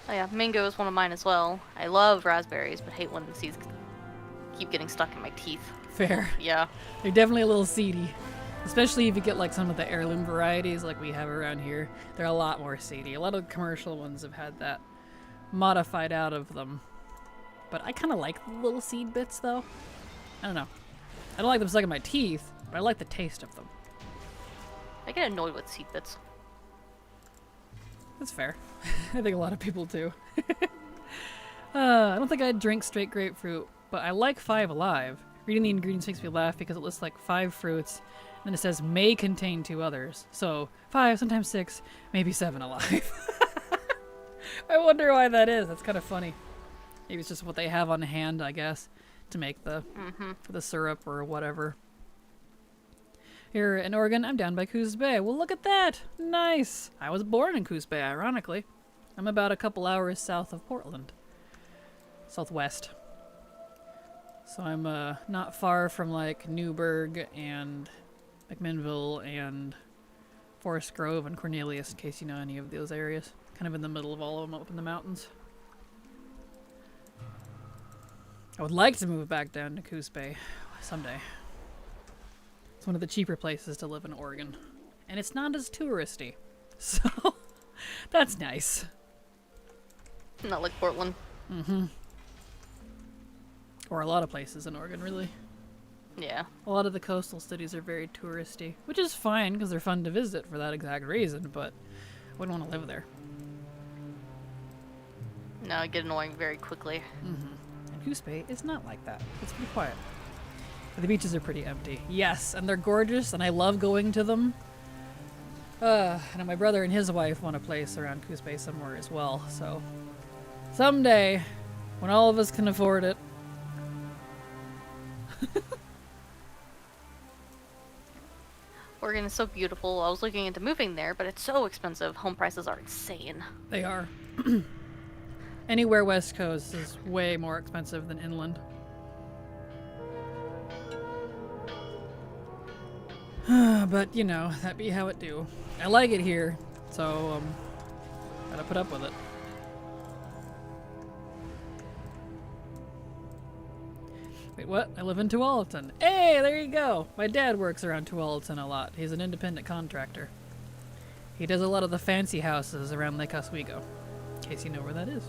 Oh yeah, mango is one of mine as well. I love raspberries, but hate when the seeds keep getting stuck in my teeth. Fair. Yeah. They're definitely a little seedy. Especially if you get like some of the heirloom varieties like we have around here. They're a lot more seedy. A lot of commercial ones have had that modified out of them. But I kind of like the little seed bits though. I don't know. I don't like them stuck in my teeth, but I like the taste of them. I get annoyed with seed bits. That's fair. I think a lot of people do. I don't think I'd drink straight grapefruit, but I like 5 Alive. Reading the ingredients makes me laugh because it lists like 5 fruits, and it says may contain 2 others. So 5, sometimes 6, maybe 7 Alive. I wonder why that is. That's kind of funny. Maybe it's just what they have on hand, I guess, to make the syrup or whatever. Here in Oregon, I'm down by Coos Bay. Well, look at that! Nice! I was born in Coos Bay, ironically. I'm about a couple hours south of Portland. Southwest. So I'm not far from like Newburgh and McMinnville and Forest Grove and Cornelius, in case you know any of those areas. Kind of in the middle of all of them up in the mountains. I would like to move back down to Coos Bay someday. It's one of the cheaper places to live in Oregon. And it's not as touristy. So, that's nice. Not like Portland. Mm-hmm. Or a lot of places in Oregon, really. Yeah. A lot of the coastal cities are very touristy, which is fine because they're fun to visit for that exact reason, but I wouldn't want to live there. No, I get annoying very quickly. Mm-hmm. And Coos Bay is not like that. It's pretty quiet. But the beaches are pretty empty. Yes, and they're gorgeous, and I love going to them. And my brother and his wife want a place around Coos Bay somewhere as well, so someday, when all of us can afford it. Oregon is so beautiful. I was looking into moving there, but it's so expensive. Home prices are insane. They are. Anywhere west coast is way more expensive than inland. But, you know, that be how it do. I like it here, so, gotta put up with it. Wait, what? I live in Tualatin. Hey, there you go! My dad works around Tualatin a lot. He's an independent contractor. He does a lot of the fancy houses around Lake Oswego, in case you know where that is.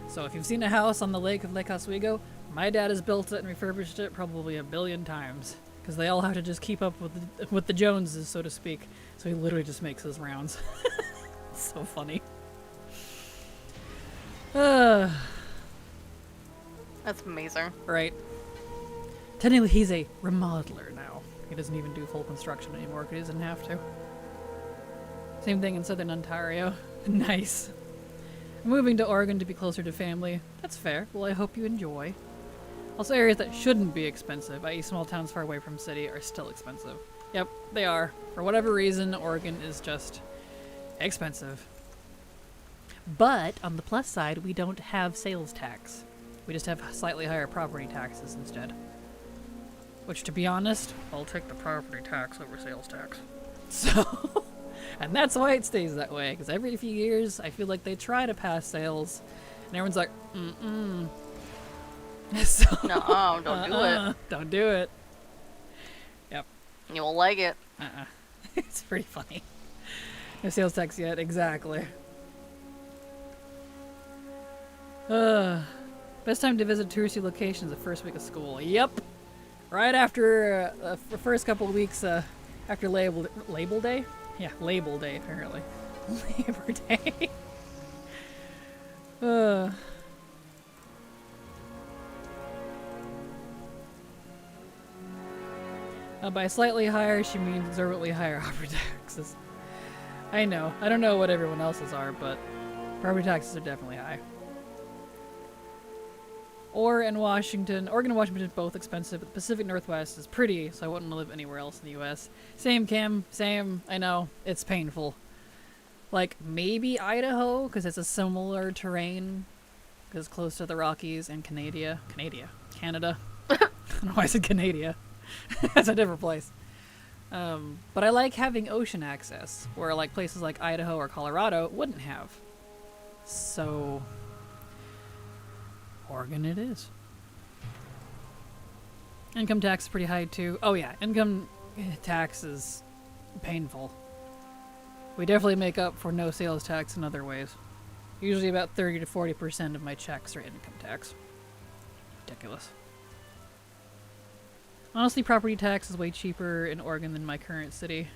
So if you've seen a house on the lake of Lake Oswego, my dad has built it and refurbished it probably 1 billion times. Because they all have to just keep up with the Joneses, so to speak. So he literally just makes his rounds. So funny. That's amazing. Right. Technically, he's a remodeler now. He doesn't even do full construction anymore because he doesn't have to. Same thing in southern Ontario. Nice. I'm moving to Oregon to be closer to family. That's fair. Well, I hope you enjoy. Also, areas that shouldn't be expensive, i.e. small towns far away from city, are still expensive. Yep, they are. For whatever reason, Oregon is just expensive. But on the plus side, we don't have sales tax. We just have slightly higher property taxes instead. Which, to be honest, I'll take the property tax over sales tax. So, and that's why it stays that way, because every few years, I feel like they try to pass sales, and everyone's like, mm-mm. So, No, don't do it. Don't do it. Yep. You won't like it. It's pretty funny. No sales tax yet, exactly. Best time to visit touristy locations the first week of school. Yep. Right after the first couple of weeks after Label Day? Yeah, Label Day, apparently. Labor Day. By slightly higher, she means exorbitantly higher property taxes. I know. I don't know what everyone else's are, but property taxes are definitely high. Oregon and Washington both expensive, but the Pacific Northwest is pretty, so I wouldn't want to live anywhere else in the U.S. Same, Kim. Same. I know. It's painful. Like, maybe Idaho, because it's a similar terrain, because it's close to the Rockies and Canada. Canada. I don't know why I said Canada. That's a different place. But I like having ocean access, where like places like Idaho or Colorado wouldn't have. So, Oregon it is. Income tax is pretty high too. Oh yeah, income tax is painful. We definitely make up for no sales tax in other ways. Usually about 30 to 40% of my checks are income tax. Ridiculous. Honestly, property tax is way cheaper in Oregon than my current city.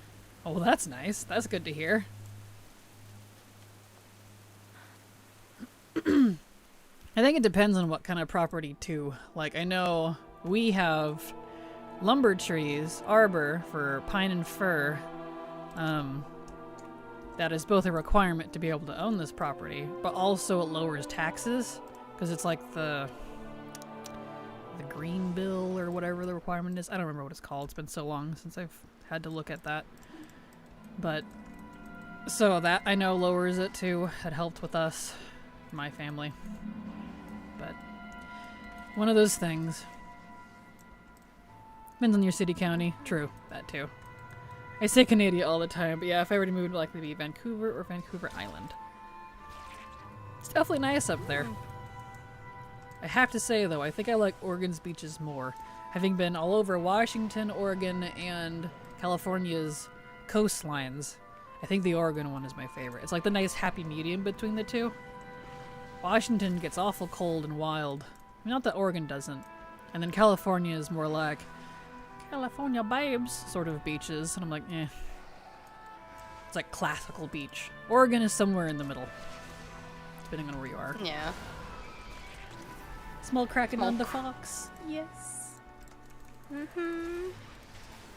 Oh, well, that's nice. That's good to hear. I think it depends on what kind of property, too. Like, I know we have lumber trees, arbor for pine and fir. That is both a requirement to be able to own this property, but also it lowers taxes, because it's like the green bill or whatever the requirement is. I don't remember what it's called. It's been so long since I've had to look at that. But, so that I know lowers it too. It helped with us, my family. But, one of those things. Depends on your city, county. True, that too. I say Canada all the time, but yeah, if I were to move, it'd likely be Vancouver or Vancouver Island. It's definitely nice up there. I have to say, though, I think I like Oregon's beaches more. Having been all over Washington, Oregon, and California's coastlines, I think the Oregon one is my favorite. It's like the nice happy medium between the two. Washington gets awful cold and wild. I mean, not that Oregon doesn't. And then California is more like California babes sort of beaches. And I'm like, eh. It's like classical beach. Oregon is somewhere in the middle, depending on where you are. Yeah. Small Kraken on the fox. Yes. Mm-hmm.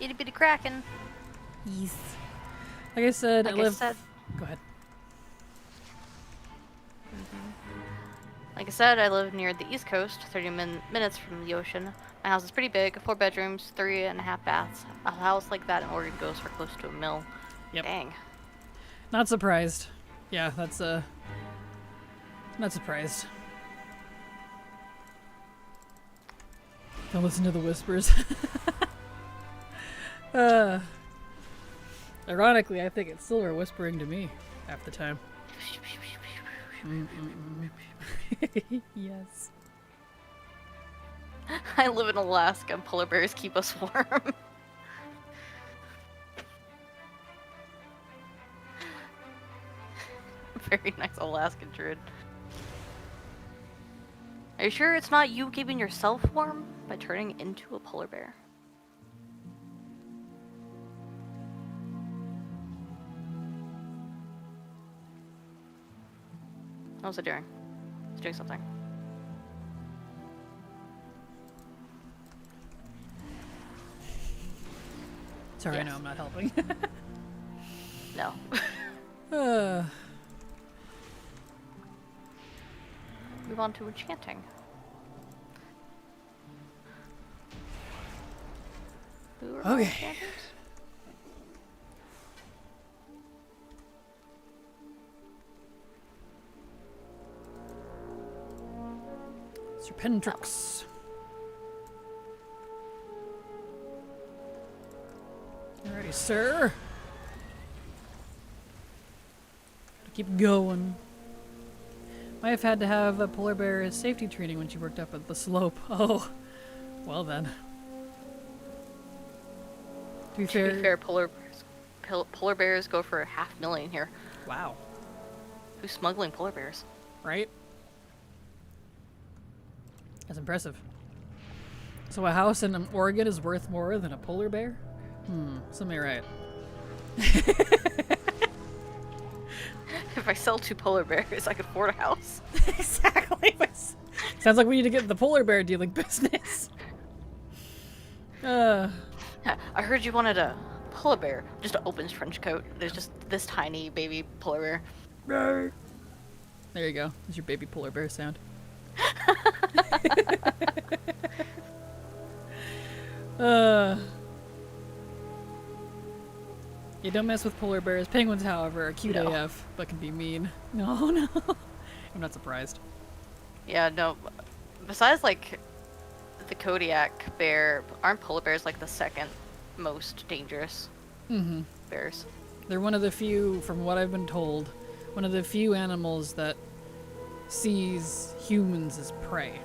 Itty bitty Kraken. Yes. Like I said, Like I live... said, Go ahead. Like I said, I live near the East Coast, 30 minutes from the ocean. My house is pretty big, 4 bedrooms, 3.5 baths. A house like that in Oregon goes for close to $1 million. Yep. Dang. Not surprised. Yeah, that's not surprised. Don't listen to the whispers. Ironically, I think it's Silver whispering to me half the time. Yes. I live in Alaska and polar bears keep us warm. Very nice Alaskan druid. Are you sure it's not you keeping yourself warm by turning into a polar bear? What's it doing? It's doing something. Sorry, Yes. I know I'm not helping. No. Move on to enchanting. Who are my Okay. enchanters? Pendrix. Alrighty, sir. Gotta keep going. Might have had to have a polar bear safety training when she worked up at the slope. Oh, well then. To be fair, polar bears go for $500,000 here. wow. Who's smuggling polar bears? Right? That's impressive. So a house in Oregon is worth more than a polar bear? Something right. If I sell 2 polar bears, I could afford a house. Exactly. Sounds like we need to get in the polar bear dealing business. I heard you wanted a polar bear. Just an open trench coat. There's just this tiny baby polar bear. There you go. There's your baby polar bear sound. You don't mess with polar bears. Penguins, however, are cute No. AF, but can be mean. No, no. I'm not surprised. Yeah, no. Besides, like, the Kodiak bear, aren't polar bears, like, the second most dangerous bears? They're one of the few, from what I've been told, one of the few animals that sees humans as prey.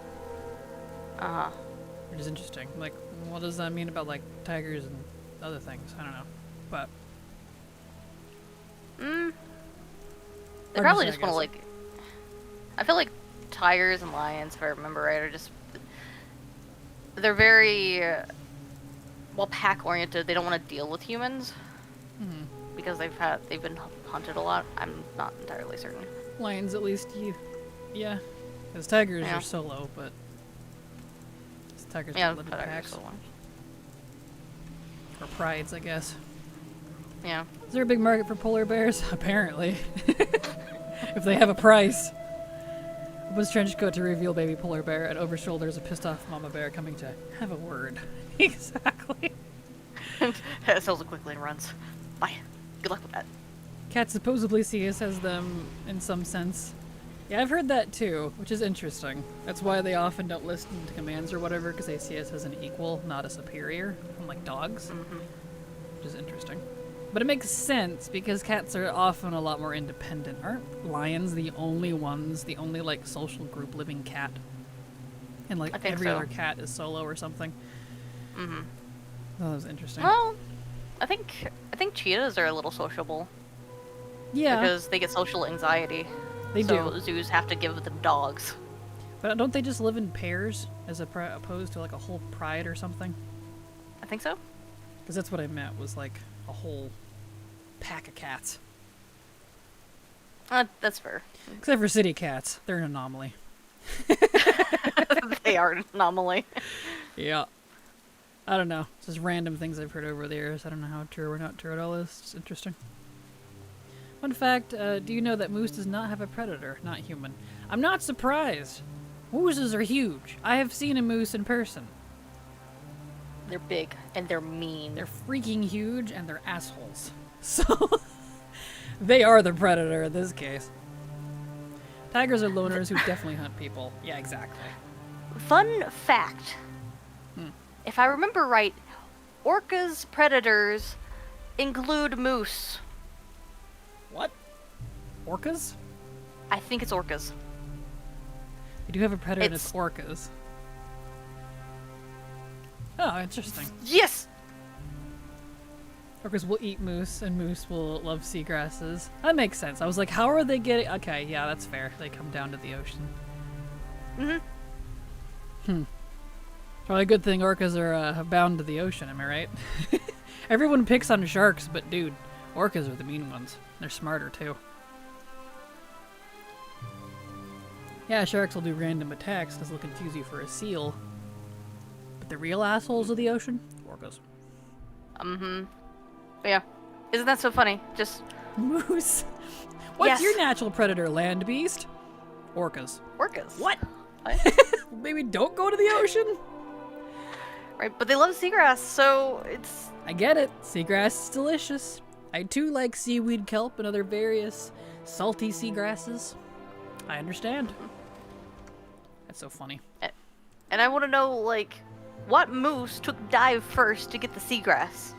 Uh-huh. Which is interesting. Like, what does that mean about, like, tigers and other things? I don't know. But They Hard to probably say, just I want to, guess. like... I feel like tigers and lions, if I remember right, are just... They're very... well, pack-oriented. They don't want to deal with humans. Because they've been hunted a lot. I'm not entirely certain. lions, at least, yeah. Because tigers Yeah. are solo, but tigers Yeah, don't live in tigers packs. are one. Or prides, I guess. Yeah. Is there a big market for polar bears? Apparently. If they have a price. Opens trench coat to reveal baby polar bear, and over shoulders a pissed off mama bear coming to have a word. Exactly. Sells it quickly and runs. Bye. Good luck with that. Cats supposedly see us as them in some sense. Yeah, I've heard that too, which is interesting. That's why they often don't listen to commands or whatever, because they see us as an equal, not a superior, unlike dogs. Which is interesting. But it makes sense, because cats are often a lot more independent. Aren't lions the only ones, the only, like, social group living cat? And, like, I think every so. other cat is solo or something? Mm-hmm. That was interesting. Well, I think cheetahs are a little sociable. Yeah, Because they get social anxiety. they so do. zoos have to give them dogs. But don't they just live in pairs, as opposed to, like, a whole pride or something? I think so. Because that's what I meant, was, like, a whole pack of cats. That's fair. Except for city cats. They're an anomaly. They are an anomaly. Yeah. I don't know. It's just random things I've heard over the years. I don't know how true or not true it all is. It's interesting. Fun fact, do you know that moose does not have a predator, not human? I'm not surprised. Mooses are huge. I have seen a moose in person. They're big and they're mean. They're freaking huge and they're assholes. So, they are the predator in this case. Tigers are loners who definitely hunt people. Yeah, exactly. Fun fact. If I remember right, orcas' predators include moose. What? Orcas? I think it's orcas. We do have a predator and it's orcas. Oh, interesting. Yes! Orcas will eat moose, and moose will love seagrasses. That makes sense. I was like, how are they getting... Okay, yeah, that's fair. They come down to the ocean. Probably a good thing orcas are bound to the ocean, am I right? Everyone picks on sharks, but dude, orcas are the mean ones. They're smarter, too. Yeah, sharks will do random attacks. This will confuse you for a seal. But the real assholes of the ocean? Orcas. But yeah. Isn't that so funny? Just Moose. What's Yes. your natural predator, land beast? Orcas. orcas. What? What? Maybe don't go to the ocean? Right, but they love seagrass, so it's... I get it. Seagrass is delicious. I too like seaweed, kelp, and other various salty seagrasses. I understand. That's so funny. And I want to know, like, what moose took dive first to get the seagrass?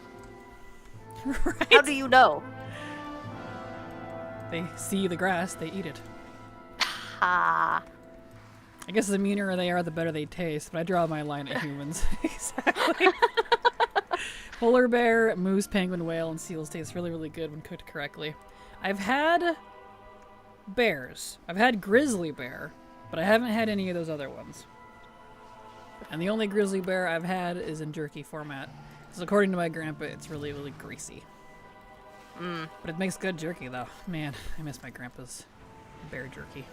Right? How do you know? They see the grass, they eat it. Ah. I guess the meaner they are, the better they taste, but I draw my line at humans. Exactly. Polar bear, moose, penguin, whale, and seals taste really, really good when cooked correctly. I've had bears. I've had grizzly bear, but I haven't had any of those other ones. And the only grizzly bear I've had is in jerky format. Because according to my grandpa, it's really, really greasy. But it makes good jerky, though. Man, I miss my grandpa's bear jerky.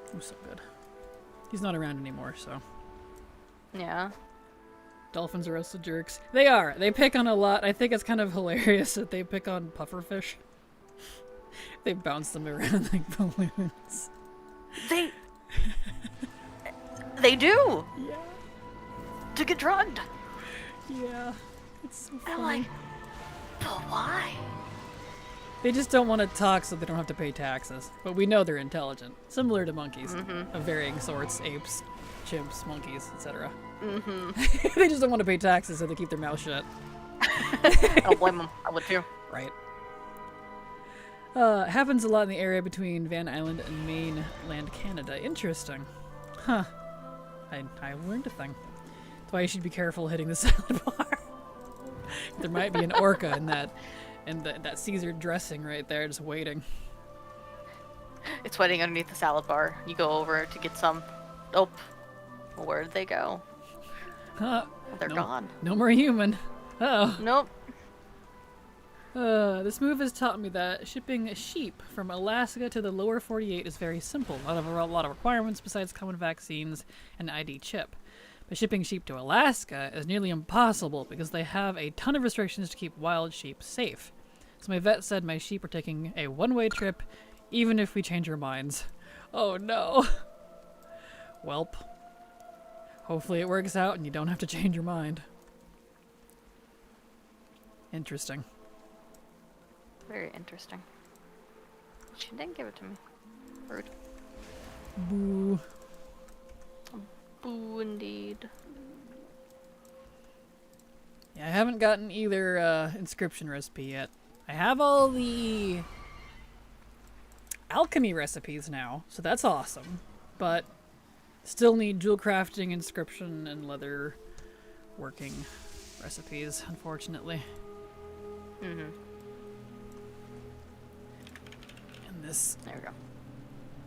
It was so good. He's not around anymore, so. Yeah. Dolphins are also jerks. They are. They pick on a lot. I think it's kind of hilarious that they pick on pufferfish. They bounce them around like balloons. They do! Yeah. To get drugged! Yeah. It's so I'm funny. like, but why? They just don't want to talk so they don't have to pay taxes. But we know they're intelligent. Similar to monkeys. Of varying sorts. Apes, chimps, monkeys, etc. They just don't want to pay taxes so they keep their mouth shut. I don't blame them. I would too. Right. Happens a lot in the area between Van Island and mainland Canada. Interesting. Huh. I learned a thing. That's why you should be careful hitting the salad bar. There might be an orca in that Caesar dressing right there just waiting. It's waiting underneath the salad bar. You go over to get some. Oh. Where did they go? They're gone. No more human. Uh-oh. Nope. This move has taught me that shipping sheep from Alaska to the lower 48 is very simple. Not a lot of requirements besides common vaccines and ID chip. But shipping sheep to Alaska is nearly impossible because they have a ton of restrictions to keep wild sheep safe. So my vet said my sheep are taking a one-way trip even if we change our minds. Oh no. Welp. Hopefully it works out and you don't have to change your mind. Interesting. Very interesting. She didn't give it to me. Rude. Boo. Boo, indeed. Yeah, I haven't gotten either inscription recipe yet. I have all the alchemy recipes now, so that's awesome. But still need jewel crafting, inscription, and leather working recipes, unfortunately. And this There we go.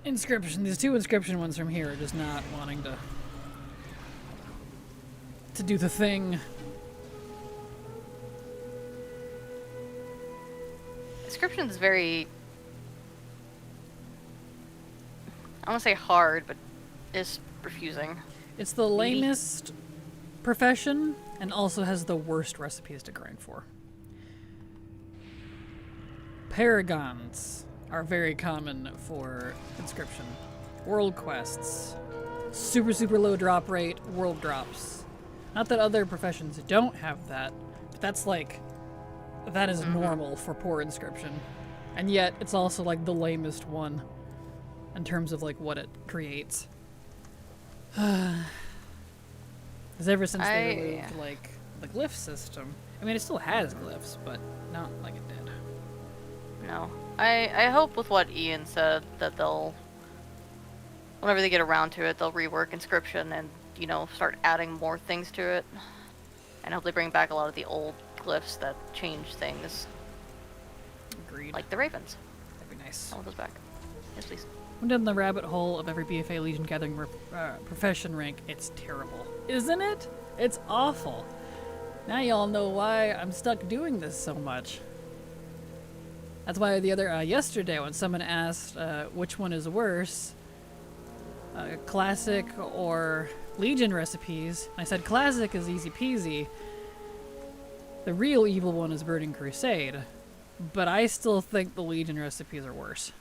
inscription, these two inscription ones from here are just not wanting to do the thing. Inscription is very, I want to say hard, but it's refusing. It's the lamest profession and also has the worst recipes to grind for. Paragons are very common for inscription. World quests. Super, super low drop rate, world drops. Not that other professions don't have that, but that's like, that is normal for poor inscription. And yet, it's also like the lamest one in terms of like what it creates. Because ever since they removed like the glyph system, I mean it still has glyphs, but not like it did. No. I hope with what Ian said that they'll, whenever they get around to it, they'll rework inscription and, you know, start adding more things to it. And hope they bring back a lot of the old glyphs that change things. Agreed. Like the ravens. That'd be nice. I want those back. Yes, please. Went down the rabbit hole of every BFA Legion gathering profession rank. It's terrible. Isn't it? It's awful. Now y'all know why I'm stuck doing this so much. That's why the other, yesterday when someone asked which one is worse, classic or Legion recipes, I said classic is easy peasy. The real evil one is Burning Crusade, but I still think the Legion recipes are worse.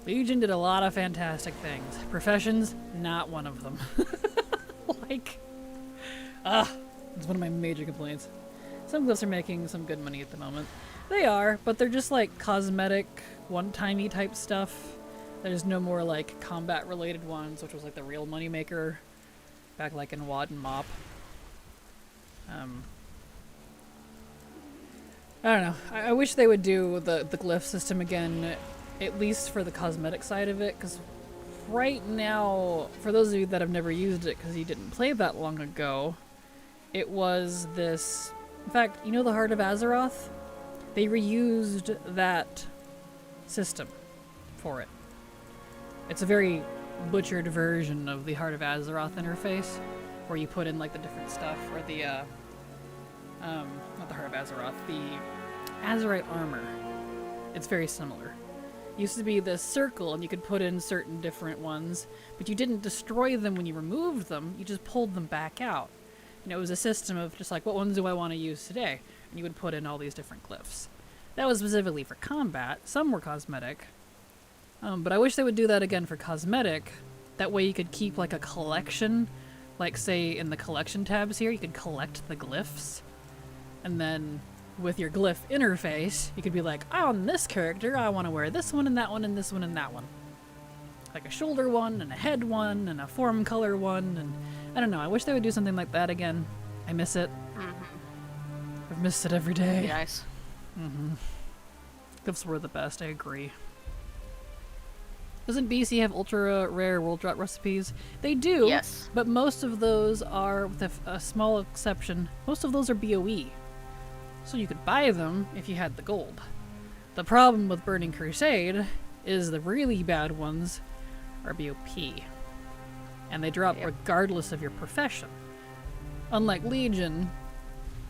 Legion did a lot of fantastic things. Professions, not one of them. Like, it's one of my major complaints. Some glyphs are making some good money at the moment. They are, but they're just like cosmetic, one-timey type stuff. There's no more like combat related ones, which was like the real moneymaker back like in WoD and MoP. I don't know. I wish they would do the glyph system again, at least for the cosmetic side of it, because right now, for those of you that have never used it because you didn't play that long ago, it was this... In fact, you know the Heart of Azeroth? They reused that system for it. It's a very butchered version of the Heart of Azeroth interface, where you put in like the different stuff, or the, not the Heart of Azeroth, the Azerite armor. It's very similar. It used to be this circle, and you could put in certain different ones, but you didn't destroy them when you removed them, you just pulled them back out. And it was a system of just like, what ones do I want to use today? And you would put in all these different glyphs. That was specifically for combat. Some were cosmetic. But I wish they would do that again for cosmetic. That way you could keep like a collection. Like say in the collection tabs here, you could collect the glyphs. And then with your glyph interface, you could be like, on this character, I want to wear this one and that one and this one and that one. Like a shoulder one and a head one and a form color one. And I don't know, I wish they would do something like that again. I miss it. I've missed it every day. Be nice. Glyphs were the best, I agree. Doesn't BC have ultra rare world drop recipes? They do. Yes. But most of those are, with a small exception, most of those are BOE. So you could buy them if you had the gold. The problem with Burning Crusade is the really bad ones are BOP. And they drop regardless of your profession. Unlike Legion,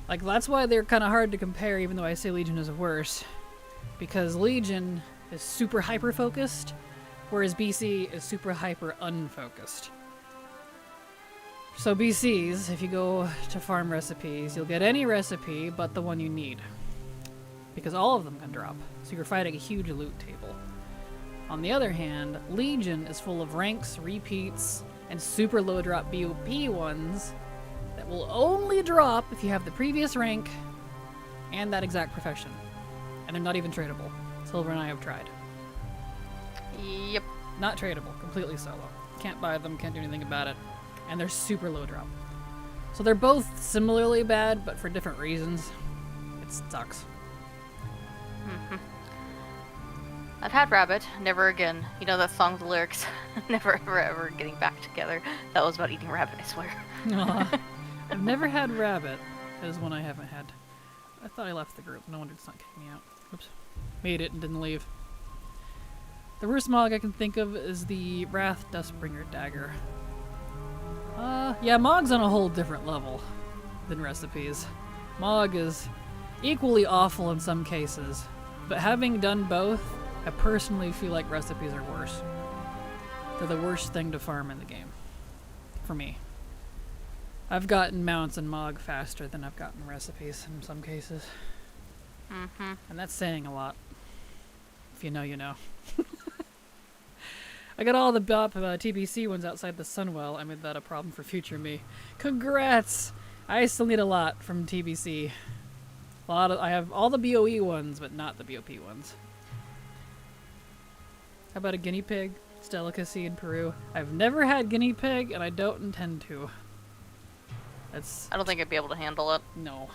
like that's why they're kind of hard to compare, even though I say Legion is worse. Because Legion is super hyper-focused, whereas BC is super hyper-unfocused. So BCs, if you go to farm recipes, you'll get any recipe but the one you need. Because all of them can drop, so you're fighting a huge loot table. On the other hand, Legion is full of ranks, repeats, and super low drop BOP ones that will only drop if you have the previous rank and that exact profession. And they're not even tradable. Silver and I have tried. Yep. Not tradable, completely solo. Can't buy them, can't do anything about it. And they're super low drop. So they're both similarly bad, but for different reasons. It sucks. I've had Rabbit, never again. You know that song, the lyrics? Never ever ever getting back together. That was about eating rabbit, I swear. Aw. I've never had Rabbit. That is one I haven't had. I thought I left the group. No wonder it's not kicking me out. Oops. Made it and didn't leave. The worst Mog I can think of is the Wrath Dustbringer Dagger. Yeah, Mog's on a whole different level than recipes. Mog is equally awful in some cases, but having done both, I personally feel like recipes are worse. They're the worst thing to farm in the game. For me. I've gotten mounts in Mog faster than I've gotten recipes in some cases. And that's saying a lot. If you know, you know. I got all the BOP TBC ones outside the Sunwell. I made that a problem for future me. Congrats! I still need a lot from TBC. I have all the BOE ones, but not the BOP ones. How about a guinea pig? It's delicacy in Peru. I've never had guinea pig, and I don't intend to. I don't think I'd be able to handle it. No.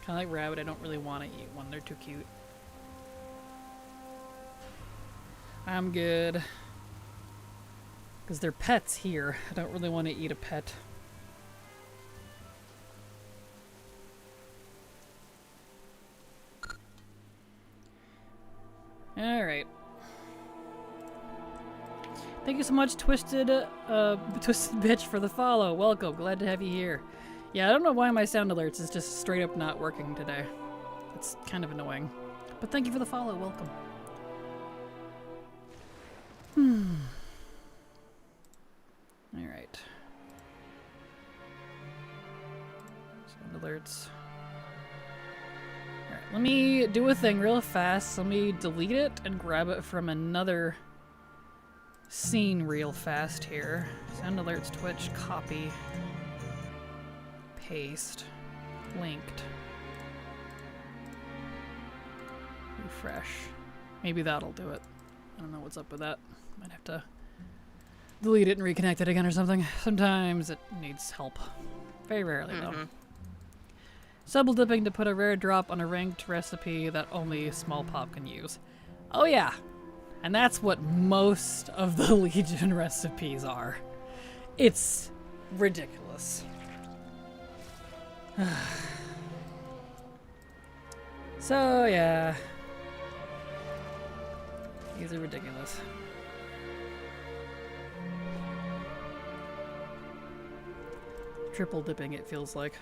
Kind of like rabbit, I don't really want to eat one. They're too cute. I'm good. Because they're pets here. I don't really want to eat a pet. Alright. Thank you so much, Twisted Bitch, for the follow. Welcome. Glad to have you here. Yeah, I don't know why my sound alerts is just straight up not working today. It's kind of annoying. But thank you for the follow. Welcome. Alright. Sound alerts. Alright, let me do a thing real fast. Let me delete it and grab it from another scene real fast here. Sound alerts, Twitch, copy, paste, linked, refresh. Maybe that'll do it. I don't know what's up with that. Might have to delete it and reconnect it again or something. Sometimes it needs help. Very rarely, though. Double dipping to put a rare drop on a ranked recipe that only small pop can use. Oh yeah, and that's what most of the Legion recipes are. It's ridiculous. So yeah, these are ridiculous. Triple dipping, it feels like.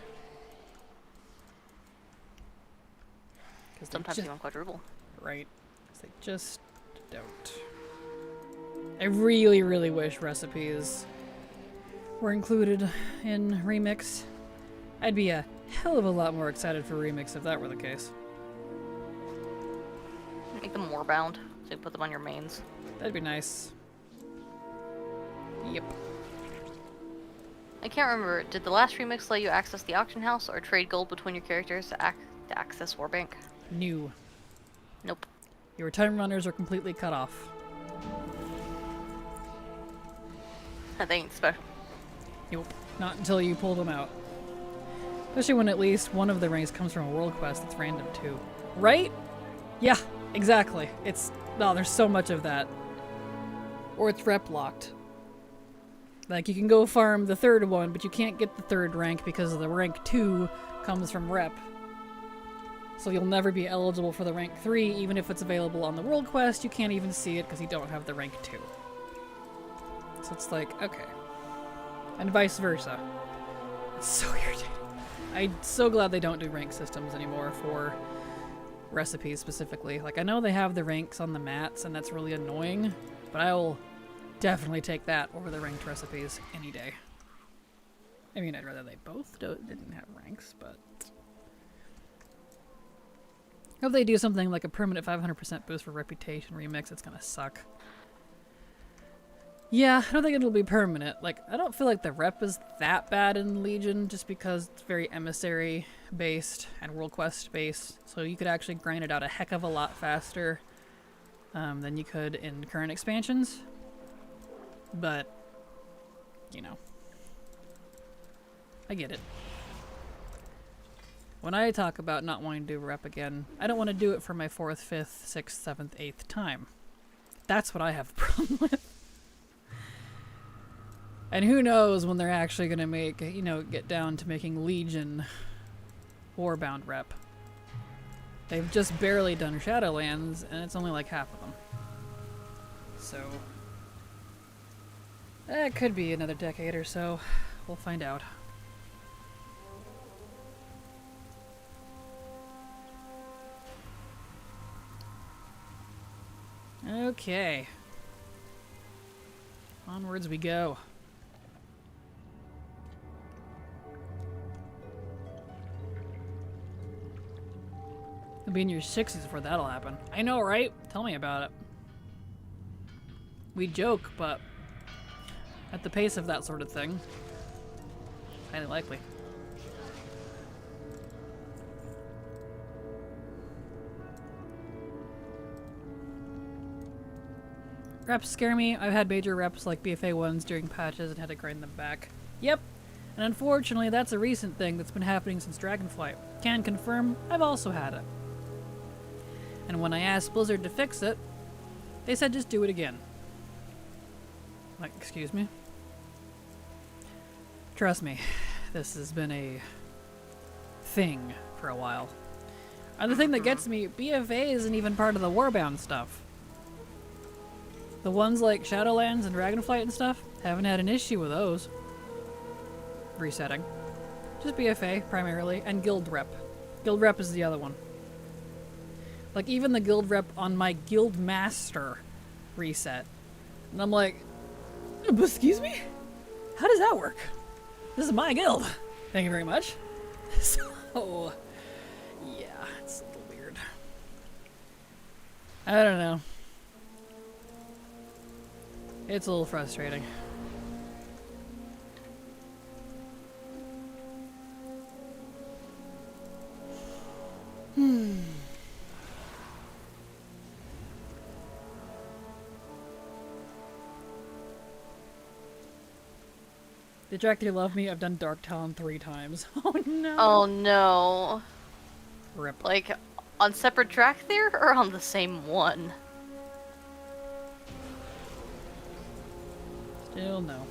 Sometimes even quadruple. Right. 'Cause they just don't. I really, really wish recipes were included in Remix. I'd be a hell of a lot more excited for Remix if that were the case. Make them war bound, so you put them on your mains. That'd be nice. Yep. I can't remember, did the last remix let you access the auction house or trade gold between your characters to access Warbank? New. Nope. Your time runners are completely cut off. That ain't special. Nope. Not until you pull them out. Especially when at least one of the ranks comes from a world quest that's random too. Right? Yeah, exactly. There's so much of that. Or it's rep locked. Like, you can go farm the third one, but you can't get the third rank because the rank 2 comes from rep. So you'll never be eligible for the rank 3, even if it's available on the world quest. You can't even see it because you don't have the rank 2. So it's like, okay. And vice versa. It's so irritating. I'm so glad they don't do rank systems anymore for recipes specifically. Like, I know they have the ranks on the mats, and that's really annoying, but I will definitely take that over the ranked recipes any day. I mean, I'd rather they both didn't have ranks, but if they do something like a permanent 500% boost for reputation remix, it's gonna suck. Yeah, I don't think it'll be permanent. Like, I don't feel like the rep is that bad in Legion just because it's very emissary based and world quest based, so you could actually grind it out a heck of a lot faster than you could in current expansions. But, you know, I get it. When I talk about not wanting to do rep again, I don't want to do it for my 4th, 5th, 6th, 7th, 8th time. That's what I have a problem with. And who knows when they're actually going to make, get down to making Legion Warbound rep. They've just barely done Shadowlands, and it's only like half of them. So that could be another decade or so. We'll find out. Okay. Onwards we go. You'll be in your 60s before that'll happen. I know, right? Tell me about it. We joke, but at the pace of that sort of thing, highly likely. Reps scare me. I've had major reps like BFA ones during patches and had to grind them back. Yep. And unfortunately, that's a recent thing that's been happening since Dragonflight. Can confirm, I've also had it. And when I asked Blizzard to fix it, they said just do it again. Like, excuse me? Trust me, this has been a thing for a while. And the thing that gets me, BFA isn't even part of the Warbound stuff. The ones like Shadowlands and Dragonflight and stuff, haven't had an issue with those. Resetting. Just BFA, primarily, and Guild Rep. Guild Rep is the other one. Like, even the Guild Rep on my Guild Master reset. And I'm like, excuse me? How does that work? This is my guild. Thank you very much. So, yeah, it's a little weird. I don't know. It's a little frustrating. The Director Love Me, I've done Dark Talon 3 times. Oh no. Oh no. Rip. Like, on separate track there, or on the same one? Still no.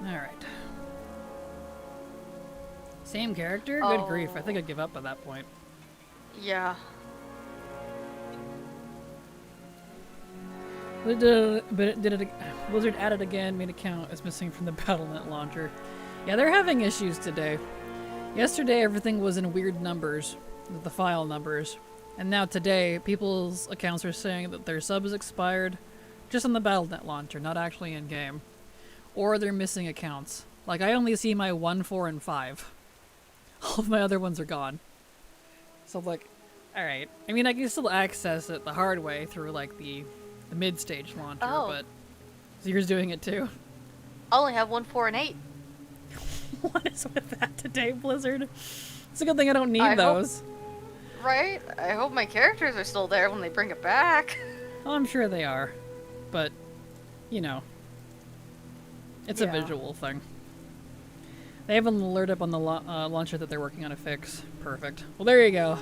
Alright. Same character? Good grief. I think I'd give up at that point. Yeah. Blizzard added again, main account is missing from the Battle.net launcher. Yeah, they're having issues today. Yesterday, everything was in weird numbers, with the file numbers. And now today, people's accounts are saying that their sub is expired just on the Battle.net launcher, not actually in-game. Or they're missing accounts. Like, I only see my 1, 4, and 5. All of my other ones are gone. So, like, alright. I mean, I can still access it the hard way through, like, the mid-stage launcher, but Zier's doing it too. I only have 1, 4, and 8. What is with that today, Blizzard? It's a good thing I don't need those. Right? I hope my characters are still there when they bring it back. Oh, I'm sure they are. But, you know. It's a visual thing. They have an alert up on the launcher that they're working on a fix. Perfect. Well, there you go.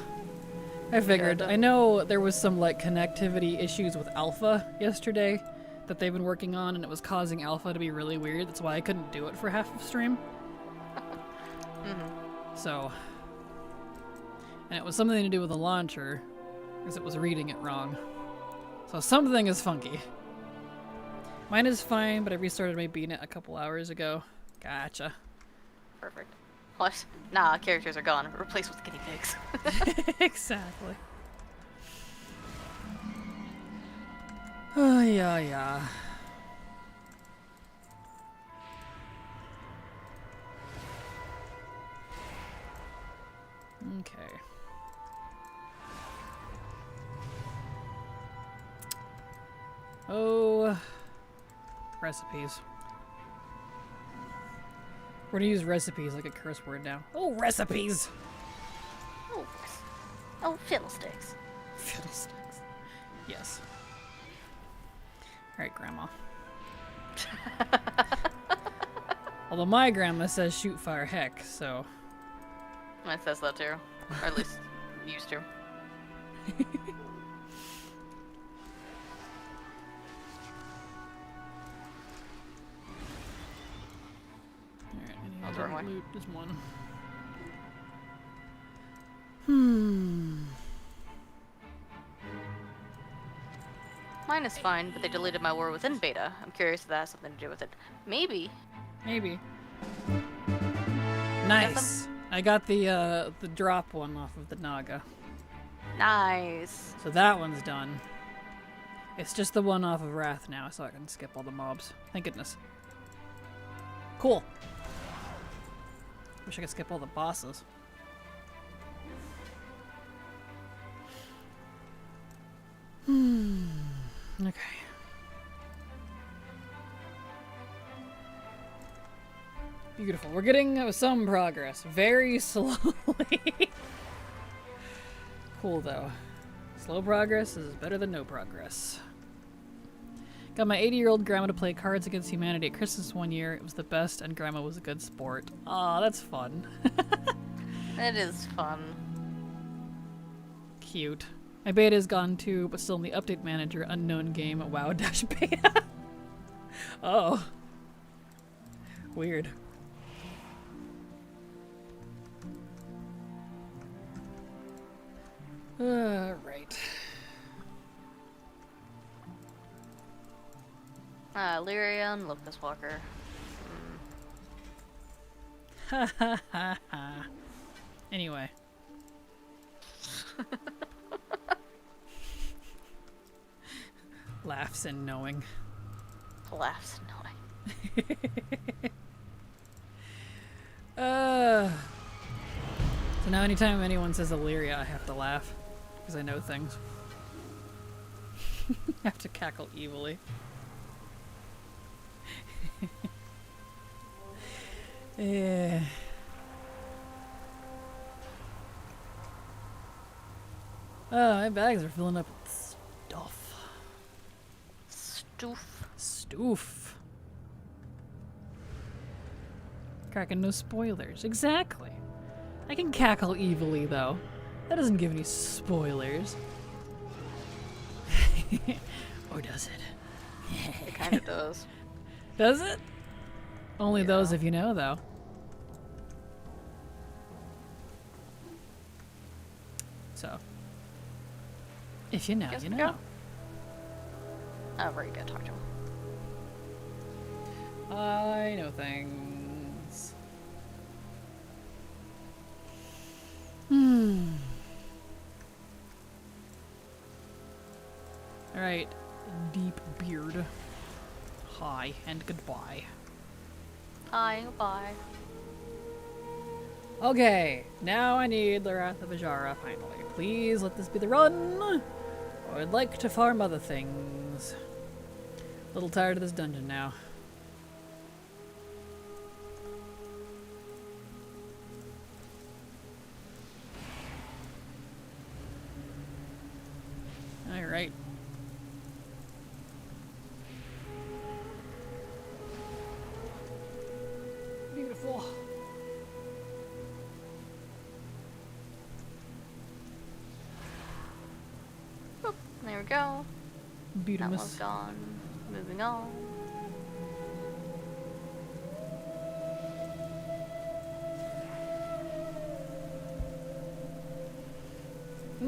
I figured. I know there was some, like, connectivity issues with Alpha yesterday that they've been working on, and it was causing Alpha to be really weird. That's why I couldn't do it for half of stream. So... And it was something to do with the launcher, because it was reading it wrong. So something is funky. Mine is fine, but I restarted my BNet a couple hours ago. Gotcha. Perfect. What? Nah, characters are gone. Replaced with guinea pigs. Exactly. Oh, yeah. Okay. Oh, recipes. We're gonna use recipes like a curse word now. Oh, recipes! Oh, fiddlesticks. Fiddlesticks. Yes. Alright, Grandma. Although my grandma says shoot, fire, heck, so... Mine says that too. Or at least used to. Alright, I need to loot this one. Mine is fine, but they deleted my War Within beta. I'm curious if that has something to do with it. Maybe. Maybe. Nice! I got the drop one off of the Naga. Nice. So that one's done. It's just the one off of Wrath now, so I can skip all the mobs. Thank goodness. Cool. Wish I could skip all the bosses. Okay. Beautiful. We're getting some progress. Very slowly. Cool, though. Slow progress is better than no progress. Got my 80-year-old grandma to play Cards Against Humanity at Christmas one year. It was the best, and grandma was a good sport. Aw, that's fun. It is fun. Cute. My beta is gone too, but still in the update manager, unknown game, WoW-beta. Oh. Weird. Right. Lyrian, Locust Walker. Ha ha ha ha. Anyway. Laughs and knowing. Laughs knowing. So now anytime anyone says Illyria, I have to laugh. Because I know things. I have to cackle evilly. Yeah. Oh, my bags are filling up with stuff. Stoof. Stoof. Kraken, no spoilers. Exactly. I can cackle evilly, though. That doesn't give any spoilers. Or does it? It kind of does. Does it? Only Yeah. those if you know, though. So, if you know, Guess you we know. go. Oh, right, gotta talk to him. I know things. Alright, deep beard. Hi and goodbye. Hi, bye. Okay, now I need the Wrath of Ajara finally. Please let this be the run! Or I'd like to farm other things. A little tired of this dungeon now. Alright. Beautiful. Boop, there we go. That one's Beautimus. gone. Moving on.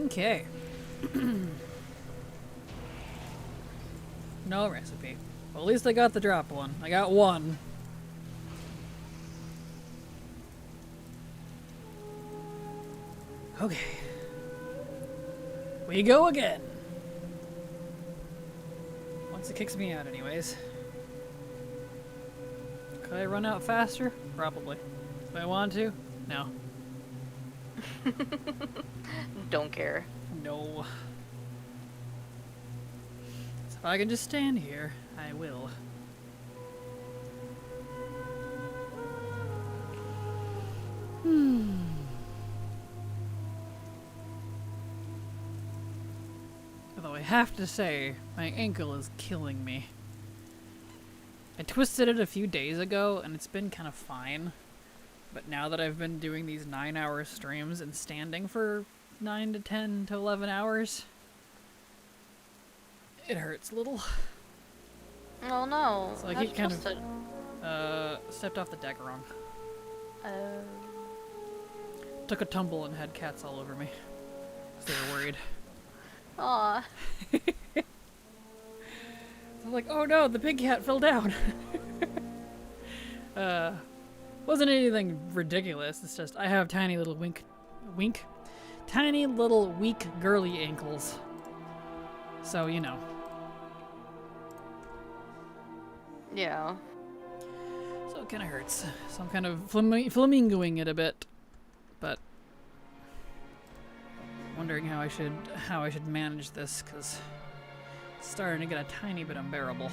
Okay. No recipe. Well, at least I got the drop one. I got one. Okay. We go again. Once it kicks me out anyways. Could I run out faster? Probably. Do I want to? No. Don't care. No. So if I can just stand here, I will. Although I have to say, my ankle is killing me. I twisted it a few days ago, and it's been kind of fine. But now that I've been doing these 9-hour streams and standing for 9 to 10 to 11 hours, it hurts a little. Oh no. So I How'd keep you kind of- twist it? Stepped off the deck wrong. Oh. Took a tumble and had cats all over me. 'Cause they were worried. Aw. I'm like, oh no, the big cat fell down. Wasn't anything ridiculous. It's just I have tiny little tiny little weak girly ankles. So, you know. Yeah. So it kind of hurts. So I'm kind of flamingoing it a bit, but wondering how I should manage this, because it's starting to get a tiny bit unbearable.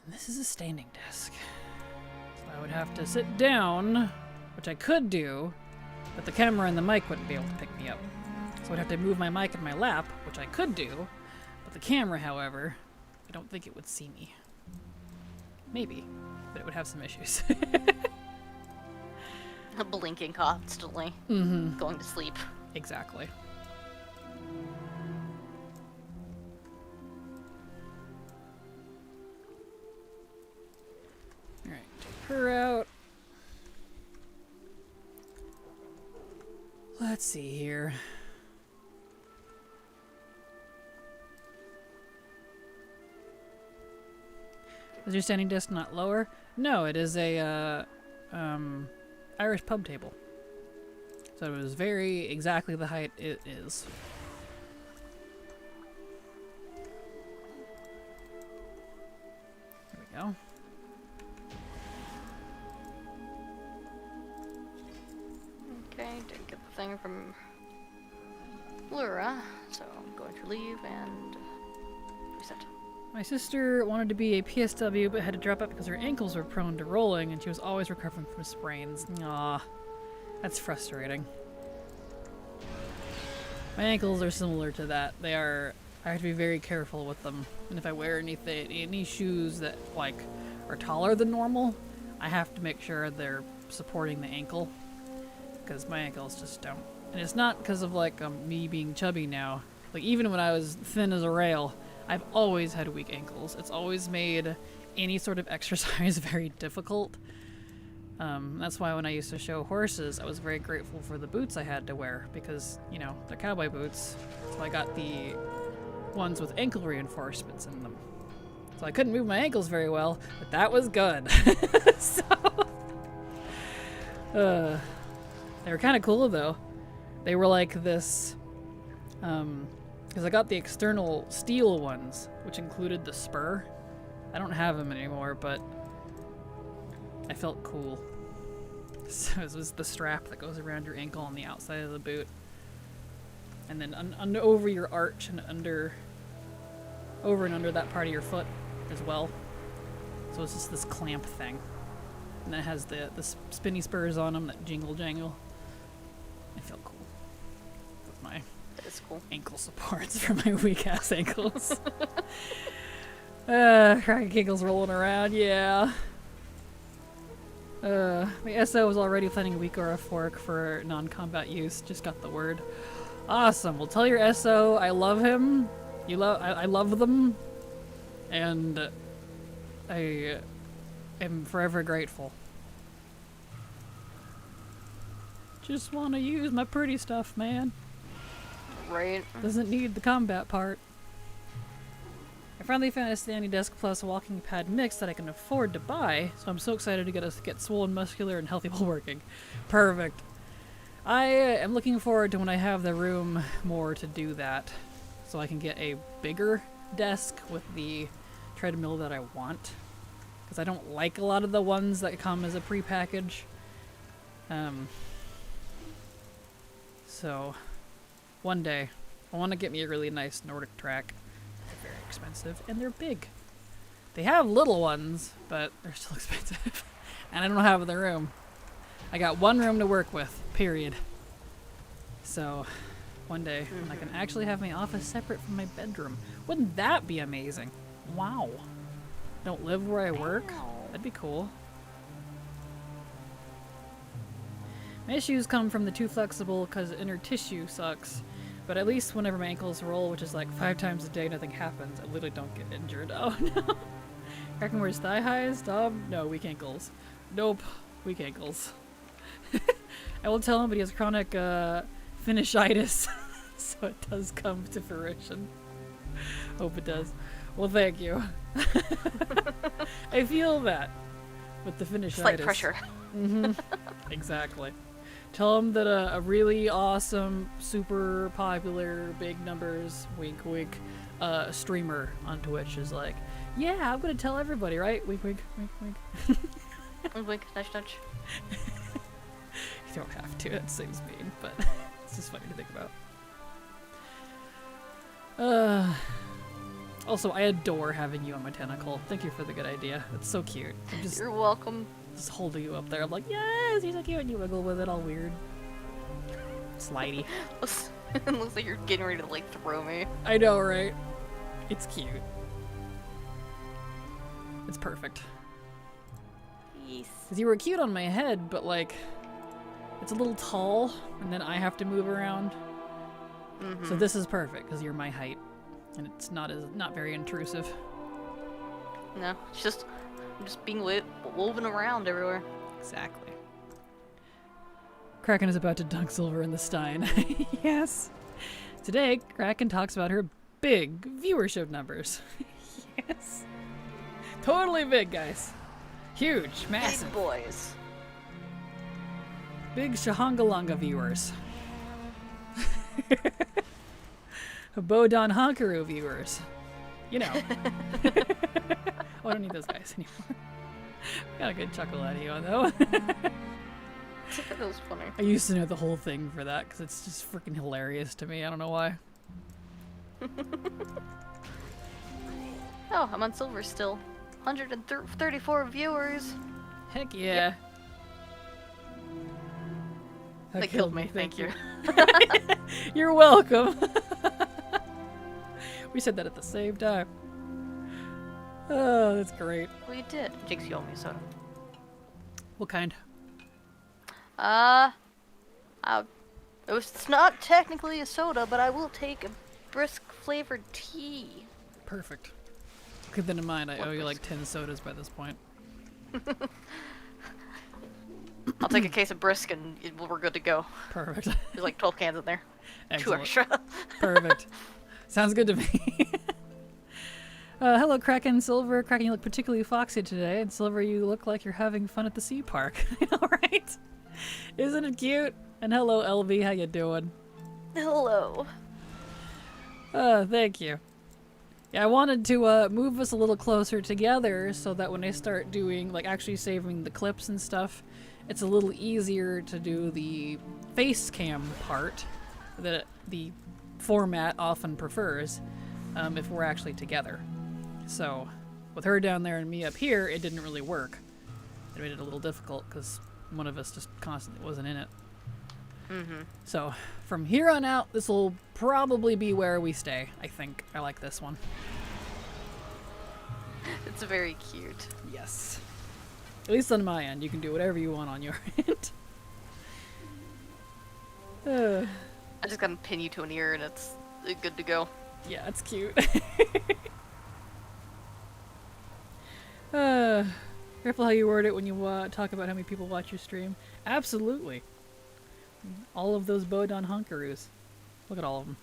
And this is a standing desk, so I would have to sit down, which I could do, but the camera and the mic wouldn't be able to pick me up. So I'd have to move my mic in my lap, which I could do, but the camera, however, I don't think it would see me. Maybe, but it would have some issues. Blinking constantly. Mm-hmm. Going to sleep. Exactly. Alright, take her out. Let's see here. Is your standing desk not lower? No, it is a Irish pub table. So it was very exactly the height it is. There we go. Okay, did get the thing from Lura, so I'm going to leave and reset. My sister wanted to be a PSW but had to drop out because her ankles were prone to rolling and she was always recovering from sprains. Aw, that's frustrating. My ankles are similar to that. They are. I have to be very careful with them. And if I wear any shoes that like are taller than normal, I have to make sure they're supporting the ankle, because my ankles just don't. And it's not because of like me being chubby now. Like even when I was thin as a rail, I've always had weak ankles. It's always made any sort of exercise very difficult. That's why when I used to show horses, I was very grateful for the boots I had to wear, because, you know, they're cowboy boots. So I got the ones with ankle reinforcements in them. So I couldn't move my ankles very well, but that was good. So, they were kind of cool though. They were like this, because I got the external steel ones, which included the spur. I don't have them anymore, but I felt cool. So it was the strap that goes around your ankle on the outside of the boot. And then over your arch and over and under that part of your foot as well. So it's just this clamp thing. And it has the spinny spurs on them that jingle jangle. I feel cool. With my ankle supports for my weak ass ankles. Kraken giggles rolling around, yeah. My SO was already planning a week or a fork for non-combat use. Just got the word. Awesome. Well, tell your SO I love him. I love them, and I am forever grateful. Just want to use my pretty stuff, man. Right. Doesn't need the combat part. I finally found a standing desk plus a walking pad mix that I can afford to buy, so I'm so excited to get swollen, muscular, and healthy while working. Perfect. I am looking forward to when I have the room more to do that, so I can get a bigger desk with the treadmill that I want, because I don't like a lot of the ones that come as a pre-package. So one day I want to get me a really nice Nordic track. They're very expensive and they're big. They have little ones, but they're still expensive. And I don't have the room. I got one room to work with, period. So one day when I can actually have my office separate from my bedroom. Wouldn't that be amazing? Wow. Don't live where I work? That'd be cool. My issues come from the too flexible because inner tissue sucks. But at least whenever my ankles roll, which is like 5 times a day, nothing happens. I literally don't get injured. Oh no. Kraken wears thigh highs? No, weak ankles. Nope. Weak ankles. I will tell him, but he has chronic finishitis. So it does come to fruition. Hope it does. Well, thank you. I feel that with the finishitis. Slight pressure. Mm-hmm. Exactly. Tell him that a really awesome, super popular, big numbers, wink wink, streamer on Twitch is like, yeah, I'm gonna tell everybody, right? Wink wink, wink wink. Wink wink, nudge nudge. You don't have to, that seems mean, but it's just funny to think about. Also, I adore having you on my tentacle. Thank you for the good idea. It's so cute. You're welcome. Just holding you up there. I'm like, yes, you're so cute, and you wiggle with it all weird. Slidey. It looks like you're getting ready to like throw me. I know, right? It's cute. It's perfect. Yes. Because you were cute on my head, but like, it's a little tall, and then I have to move around. Mm-hmm. So this is perfect, because you're my height. And it's not very intrusive. No, it's just I'm just being woven around everywhere. Exactly. Kraken is about to dunk Silver in the Stein. Yes. Today, Kraken talks about her big viewership numbers. Yes. Totally big, guys. Huge, massive. Big boys. Big Shahangalanga viewers. Bodon Honkaru viewers. You know. Oh, I don't need those guys anymore. Got a good chuckle out of you, though. That was funny. I used to know the whole thing for that because it's just freaking hilarious to me. I don't know why. Oh, I'm on Silver still. 134 viewers. Heck yeah. That killed me, thank you. You're welcome. We said that at the same time. Oh, that's great. We did. Jinx, you owe me a soda. What kind? It's not technically a soda, but I will take a brisk flavored tea. Perfect. Keep that in mind. I owe you like 10 sodas by this point. I'll take a case of brisk and we're good to go. Perfect. There's like 12 cans in there. Excellent. 2 extra. Perfect. Sounds good to me. Hello, Kraken. Silver. Kraken, you look particularly foxy today. And Silver, you look like you're having fun at the sea park. Alright? Isn't it cute? And hello, LV. How you doing? Hello. Thank you. Yeah, I wanted to move us a little closer together so that when I start doing, like, actually saving the clips and stuff, it's a little easier to do the face cam part that the format often prefers if we're actually together. So, with her down there and me up here, it didn't really work. It made it a little difficult because one of us just constantly wasn't in it. Mm-hmm. So, from here on out, this will probably be where we stay, I think. I like this one. It's very cute. Yes. At least on my end. You can do whatever you want on your end. I just gotta pin you to an ear and it's good to go. Yeah, it's cute. Careful how you word it when you talk about how many people watch your stream. Absolutely. All of those Bodon hunkaroos. Look at all of them.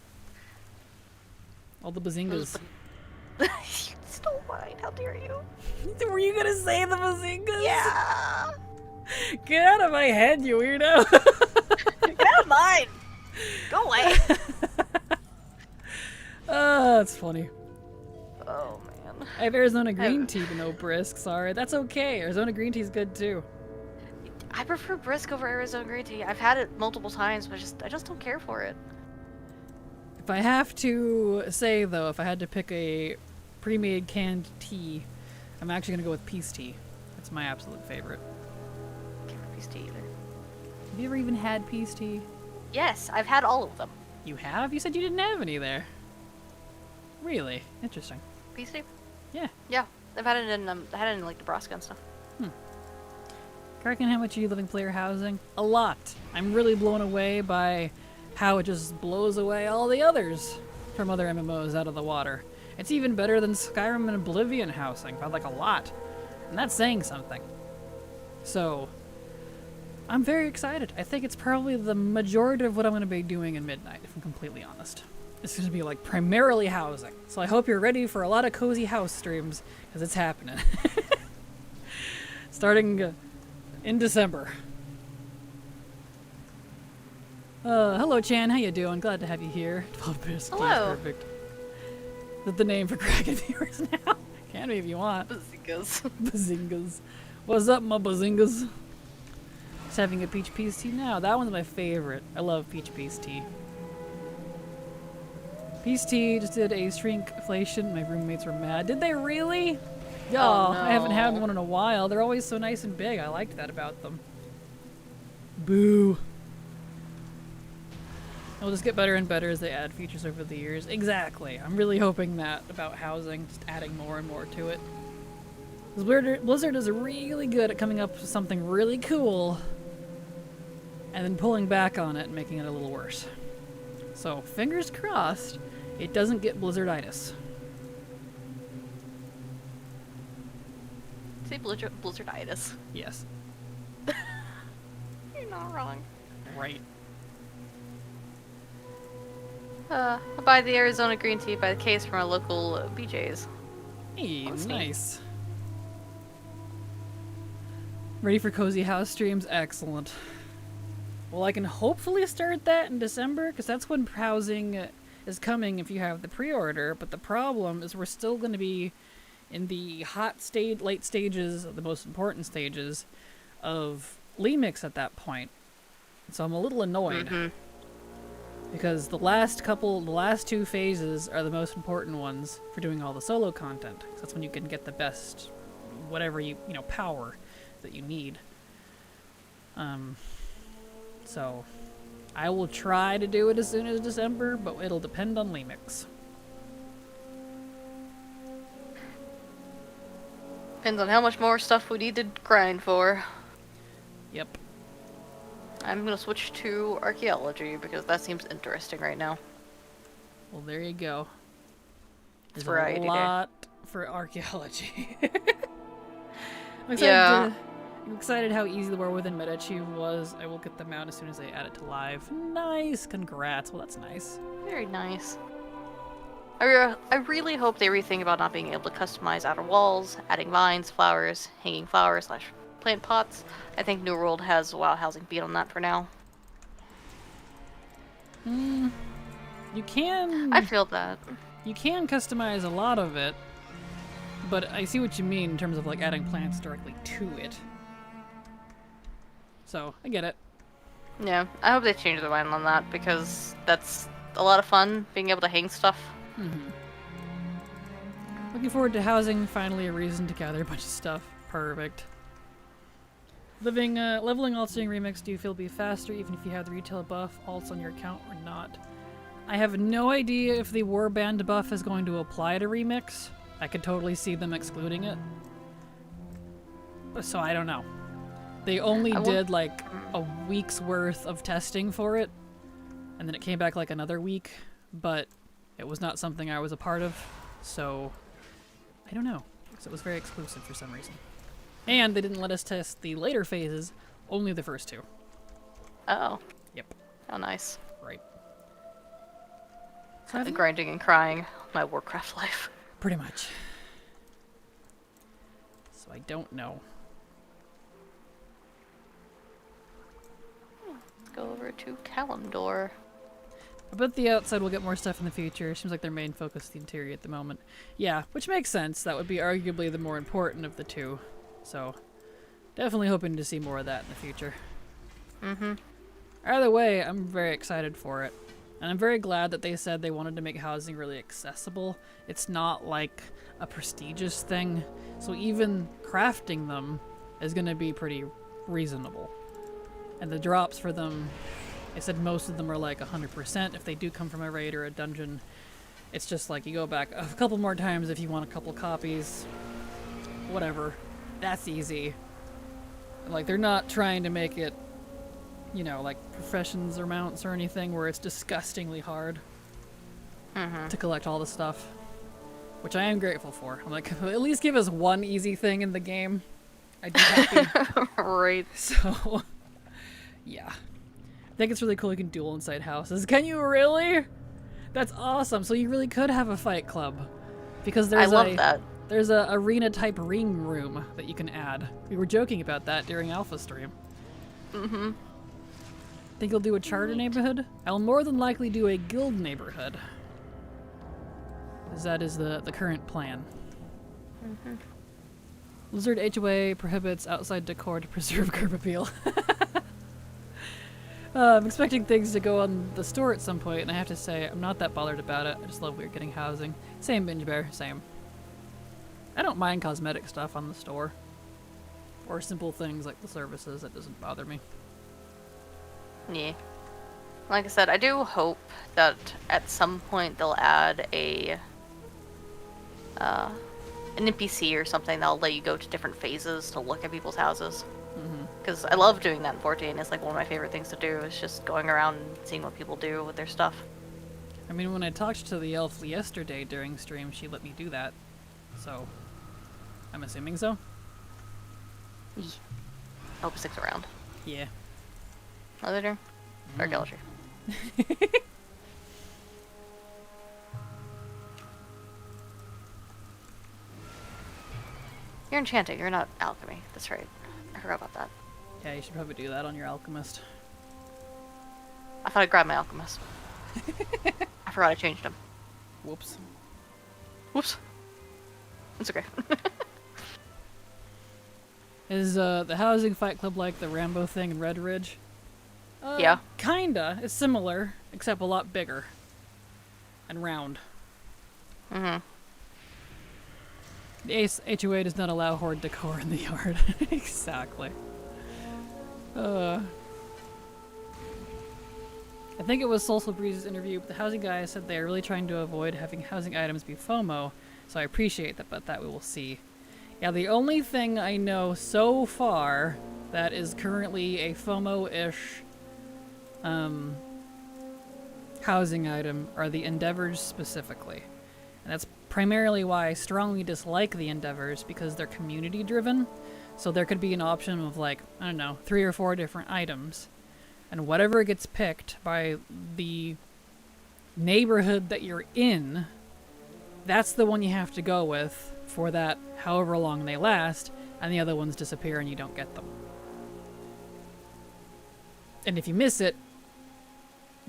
All the bazingas. You stole mine. How dare you? Were you gonna say the bazingas? Yeah. Get out of my head, you weirdo. Get out of mine. Go away. Oh, that's funny. Oh man. I have Arizona green tea, but no brisk. Sorry, that's okay. Arizona green tea is good too. I prefer brisk over Arizona green tea. I've had it multiple times, but I just don't care for it. If I have to say though, if I had to pick a pre-made canned tea, I'm actually gonna go with peace tea. It's my absolute favorite. I can't peace tea either. Have you ever even had peace tea? Yes, I've had all of them. You have? You said you didn't have any there. Really? Interesting. Peace tea? Yeah. Yeah, I've had it in like Nebraska and stuff. Kraken, how much are you living player housing? A lot. I'm really blown away by how it just blows away all the others from other MMOs out of the water. It's even better than Skyrim and Oblivion housing by like a lot. And that's saying something. So, I'm very excited. I think it's probably the majority of what I'm going to be doing in Midnight, if I'm completely honest. It's going to be like primarily housing. So I hope you're ready for a lot of cozy house streams, because it's happening. Starting in December. Hello Chan, how you doing? Glad to have you here. 12 bits. Hello. Perfect. Is that the name for Kraken viewers now? Can be if you want. Bazingas. Bazingas. What's up, my bazingas? Just having a peach peas tea now. That one's my favorite. I love peach peas tea. Peach tea just did a shrinkflation. My roommates were mad. Did they really? Y'all, Oh, no. I haven't had one in a while. They're always so nice and big. I liked that about them. Boo. It'll just get better and better as they add features over the years. Exactly. I'm really hoping that about housing, just adding more and more to it. 'Cause Blizzard is really good at coming up with something really cool and then pulling back on it and making it a little worse. So, fingers crossed, it doesn't get Blizzarditis. Say Blizzarditis. Yes. You're not wrong. Right. I buy the Arizona green tea by the case from our local BJ's. Hey, That's nice. Ready for cozy house streams? Excellent. Well, I can hopefully start that in December, because that's when housing is coming if you have the pre-order, but the problem is we're still going to be in the late stages, the most important stages of Lemix at that point. So I'm a little annoyed. Mm-hmm. Because the last two phases are the most important ones for doing all the solo content. 'Cause that's when you can get the best, whatever power that you need. So I will try to do it as soon as December, but it'll depend on Lemix. Depends on how much more stuff we need to grind for. Yep. I'm gonna switch to archaeology because that seems interesting right now. Well, there you go. It's There's variety a day. lot for archaeology. I'm Yeah. I'm excited how easy the War Within meta achieve was. I will get them out as soon as they add it to live. Nice, congrats. Well, that's nice. Very nice. I really hope they rethink about not being able to customize outer walls, adding vines, flowers, hanging flowers / plant pots. I think New World has WoW Housing beat on that for now. You can. I feel that. You can customize a lot of it, but I see what you mean in terms of like adding plants directly to it. So I get it. Yeah, I hope they change their mind on that because that's a lot of fun being able to hang stuff. Looking forward to housing. Finally, a reason to gather a bunch of stuff. Perfect. Leveling alts during remix. Do you feel be faster even if you have the retail buff alts on your account or not? I have no idea if the warband buff is going to apply to remix. I could totally see them excluding it. So I don't know. They only did like a week's worth of testing for it, and then it came back like another week, but it was not something I was a part of, so I don't know, because it was very exclusive for some reason. And they didn't let us test the later phases, only the first two. Oh. Yep. Oh, nice. Right. Grinding and crying. My Warcraft life. Pretty much. So I don't know. Let's go over to Kalimdor. I bet the outside will get more stuff in the future. Seems like their main focus is the interior at the moment. Yeah, which makes sense. That would be arguably the more important of the two. So, definitely hoping to see more of that in the future. Either way, I'm very excited for it. And I'm very glad that they said they wanted to make housing really accessible. It's not like a prestigious thing. So even crafting them is going to be pretty reasonable. And the drops for them, I said most of them are like 100% if they do come from a raid or a dungeon. It's just like you go back a couple more times if you want a couple copies. Whatever. That's easy. Like, they're not trying to make it, you know, like professions or mounts or anything where it's disgustingly hard to collect all the stuff. Which I am grateful for. I'm like, at least give us one easy thing in the game. I'd be happy. Right. So, yeah. I think it's really cool you can duel inside houses. Can you really? That's awesome. So you really could have a fight club. Because there's I love that. There's a arena type ring room that you can add. We were joking about that during Alpha stream. Think you'll do a charter neighborhood? I'll more than likely do a guild neighborhood. As that is the current plan. Lizard HOA prohibits outside decor to preserve curb appeal. I'm expecting things to go on the store at some point, and I have to say, I'm not that bothered about it. I just love we're getting housing. Same, Binge Bear, same. I don't mind cosmetic stuff on the store. Or simple things like the services, that doesn't bother me. Yeah. Like I said, I do hope that at some point they'll add an NPC or something that'll let you go to different phases to look at people's houses. Because I love doing that in 14. It's like one of my favorite things to do is just going around and seeing what people do with their stuff. I mean, when I talked to the elf yesterday during stream, she let me do that. So, I'm assuming so. I hope it sticks around. Yeah. Other turn? Archaeology. You're enchanting, you're not alchemy. That's right. I forgot about that. Yeah, you should probably do that on your alchemist. I thought I grabbed my alchemist. I forgot I changed him. Whoops. Whoops. It's okay. Is the housing fight club like the Rambo thing in Red Ridge? Yeah. Kinda. It's similar, except a lot bigger. And round. The HOA does not allow horde decor in the yard. Exactly. I think it was Social Breeze's interview, but the housing guy said they're really trying to avoid having housing items be FOMO, so I appreciate that, but that we will see. Yeah, the only thing I know so far that is currently a FOMO-ish housing item are the Endeavors specifically. And that's primarily why I strongly dislike the Endeavors, because they're community-driven. So there could be an option of, like, I don't know, 3 or 4 different items. And whatever gets picked by the neighborhood that you're in, that's the one you have to go with for that however long they last, and the other ones disappear and you don't get them. And if you miss it,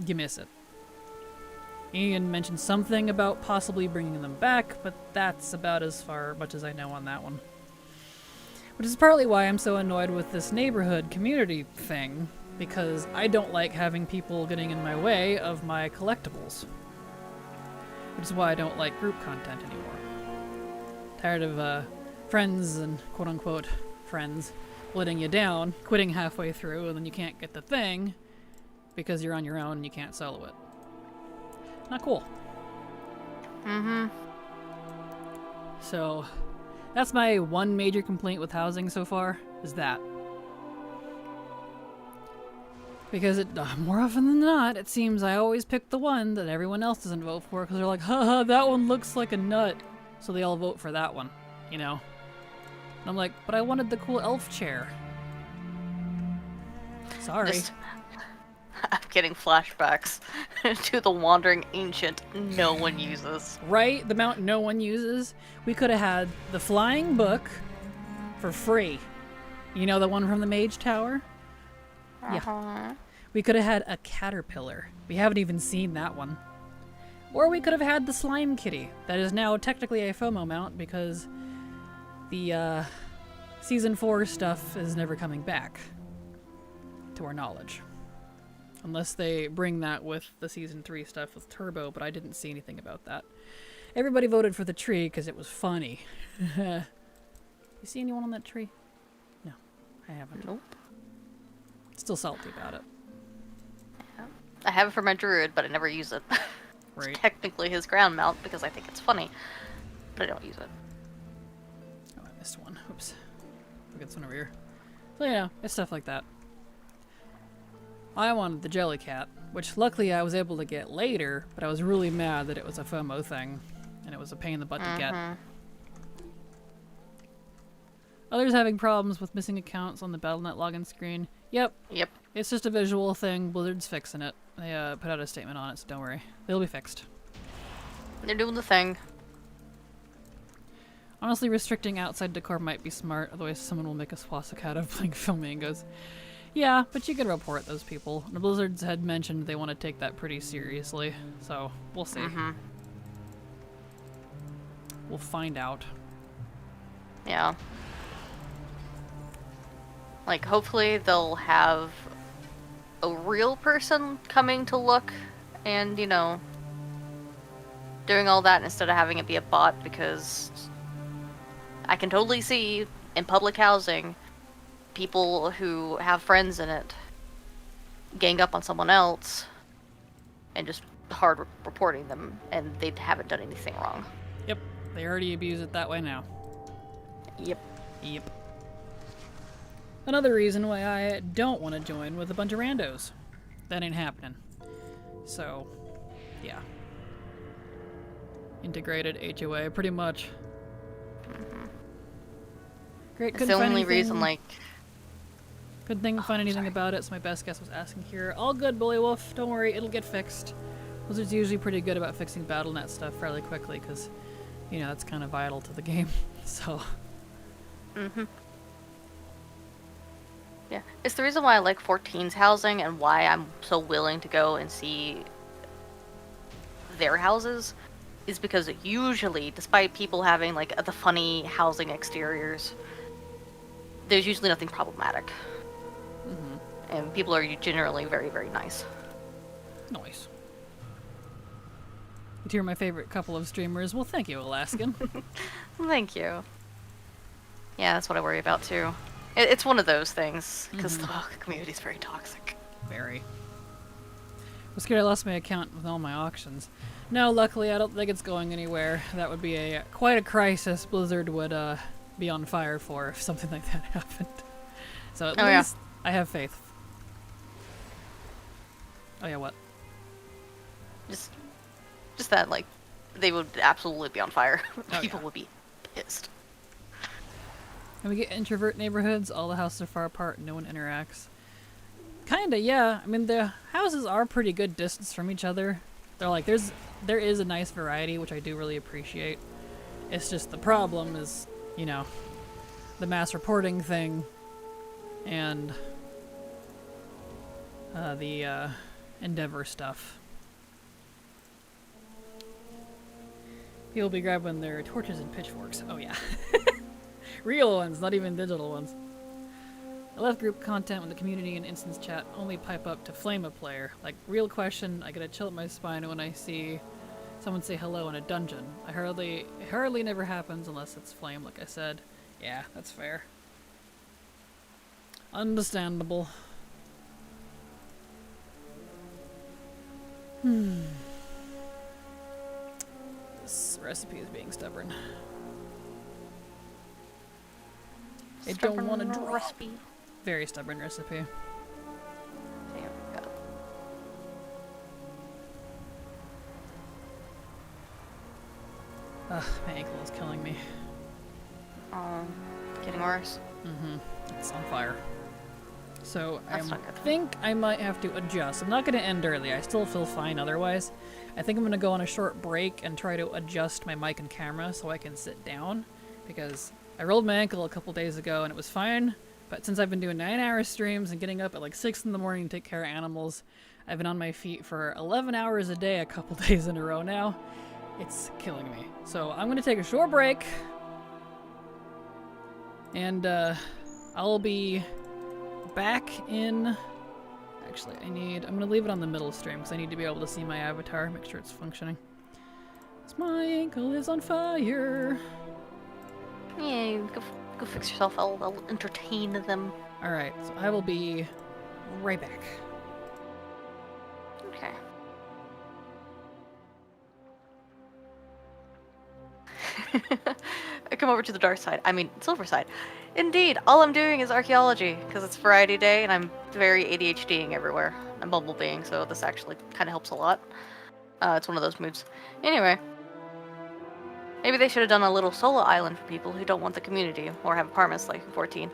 you miss it. Ian mentioned something about possibly bringing them back, but that's about much as I know on that one. Which is partly why I'm so annoyed with this neighborhood community thing, because I don't like having people getting in my way of my collectibles. Which is why I don't like group content anymore. Tired of friends and quote-unquote friends letting you down, quitting halfway through, and then you can't get the thing because you're on your own and you can't solo it. Not cool. Mm-hmm. So, that's my one major complaint with housing so far, is that. Because more often than not, it seems I always pick the one that everyone else doesn't vote for, because they're like, haha, that one looks like a nut, so they all vote for that one, you know? And I'm like, but I wanted the cool elf chair. Sorry. I'm getting flashbacks to the Wandering Ancient no one uses. Right? The mount no one uses. We could have had the flying book for free. You know, the one from the Mage Tower? Yeah. We could have had a caterpillar. We haven't even seen that one. Or we could have had the slime kitty. That is now technically a FOMO mount because the Season 4 stuff is never coming back. To our knowledge. Unless they bring that with the Season 3 stuff with Turbo, but I didn't see anything about that. Everybody voted for the tree because it was funny. You see anyone on that tree? No, I haven't. Nope. Still salty about it. Yeah. I have it for my druid, but I never use it. Right. It's technically his ground mount because I think it's funny, but I don't use it. Oh, I missed one. Oops. I'll get this one over here. So yeah, it's stuff like that. I wanted the Jellycat, which luckily I was able to get later, but I was really mad that it was a FOMO thing, and it was a pain in the butt to get. Others having problems with missing accounts on the Battle.net login screen. Yep. It's just a visual thing. Blizzard's fixing it. They put out a statement on it, so don't worry. They'll be fixed. They're doing the thing. Honestly, restricting outside decor might be smart, otherwise someone will make a swastika out of playing flamingos. Yeah, but you can report those people. The Blizzards had mentioned they want to take that pretty seriously, so we'll see. We'll find out. Yeah. Like, hopefully they'll have a real person coming to look and, you know, doing all that instead of having it be a bot, because I can totally see in public housing people who have friends in it gang up on someone else and just hard reporting them, and they haven't done anything wrong. Yep, they already abuse it that way now. Yep. Another reason why I don't want to join with a bunch of randos. That ain't happening. So, yeah. Integrated HOA, pretty much. Great, It's the only reason, like... Couldn't find anything about it, so my best guess was asking here. All good, Bully Wolf. Don't worry, it'll get fixed. Blizzard's usually pretty good about fixing Battle.net stuff fairly quickly, because, you know, that's kind of vital to the game. So... Yeah, it's the reason why I like 14's housing and why I'm so willing to go and see their houses, is because usually, despite people having like the funny housing exteriors, there's usually nothing problematic. And people are generally very, very nice. Nice. You're my favorite couple of streamers. Well, thank you, Alaskan. Thank you. Yeah, that's what I worry about too. It's one of those things, because the community is very toxic. Very. was scared I lost my account with all my auctions. No, luckily I don't think it's going anywhere. That would be quite a crisis Blizzard would be on fire for if something like that happened. So at least I have faith. Oh yeah, what? Just that, like, they would absolutely be on fire. People yeah. would be pissed. Can we get introvert neighborhoods? All the houses are far apart and no one interacts. Kinda, yeah. I mean, the houses are pretty good distance from each other. They're like, there is a nice variety, which I do really appreciate. It's just the problem is, you know, the mass reporting thing and the Endeavor stuff. People be grabbing their torches and pitchforks. Oh yeah. Real ones, not even digital ones. I left group content when the community and instance chat only pipe up to flame a player. Like, real question, I get a chill at my spine when I see someone say hello in a dungeon. It hardly never happens unless it's flame, like I said. Yeah, that's fair. Understandable. This recipe is being stubborn. I don't want to drop. Recipe. Very stubborn recipe. There we go. Ugh, my ankle is killing me. Getting worse. It's on fire. So That's I not good. think I might have to adjust. I'm not going to end early. I still feel fine otherwise. I think I'm going to go on a short break and try to adjust my mic and camera so I can sit down. Because I rolled my ankle a couple days ago and it was fine. But since I've been doing 9-hour streams and getting up at like 6 in the morning to take care of animals, I've been on my feet for 11 hours a day a couple days in a row now. It's killing me. So I'm going to take a short break. And I'll be back in... Actually, I'm going to leave it on the middle stream because I need to be able to see my avatar, make sure it's functioning. 'Cause my ankle is on fire. Yeah, go fix yourself. I'll entertain them. Alright, so I will be right back. Okay. I come over to the dark side. I mean, silver side. Indeed, all I'm doing is archaeology, because it's variety day, and I'm very ADHDing everywhere. I'm bumblebeing, so this actually kind of helps a lot. It's one of those moods. Anyway. Maybe they should have done a little solo island for people who don't want the community, or have apartments like in 14.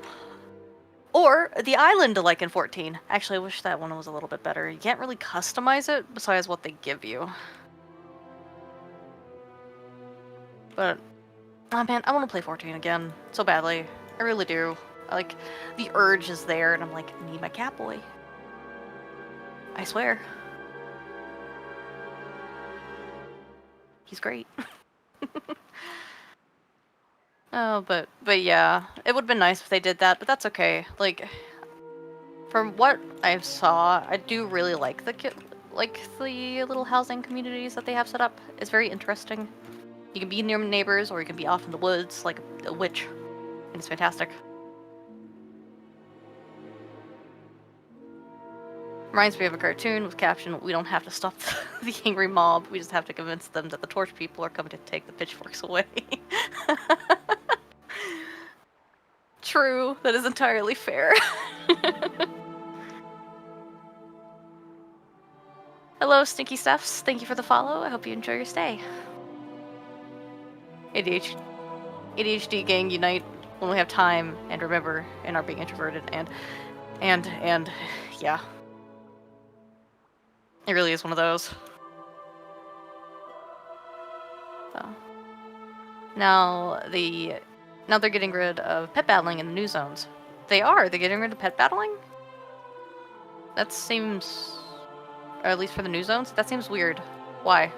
Or the island like in 14. Actually, I wish that one was a little bit better. You can't really customize it besides what they give you. But, oh man, I want to play 14 again so badly. I really do. Like, the urge is there, and I'm like, I need my Catboy. I swear. He's great. Oh, but yeah, it would have been nice if they did that, but that's okay. Like, from what I saw, I do really like the little housing communities that they have set up. It's very interesting. You can be near neighbors, or you can be off in the woods like a witch, and it's fantastic. Reminds me of a cartoon with caption, "We don't have to stop the angry mob, we just have to convince them that the torch people are coming to take the pitchforks away." True, that is entirely fair. Hello, Stinky Stuffs. Thank you for the follow. I hope you enjoy your stay. ADHD gang unite when we have time and remember and are being introverted and yeah. It really is one of those. So now they're getting rid of pet battling in the new zones. They're getting rid of pet battling? That seems, or at least for the new zones, that seems weird. Why?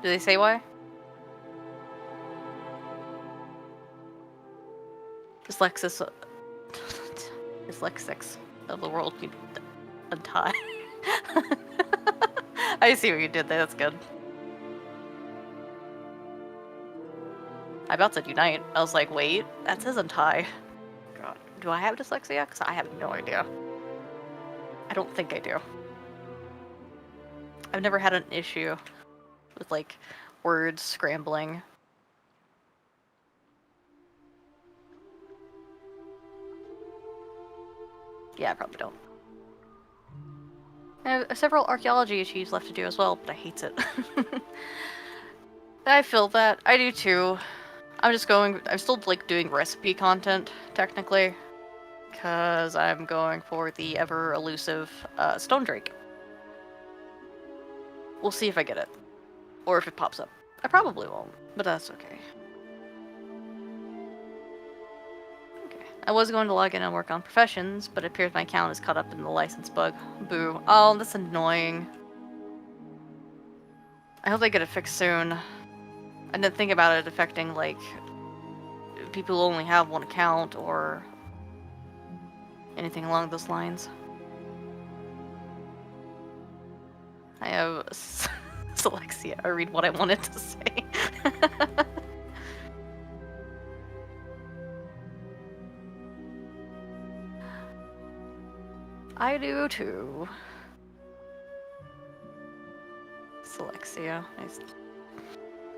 Do they say why? Dyslexics of the world can untie. I see what you did there, that's good. I about said unite. I was like, wait, that says untie. God, do I have dyslexia? Because I have no idea. I don't think I do. I've never had an issue with, like, words scrambling. Yeah, I probably don't. I have several archaeology issues left to do as well, but I hate it. I feel that. I do too. I'm still, like, doing recipe content, technically. Because I'm going for the ever-elusive Stone Drake. We'll see if I get it. Or if it pops up. I probably won't, but that's okay. I was going to log in and work on professions, but it appears my account is caught up in the license bug. Boo. Oh, that's annoying. I hope they get it fixed soon. I didn't think about it affecting, like, people who only have one account or anything along those lines. I have Selexia. I read what I wanted to say. I do too. Selexia.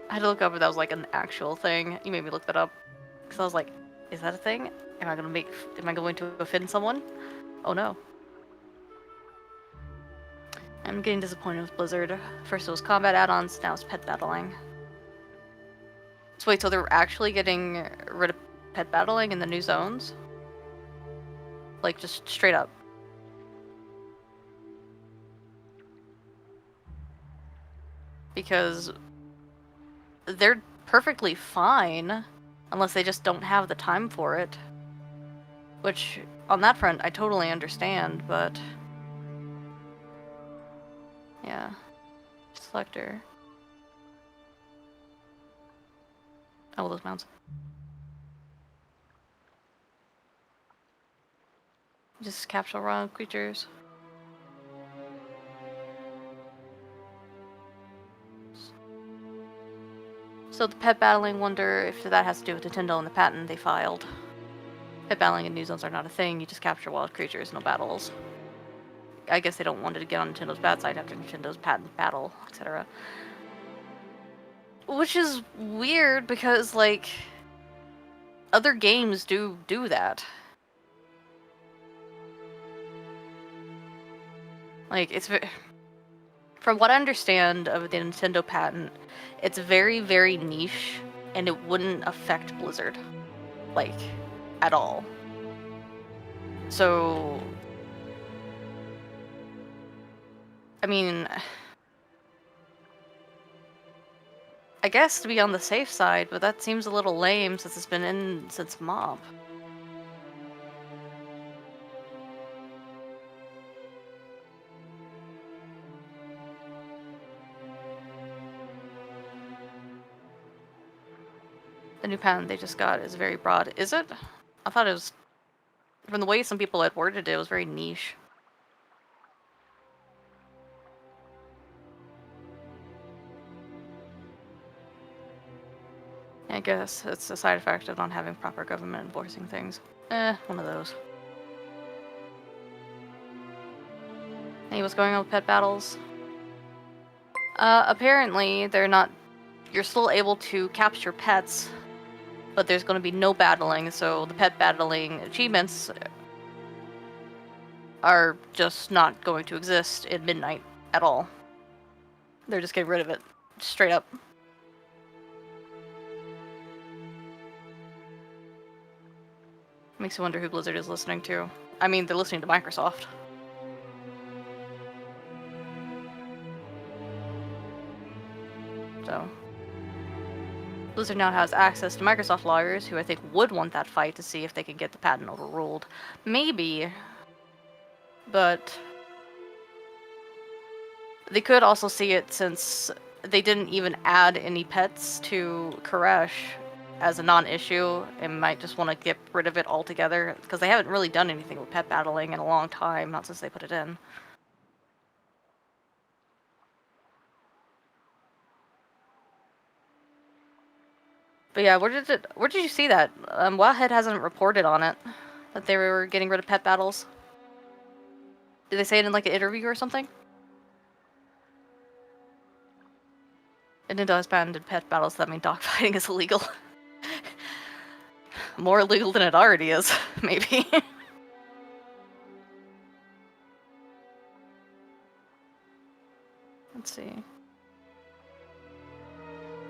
I had to look up if that was like an actual thing. You made me look that up. Because I was like, is that a thing? Am I going to offend someone? Oh no. I'm getting disappointed with Blizzard. First it was combat add-ons, now it's pet battling. So wait, so they're actually getting rid of pet battling in the new zones? Like, just straight up. Because they're perfectly fine, unless they just don't have the time for it. Which, on that front, I totally understand, but... yeah. Selector. Oh, those mounts. Just capture raw creatures. So the pet battling, wonder if that has to do with Nintendo and the patent they filed. Pet battling and new zones are not a thing, you just capture wild creatures, no battles. I guess they don't want it to get on Nintendo's bad side after Nintendo's patent battle, etc. Which is weird because, like, other games do that. Like, it's from what I understand of the Nintendo patent, it's very, very niche, and it wouldn't affect Blizzard, like, at all. So, I mean, I guess to be on the safe side, but that seems a little lame since it's been in since Mob. The new patent they just got is very broad. Is it? I thought it was, from the way some people had worded it, it was very niche. I guess it's a side effect of not having proper government enforcing things. One of those. Hey, what's going on with pet battles? Apparently they're not... You're still able to capture pets, but there's going to be no battling, so the pet battling achievements are just not going to exist in Midnight at all. They're just getting rid of it. Straight up. Makes you wonder who Blizzard is listening to. I mean, they're listening to Microsoft. So... Blizzard now has access to Microsoft lawyers, who I think would want that fight to see if they can get the patent overruled. Maybe. But... they could also see it since they didn't even add any pets to Koresh as a non-issue, and might just want to get rid of it altogether, because they haven't really done anything with pet battling in a long time, not since they put it in. But yeah, where did you see that? Wowhead hasn't reported on it, that they were getting rid of pet battles. Did they say it in like an interview or something? Nintendo has banned pet battles. That mean dogfighting is illegal. More illegal than it already is, maybe. Let's see.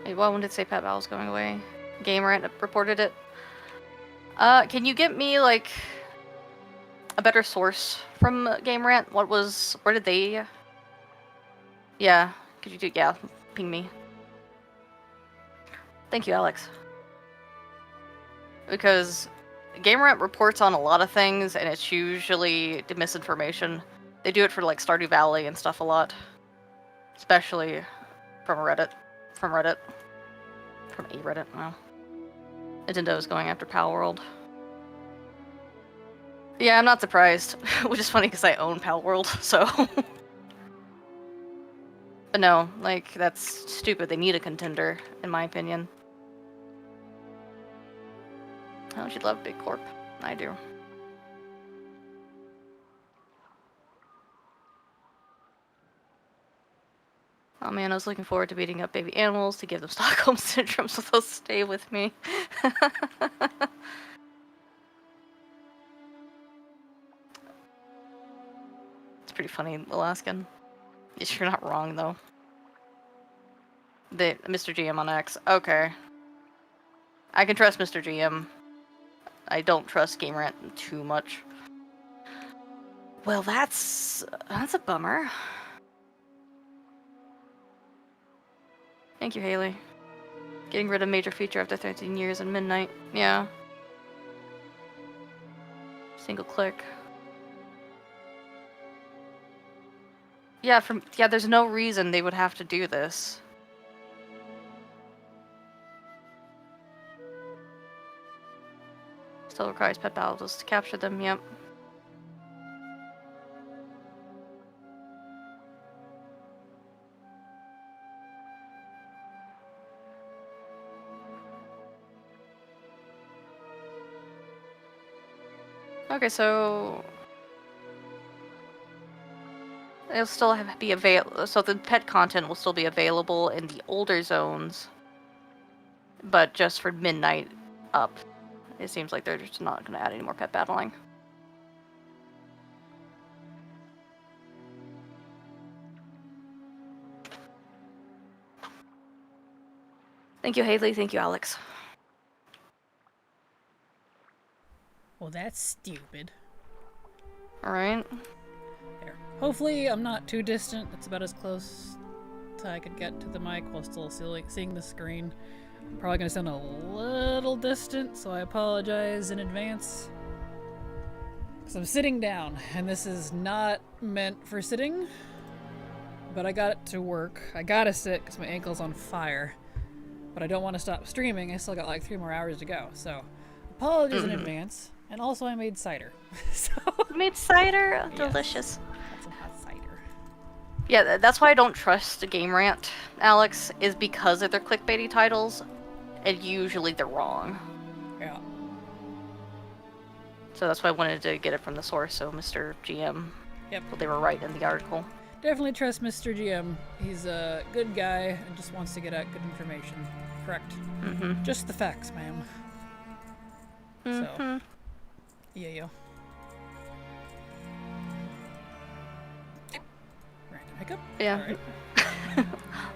Wait, why did it say pet battles going away? GameRant reported it. Can you get me, like, a better source from GameRant? Where did they... Yeah, could you ping me. Thank you, Alex. Because GameRant reports on a lot of things, and it's usually misinformation. They do it for, like, Stardew Valley and stuff a lot. Especially from Reddit. From a Reddit, wow. Nintendo is going after Pal World. Yeah, I'm not surprised. Which is funny because I own Pal World, so... But no, like, that's stupid. They need a contender, in my opinion. Oh, she'd love Big Corp. I do. Oh man, I was looking forward to beating up baby animals to give them Stockholm Syndrome so they'll stay with me. It's pretty funny, Alaskan. Yes, you're not wrong, though. Mr. GM on X. Okay. I can trust Mr. GM. I don't trust GameRant too much. Well, that's a bummer. Thank you, Haley. Getting rid of major feature after 13 years and midnight. Yeah. Single click. Yeah, there's no reason they would have to do this. Still requires pet battles to capture them, yep. Okay, so it'll still be available. So the pet content will still be available in the older zones, but just for midnight up. It seems like they're just not going to add any more pet battling. Thank you, Haley. Thank you, Alex. Well, that's stupid. Alright. There. Hopefully I'm not too distant. It's about as close as I could get to the mic while still seeing the screen. I'm probably going to sound a little distant, so I apologize in advance. Because I'm sitting down, and this is not meant for sitting, but I got it to work. I gotta sit because my ankle's on fire, but I don't want to stop streaming. I still got like 3 more hours to go, so apologies in advance. And also I made cider. So You made cider? Yes. Delicious. That's some hot cider. Yeah, that's why I don't trust the GameRant, Alex, is because of their clickbaity titles, and usually they're wrong. Yeah. So that's why I wanted to get it from the source, so Mr. GM. Yep. So they were right in the article. Definitely trust Mr. GM. He's a good guy and just wants to get out good information. Correct. Mm-hmm. Just the facts, ma'am. Mm-hmm. So, yeah. Random hiccup. Yeah. All right.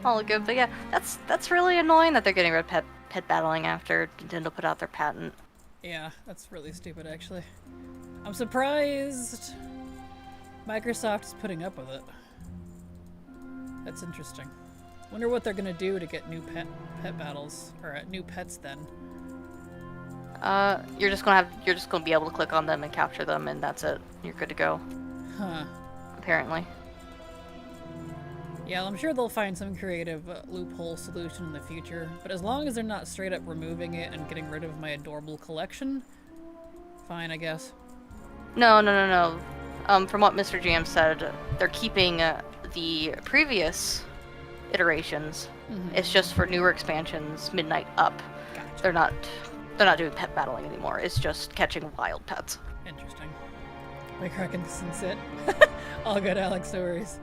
All good, but yeah, that's really annoying that they're getting rid of pet battling after Nintendo put out their patent. Yeah, that's really stupid, actually. I'm surprised Microsoft is putting up with it. That's interesting. Wonder what they're gonna do to get new pet battles or new pets then. You're just gonna be able to click on them and capture them, and that's it. You're good to go. Huh. Apparently. Yeah, I'm sure they'll find some creative loophole solution in the future, but as long as they're not straight up removing it and getting rid of my adorable collection, fine, I guess. No. From what Mr. GM said, they're keeping the previous iterations. Mm-hmm. It's just for newer expansions, midnight up. Gotcha. They're not doing pet battling anymore. It's just catching wild pets. Interesting. My Kraken doesn't sit. All good, Alex, no worries.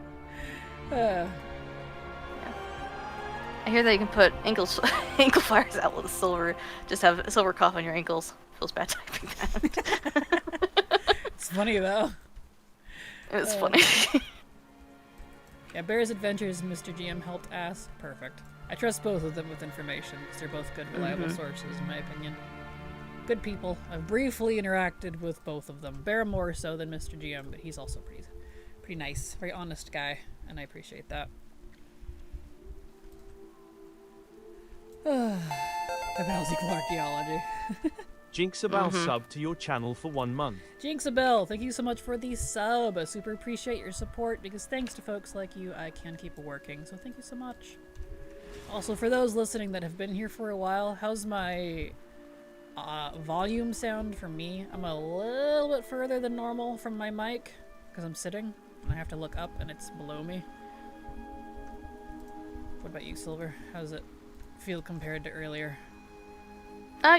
I hear that you can put ankles, ankle fires out with a silver. Just have a silver cough on your ankles. Feels bad typing that. It's funny though. It was funny. Yeah, Bear's Adventures and Mr. GM helped ask. Perfect. I trust both of them with information because they're both good, reliable sources, in my opinion. Good people. I've briefly interacted with both of them. Bear more so than Mr. GM, but he's also pretty nice, very honest guy, and I appreciate that. Abel's equal archaeology. Jinxabal sub to your channel for 1 month. Jinxabel, thank you so much for the sub. I super appreciate your support because thanks to folks like you, I can keep working. So thank you so much. Also, for those listening that have been here for a while, how's my volume sound for me? I'm a little bit further than normal from my mic because I'm sitting and I have to look up and it's below me. What about you, Silver? How does it feel compared to earlier?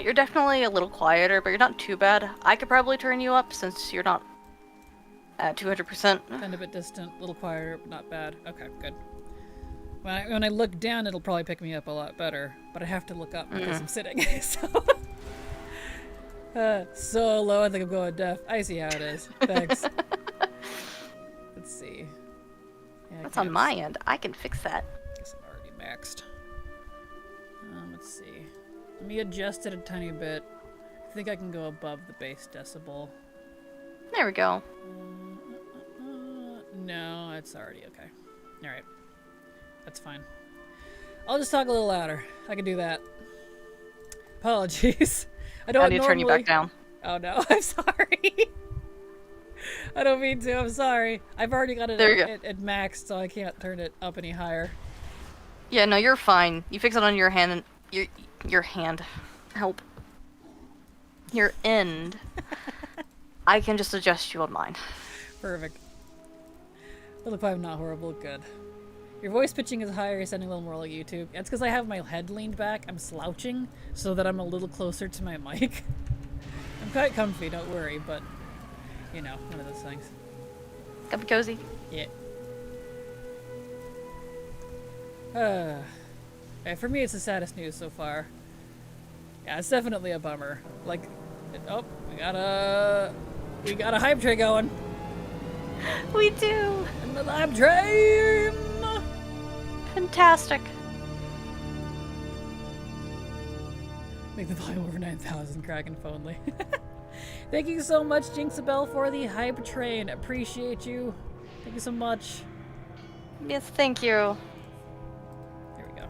You're definitely a little quieter, but you're not too bad. I could probably turn you up since you're not at 200%. Kind of a bit distant, a little quieter, but not bad. Okay, good. When I look down, it'll probably pick me up a lot better, but I have to look up because I'm sitting. So low, I think I'm going deaf. I see how it is. Thanks. Let's see. Yeah, That's on my end. I can fix that. Guess I'm already maxed. Let's see. Let me adjust it a tiny bit. I think I can go above the base decibel. There we go. No, it's already okay. Alright. That's fine. I'll just talk a little louder. I can do that. Apologies. I don't need to turn you back down. Oh no, I'm sorry. I don't mean to, I'm sorry. I've already got it at max, so I can't turn it up any higher. Yeah, no, you're fine. You fix it on your hand and your hand. Help. Your end. I can just adjust you on mine. Perfect. Look, I'm not horrible. Good. Your voice pitching is higher. You're sounding a little more like YouTube. It's because I have my head leaned back. I'm slouching so that I'm a little closer to my mic. I'm quite comfy, don't worry, but, you know, one of those things. Comfy cozy. Yeah. For me, it's the saddest news so far. Yeah, it's definitely a bummer. Like, we got a hype train going. We do. And the hype train. Fantastic. Make the volume over 9,000, Kraken phonely. Thank you so much, Jinxabel, for the hype train. Appreciate you. Thank you so much. Yes, thank you. There we go.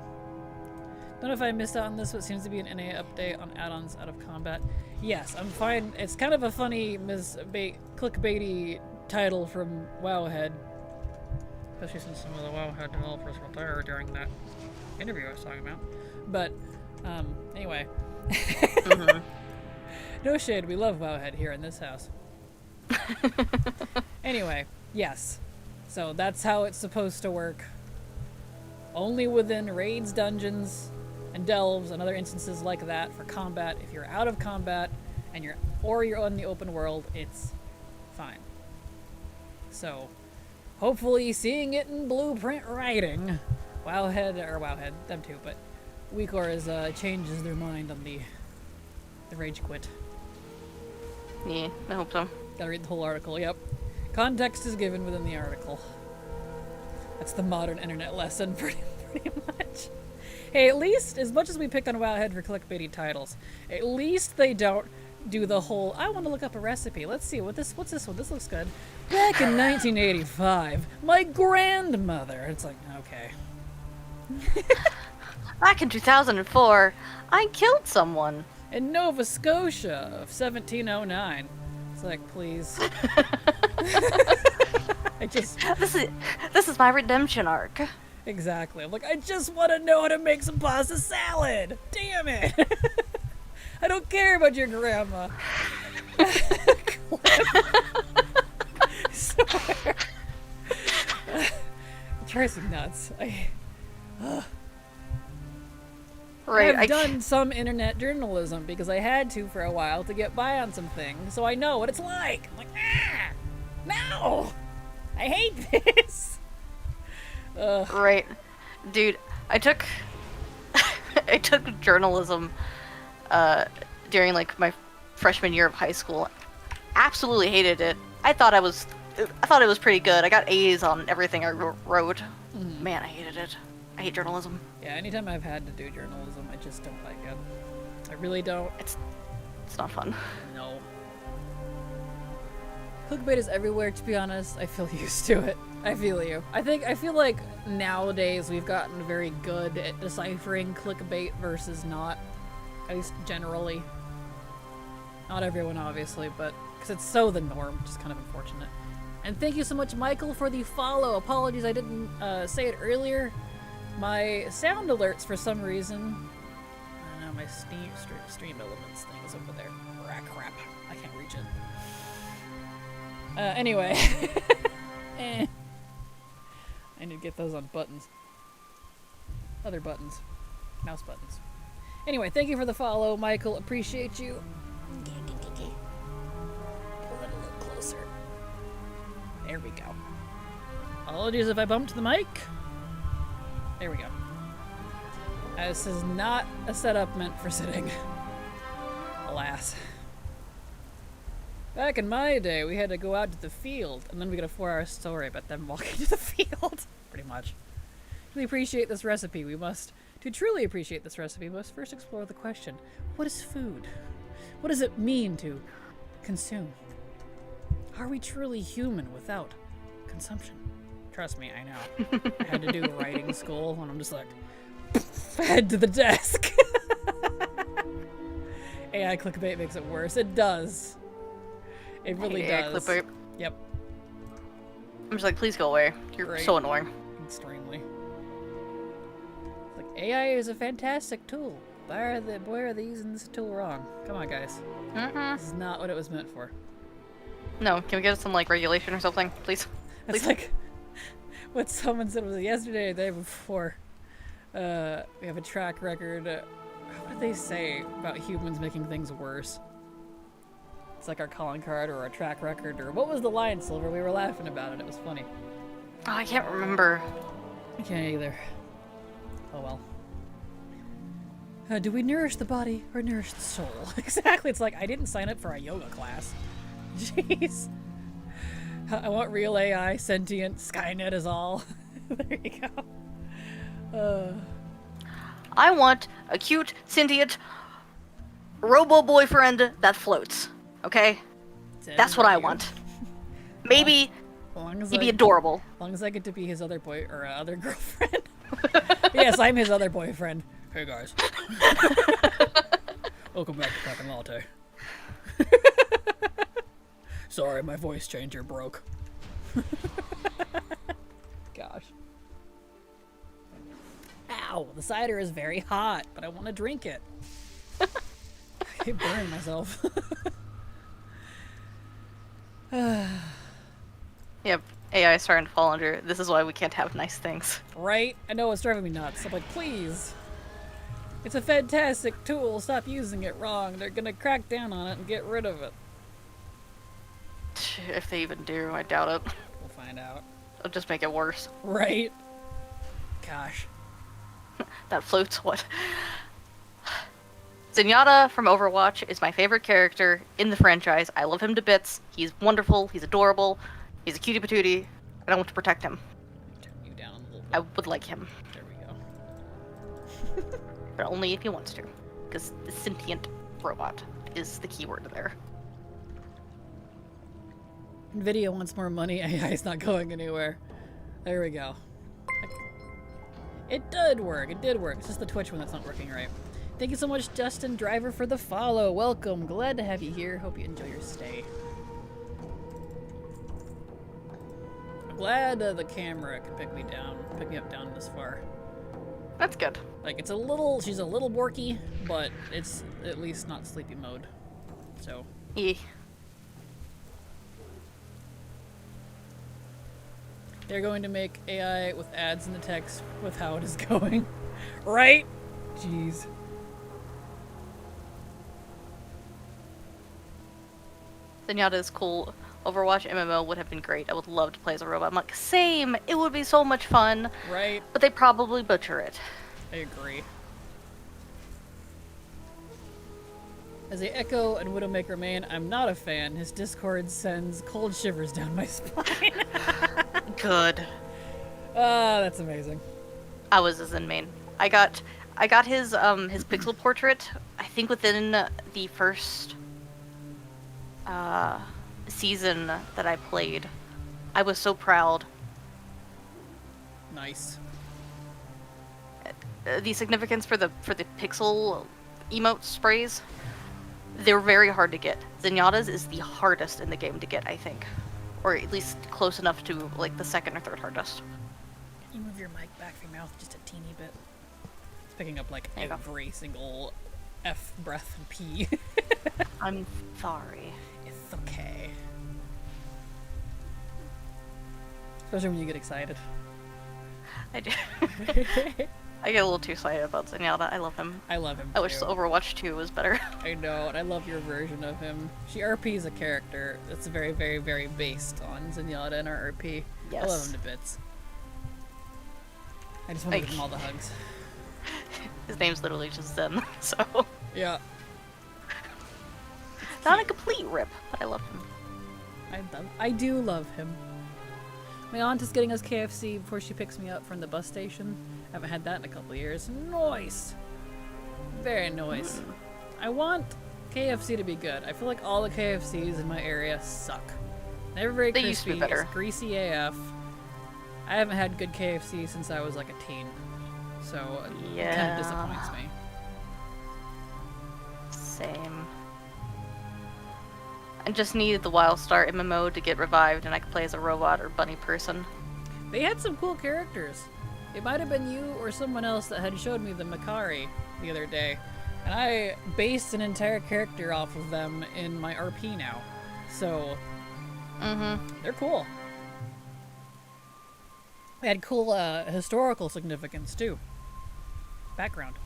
Don't know if I missed out on this, but it seems to be an NA update on add-ons out of combat. Yes, I'm fine. It's kind of a funny clickbaity title from Wowhead. Especially since some of the Wowhead developers were there during that interview I was talking about. But, anyway. No shade, we love Wowhead here in this house. Anyway, yes. So that's how it's supposed to work. Only within raids, dungeons, and delves and other instances like that for combat. If you're out of combat and you're on the open world, it's fine. So, hopefully seeing it in blueprint writing, Wowhead, them too, but WeakOr changes their mind on the rage quit. Yeah, I hope so. Gotta read the whole article, yep. Context is given within the article. That's the modern internet lesson, pretty much. Hey, at least, as much as we picked on Wowhead for clickbaity titles, at least they don't do the whole, I want to look up a recipe. Let's see, what's this one? This looks good. Back in 1985, my grandmother. It's like, okay. Back in 2004, I killed someone. In Nova Scotia of 1709. It's like, please. This is my redemption arc. Exactly. I'm like, I just want to know how to make some pasta salad. Damn it. I don't care about your grandma. Swear. It drives me nuts. I've done some internet journalism because I had to for a while to get by on some things, so I know what it's like. I'm like, no! I hate this! Right. Dude, I took I took journalism during like my freshman year of high school. Absolutely hated it. I thought it was pretty good. I got A's on everything I wrote. Man, I hated it. I hate journalism. Yeah, anytime I've had to do journalism, I just don't like it. I really don't. It's not fun. No. Clickbait is everywhere, to be honest. I feel used to it. I feel you. I feel like nowadays we've gotten very good at deciphering clickbait versus not. At least generally. Not everyone, obviously, but because it's so the norm, which is kind of unfortunate. And thank you so much, Michael, for the follow. Apologies, I didn't say it earlier. My sound alerts, for some reason. I don't know, my stream elements thing is over there. Ah, crap. I can't reach it. Anyway. I need to get those on buttons. Other buttons. Mouse buttons. Anyway, thank you for the follow, Michael. Appreciate you. Pull it a little closer. There we go. Apologies if I bumped the mic. There we go. This is not a setup meant for sitting. Alas. Back in my day, we had to go out to the field, and then we got a 4-hour story about them walking to the field. Pretty much. To appreciate this recipe, to truly appreciate this recipe, we must first explore the question, what is food? What does it mean to consume? Are we truly human without consumption? Trust me, I know. I had to do writing school, and I'm just like, head to the desk. AI clickbait makes it worse. It does. It really does. Clickbait. Yep. I'm just like, please go away. You're so annoying. Extremely. Like, AI is a fantastic tool. Why are they using this tool wrong? Come on, guys. This is not what it was meant for. No, can we get some like regulation or something, please? It's like what someone said was yesterday or the day before. We have a track record. What did they say about humans making things worse? It's like our calling card or our track record, or what was the line, Silver? We were laughing about it. It was funny. Oh, I can't remember. I can't either. Oh well. Do we nourish the body or nourish the soul? Exactly. It's like, I didn't sign up for a yoga class. Jeez. I want real AI, sentient, Skynet is all. There you go. I want a cute, sentient, robo-boyfriend that floats. Okay? That's what I want. Maybe he'd be adorable. As long as I get to be his other boy or other girlfriend. Yes, I'm his other boyfriend. Hey guys. Welcome back to Kraken Latte. Sorry, my voice changer broke. Gosh. Ow, the cider is very hot, but I want to drink it. I keep burning myself. Yep, AI is starting to fall under. This is why we can't have nice things. Right? I know, it's driving me nuts. I'm like, please. It's a fantastic tool. Stop using it wrong. They're gonna crack down on it and get rid of it. If they even do, I doubt it. We'll find out. It'll just make it worse. Right? Gosh. That floats what? Zenyatta from Overwatch is my favorite character in the franchise. I love him to bits. He's wonderful. He's adorable. He's a cutie patootie. And I want to protect him. Turn you down a little bit. I would like him. There we go. But only if he wants to. Because the sentient robot is the keyword there. Nvidia wants more money. AI is not going anywhere. There we go. It did work. It did work. It's just the Twitch one that's not working right. Thank you so much, Justin Driver, for the follow. Welcome. Glad to have you here. Hope you enjoy your stay. I'm glad the camera can pick me up down this far. That's good. Like, she's a little borky, but it's at least not sleepy mode. So. Yeah. They're going to make AI with ads in the text with how it is going. Right? Jeez. Zenyatta is cool. Overwatch MMO would have been great. I would love to play as a robot. I'm like, same! It would be so much fun. Right? But they probably butcher it. I agree. As a Echo and Widowmaker main, I'm not a fan. His Discord sends cold shivers down my spine. Good. Ah, that's amazing. I was his in main. I got his pixel portrait. I think within the first season that I played. I was so proud. Nice. The significance for the pixel emote sprays, they're very hard to get. Zenyatta's is the hardest in the game to get, I think, or at least close enough to like the second or third hardest. Can you move your mic back from your mouth just a teeny bit? It's picking up like There you go. every single F breath and P. I'm sorry. It's okay. Especially when you get excited. I do. I get a little too excited about Zenyatta. I love him. I love him I wish too. Overwatch 2 was better. I know, and I love your version of him. She RP's a character that's very, very, very based on Zenyatta and our RP. I love Yes. him to bits. I just want to Like- give him all the hugs. His name's literally just Zen, so Yeah, not a complete rip, but I love him. I do love him. My aunt is getting us KFC before she picks me up from the bus station. I haven't had that in a couple of years. Nice. Very nice. I want KFC to be good. I feel like all the KFCs in my area suck. Never very They crispy. used to be better. It's greasy AF. I haven't had good KFC since I was like a teen. So it kind Yeah. of disappoints me. Same. I just needed the Wildstar MMO to get revived and I could play as a robot or bunny person. They had some cool characters. It might have been you or someone else that had showed me the Makari the other day. And I based an entire character off of them in my RP now. So, they're cool. They had cool historical significance too. Background.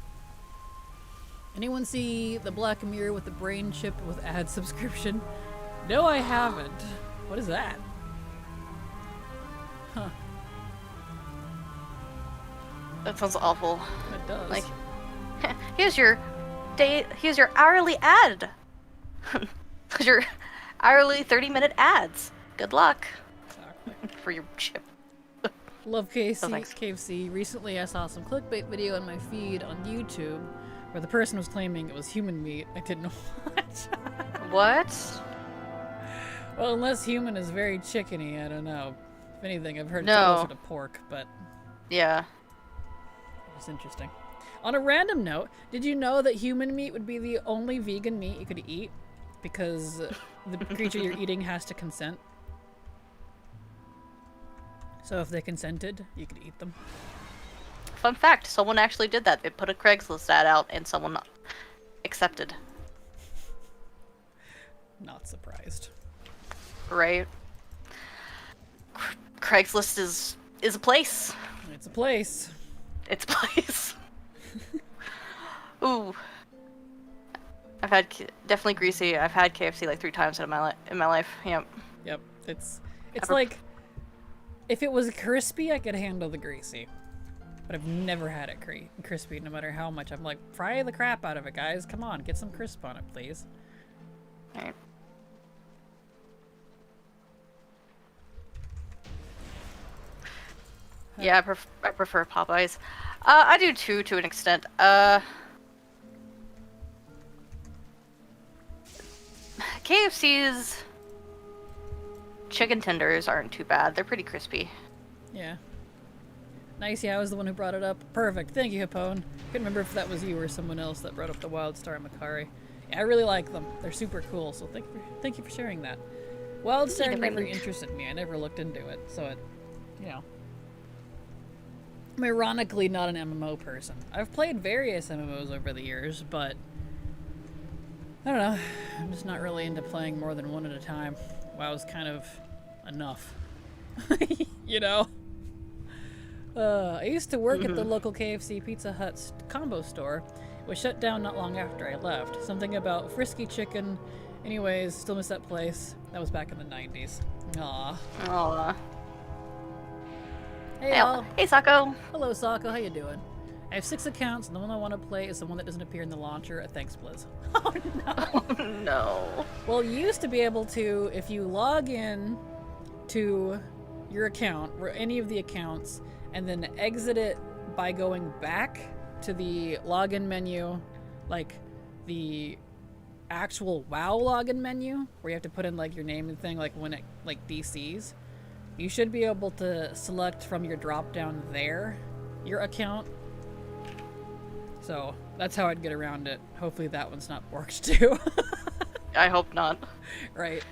Anyone see the Black Mirror with the brain chip with ad subscription? No, I haven't. What is that? Huh. That sounds awful. It does. Like, here's your hourly ad. Here's your hourly 30-minute ads. Good luck Exactly. for your chip. Love KFC. thanks. KFC. Recently, I saw some clickbait video on my feed on YouTube where the person was claiming it was human meat. I didn't watch. What? Well, unless human is very chickeny, I don't know. If anything, I've heard it's No. closer to pork, but Yeah. it's interesting. On a random note, did you know that human meat would be the only vegan meat you could eat? Because the creature you're eating has to consent. So if they consented, you could eat them. Fun fact, someone actually did that. They put a Craigslist ad out and someone accepted. Not surprised. Right? Craigslist is a place. It's a place. It's a place. Ooh. I've had definitely greasy. I've had KFC like 3 times in my life. Yep. Yep. It's Ever- like if it was crispy, I could handle the greasy. But I've never had it crispy, no matter how much. I'm like, fry the crap out of it, guys. Come on, get some crisp on it, please. Alright. Yeah, I prefer Popeyes. I do too, to an extent. KFC's chicken tenders aren't too bad. They're pretty crispy. Yeah. Nice, yeah, I was the one who brought it up. Perfect. Thank you, Hipone. Couldn't remember if that was you or someone else that brought up the Wildstar and Makari. Yeah, I really like them. They're super cool, so thank you for sharing that. Wildstar never never looked. interested me. I never looked into it, so it, you know. I'm ironically not an MMO person. I've played various MMOs over the years, but I don't know. I'm just not really into playing more than one at a time. WoW's kind of enough. You know? I used to work at the local KFC Pizza Hut combo store. It was shut down not long after I left. Something about frisky chicken. Anyways, still miss that place. That was back in the 90s. Aw. Aw. Hey, all. Hey, Sako. Hello, Sako. How you doing? I have 6 accounts, and the one I want to play is the one that doesn't appear in the launcher. Thanks, Blizz. Oh, no. Oh, no. Well, you used to be able to, if you log in to your account, or any of the accounts, and then exit it by going back to the login menu, like the actual WoW login menu, where you have to put in like your name and thing, like when it like DCs, you should be able to select from your drop down there your account. So that's how I'd get around it. Hopefully that one's not borked too. I hope not. Right.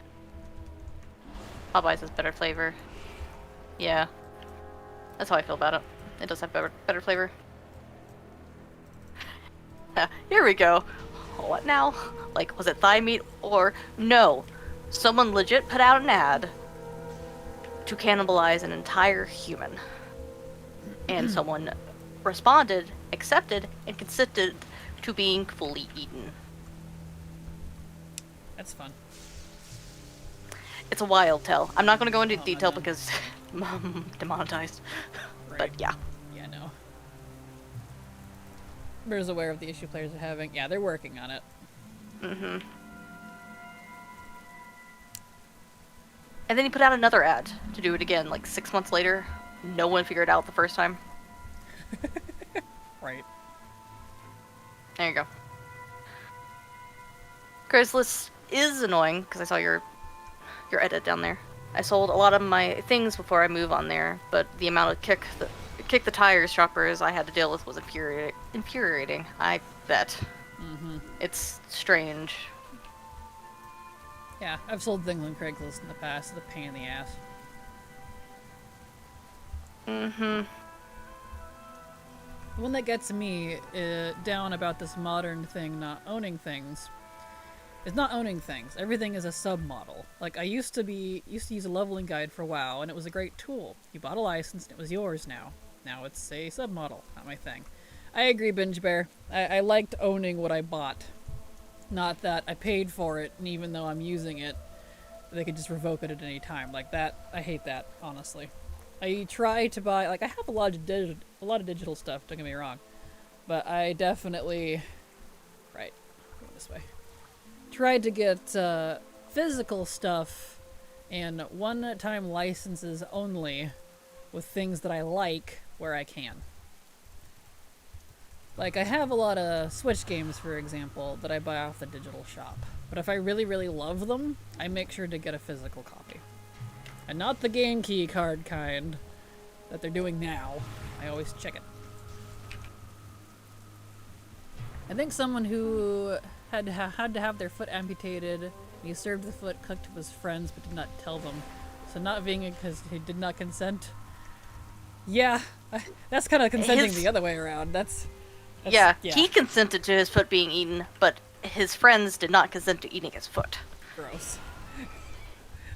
Popeyes has better flavor. Yeah. That's how I feel about it. It does have better flavor. Here we go. What now? Like, was it thigh meat or... No. Someone legit put out an ad to cannibalize an entire human. And someone responded, accepted, and consented to being fully eaten. That's fun. It's a wild tale. I'm not going to go into Oh, detail man. because demonetized. Right. But yeah. Yeah, no. Bear's aware of the issue players are having. Yeah, they're working on it. Mm-hmm. And then he put out another ad to do it again, like 6 months later. No one figured it out the first time. Right. There you go. Craigslist is annoying because I saw your edit down there. I sold a lot of my things before I move on there, but the amount of kick the tires shoppers I had to deal with was infuriating. I bet. Mm-hmm. It's strange. Yeah, I've sold things on Craigslist in the past. It's a pain in the ass. Mm-hmm. The one that gets me down about this modern thing not owning things is not owning things. Everything is a submodel. Like, I used to use a leveling guide for WoW, and it was a great tool. You bought a license, and it was yours now. Now it's a submodel. Not my thing. I agree, Binge Bear. I liked owning what I bought. Not that I paid for it, and even though I'm using it, they could just revoke it at any time. Like that, I hate that, honestly. I try to buy, like, I have a lot of digital stuff, don't get me wrong. But I definitely, right, going this way. Tried to get physical stuff and one-time licenses only with things that I like where I can. Like, I have a lot of Switch games, for example, that I buy off the digital shop. But if I really, really love them, I make sure to get a physical copy. And not the game key card kind that they're doing now. I always check it. I think someone who had to have their foot amputated, and he served the foot, clicked to his friends, but did not tell them. So not vegan because he did not consent. Yeah, that's kind of consenting the other way around. That's yeah, he consented to his foot being eaten, but his friends did not consent to eating his foot. Gross.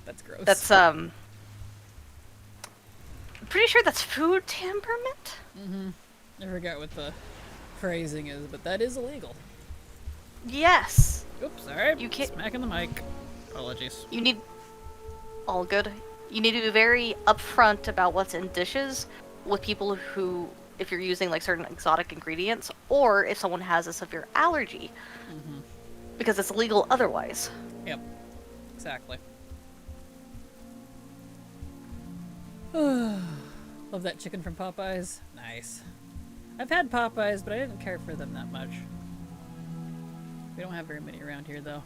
That's gross. That's, I'm pretty sure that's food temperament? Mm-hmm. I forgot what the phrasing is, but that is illegal. Yes. Oops, sorry. You can't... Smacking the mic. Apologies. You need... All good. You need to be very upfront about what's in dishes with people who... If you're using, like, certain exotic ingredients, or if someone has a severe allergy. Mm-hmm. Because it's illegal otherwise. Yep. Exactly. Love that chicken from Popeyes. Nice. I've had Popeyes, but I didn't care for them that much. We don't have very many around here, though.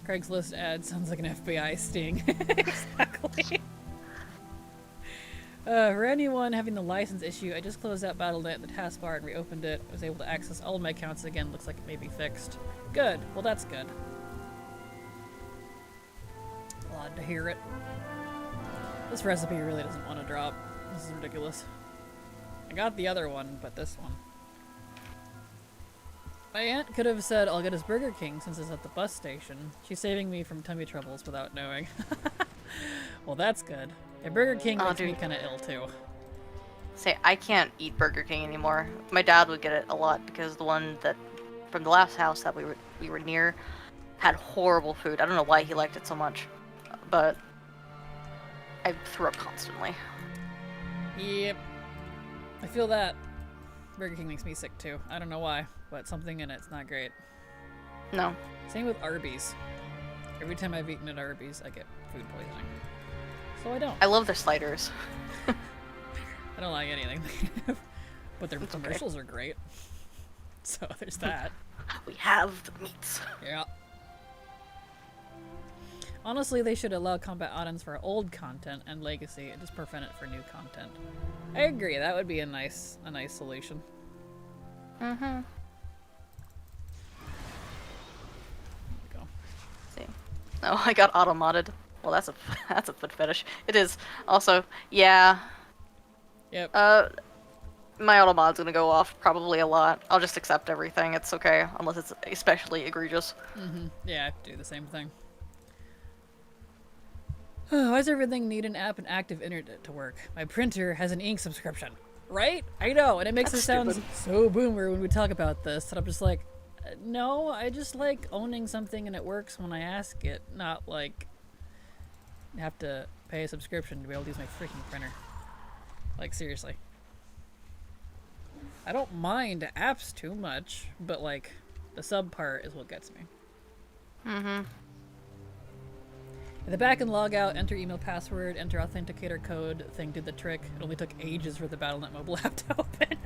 Craigslist ad sounds like an FBI sting. Exactly. For anyone having the license issue, I just closed out Battle.net in the taskbar and reopened it. I was able to access all of my accounts again. Looks like it may be fixed. Good. Well, that's good. Glad to hear it. This recipe really doesn't want to drop. This is ridiculous. I got the other one, but this one. My aunt could have said I'll get his Burger King since it's at the bus station. She's saving me from tummy troubles without knowing. Well, that's good. Yeah, Burger King makes me kind of ill, too. Say, I can't eat Burger King anymore. My dad would get it a lot because the one that... From the last house that we were near had horrible food. I don't know why he liked it so much. But... I threw up constantly. Yep. I feel that. Burger King makes me sick too. I don't know why, but something in it's not great. No. Same with Arby's. Every time I've eaten at Arby's, I get food poisoning. So I don't. I love their sliders. I don't like anything. But their It's okay. commercials are great. So there's that. We have the meats. Yeah. Honestly, they should allow combat add-ons for old content and legacy and just prevent it for new content. I agree, that would be a nice solution. Mm-hmm. There we go. See. Oh, I got auto-modded. Well, that's a foot fetish. It is. Also, yeah. Yep. My auto-mod's gonna go off probably a lot. I'll just accept everything. It's okay, unless it's especially egregious. Mm-hmm. Yeah, I have to do the same thing. Why does everything need an app and active internet to work? My printer has an ink subscription. Right? I know, and it makes That's it sound stupid. so boomer when we talk about this, and I'm just like, no, I just like owning something and it works when I ask it, not like have to pay a subscription to be able to use my freaking printer. Like, seriously. I don't mind apps too much, but like, the sub part is what gets me. Mm-hmm. The back and log out, enter email password, enter authenticator code thing did the trick. It only took ages for the Battle.net mobile app to open.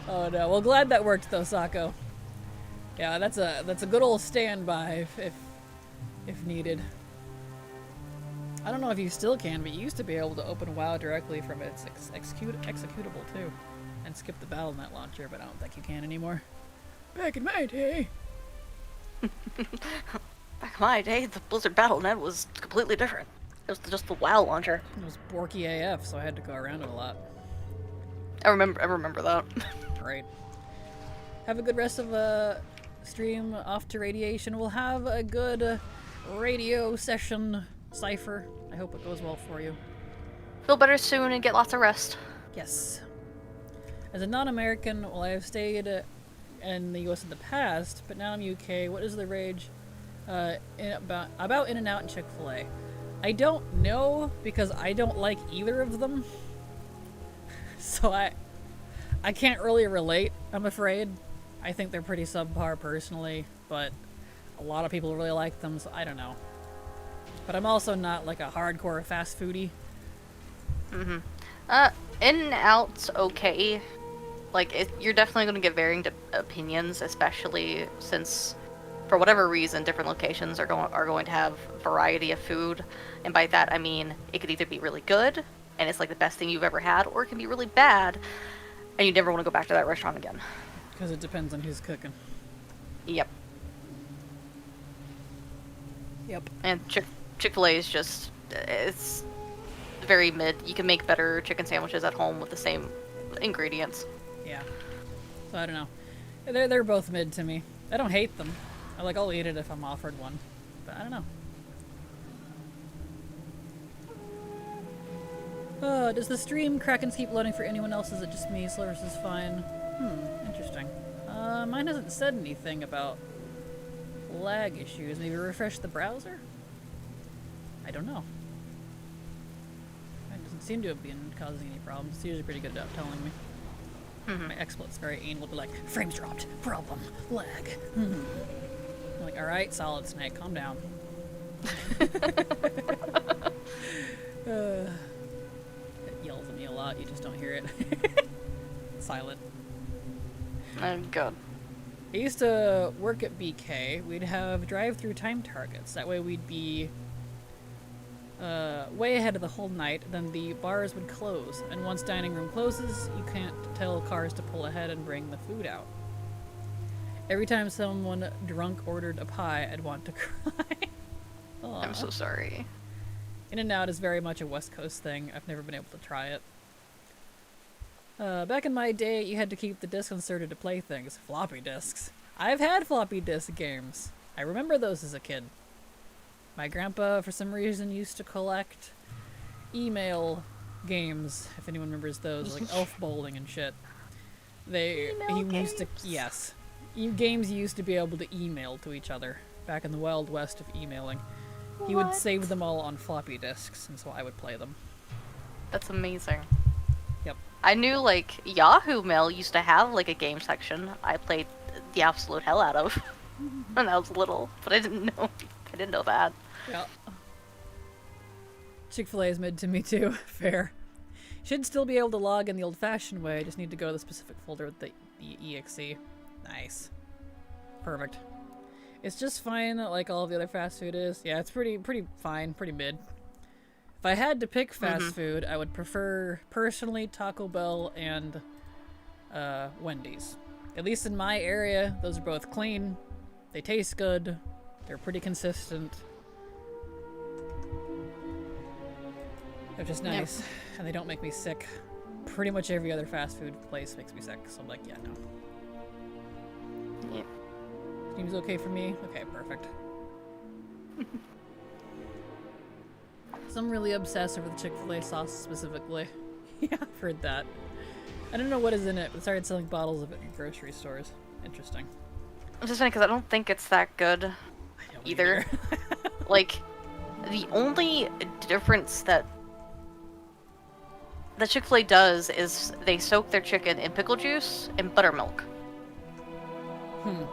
Oh no, well glad that worked though, Sako. Yeah, that's a good old standby if needed. I don't know if you still can, but you used to be able to open WoW directly from its executable too. And skip the Battle.net launcher, but I don't think you can anymore. Back in my day. Back in my day, the Blizzard Battle.net was completely different. It was just the WoW launcher. It was borky AF, so I had to go around it a lot. I remember that. Right. Have a good rest of stream off to radiation. We'll have a good radio session cipher. I hope it goes well for you. Feel better soon and get lots of rest. Yes. As a non-American, well, I have stayed in the U.S. in the past, but now I'm UK. What is the rage about In-N-Out and Chick-fil-A? I don't know, because I don't like either of them. So I can't really relate, I'm afraid. I think they're pretty subpar personally, but a lot of people really like them, so I don't know. But I'm also not like a hardcore fast foodie. Mm-hmm. In-N-Out's okay. Like, you're definitely going to get varying opinions, especially since, for whatever reason, different locations are going to have variety of food. And by that, I mean, it could either be really good, and it's like the best thing you've ever had, or it can be really bad, and you never want to go back to that restaurant again. Because it depends on who's cooking. Yep. Yep. And Chick-fil-A is just, it's very mid. You can make better chicken sandwiches at home with the same ingredients. Yeah. So I don't know. They're both mid to me. I don't hate them. I'll eat it if I'm offered one. But I don't know. Does the stream Krakens keep loading for anyone else? Is it just me? Slurs is fine. Interesting. Mine hasn't said anything about lag issues. Maybe refresh the browser? I don't know. It doesn't seem to have been causing any problems. It's usually pretty good about telling me. My exploit's very anal to be like, frames dropped, problem, lag. I'm like, alright, Solid Snake, calm down. It yells at me a lot, you just don't hear it. Silent. Oh, God. I used to work at BK. We'd have drive-through time targets. That way we'd be way ahead of the whole night. Then the bars would close. And once dining room closes, you can't tell cars to pull ahead and bring the food out. Every time someone drunk ordered a pie, I'd want to cry. I'm so sorry. In-N-Out is very much a West Coast thing. I've never been able to try it. Back in my day, you had to keep the disc inserted to play things. Floppy disks. I've had floppy disk games. I remember those as a kid. My grandpa, for some reason, used to collect email games, if anyone remembers those, like Elf Bowling and shit. Yes. Games you used to be able to email to each other, back in the Wild West of emailing. He would save them all on floppy disks, and so I would play them. That's amazing. Yep. I knew like Yahoo Mail used to have like a game section. I played the absolute hell out of when I was little, but I didn't know that. Yeah. Chick-fil-A is mid to me too. Fair. Should still be able to log in the old-fashioned way. Just need to go to the specific folder with the exe. Nice. Perfect. It's just fine like all the other fast food is. Yeah, it's pretty fine, pretty mid. If I had to pick fast food, I would prefer, personally, Taco Bell and Wendy's. At least in my area, those are both clean. They taste good. They're pretty consistent. They're just nice. Yep. And they don't make me sick. Pretty much every other fast food place makes me sick. So I'm like, yeah, no. Yep. Seems okay for me? Okay, perfect. So I'm really obsessed over the Chick-fil-A sauce specifically. Yeah, I've heard that. I don't know what is in it, but it started selling bottles of it in grocery stores. Interesting. It's just funny because I don't think it's that good either. Like, the only difference that Chick-fil-A does is they soak their chicken in pickle juice and buttermilk.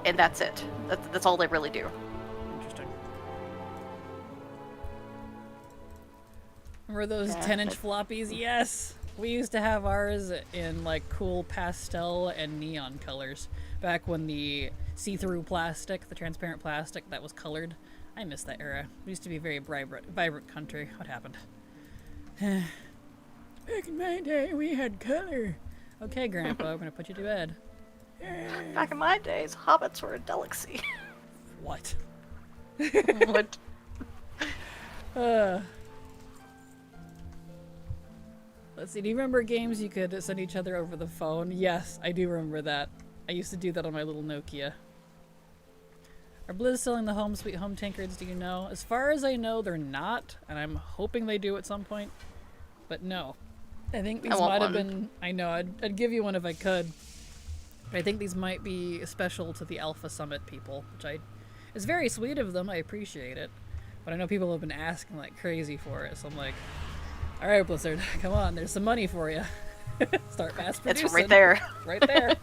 And that's it. That's all they really do. Interesting. Remember those 10-inch floppies? Yes! We used to have ours in like cool pastel and neon colors. Back when the see-through plastic, the transparent plastic that was colored. I miss that era. It used to be a very vibrant country. What happened? Back in my day, we had color. Okay, Grandpa, we're gonna put you to bed. Back in my days, hobbits were a delicacy. What? What? Let's see, do you remember games you could send each other over the phone? Yes, I do remember that. I used to do that on my little Nokia. Are Blizz selling the Home Sweet Home tankards, do you know? As far as I know, they're not, and I'm hoping they do at some point. But no. I think these might have been... I know, I'd give you one if I could. But I think these might be special to the Alpha Summit people, which it's very sweet of them, I appreciate it. But I know people have been asking like crazy for it, so I'm like, alright Blizzard, come on, there's some money for you. Start mass producing. It's right there. Right there.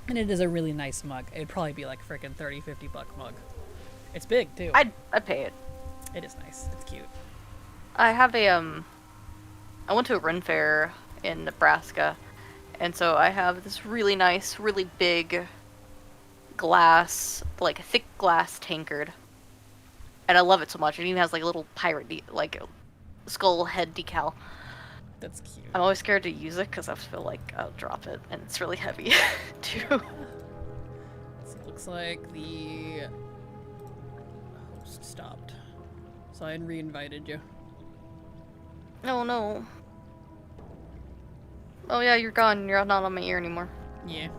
And it is a really nice mug. It'd probably be like frickin' $30-50 mug. It's big too. I'd pay it. It is nice. It's cute. I have a I went to a Ren fair in Nebraska, and so I have this really nice, really big glass, like a thick glass tankard, and I love it so much. It even has like a little pirate, like skull head decal. That's cute. I'm always scared to use it because I feel like I'll drop it, and it's really heavy too. So it looks like the host stopped, so I re-invited you. Oh no. Oh yeah, you're gone. You're not on my ear anymore. Yeah.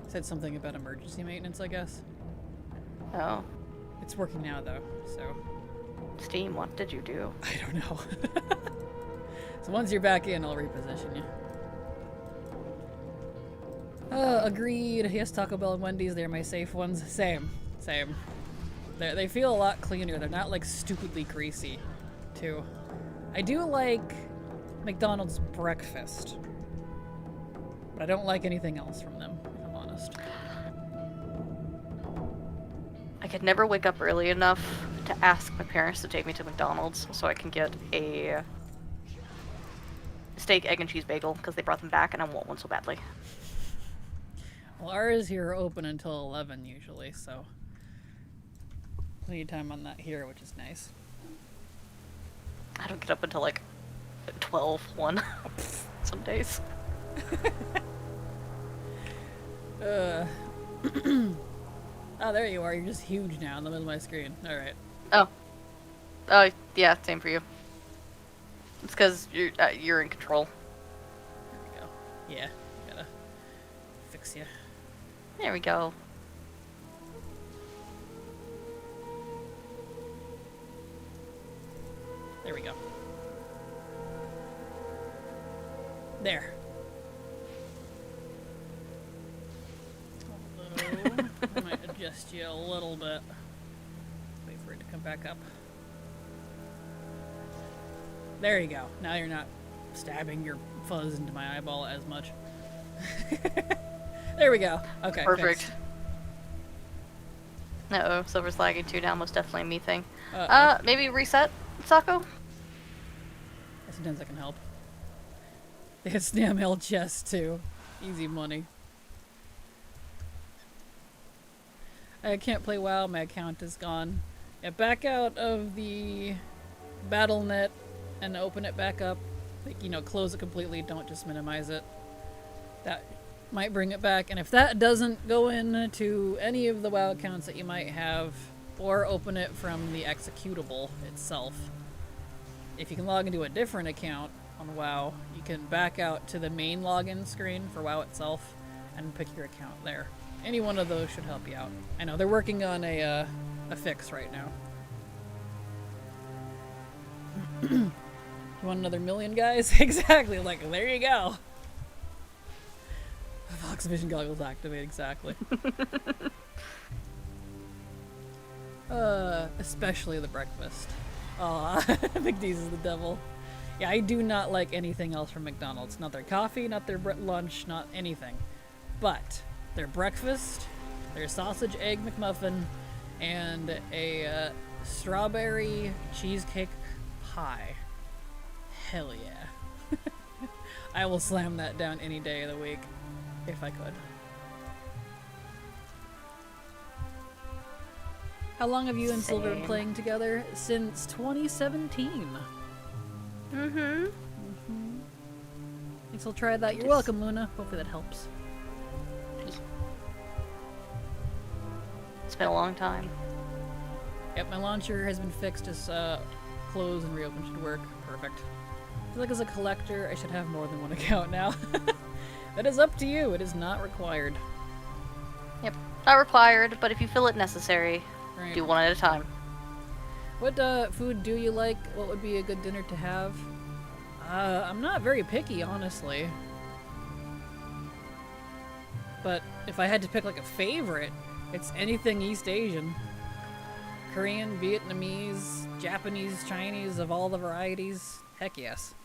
Said something about emergency maintenance, I guess. Oh. It's working now, though, so... Steam, what did you do? I don't know. So once you're back in, I'll reposition you. Agreed. Yes, Taco Bell and Wendy's, they're my safe ones. Same. They feel a lot cleaner. They're not, like, stupidly greasy, too. I do like McDonald's breakfast, but I don't like anything else from them, if I'm honest. I could never wake up early enough to ask my parents to take me to McDonald's so I can get a steak, egg, and cheese bagel because they brought them back and I want one so badly. Well, ours here are open until 11 usually, so plenty of time on that here, which is nice. I don't get up until like 12, 1 some days. Oh, there you are. You're just huge now in the middle of my screen. Alright. Oh, yeah, same for you. It's because you're in control. There we go. Yeah, gotta fix you. There we go. There we go. There. Although, I might adjust you a little bit. Wait for it to come back up. There you go. Now you're not stabbing your fuzz into my eyeball as much. There we go. Okay. Perfect. Fixed. Uh-oh, Silver's lagging too now. Most definitely a me thing. Uh-oh. Maybe reset, Sako? Sometimes I can help. They had snail chest too. Easy money. I can't play WoW. My account is gone. Yeah, back out of the BattleNet and open it back up. Like, you know, close it completely. Don't just minimize it. That might bring it back. And if that doesn't go into any of the WoW accounts that you might have, or open it from the executable itself. If you can log into a different account on WoW, you can back out to the main login screen for WoW itself and pick your account there. Any one of those should help you out. I know they're working on a fix right now. You want another million, guys? Exactly. Like, there you go. Fox vision goggles activate, exactly. Especially the breakfast. Aw, McDee's is the devil. Yeah, I do not like anything else from McDonald's. Not their coffee, not their lunch, not anything. But their breakfast, their sausage egg McMuffin, and a strawberry cheesecake pie. Hell yeah. I will slam that down any day of the week, if I could. How long have you and Silver been playing together? Since 2017. Mm-hmm. Thanks, I'll try that. You're welcome, Luna. Hopefully that helps. It's been a long time. Yep, my launcher has been fixed. Just close and reopen should work. Perfect. I feel like as a collector, I should have more than one account now. That is up to you. It is not required. Yep. Not required, but if you feel it necessary, Right. do one at a time. What food do you like? What would be a good dinner to have? I'm not very picky, honestly. But if I had to pick like a favorite, it's anything East Asian. Korean, Vietnamese, Japanese, Chinese, of all the varieties. Heck yes.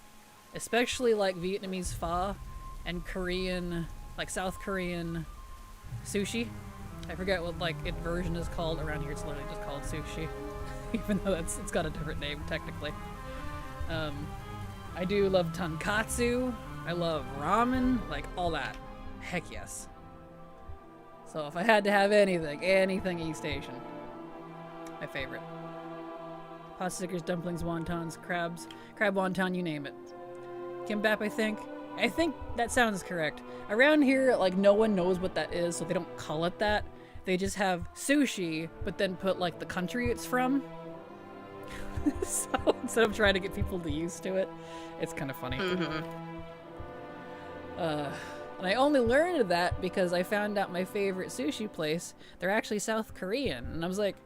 Especially like Vietnamese pho and Korean, like South Korean sushi. I forget what like its version is called. Around here it's literally just called sushi. Even though it's got a different name technically. I do love tonkatsu. I love ramen, like all that. Heck yes. So if I had to have anything East Asian. My favorite. Pot stickers, dumplings, wontons, crabs, crab wonton, you name it. Kimbap, I think. I think that sounds correct. Around here, like, no one knows what that is, so they don't call it that. They just have sushi, but then put, like, the country it's from. So instead of trying to get people to used to it, it's kind of funny. Mm-hmm. And I only learned that because I found out my favorite sushi place, they're actually South Korean. And I was like,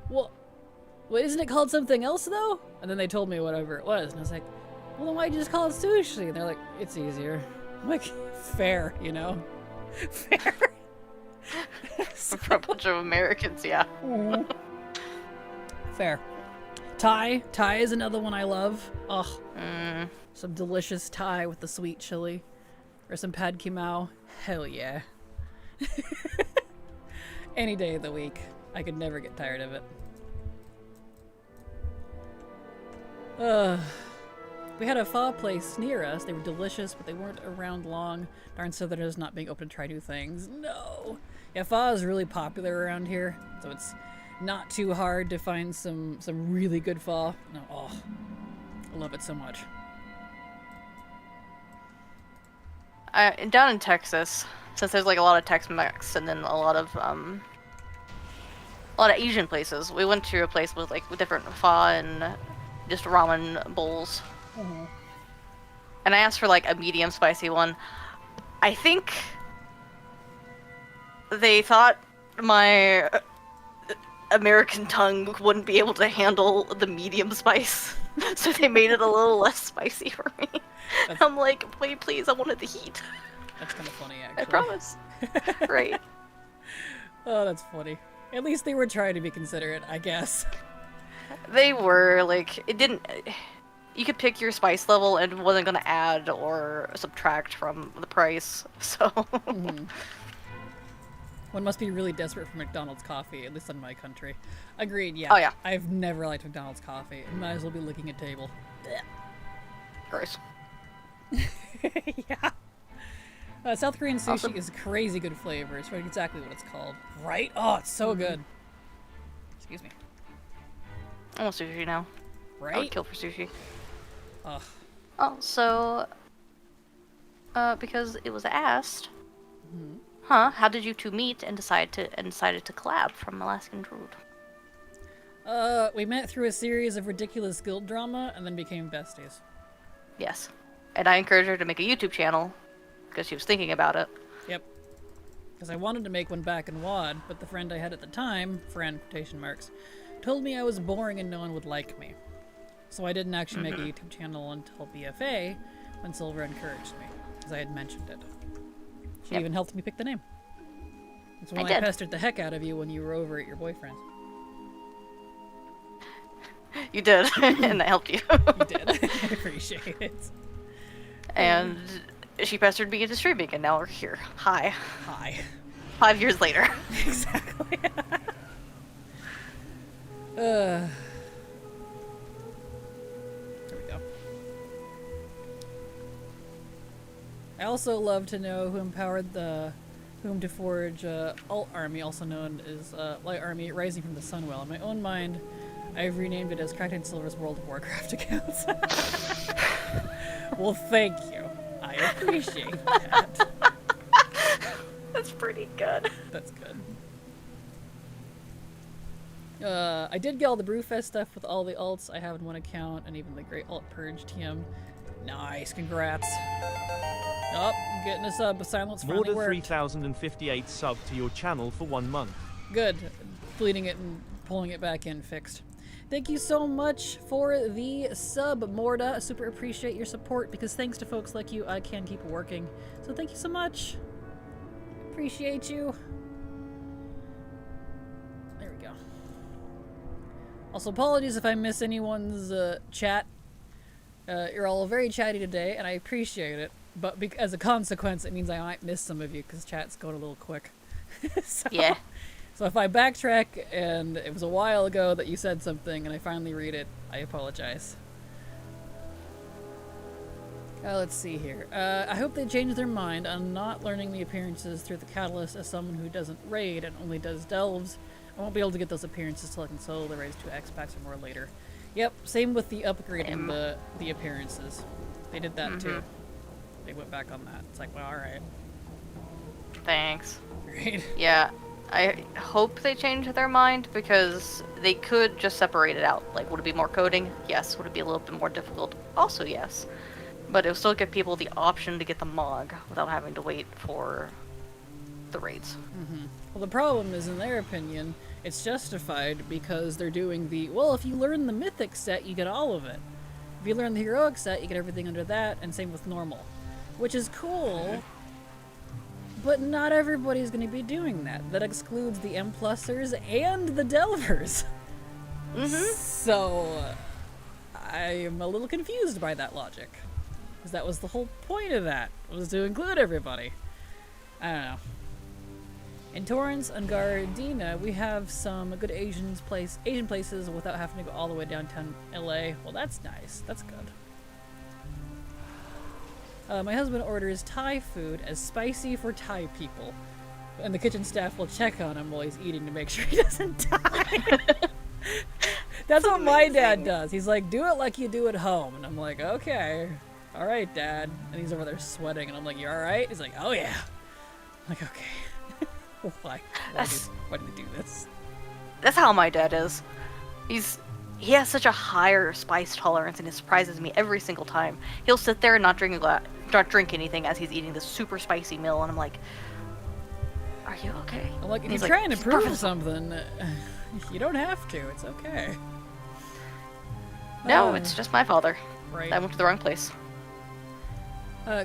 well, isn't it called something else, though? And then they told me whatever it was. And I was like, well, then why'd you just call it sushi? And they're like, it's easier. I'm like, fair, you know? Fair. For a bunch of Americans, yeah. Fair. Thai is another one I love. Ugh. Mm. Some delicious Thai with the sweet chili. Or some pad kimao. Hell yeah. Any day of the week. I could never get tired of it. We had a pho place near us. They were delicious, but they weren't around long. Darn Southerners not being open to try new things. No. Yeah, pho is really popular around here, so it's not too hard to find some really good pho. No, oh, I love it so much. Down in Texas, since there's like a lot of Tex-Mex and then a lot of Asian places, we went to a place with like different pho and just ramen bowls. Mm-hmm. And I asked for like a medium spicy one. I think they thought my American tongue wouldn't be able to handle the medium spice, so they made it a little less spicy for me. I'm like, wait, please, I wanted the heat. That's kind of funny, actually. I promise. Right. Oh, that's funny. At least they were trying to be considerate, I guess. They were, like, it didn't... you could pick your spice level and it wasn't gonna add or subtract from the price. So One must be really desperate for McDonald's coffee, at least in my country. Agreed, yeah. Oh, yeah. I've never liked McDonald's coffee. Might as well be licking a table. gross. Yeah. South Korean sushi Awesome. is crazy good flavor. It's exactly what it's called. Right? Oh, it's so good. Excuse me. I want sushi now. I would Right? kill for sushi. Ugh. Also, because it was asked, how did you two meet and decided to collab from Alaskan Druid? We met through a series of ridiculous guild drama and then became besties. Yes, and I encouraged her to make a YouTube channel because she was thinking about it. Yep. Because I wanted to make one back in WoD, but the friend I had at the time, friend quotation marks, told me I was boring and no one would like me. So I didn't actually make a YouTube channel until BFA, when Silver encouraged me, because I had mentioned it. She even helped me pick the name. That's when I did. pestered the heck out of you when you were over at your boyfriend's. You did, and I helped you. You did. I appreciate it. And she pestered me into streaming, and now we're here. Hi. Hi. 5 years later. Exactly. There we go. I also love to know who empowered whom to forge Alt Army, also known as Light Army, Rising from the Sunwell. In my own mind, I've renamed it as Kraken Silver's World of Warcraft accounts. Well, thank you. I appreciate that. That's pretty good. That's good. I did get all the Brewfest stuff with all the alts I have in one account, and even the Great Alt Purge TM. Nice, congrats. Oh, getting a sub. Silence finally Mortar worked. 3058 sub to your channel for 1 month. Good. Bleeding it and pulling it back in fixed. Thank you so much for the sub, Morda. I super appreciate your support, because thanks to folks like you, I can keep working. So thank you so much. Appreciate you. There we go. Also, apologies if I miss anyone's chat. You're all very chatty today, and I appreciate it. But as a consequence, it means I might miss some of you, because chat's going a little quick. So, Yeah. so if I backtrack and it was a while ago that you said something and I finally read it, I apologize. Let's see here. I hope they change their mind on not learning the appearances through the Catalyst. As someone who doesn't raid and only does delves, I won't be able to get those appearances till I can solo the raids 2x packs or more later. Yep, same with the upgrading the appearances. They did that too. They went back on that. It's like, well, alright. Thanks. Great. Yeah, I hope they change their mind, because they could just separate it out. Like, would it be more coding? Yes. Would it be a little bit more difficult? Also, yes. But it will still give people the option to get the MOG without having to wait for the raids. Well, the problem is, in their opinion, it's justified because they're doing the, well, if you learn the Mythic set, you get all of it. If you learn the Heroic set, you get everything under that, and same with Normal. Which is cool, but not everybody's going to be doing that. That excludes the M+ers and the Delvers. So, I am a little confused by that logic. Because that was the whole point of that, was to include everybody. I don't know. In Torrance and Gardena, we have some good Asian places without having to go all the way downtown LA. Well, that's nice. That's good. My husband orders Thai food as spicy for Thai people. And the kitchen staff will check on him while he's eating to make sure he doesn't die. That's what my dad does. He's like, do it like you do at home. And I'm like, okay. All right, Dad. And he's over there sweating. And I'm like, you all right? He's like, oh, yeah. I'm like, okay. Why do we do this? That's how my dad is. He has such a higher spice tolerance, and it surprises me every single time. He'll sit there and not drink anything as he's eating this super spicy meal, and I'm like, "Are you okay?" I'm like, if he's you're like, trying to "It's prove perfect." something, you don't have to. It's okay. No, it's just my father. Right. I went to the wrong place.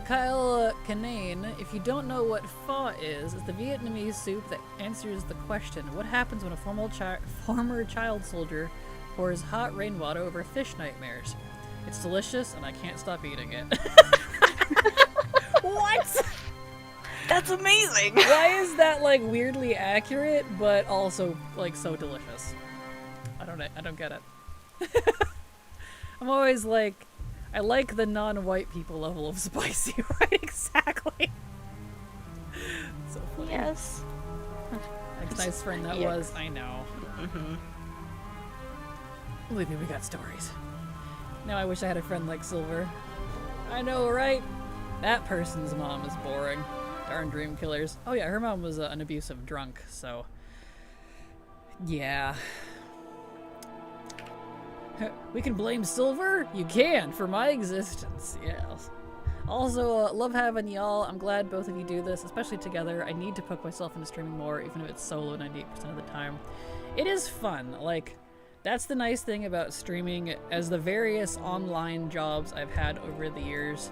Kyle Kanane, if you don't know what pho is, it's the Vietnamese soup that answers the question, what happens when a former child soldier pours hot rainwater over fish nightmares? It's delicious, and I can't stop eating it. What? That's amazing. Why is that like weirdly accurate, but also like so delicious? I don't get it. I'm always like, I like the non-white people level of spicy, right? Exactly. So funny. Yes. Like, nice friend that Yeah. was. I know. Believe me, we got stories. Now I wish I had a friend like Silver. I know, right? That person's mom is boring. Darn dream killers. Oh yeah, her mom was an abusive drunk, so... Yeah. We can blame Silver? You can, for my existence, yes. Also, love having y'all. I'm glad both of you do this, especially together. I need to poke myself into streaming more, even if it's solo 98% of the time. It is fun. Like, that's the nice thing about streaming. As the various online jobs I've had over the years,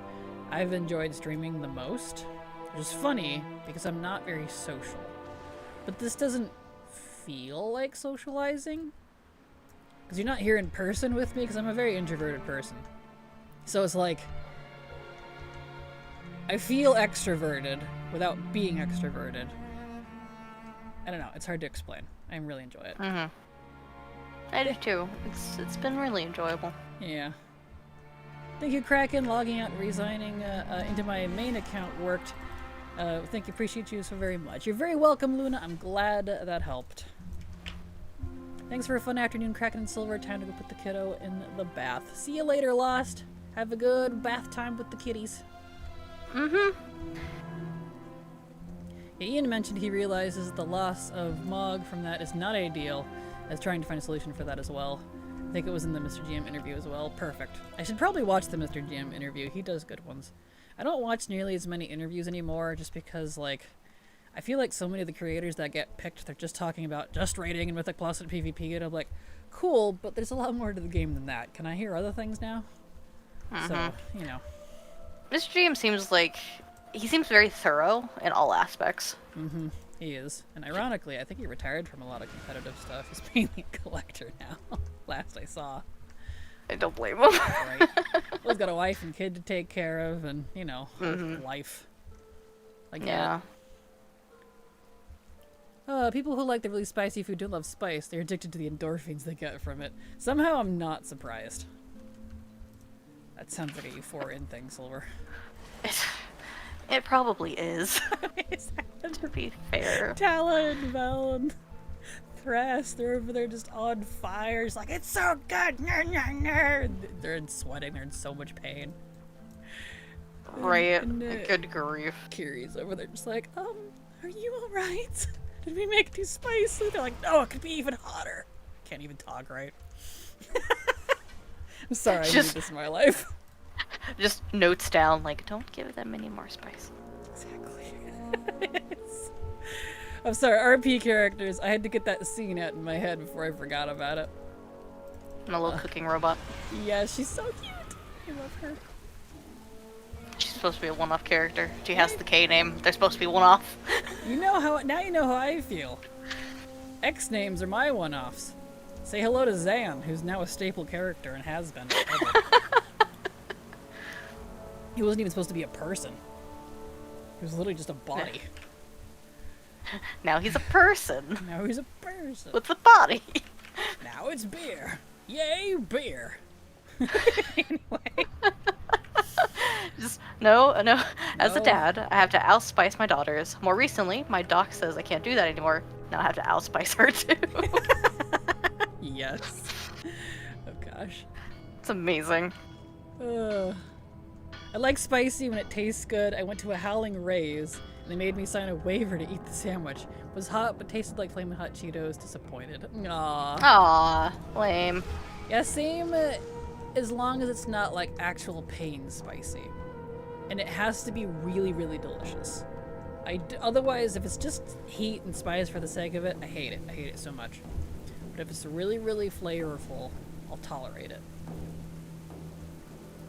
I've enjoyed streaming the most. Which is funny, because I'm not very social. But this doesn't feel like socializing. Because you're not here in person with me, because I'm a very introverted person. So it's like, I feel extroverted without being extroverted. I don't know, it's hard to explain. I really enjoy it. I do too. It's been really enjoyable. Yeah. Thank you, Kraken. Logging out and resigning into my main account worked. Thank you, appreciate you so very much. You're very welcome, Luna. I'm glad that helped. Thanks for a fun afternoon, Kraken and Silver. Time to go put the kiddo in the bath. See you later, Lost. Have a good bath time with the kitties. Yeah, Ian mentioned he realizes the loss of Mog from that is not ideal, as trying to find a solution for that as well. I think it was in the Mr. GM interview as well. Perfect. I should probably watch the Mr. GM interview. He does good ones. I don't watch nearly as many interviews anymore just because, like, I feel like so many of the creators that get picked, they're just talking about just raiding and Mythic Plus and PvP, and I'm like, cool, but there's a lot more to the game than that. Can I hear other things now? So, you know. Mr. GM seems like he seems very thorough in all aspects. He is. And ironically, I think he retired from a lot of competitive stuff. He's mainly a collector now, last I saw. I don't blame him. Right. Well, he's got a wife and kid to take care of, and, you know, life. Like, Yeah. People who like the really spicy food don't love spice. They're addicted to the endorphins they get from it. Somehow I'm not surprised. That sounds like a Euphorian thing, Silver. It probably is. To be fair. Tala and Val and Thras, they're over there just on fire. It's like, it's so good! They're sweating, they're in so much pain. Right. And, Good grief. Kiri's over there just like, are you alright? Did we make it too spicy? They're like, no, it could be even hotter. Can't even talk right. I'm sorry, I need this in my life. Just notes down, like, don't give them any more spice. Exactly. I'm sorry, RP characters. I had to get that scene out in my head before I forgot about it. And a little cooking robot. Yeah, she's so cute. I love her. She's supposed to be a one-off character. She has the K name. They're supposed to be one-off. You know how I feel. X names are my one-offs. Say hello to Zan, who's now a staple character and has been forever. He wasn't even supposed to be a person. He was literally just a body. Now he's a person. Now he's a person. With a body. Now it's beer. Yay, beer. Anyway. Just, no. As a dad, I have to outspice my daughters. More recently, my doc says I can't do that anymore. Now I have to outspice her too. Yes. Oh gosh. It's amazing. I like spicy when it tastes good. I went to a Howling Rays, and they made me sign a waiver to eat the sandwich. It was hot, but tasted like Flamin' Hot Cheetos. Disappointed. Aww. Aww, lame. Yeah, same as long as it's not like actual pain spicy. And it has to be really, really delicious. Otherwise, if it's just heat and spice for the sake of it, I hate it. I hate it so much. But if it's really, really flavorful, I'll tolerate it.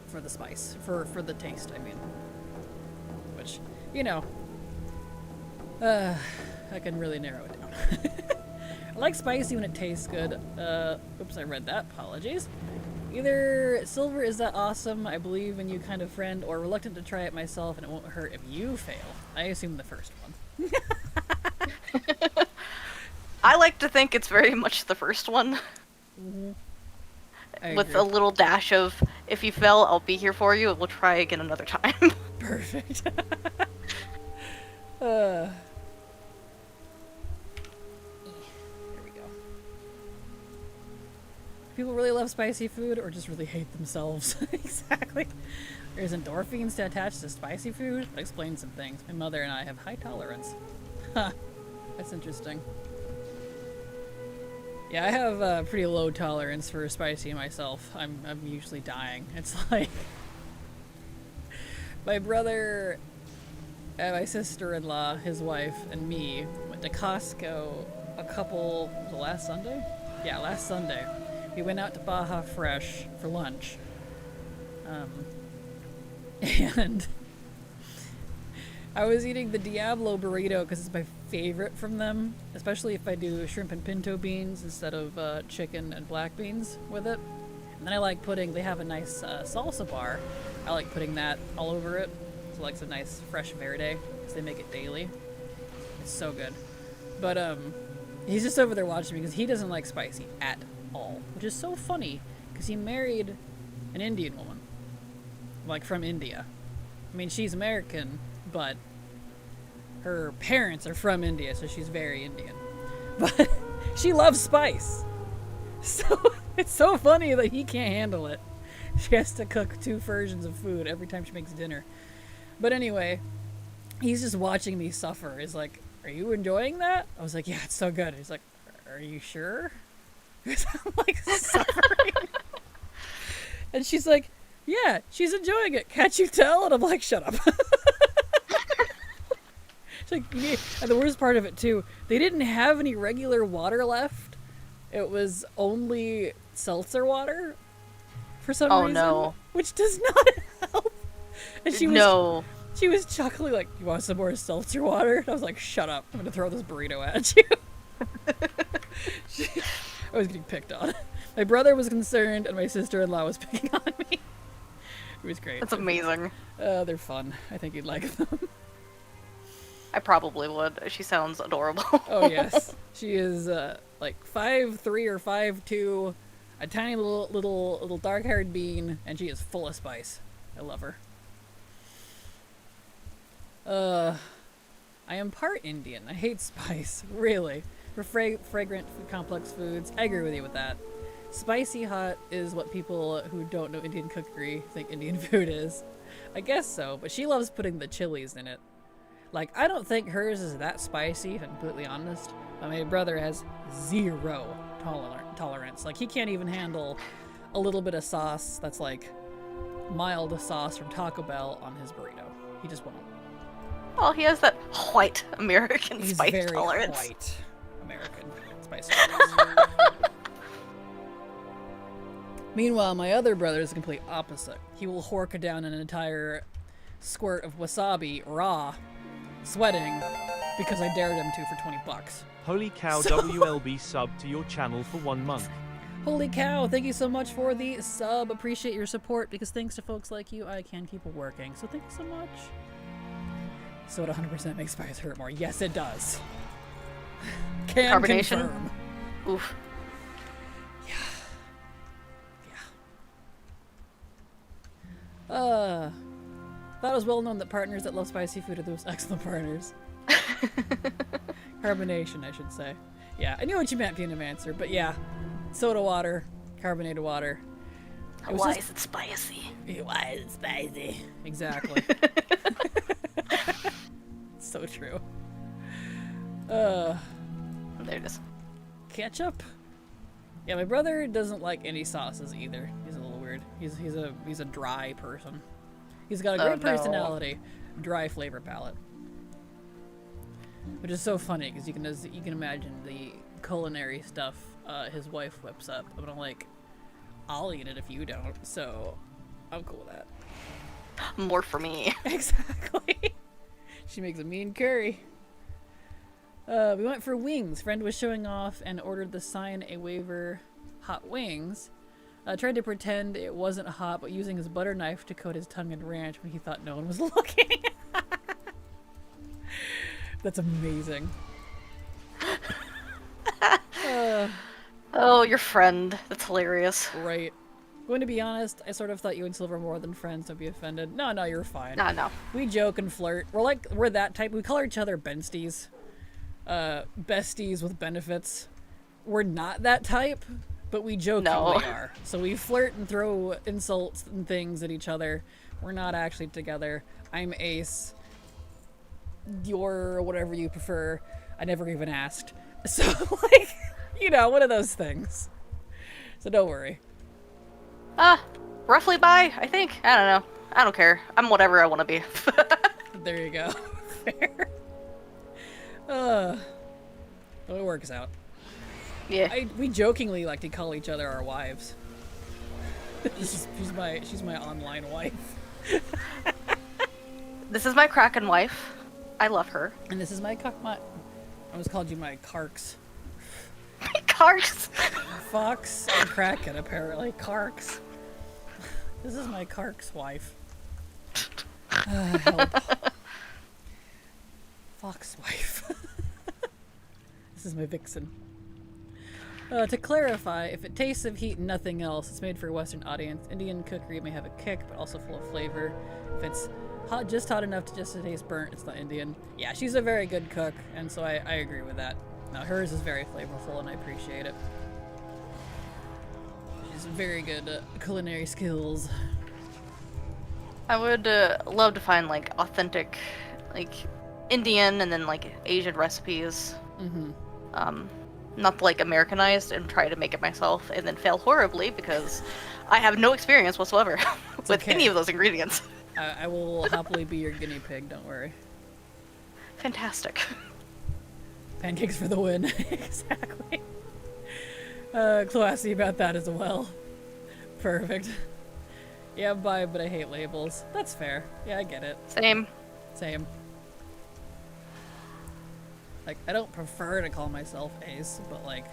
For the spice. For the taste, I mean. Which, you know, I can really narrow it down. I like spicy when it tastes good. Oops, I read that. Apologies. Either Silver is that awesome, I believe in you kind of friend, or reluctant to try it myself and it won't hurt if you fail. I assume the first one. I like to think it's very much the first one. With agree. a little dash of, if you fail, I'll be here for you, and we'll try again another time. Perfect. There we go. People really love spicy food or just really hate themselves. Exactly. There's endorphins to attach to spicy food. That explains some things. My mother and I have high tolerance. Huh. That's interesting. Yeah, I have a pretty low tolerance for spicy myself. I'm usually dying. It's like my brother and my sister-in-law, his wife, and me went to Costco last Sunday? Yeah, last Sunday. We went out to Baja Fresh for lunch. And I was eating the Diablo burrito because it's my favorite from them, especially if I do shrimp and pinto beans instead of chicken and black beans with it. And then I like putting, they have a nice salsa bar. I like putting that all over it. So like some nice fresh verde because they make it daily. It's so good. But he's just over there watching me because he doesn't like spicy at all, which is so funny because he married an Indian woman, like from India. I mean, she's American, but her parents are from India, so she's very Indian. But she loves spice. So it's so funny that he can't handle it. She has to cook 2 versions of food every time she makes dinner. But anyway, he's just watching me suffer. He's like, "Are you enjoying that?" I was like, "Yeah, it's so good." He's like, "Are you sure?" Because I'm like suffering. And she's like, "Yeah, she's enjoying it. Can't you tell?" And I'm like, "Shut up." Like, yeah. And the worst part of it too, they didn't have any regular water left. It was only seltzer water for some reason. No. Which does not help. And she was chuckling like, "You want some more seltzer water?" And I was like, "Shut up. I'm gonna throw this burrito at you." I was getting picked on. My brother was concerned and my sister-in-law was picking on me. It was great. That's amazing. They're fun. I think you'd like them. I probably would. She sounds adorable. Oh yes, she is like 5'3" or 5'2", a tiny little dark-haired bean, and she is full of spice. I love her. I am part Indian. I hate spice, really. For fragrant, complex foods, I agree with you with that. Spicy hot is what people who don't know Indian cookery think Indian food is. I guess so, but she loves putting the chilies in it. Like, I don't think hers is that spicy, if I'm completely honest. But my brother has 0 tolerance. Like, he can't even handle a little bit of sauce that's like mild sauce from Taco Bell on his burrito. He just won't. Well, he has that white American He's spice very tolerance. white American spice tolerance. Meanwhile, my other brother is the complete opposite. He will hork down an entire squirt of wasabi raw, sweating, because I dared him to for $20. Holy cow, WLB sub to your channel for 1 month. Holy cow, thank you so much for the sub. Appreciate your support, because thanks to folks like you, I can keep working. So thank you so much. So it 100% makes spice hurt more. Yes, it does. Can Carbonation? confirm. Oof. Thought it was well known that partners that love spicy food are the most excellent partners. Carbonation, I should say. Yeah, I knew what you meant, Funamancer, but yeah. Soda water, carbonated water. Why is it spicy? Why is it spicy? Exactly. So true. There it is. Ketchup? Yeah, my brother doesn't like any sauces either. He's a little weird. He's a dry person. He's got a great personality, dry flavor palette. Which is so funny because you can imagine the culinary stuff his wife whips up. But I'm like, I'll eat it if you don't, so I'm cool with that. More for me. Exactly. She makes a mean curry. We went for wings. Friend was showing off and ordered the sign a waiver hot wings. Tried to pretend it wasn't hot, but using his butter knife to coat his tongue in ranch when he thought no one was looking. That's amazing. Oh, your friend. That's hilarious. Right. Going to be honest, I sort of thought you and Silver more than friends. Don't be offended. No, you're fine. No. We joke and flirt. We're that type. We call each other besties. Besties with benefits. We're not that type, but we jokingly are. So we flirt and throw insults and things at each other. We're not actually together. I'm Ace. You're whatever you prefer. I never even asked. So, like, you know, one of those things. So don't worry. Roughly bi, I think. I don't know. I don't care. I'm whatever I want to be. There you go. Fair. Well, it works out. Yeah. We jokingly like to call each other our wives. she's my online wife. This is my Kraken wife. I love her. And this is my I almost called you my Karks. My Karks. Fox and Kraken, apparently. Karks. This is my Karks wife. Help. Fox wife. This is my vixen. To clarify, if it tastes of heat and nothing else, it's made for a Western audience. Indian cookery may have a kick, but also full of flavor. If it's just hot enough to taste burnt, it's not Indian. Yeah, she's a very good cook, and so I agree with that. Now, hers is very flavorful, and I appreciate it. She's very good culinary skills. I would love to find, like, authentic, like, Indian and then, like, Asian recipes. Not, like, Americanized and try to make it myself and then fail horribly because I have no experience whatsoever with any of those ingredients. I will happily be your guinea pig, don't worry. Fantastic. Pancakes for the win. Exactly. Classy about that as well. Perfect. Yeah, bye, but I hate labels. That's fair. Yeah, I get it. Same. Like, I don't prefer to call myself Ace, but like,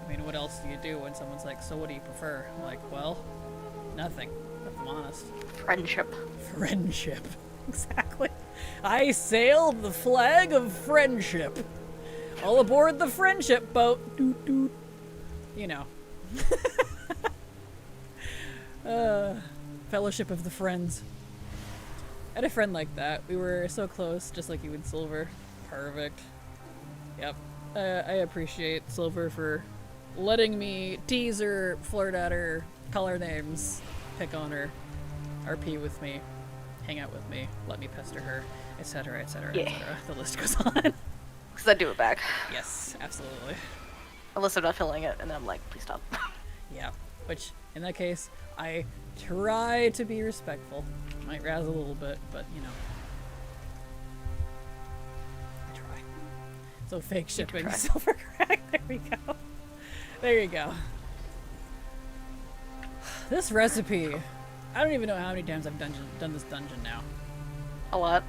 I mean, what else do you do when someone's like, so what do you prefer? I'm like, well, nothing, if I'm honest. Friendship. Exactly. I sailed the flag of friendship. All aboard the friendship boat. Doot doot. You know. Fellowship of the Friends. I had a friend like that. We were so close, just like you and Silver. Perfect. Yep. I appreciate Silver for letting me tease her, flirt at her, call her names, pick on her, RP with me, hang out with me, let me pester her, etc., etc., etc. The list goes on. Because I do it back. Yes, absolutely. Unless I'm not feeling it, and then I'm like, please stop. Yeah. Which, in that case, I try to be respectful. Might razz a little bit, but, you know. I try. So fake shipping, Silver Crack. There we go. There you go. This recipe. I don't even know how many times I've done this dungeon now. A lot.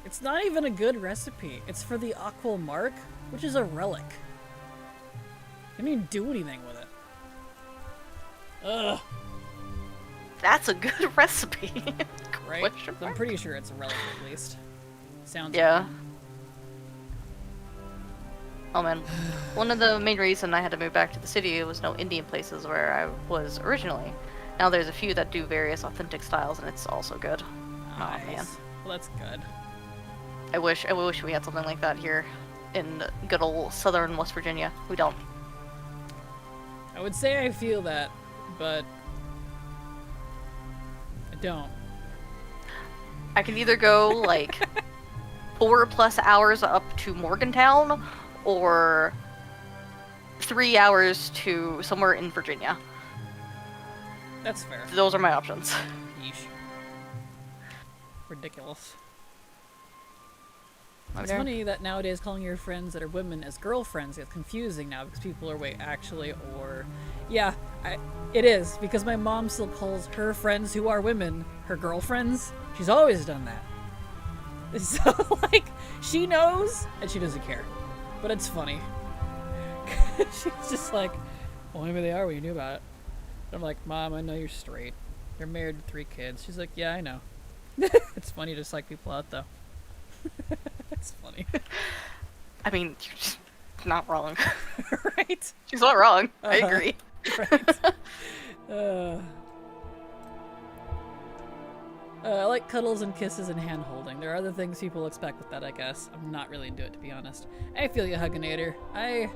It's not even a good recipe. It's for the Aqua Mark, which is a relic. I didn't even do anything with it. Ugh. That's a good recipe. Right? I'm pretty sure it's a relic at least. Sounds yeah. Good. Oh man. One of the main reasons I had to move back to the city was no Indian places where I was originally. Now there's a few that do various authentic styles and it's also good. Nice. Oh man. Well, that's good. I wish we had something like that here in good old southern West Virginia. We don't. I would say I feel that, but I don't. I can either go like 4+ hours up to Morgantown or 3 hours to somewhere in Virginia. That's fair. Those are my options. Yeesh. Ridiculous. Over It's there. funny that nowadays calling your friends that are women as girlfriends gets confusing now because people are, wait, actually, or... Yeah, it is, because my mom still calls her friends who are women her girlfriends. She's always done that. So, like, she knows, and she doesn't care. But it's funny. She's just like, well, maybe they are when you knew about it. And I'm like, Mom, I know you're straight. You're married with 3 kids. She's like, yeah, I know. It's funny to psych people out, though. It's funny. I mean, you're just not wrong. Right? She's not wrong. I agree. Right. I like cuddles and kisses and hand holding. There are other things people expect with that, I guess. I'm not really into it, to be honest. I feel you, Hugginator. I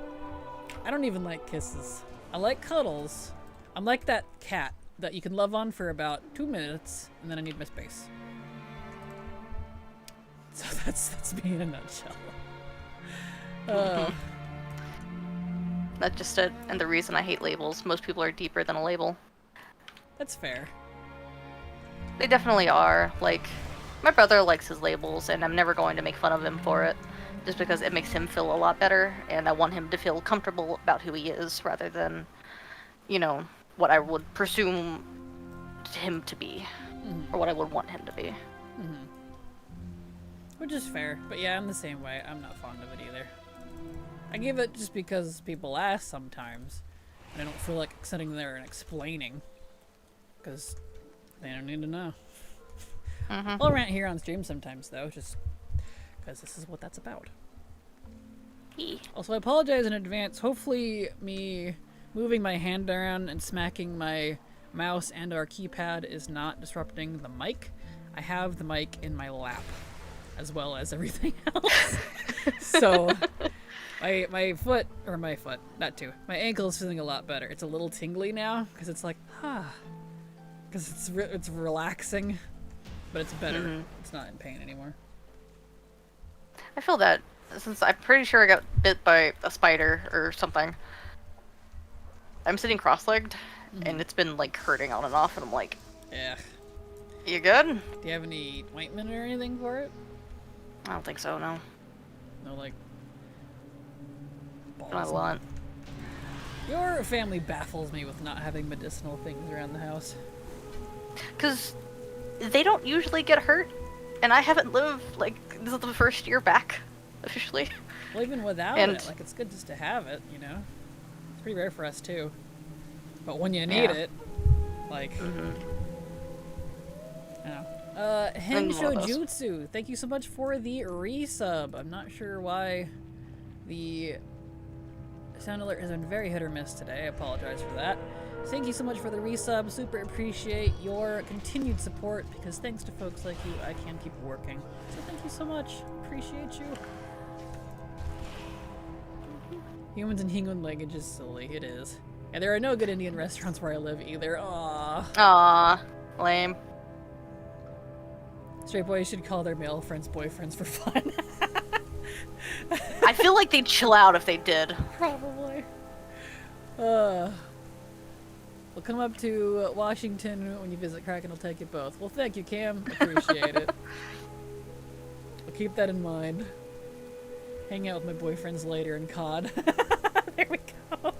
don't even like kisses. I like cuddles. I'm like that cat that you can love on for about 2 minutes, and then I need my space. So that's me in a nutshell. That's just it. And the reason I hate labels. Most people are deeper than a label. That's fair. They definitely are. Like, my brother likes his labels, and I'm never going to make fun of him for it. Just because it makes him feel a lot better, and I want him to feel comfortable about who he is, rather than, you know, what I would presume him to be. Or what I would want him to be. Which is fair. But yeah, I'm the same way. I'm not fond of it either. I give it just because people ask sometimes, and I don't feel like sitting there and explaining. Because they don't need to know. I'll rant here on stream sometimes, though, just because this is what that's about. Also, I apologize in advance. Hopefully me moving my hand around and smacking my mouse and our keypad is not disrupting the mic. I have the mic in my lap, as well as everything else. So my foot, that too. My ankle is feeling a lot better. It's a little tingly now, because it's like, because it's relaxing, but it's better. It's not in pain anymore. I feel that, since I'm pretty sure I got bit by a spider or something. I'm sitting cross-legged, and it's been, like, hurting on and off, and I'm like, Yeah. you good? Do you have any ointment or anything for it? I don't think so, no. No, like, balls. Not a lot. Your family baffles me with not having medicinal things around the house. Because they don't usually get hurt, and I haven't lived, like, this is the first year back, officially. Well, even without And- it, like, it's good just to have it, you know? It's pretty rare for us, too. But when you need it, like... Hensho Jutsu, thank you so much for the resub. I'm not sure why the sound alert has been very hit or miss today. I apologize for that. Thank you so much for the resub. Super appreciate your continued support, because thanks to folks like you, I can keep working. So thank you so much. Appreciate you. Humans and Hingun language is silly. It is. And there are no good Indian restaurants where I live either. Aww. Aww. Lame. Straight boys should call their male friends boyfriends for fun. I feel like they'd chill out if they did. Probably. We'll come up to Washington when you visit Kraken. I'll take you both. Well, thank you, Cam. Appreciate it. I'll keep that in mind. Hang out with my boyfriends later in COD. There we go.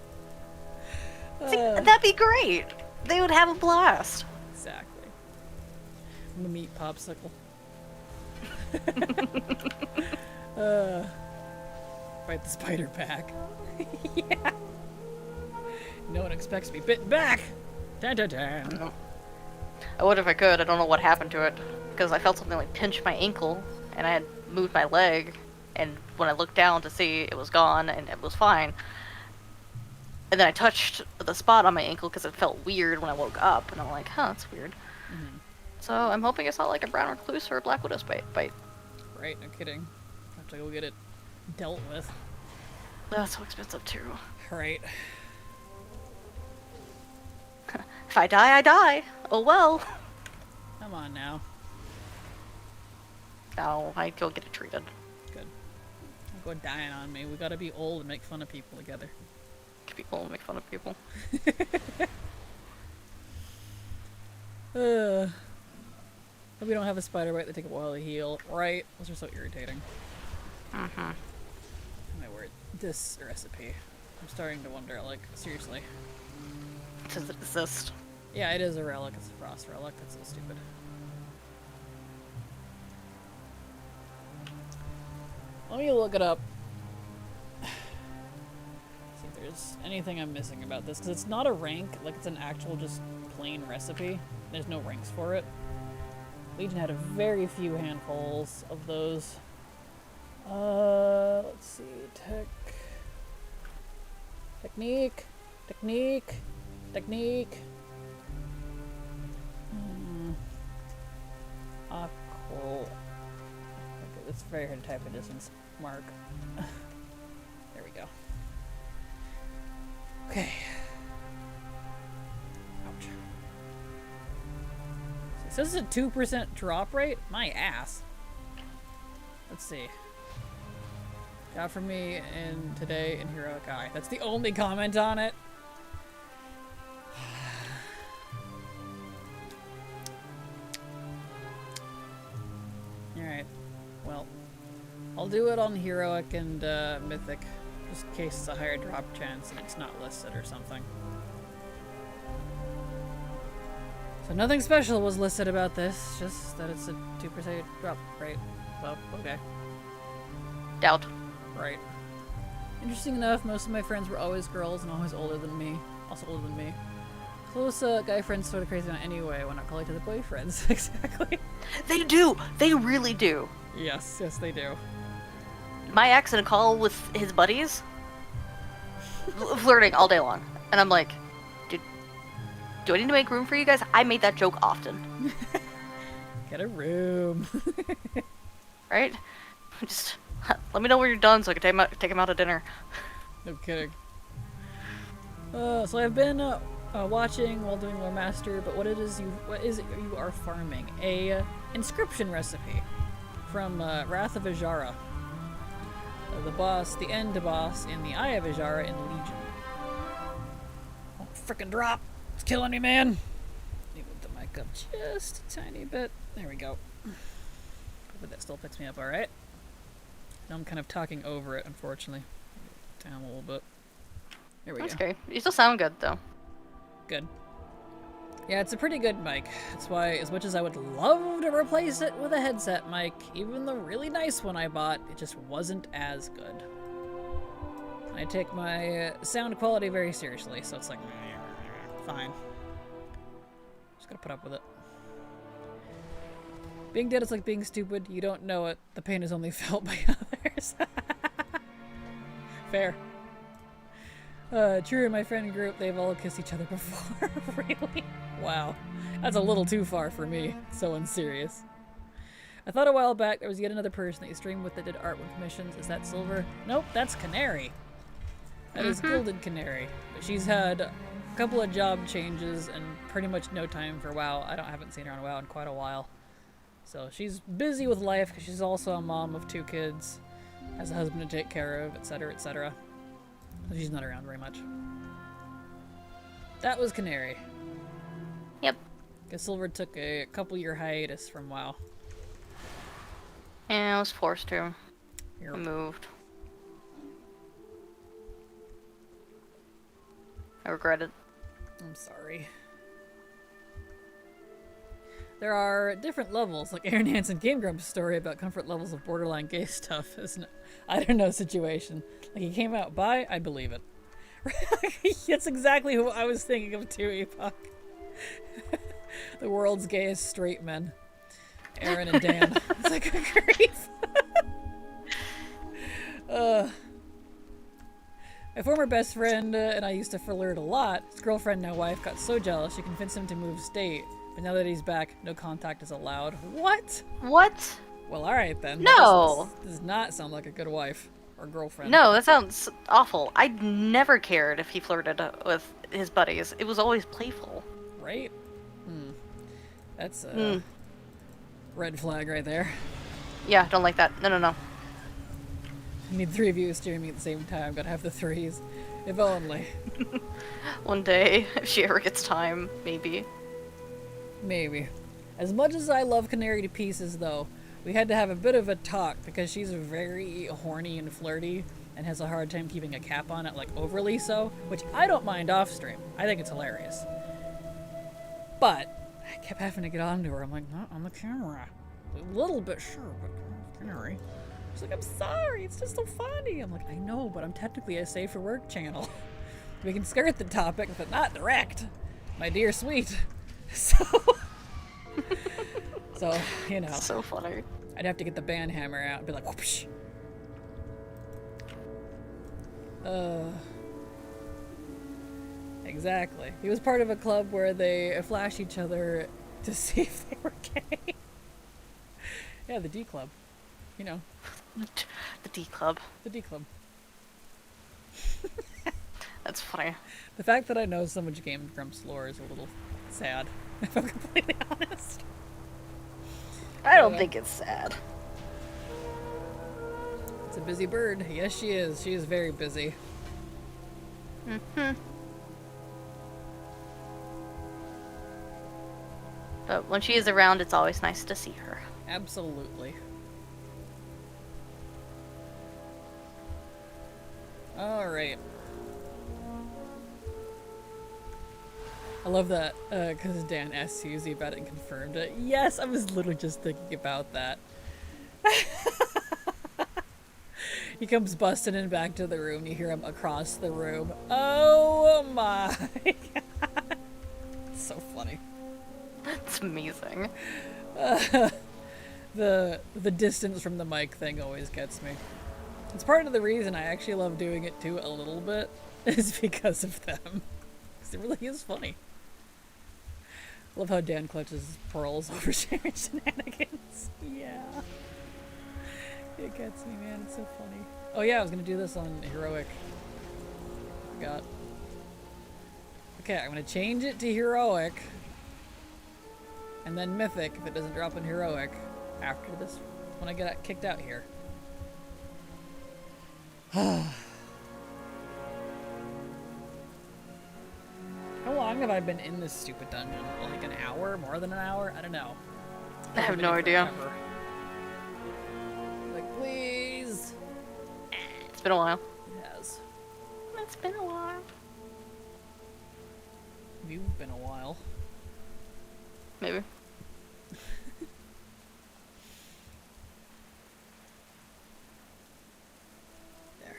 See, that'd be great. They would have a blast. Exactly. I'm gonna meet Popsicle. Fight the spider back. Yeah. No one expects to be bitten back. Dun, dun, dun. I would if I could. I don't know what happened to it. Because I felt something like pinch my ankle, and I had moved my leg, and when I looked down to see, it was gone, and it was fine. And then I touched the spot on my ankle because it felt weird when I woke up, and I'm like, huh, that's weird. So I'm hoping it's not like a brown recluse or a black widow bite. Right, no kidding. Have to go get it dealt with. That's so expensive too. Right. If I die, I die. Oh well. Come on now. No, I'd go get it treated. Good. Don't go dying on me. We gotta be old and make fun of people together. People make fun of people. Hope we don't have a spider bite that take a while to heal. Right? Those are so irritating. My word. This recipe. I'm starting to wonder, like, seriously. Does it exist? Yeah, it is a relic. It's a frost relic. That's so stupid. Let me look it up. See if there's there's anything I'm missing about this, because it's not a rank, like it's an actual just plain recipe. There's no ranks for it. Legion had a very few handfuls of those. Let's see, technique. Aqua. It's very hard to type a distance mark. There we go. Okay. Ouch. So this is a 2% drop rate? My ass. Let's see. Got for me in today in Heroic Eye. That's the only comment on it. Alright. Well, I'll do it on Heroic and Mythic, just in case it's a higher drop chance and it's not listed or something. So nothing special was listed about this, just that it's a 2% drop rate. So, okay. Doubt. Right. Interesting enough, most of my friends were always girls and always older than me. Also older than me. Close guy friends sort of crazy on anyway when not calling to the boyfriends. Exactly. They do! They really do! Yes, they do. My ex in a call with his buddies, flirting all day long. And I'm like, do I need to make room for you guys? I made that joke often. Get a room. Right? Just let me know when you're done so I can take him out to dinner. No kidding. So I've been watching while doing Lore Master, but what is it you are farming? A inscription recipe from Wrath of Ajara. The end boss in the Eye of Ajara in Legion. Oh, frickin' drop! It's killing me, man! Let me move the mic up just a tiny bit. There we go. Hopefully that still picks me up alright. Now I'm kind of talking over it, unfortunately. Down a little bit. There we go. That's okay. You still sound good, though. Good. Yeah, it's a pretty good mic. That's why, as much as I would love to replace it with a headset mic, even the really nice one I bought, it just wasn't as good. I take my sound quality very seriously, so it's like, fine. Just gotta put up with it. Being dead is like being stupid. You don't know it. The pain is only felt by others. Fair. True, in my friend group, they've all kissed each other before. Really? Wow. That's a little too far for me. So unserious. I thought a while back there was yet another person that you streamed with that did art with commissions. Is that Silver? Nope, that's Canary. That is Gilded Canary. But she's had a couple of job changes and pretty much no time for WoW. I haven't seen her on WoW in quite a while. So she's busy with life because she's also a mom of 2 kids, has a husband to take care of, etc., etc. So she's not around very much. That was Canary. Yep. Because Silver took a couple-year hiatus from WoW. Yeah, I was forced to. Here. I moved. I regret it. I'm sorry. There are different levels, like Aaron Hansen Game Grump's story about comfort levels of borderline gay stuff is an I don't know situation. Like he came out bi, I believe it. That's exactly who I was thinking of too, Epoch. The world's gayest straight men. Aaron and Dan. It's like a grief. My former best friend and I used to flirt a lot. His girlfriend, now wife, got so jealous she convinced him to move state. But now that he's back, no contact is allowed. What? What? Well, alright then. No! This does not sound like a good wife or girlfriend. No, that sounds awful. I never cared if he flirted with his buddies. It was always playful. Right? That's a red flag right there. Yeah, don't like that. No. I need 3 of you steering me at the same time. Gotta have the 3s. If only. One day, if she ever gets time, maybe. Maybe. As much as I love Canary to pieces, though, we had to have a bit of a talk because she's very horny and flirty and has a hard time keeping a cap on it, like overly so, which I don't mind off stream. I think it's hilarious. But I kept having to get onto her. I'm like, not on the camera. A little bit sure, but Canary. She's like, I'm sorry, it's just so funny. I'm like, I know, but I'm technically a safe for work channel. We can skirt the topic, but not direct. My dear sweet. So, you know. So funny. I'd have to get the band hammer out and be like, whoosh. Exactly. He was part of a club where they flash each other to see if they were gay. Yeah, the D Club. You know. The D Club. The D Club. That's funny. The fact that I know so much Game Grumps lore is a little sad, if I'm completely honest. I don't think it's sad. It's a busy bird. Yes, she is. She is very busy. But when she is around, it's always nice to see her. Absolutely. Alright. I love that, because Dan asked Susie about it and confirmed it. Yes, I was literally just thinking about that. He comes busting in back to the room. You hear him across the room. Oh my god. It's so funny. It's amazing. The distance from the mic thing always gets me. It's part of the reason I actually love doing it too a little bit, is because of them. Because it really is funny. Love how Dan clutches his pearls over sharing shenanigans. Yeah. It gets me, man. It's so funny. Oh yeah, I was gonna do this on Heroic. Forgot. Okay, I'm gonna change it to Heroic. And then Mythic if it doesn't drop in Heroic after this, when I get kicked out here. How long have I been in this stupid dungeon? Like an hour? More than an hour? I don't know. I have no idea. Like, please. It's been a while. It has. It's been a while. You've been a while. Maybe. There.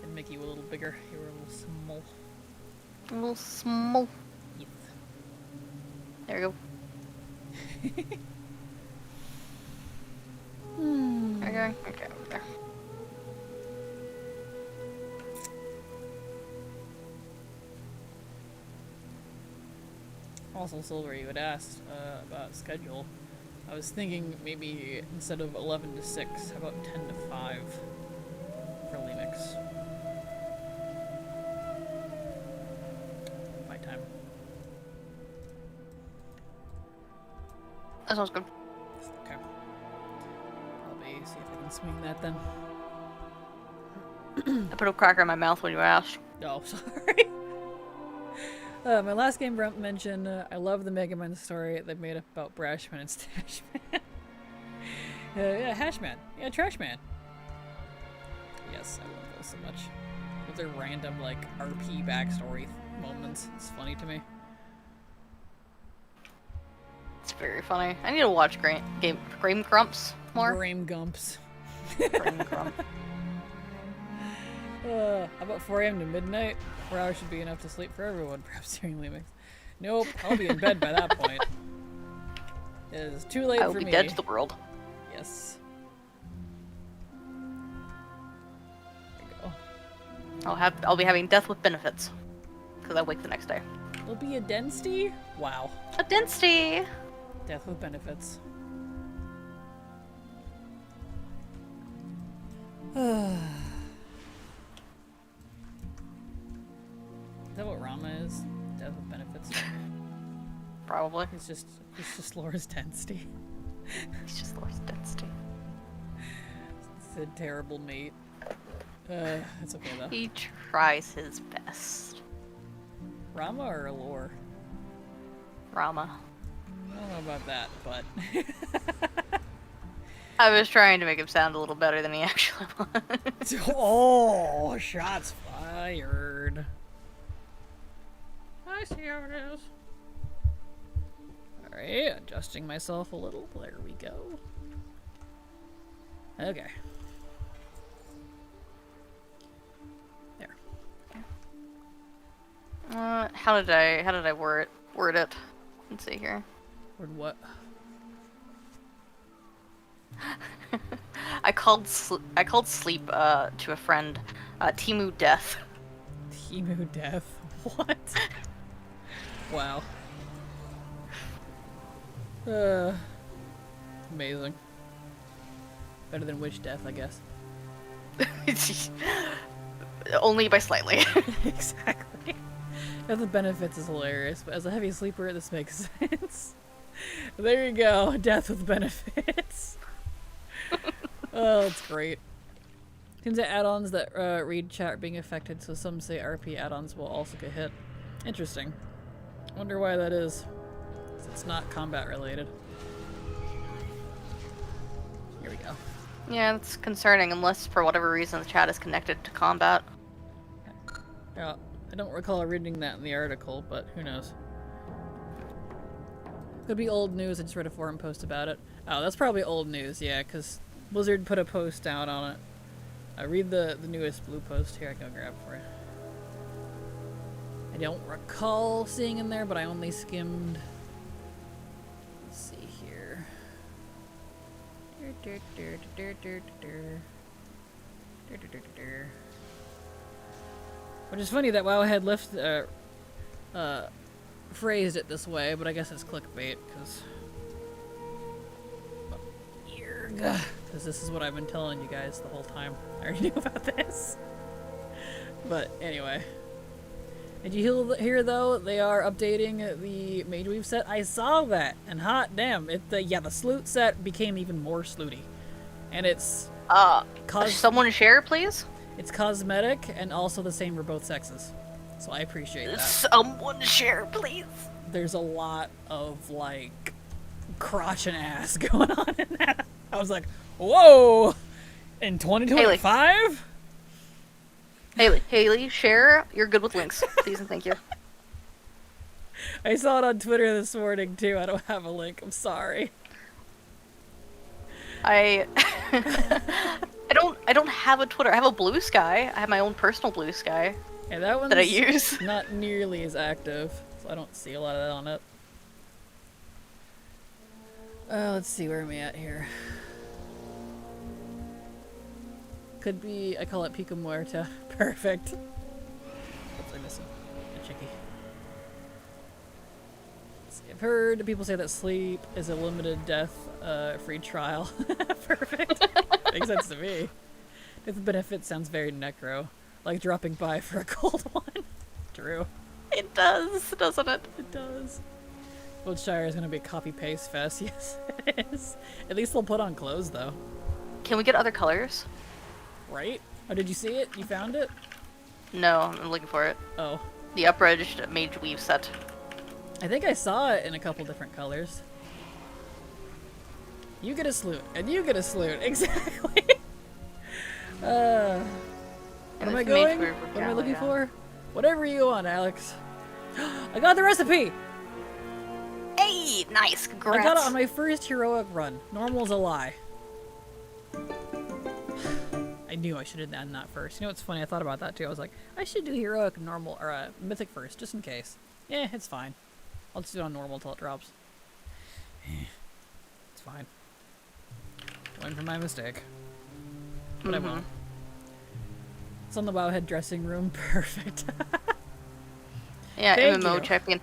And make you a little bigger. You were a little small. A little small. Yes. There we go. Okay, over there. Also, Silver, you had asked about schedule. I was thinking maybe instead of 11 to 6, how about 10 to 5 for Lemix? My time. That sounds good. Okay. I'll see if I can swing that then. I put a cracker in my mouth when you asked. Oh, sorry. My last game Brent mentioned, I love the Mega Man story they made up about Brashman and Stashman. Yeah, Hashman. Yeah, Trashman. Yes, I love those so much. With their random, like, RP backstory moments. It's funny to me. It's very funny. I need to watch Game Grumps more. Graham Gumps. Game Grump. How about 4 a.m. to midnight? 4 hours should be enough to sleep for everyone, perhaps during Lemix. Nope, I'll be in bed by that point. It is too late I will for be me. dead to the world. Yes. There we go. I'll be having death with benefits. Because I wake the next day. It'll be a density? Wow. A density! Death with benefits. Is that what Rama is? Death with benefits? Probably. It's just Laura's density. He's just Lord's density. It's a terrible mate. It's okay though. He tries his best. Rama or Lore? Rama. I don't know about that, but I was trying to make him sound a little better than he actually was. oh, shots fired. I see how it is. Alright, adjusting myself a little. There we go. how did I word it? Let's see here. Word what? I called sleep to a friend Timu Death. Timu death. What? Wow. Amazing. Better than witch death, I guess. Only by slightly. Exactly. Death with benefits is hilarious, but as a heavy sleeper, this makes sense. There you go. Death with benefits. Oh, that's great. Seems that add-ons that read chat are being affected, so some say RP add-ons will also get hit. Interesting. Wonder why that is. It's not combat related. Here we go. Yeah, it's concerning unless for whatever reason the chat is connected to combat. Yeah, I don't recall reading that in the article, but who knows. Could be old news. I just read a forum post about it. Oh, that's probably old news, yeah, because Blizzard put a post out on it. I read the newest blue post here. I can go grab it for you. I don't recall seeing in there, but I only skimmed. Let's see here. Which is funny that WoW had phrased it this way, but I guess it's clickbait, because this is what I've been telling you guys the whole time. I already knew about this. But anyway. Did you hear though, they are updating the Mage Weave set? I saw that, and hot damn, the Sloot set became even more slooty. And it's... someone share, please? It's cosmetic, and also the same for both sexes. So I appreciate that. Someone share, please. There's a lot of, like, crotch and ass going on in that. I was like, whoa! In 2025? Haley, share. You're good with links. Please and thank you. I saw it on Twitter this morning, too. I don't have a link. I'm sorry. I don't have a Twitter. I have a Blue Sky. I have my own personal Blue Sky. Yeah, that one's that I use. Not nearly as active, so I don't see a lot of that on it. Let's see, where am I at here? Could be, I call it Pico Muerta. Perfect. What's I missing? A chickie. I've heard people say that sleep is a limited death free trial. Perfect. Makes sense to me. Death benefit sounds very necro. Like dropping by for a cold one. True. It does, doesn't it? It does. Wiltshire is gonna be a copy-paste fest. Yes, it is. At least they'll put on clothes, though. Can we get other colors? Right? Oh, did you see it? You found it? No, I'm looking for it. Oh. The Upredged Mage Weave set. I think I saw it in a couple different colors. You get a salute, and you get a salute. Exactly. What am I going? What am I looking for? Whatever you want, Alex. I got the recipe! Hey, nice, congrats. I got it on my first heroic run. Normal's a lie. I knew I should have done that first. You know what's funny? I thought about that too. I was like, I should do heroic, normal, or mythic first, just in case. Yeah, it's fine. I'll just do it on normal until it drops. It's fine. Learn from my mistake. But I won't. It's on the Wowhead dressing room. Perfect. Yeah, Thank MMO you. champion.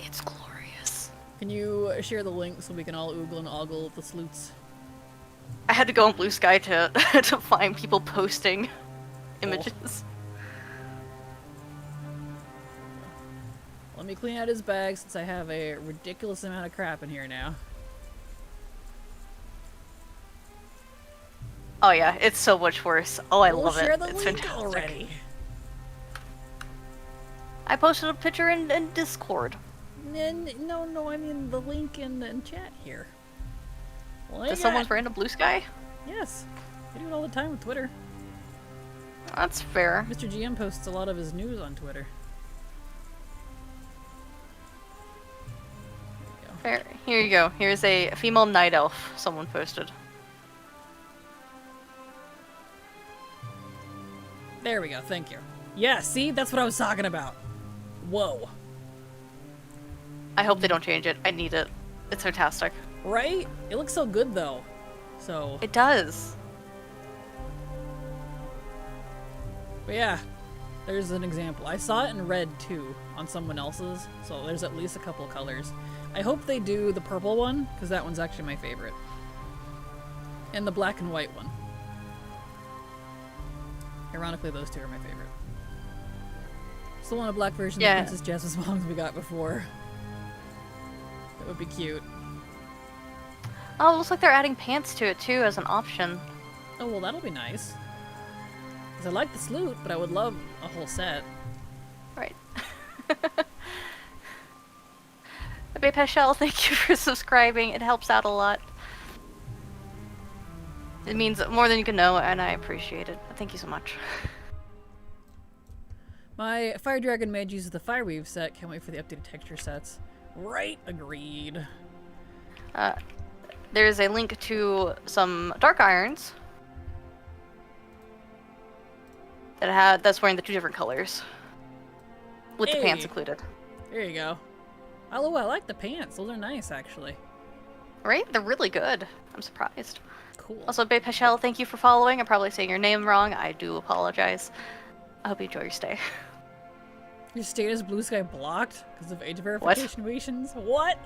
It's glorious. Can you share the link so we can all oogle and ogle the sleuths? I had to go on Blue Sky to to find people posting images. Let me clean out his bag since I have a ridiculous amount of crap in here now. Oh yeah, it's so much worse. Oh, I We'll love share it. the It's link fantastic. already. I posted a picture in Discord. No, I mean the link in chat here. Well, Does someone's random Blue Sky? Yes. I do it all the time with Twitter. That's fair. Mr. GM posts a lot of his news on Twitter. Fair. Here you go. Here's a female night elf someone posted. There we go, thank you. Yeah, see? That's what I was talking about. Whoa. I hope they don't change it. I need it. It's fantastic. Right? It looks so good, though. So... It does. But yeah, there's an example. I saw it in red, too, on someone else's, so there's at least a couple colors. I hope they do the purple one, because that one's actually my favorite. And the black and white one. Ironically, those two are my favorite. Still want a black version of the Princess Jasmine's moms we got before. That would be cute. Oh, it looks like they're adding pants to it, too, as an option. Oh, well, that'll be nice. Because I like the salute, but I would love a whole set. Right. Babe Heschel, thank you for subscribing. It helps out a lot. It means more than you can know, and I appreciate it. Thank you so much. My Fire Dragon mage uses the Fireweave set. Can't wait for the updated texture sets. Right, agreed. There's a link to some Dark Irons that's wearing the 2 different colors. With the pants included. There you go. Oh, I like the pants. Those are nice, actually. Right? They're really good. I'm surprised. Cool. Also, Babe Heschel, thank you for following. I'm probably saying your name wrong. I do apologize. I hope you enjoy your stay. Your status Blue Sky blocked because of age verification reasons? What?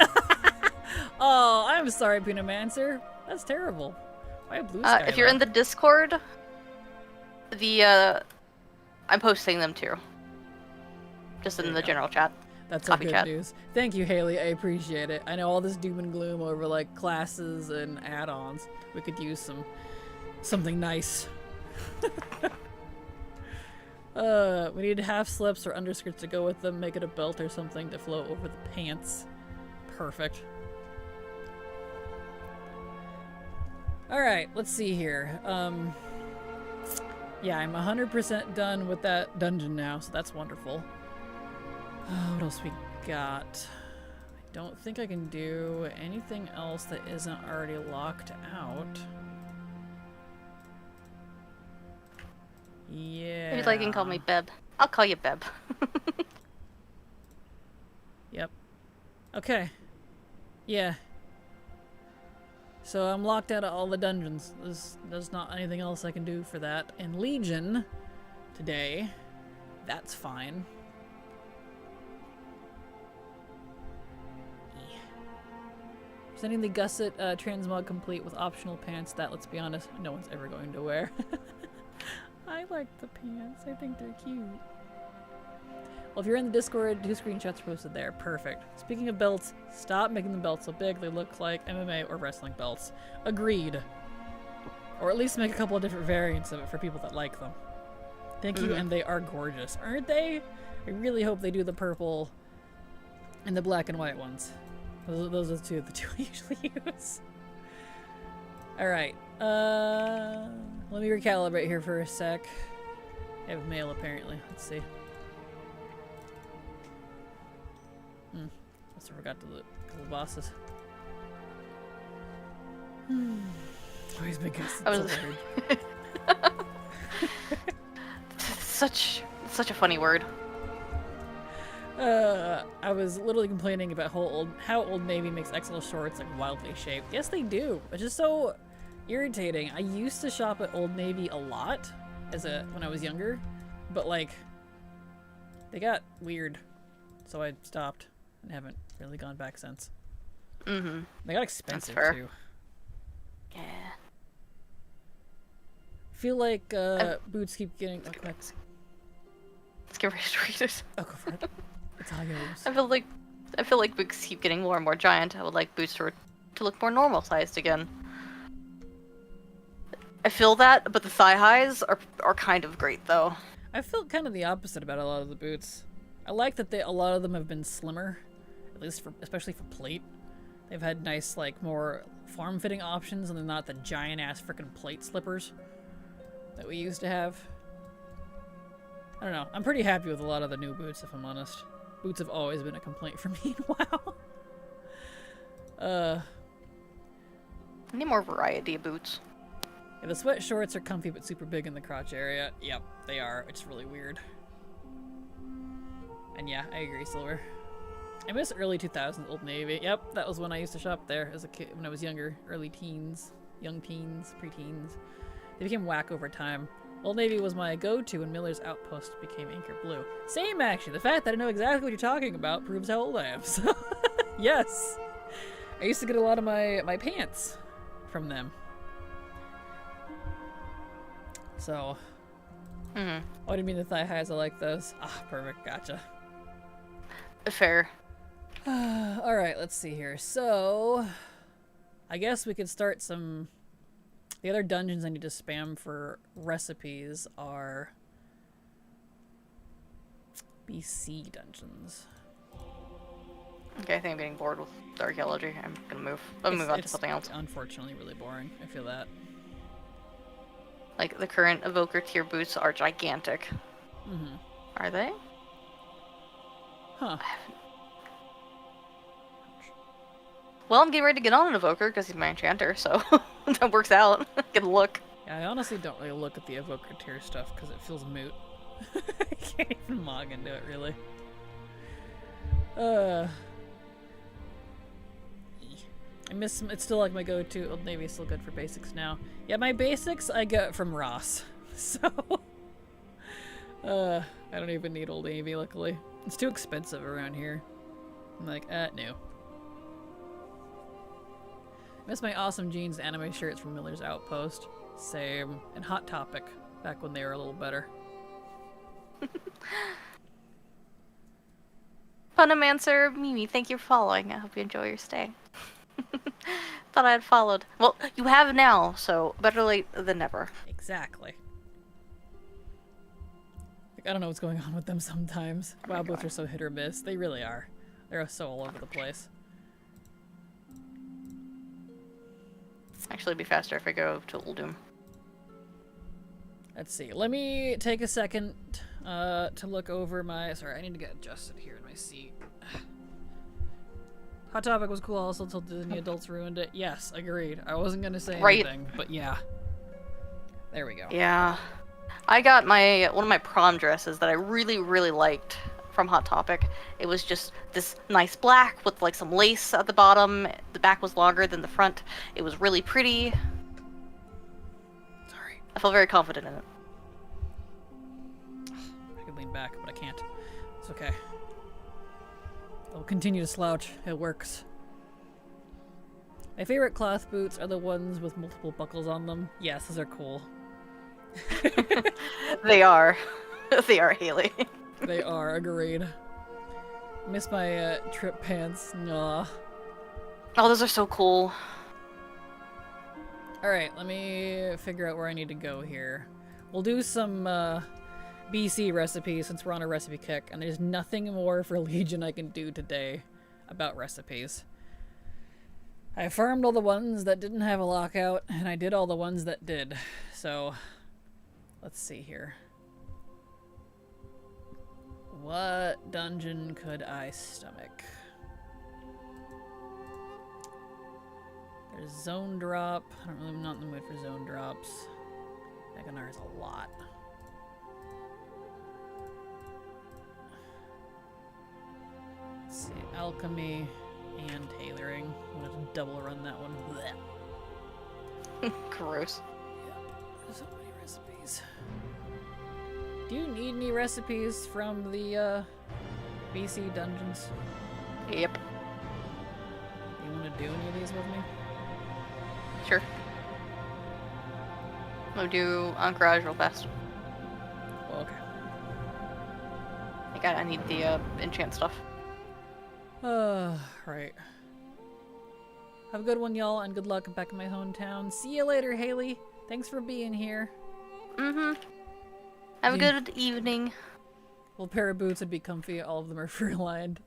Oh, I'm sorry, Peanomancer. That's terrible. Why Blue Sky? If you're in the Discord, I'm posting them too. Just in the general chat. That's all good news. Thank you, Haley. I appreciate it. I know all this doom and gloom over like classes and add-ons. We could use something nice. We need half slips or underskirts to go with them. Make it a belt or something to flow over the pants. Perfect. Alright, let's see here. Yeah, I'm 100% done with that dungeon now, so that's wonderful. What else we got? I don't think I can do anything else that isn't already locked out. Yeah. If you'd like, you can call me Beb. I'll call you Beb. Yep. Okay. Yeah. So I'm locked out of all the dungeons. There's not anything else I can do for that. And Legion today. That's fine. Yeah. Sending the Gusset transmog complete with optional pants that, let's be honest, no one's ever going to wear. I like the pants. I think they're cute. Well, if you're in the Discord, 2 screenshots posted there. Perfect. Speaking of belts, stop making the belts so big they look like MMA or wrestling belts. Agreed. Or at least make a couple of different variants of it for people that like them. Thank you, and they are gorgeous, aren't they? I really hope they do the purple and the black and white ones. Those are the two I usually use. Alright. Let me recalibrate here for a sec. I have mail apparently. Let's see. Must have forgot to look at the bosses. Always been good. Such a funny word. I was literally complaining about how Old Navy makes XL shorts like wildly shaped. Yes, they do. It's just so irritating. I used to shop at Old Navy a lot when I was younger, but like they got weird, so I stopped and haven't really gone back since. They got expensive too. Yeah. Feel like boots keep getting. Oh, let's get ready to read it. Oh, go for it. It's all yours. I feel like boots keep getting more and more giant. I would like boots to look more normal sized again. I feel that, but the thigh highs are kind of great though. I felt kind of the opposite about a lot of the boots. I like that a lot of them have been slimmer, at least especially for plate. They've had nice, like, more form-fitting options, and they're not the giant-ass frickin' plate slippers that we used to have. I don't know. I'm pretty happy with a lot of the new boots, if I'm honest. Boots have always been a complaint for me. Wow. I need more variety of boots. Yeah, the sweat shorts are comfy but super big in the crotch area. Yep, they are. It's really weird. And yeah, I agree, Silver. I miss early 2000s Old Navy. Yep, that was when I used to shop there as a kid when I was younger. Early teens, young teens, preteens. They became whack over time. Old Navy was my go-to when Miller's Outpost became Anchor Blue. Same, actually. The fact that I know exactly what you're talking about proves how old I am. So, yes. I used to get a lot of my pants from them. So. Oh, I didn't mean the thigh highs. I like those. Ah, perfect. Gotcha. Fair. Alright, let's see here. So, I guess we could start some... The other dungeons I need to spam for recipes are BC dungeons. Okay, I think I'm getting bored with the archaeology. I'm gonna move. I'll move on to something else. It's unfortunately really boring. I feel that. Like, the current Evoker tier boots are gigantic. Mm-hmm. Are they? Huh. Well, I'm getting ready to get on an Evoker because he's my enchanter, so that works out. Get a look. Yeah, I honestly don't really look at the Evoker tier stuff because it feels moot. I can't even log into it, really. I miss some, it's still like my go-to. Old Navy's still good for basics now. Yeah, my basics I get from Ross. So, I don't even need Old Navy, luckily. It's too expensive around here. I'm like, no. Miss my awesome jeans anime shirts from Miller's Outpost. Same. And Hot Topic, back when they were a little better. Fundamancer Mimi, thank you for following. I hope you enjoy your stay. Thought I had followed. Well, you have now, so better late than never. Exactly. Like, I don't know what's going on with them sometimes. WoW boots are so hit or miss. They really are. They're so all over the place. Actually, it'd be faster if I go to Uldum. Let's see. Let me take a second to look over my... Sorry, I need to get adjusted here in my seat. Hot Topic was cool also until Disney adults ruined it. Yes, agreed. I wasn't going to say anything, but yeah. There we go. Yeah. I got one of my prom dresses that I really, really liked from Hot Topic. It was just this nice black with like some lace at the bottom. The back was longer than the front. It was really pretty. Sorry. I felt very confident in it. I could lean back, but I can't. It's okay. I'll continue to slouch. It works. My favorite cloth boots are the ones with multiple buckles on them. Yes, those are cool. They are. They are, Haley. They are, agreed. Miss my trip pants. Nah. Oh, those are so cool. Alright, let me figure out where I need to go here. We'll do some BC recipes since we're on a recipe kick, and there's nothing more for Legion I can do today about recipes. I farmed all the ones that didn't have a lockout, and I did all the ones that did. So, let's see here. What dungeon could I stomach? There's zone drop. I'm not in the mood for zone drops. Meganar is a lot. Let's see, alchemy and tailoring. I'm gonna have to double run that one. Blech. Gross. Yep, there's so many recipes. Do you need any recipes from the BC dungeons? Yep. You want to do any of these with me? Sure. I'll do Anchorage real fast. Oh, okay. I need the enchant stuff. Right. Have a good one, y'all, and good luck back in my hometown. See you later, Haley. Thanks for being here. Mm-hmm. Have a good evening. Well, pair of boots would be comfy. All of them are fur-lined.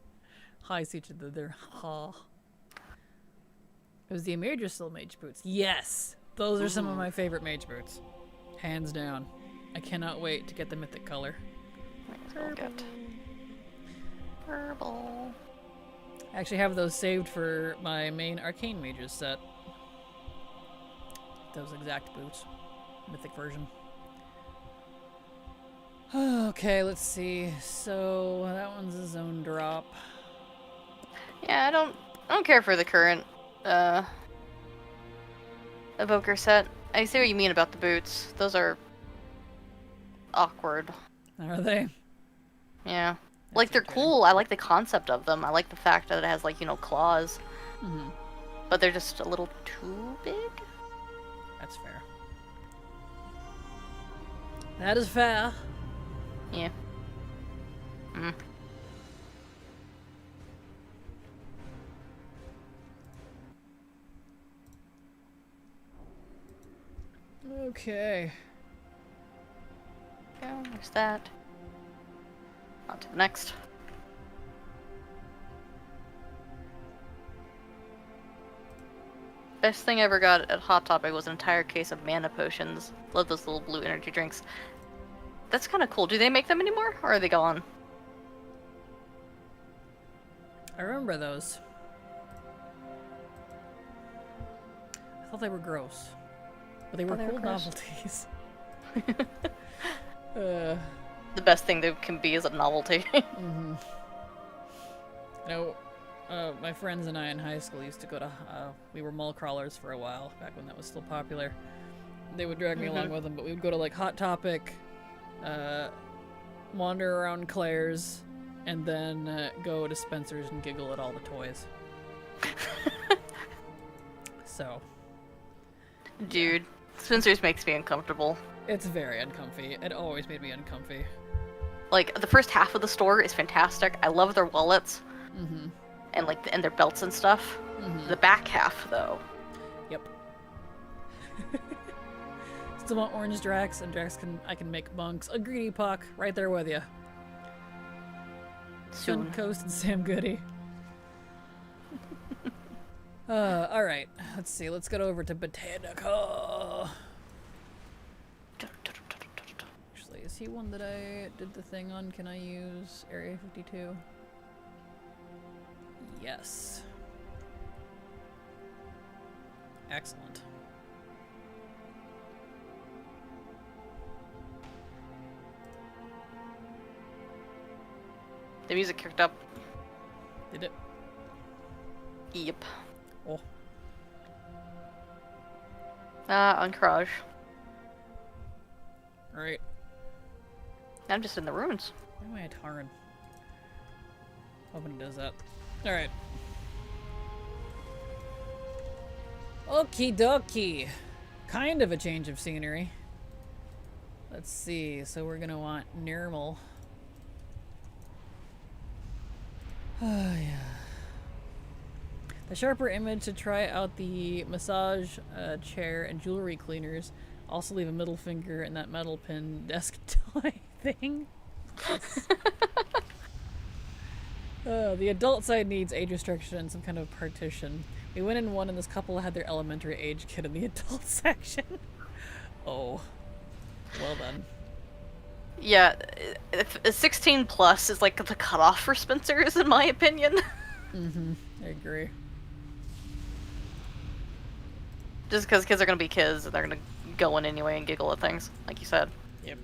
Hi, see each other. Ha. It was the Emerger still mage boots. Yes! Those are some of my favorite mage boots. Hands down. I cannot wait to get the mythic color. Purple. I actually have those saved for my main arcane mages set. Those exact boots. Mythic version. Okay, let's see. So that one's a zone drop. Yeah, I don't care for the current evoker set. I see what you mean about the boots. Those are awkward. Are they? Yeah. That's Like, they're okay. cool. I like the concept of them. I like the fact that it has, like, you know, claws. Mm-hmm. But they're just a little too big? That's fair. That is fair. Yeah. Mm. Okay. Yeah, there's that. On to the next. Best thing I ever got at Hot Topic was an entire case of mana potions. Love those little blue energy drinks. That's kind of cool. Do they make them anymore, or are they gone? I remember those. I thought they were gross. But they were they were cool gross. novelties. The best thing they can be is a novelty. Mm-hmm. You know, my friends and I in high school used to go to, we were mall crawlers for a while, back when that was still popular. They would drag me along with them, but we would go to, like, Hot Topic, wander around Claire's, and then go to Spencer's and giggle at all the toys. So. Dude, Spencer's makes me uncomfortable. It's very uncomfy. It always made me uncomfy. Like, the first half of the store is fantastic. I love their wallets. Mm-hmm. And, like, and their belts and stuff. Mm-hmm. The back half, though. Yep. Still want orange Drax, and I can make monks. A greedy Puck, right there with you. Soon. Coast and Sam Goody. Alright. Let's see. Let's get over to Botanica. Actually, is he one that I did the thing on? Can I use Area 52? Yes. Excellent. The music kicked up. Did it? Yep. Oh. Encourage. Alright. I'm just in the ruins. Why am I a Taran? Hoping it does that. Alright. Okie dokie. Kind of a change of scenery. Let's see. So we're gonna want normal. Oh, yeah. The sharper image to try out the massage chair and jewelry cleaners. Also leave a middle finger in that metal pin desk toy thing. Yes. The adult side needs age restriction and some kind of partition. We went in one and this couple had their elementary age kid in the adult section. Oh. Well then. Yeah, 16 plus is like the cutoff for Spencer's, in my opinion. Mm-hmm. I agree. Just because kids are going to be kids, and they're going to go in anyway and giggle at things, like you said. Yep.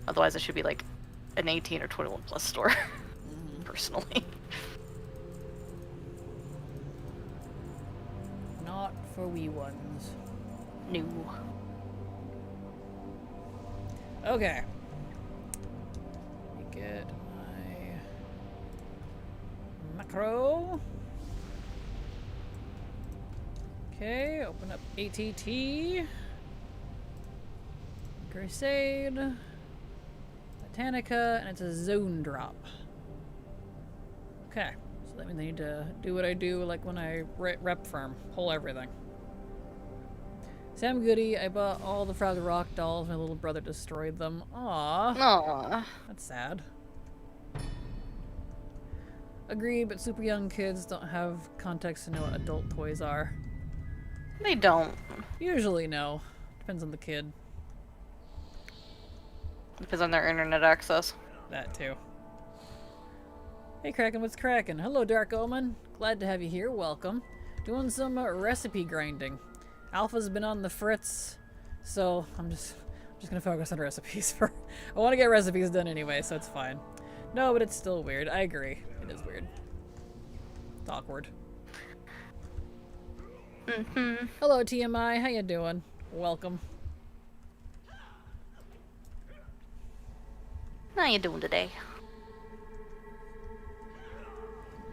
Otherwise, it should be like an 18 or 21 plus store, personally. Not for wee ones. No. Okay. Let me get my macro. Okay, open up ATT. Crusade. Botanica, and it's a zone drop. Okay, so that means I need to do what I do like when I rep farm. Pull everything. Sam Goody, I bought all the Frog Rock dolls. My little brother destroyed them. Aww. Aww. That's sad. Agreed, but super young kids don't have context to know what adult toys are. They don't. Usually no. Depends on the kid. Depends on their internet access. That too. Hey Kraken, what's cracking? Hello Dark Omen. Glad to have you here. Welcome. Doing some recipe grinding. Alpha's been on the fritz, so I'm Just gonna focus on recipes for. I want to get recipes done anyway, so it's fine. No, but it's still weird. I agree. It is weird. It's awkward. Hello, TMI. How you doing? Welcome. How you doing today?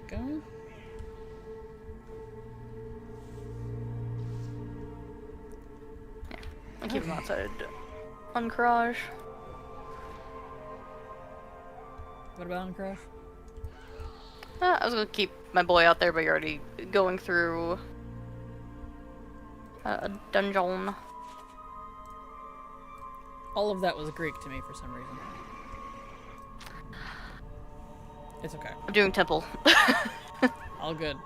Go. I'll keep him outside Uncrosh. What about Uncrosh? I was gonna keep my boy out there, but you're already going through a dungeon. All of that was Greek to me for some reason. It's okay. I'm doing temple. All good.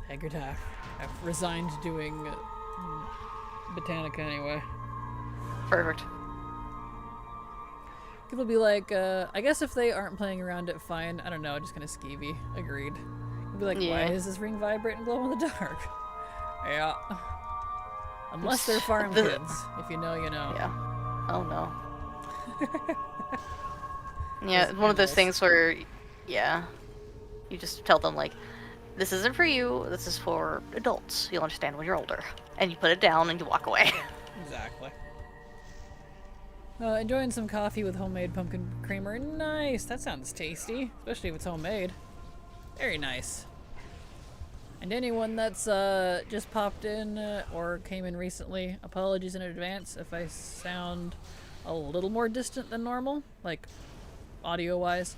Haggard half. I've resigned to doing Botanica anyway. Perfect. People be like, I guess if they aren't playing around it, fine. I don't know, just kind of skeevy. Agreed. You'll be like, Yeah. why does this ring vibrate and glow in the dark? Yeah. Unless they're farm kids. If you know, you know. Yeah. Oh no. Yeah, Those it's one of those animals. things where, yeah, you just tell them like, this isn't for you. This is for adults. You'll understand when you're older. And you put it down and you walk away. Exactly. Enjoying some coffee with homemade pumpkin creamer. Nice! That sounds tasty. Especially if it's homemade. Very nice. And anyone that's just popped in or came in recently, apologies in advance if I sound a little more distant than normal, like audio-wise.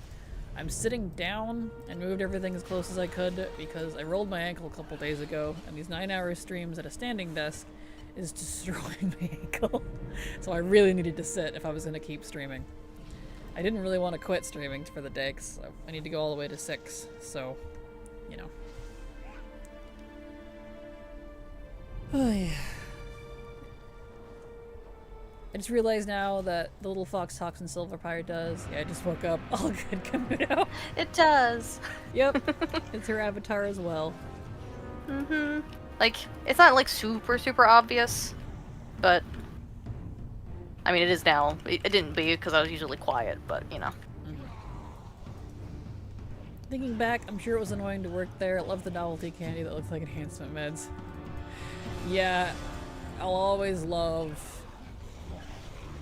I'm sitting down and moved everything as close as I could because I rolled my ankle a couple days ago, and these 9-hour streams at a standing desk is destroying my ankle. So I really needed to sit if I was going to keep streaming. I didn't really want to quit streaming for the day because I need to go all the way to 6, so, you know. Oh yeah. I just realized now that the little fox talks in Silverfire does. Yeah, I just woke up. All good, Kamuto. It does. Yep. It's her avatar as well. Mm-hmm. Like, it's not like super obvious, but I mean, it is now. It didn't be because I was usually quiet, but you know. Thinking back, I'm sure it was annoying to work there. I love the novelty candy that looks like enhancement meds. Yeah, I'll always love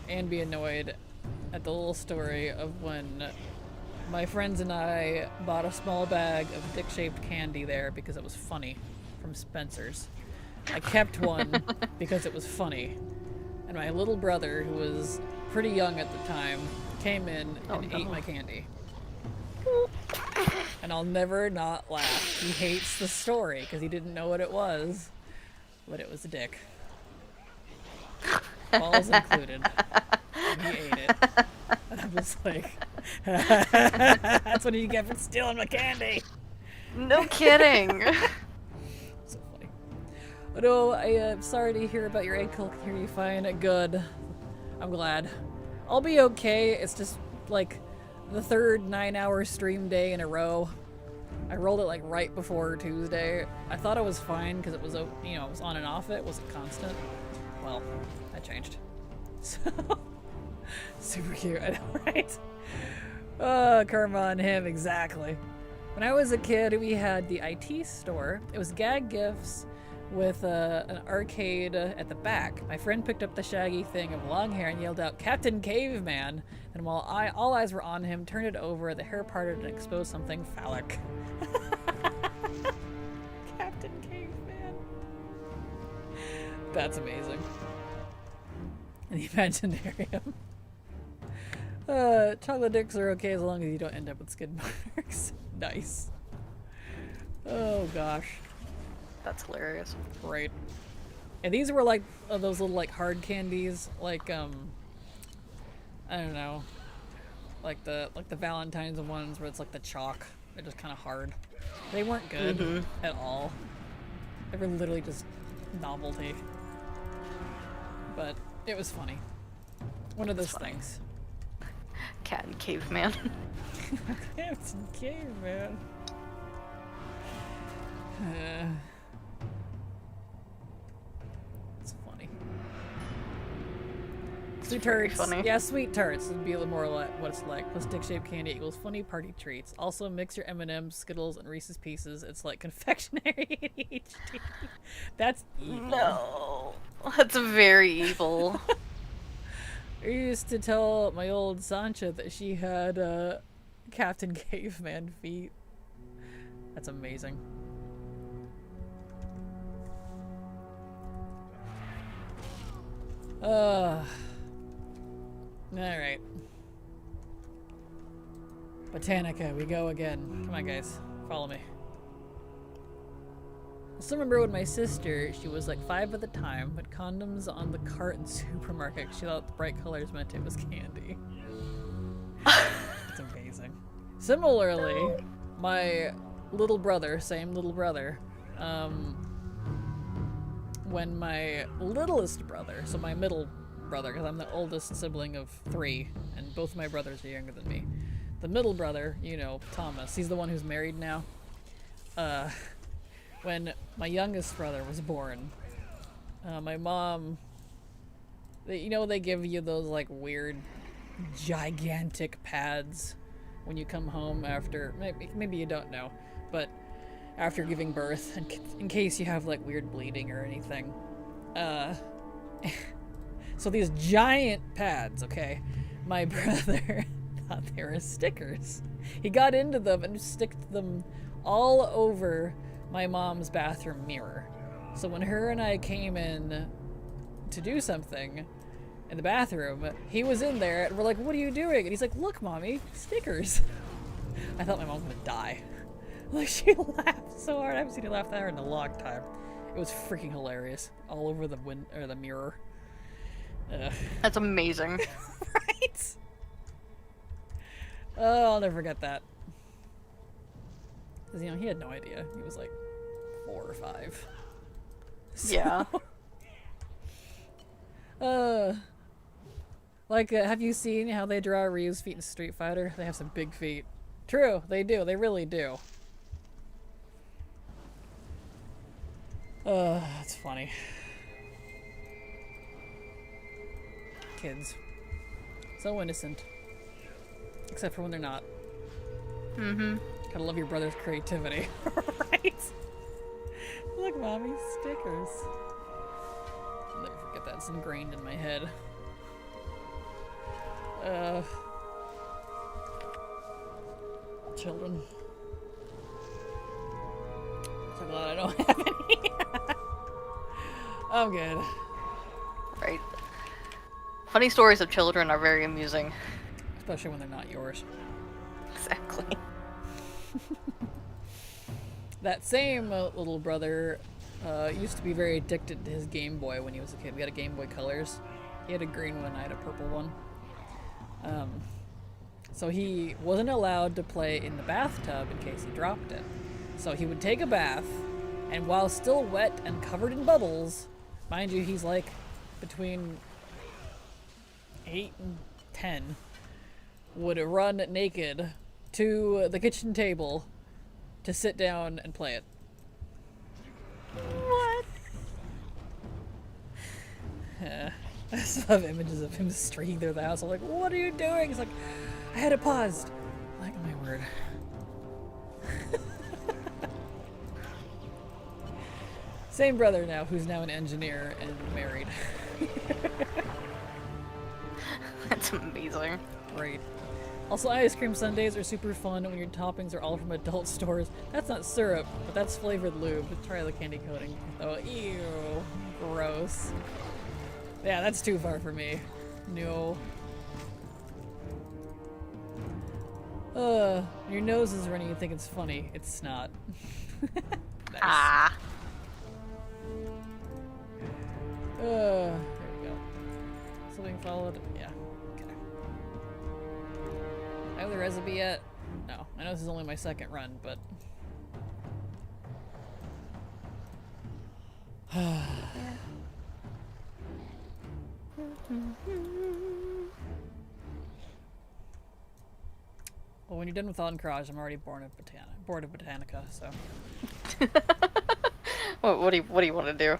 and be annoyed at the little story of when my friends and I bought a small bag of dick-shaped candy there because it was funny from Spencer's. I kept one because it was funny. And my little brother, who was pretty young at the time, came in and ate my candy. And I'll never not laugh. He hates the story because he didn't know what it was. But it was a dick. Balls included. And he ate it. And I'm just like, that's what you get for stealing my candy. No kidding. So funny. But no, I'm sorry to hear about your ankle. Can hear you fine. Good. I'm glad. I'll be okay. It's just like the third 9-hour stream day in a row. I rolled it like right before Tuesday. I thought I was fine because it was, you know, it was on and off. It wasn't constant. Well, that changed. So, super cute, I know, right? Karma on him, exactly. When I was a kid, we had the IT store. It was gag gifts with an arcade at the back. My friend picked up the shaggy thing of long hair and yelled out, "Captain Caveman!" And while all eyes were on him, turned it over, the hair parted and exposed something phallic. Captain Caveman. That's amazing. In the Imaginarium. Chocolate dicks are okay as long as you don't end up with skid marks. Nice. Oh gosh. That's hilarious. Right. And these were like those little like hard candies, like I don't know, like the Valentine's ones where it's like the chalk. They're just kind of hard. They weren't good at all. They were literally just novelty. But it was funny. One of those things. Cat and caveman. Captain Caveman. It's funny. Sweet very tarts. funny. Yeah, sweet tarts would be a little more like what it's like. Plus stick-shaped candy equals funny party treats. Also mix your M&M's, Skittles, and Reese's Pieces. It's like confectionery ADHD. That's evil. No. That's very evil. I used to tell my old Sancha that she had Captain Caveman feet. That's amazing. Alright. Botanica, we go again. Come on, guys. Follow me. I still remember when my sister, she was like 5 at the time, put condoms on the cart in supermarket. She thought the bright colors meant it was candy. It's amazing. Similarly, my little brother, same little brother, when my littlest brother, so my middle brother, because I'm the oldest sibling of 3, and both my brothers are younger than me. The middle brother, you know, Thomas, he's the one who's married now. When my youngest brother was born, my mom, they give you those like weird, gigantic pads when you come home after, maybe you don't know, but after giving birth, in case you have like weird bleeding or anything. So these giant pads, okay, my brother thought they were stickers. He got into them and sticked them all over my mom's bathroom mirror. So when her and I came in to do something in the bathroom, he was in there and we're like, what are you doing? And he's like, look, mommy, stickers. I thought my mom was gonna die. Like, she laughed so hard. I haven't seen her laugh that hard in a long time. It was freaking hilarious. All over the the mirror. Ugh. That's amazing. Right? Oh, I'll never forget that. Because, he had no idea. He was like 4 or 5. So, Yeah. have you seen how they draw Ryu's feet in Street Fighter? They have some big feet. True, they do. They really do. That's funny. Kids. So innocent. Except for when they're not. Mm-hmm. Gotta love your brother's creativity. Right? Look, mommy, stickers. I'll never forget that. It's ingrained in my head. Children. So glad I don't have any. I'm good. Right. Funny stories of children are very amusing. Especially when they're not yours. Exactly. That same little brother used to be very addicted to his Game Boy when he was a kid. We had a Game Boy Colors. He had a green one, I had a purple one. So he wasn't allowed to play in the bathtub in case he dropped it. So he would take a bath, and while still wet and covered in bubbles, mind you, he's like between 8 and 10, would run naked to the kitchen table to sit down and play it. What? Yeah. I still have images of him streaking through the house. I'm like, what are you doing? He's like, I had it paused. I'm like, oh my word. Same brother now, who's now an engineer and married. That's amazing. Great. Also, ice cream sundaes are super fun when your toppings are all from adult stores. That's not syrup, but that's flavored lube. Try the candy coating. Oh, ew. Gross. Yeah, that's too far for me. No. Your nose is running, you think it's funny. It's not. Nice. Ah. There we go. Something followed? Yeah. Okay. I have the recipe yet? No. I know this is only my second run, but... Well, when you're done with Encourage, I'm already bored of Botanica, so... What do you want to do?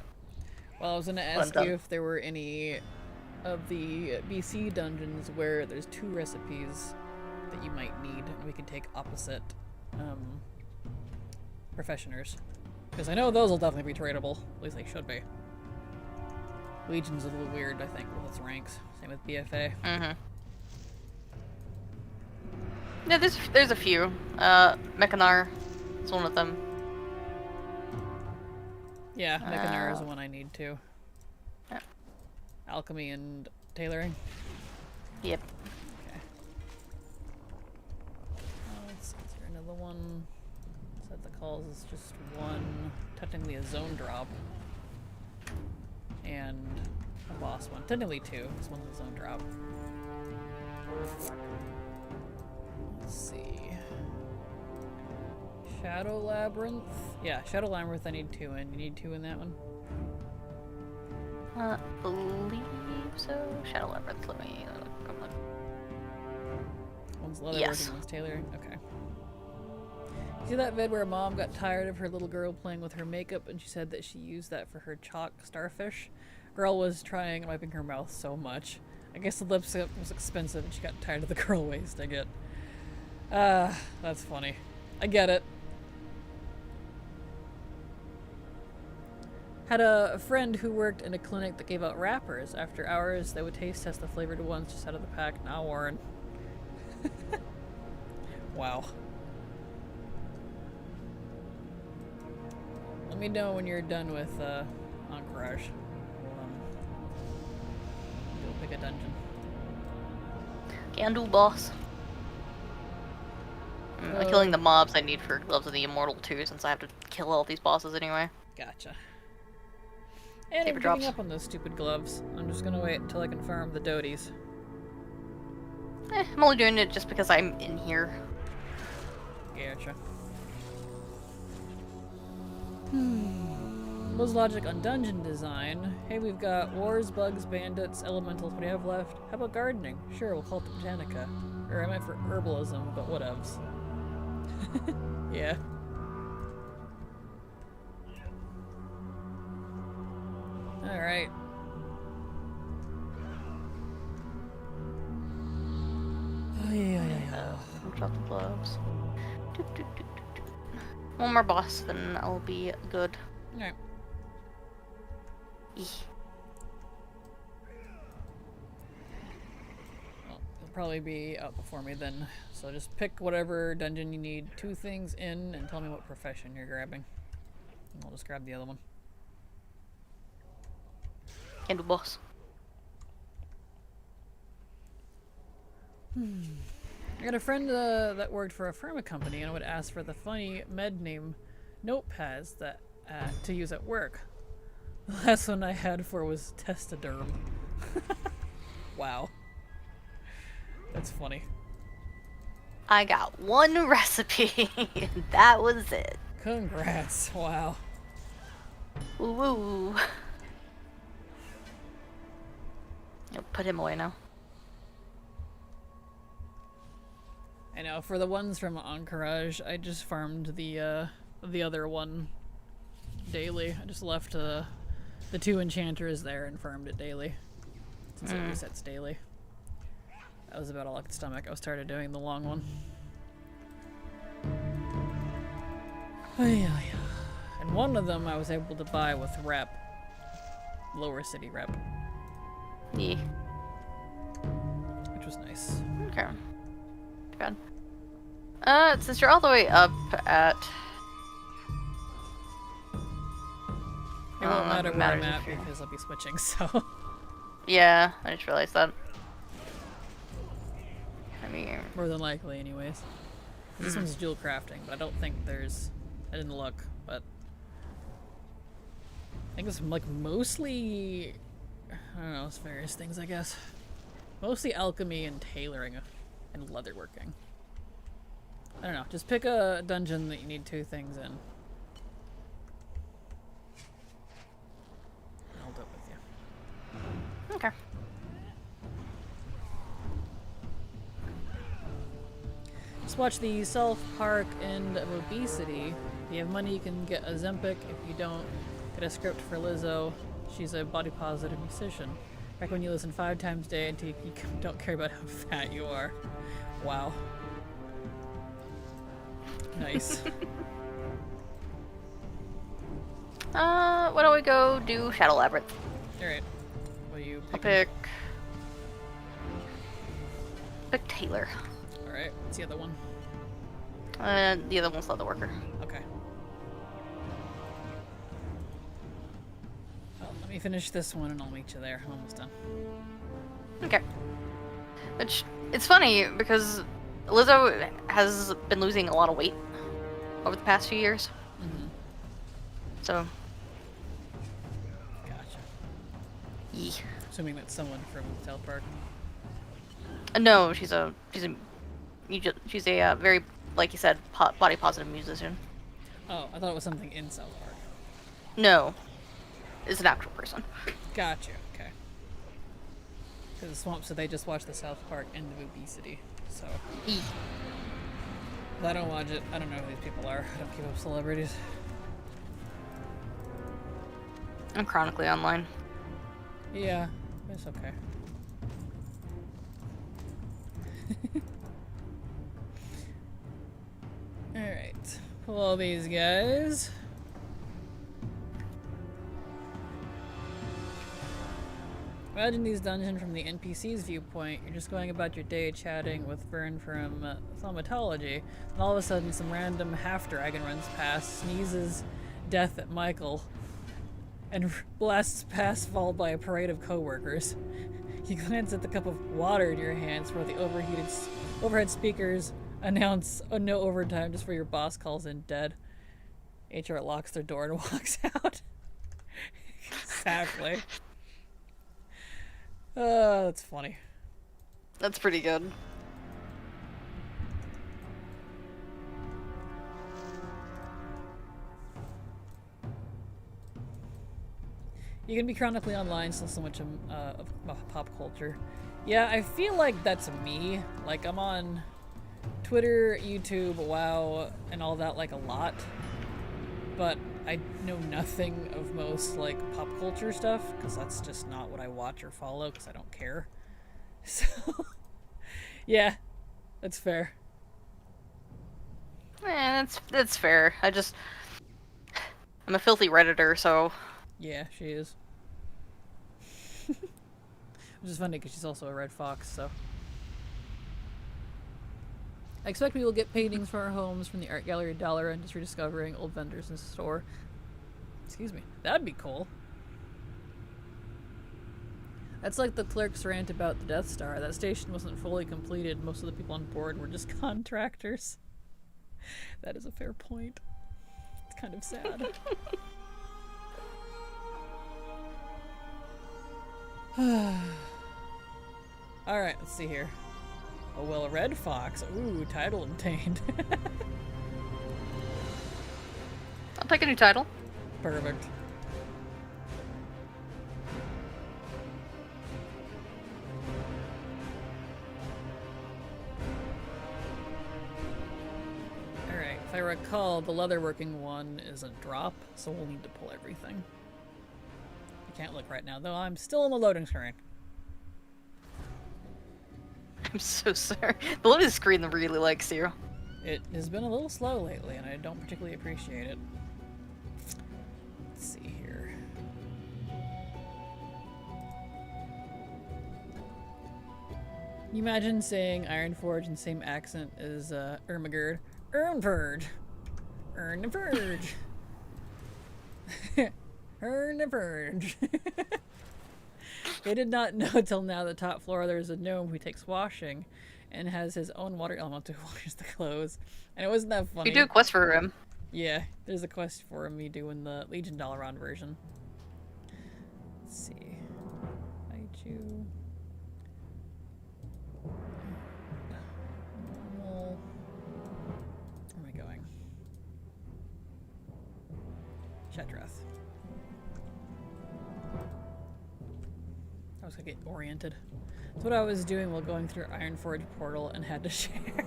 Well, I was gonna ask you if there were any of the BC dungeons where there's 2 recipes that you might need, and we can take opposite professioners. Because I know those will definitely be tradable. At least they should be. Legion's a little weird, I think, with its ranks. Same with BFA. Mm-hmm. Yeah, there's a few. Mechanar is one of them. Yeah, Mechanar is the one I need too. Yeah. Alchemy and tailoring. Yep. Okay. Let's see, is there another one? Set the calls is just 1, technically a zone drop. And a boss one. Technically 2. This one's a zone drop. Let's see. Shadow Labyrinth? Yeah, Shadow Labyrinth I need 2 in. You need 2 in that one? Believe so. Shadow Labyrinth, let me look. One's leatherworking, Yes. one's tailoring? Okay. See that vid where a mom got tired of her little girl playing with her makeup and she said that she used that for her chalk starfish? Girl was trying wiping her mouth so much. I guess the lipstick was expensive and she got tired of the girl wasting it. That's funny. I get it. Had a friend who worked in a clinic that gave out wrappers. After hours, they would taste test the flavored ones just out of the pack. Now, Warren. Wow. Let me know when you're done with Encourage. We'll pick a dungeon. Can do, boss. Killing the mobs I need for Gloves of the Immortal too, since I have to kill all these bosses anyway. Gotcha. And Saber I'm drops. giving up on those stupid gloves. I'm just gonna wait until I can farm the Dailies. I'm only doing it just because I'm in here. Gotcha. What's logic on dungeon design? Hey, we've got wars, bugs, bandits, elementals. What do you have left? How about gardening? Sure, we'll call it the Botanica. Or I meant for herbalism, but whatevs. Yeah. Alright. Oh, yeah. Drop the gloves. One more boss, then I'll be good. Alright. Eeh. Well, he'll probably be out before me then. So just pick whatever dungeon you need 2 things in and tell me what profession you're grabbing. And I'll just grab the other one. Can do, boss. I got a friend that worked for a pharma company and would ask for the funny med name notepads that to use at work. The last one I had for was Testoderm. Wow. That's funny. I got 1 recipe, and that was it. Congrats. Wow. Woo woo. I'll put him away now. I know, for the ones from Encourage, I just farmed the other one daily. I just left the 2 enchanters there and farmed it daily. Since it resets daily. That was about all I could stomach. I started doing the long one. And one of them I was able to buy with rep. Lower city rep. Yeah. Which was nice. Okay. Too bad. Since you're all the way up at... It won't matter where I'm matters at if you're- because I'll be switching, so... Yeah, I just realized that. I mean... More than likely, anyways. This one's dual crafting, but I don't think there's... I didn't look, but... I think it's like mostly... I don't know, it's various things, I guess. Mostly alchemy and tailoring and leatherworking. I don't know, just pick a dungeon that you need 2 things in. I'll do it with you. Okay. Just watch the South Park end of Obesity. If you have money, you can get Ozempic. If you don't, get a script for Lizzo. She's a body positive musician. Back when you listen 5 times a day until you don't care about how fat you are. Wow. Nice. Why don't we go do Shadow Labyrinth? Alright. Will you I'll pick? pick Taylor. Alright, what's the other one? The other one's Leather Worker. Okay. Well, let me finish this one and I'll meet you there. I'm almost done. Okay. Which, it's funny because Lizzo has been losing a lot of weight over the past few years. Mm-hmm. So, Gotcha. yeah. Assuming that's someone from South Park. No, she's a very, like you said, body positive musician. Oh, I thought it was something in South Park. No, it's an actual person. Gotcha, okay. Because the Swamp said they just watched the South Park End of Obesity, so... E. I don't watch it. I don't know who these people are. I don't keep up celebrities. I'm chronically online. Yeah, it's okay. Alright. Pull all these guys. Imagine these dungeons from the NPC's viewpoint. You're just going about your day chatting with Vern from Thaumatology, and all of a sudden some random half-dragon runs past, sneezes death at Michael, and blasts past followed by a parade of co-workers. You glance at the cup of water in your hands where the overhead speakers announce no overtime just for your boss calls in dead. HR locks their door and walks out. Exactly. That's funny. That's pretty good. You can be chronically online, still so much of pop culture. Yeah, I feel like that's me. Like, I'm on Twitter, YouTube, WoW, and all that, like, a lot. But I know nothing of most, like, pop culture stuff, because that's just not what I watch or follow, because I don't care. So, yeah, that's fair. That's fair. I'm a filthy Redditor, so... Yeah, she is. Which is funny because she's also a red fox, so. I expect we will get paintings for our homes from the art gallery dollar and just rediscovering old vendors in the store. Excuse me. That'd be cool. That's like the clerk's rant about the Death Star. That station wasn't fully completed. Most of the people on board were just contractors. That is a fair point. It's kind of sad. Alright, let's see here. Oh, well, a red fox. Ooh, title obtained. I'll take a new title. Perfect. Alright, if I recall, the leatherworking one is a drop, so we'll need to pull everything. I can't look right now, though I'm still in the loading screen. I'm so sorry. The loading screen really likes you. It has been a little slow lately, and I don't particularly appreciate it. Let's see here. Can you imagine saying Ironforge in the same accent as Ermagerd? Ernverge! Ernverge! Ernverge! I did not know till now the top floor there's a gnome who takes washing and has his own water elemental who washes the clothes. And it wasn't that funny. You do a quest for him. Yeah, there's a quest for me doing the Legion Dalaran version. Let's see. IAU. Normal. Where am I going? Shetrath. I was gonna get oriented. That's what I was doing while going through Ironforge portal and had to share.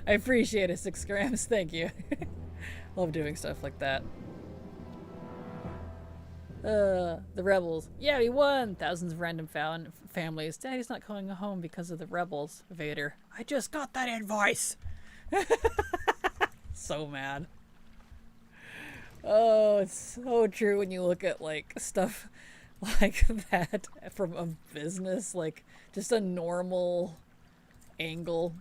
I appreciate it, 6 grams, thank you. Love doing stuff like that. The rebels. Yeah, we won! Thousands of random families. Daddy's not going home because of the rebels. Vader. I just got that invoice! So mad. Oh, it's so true when you look at, like, stuff like that from a business, like, just a normal angle.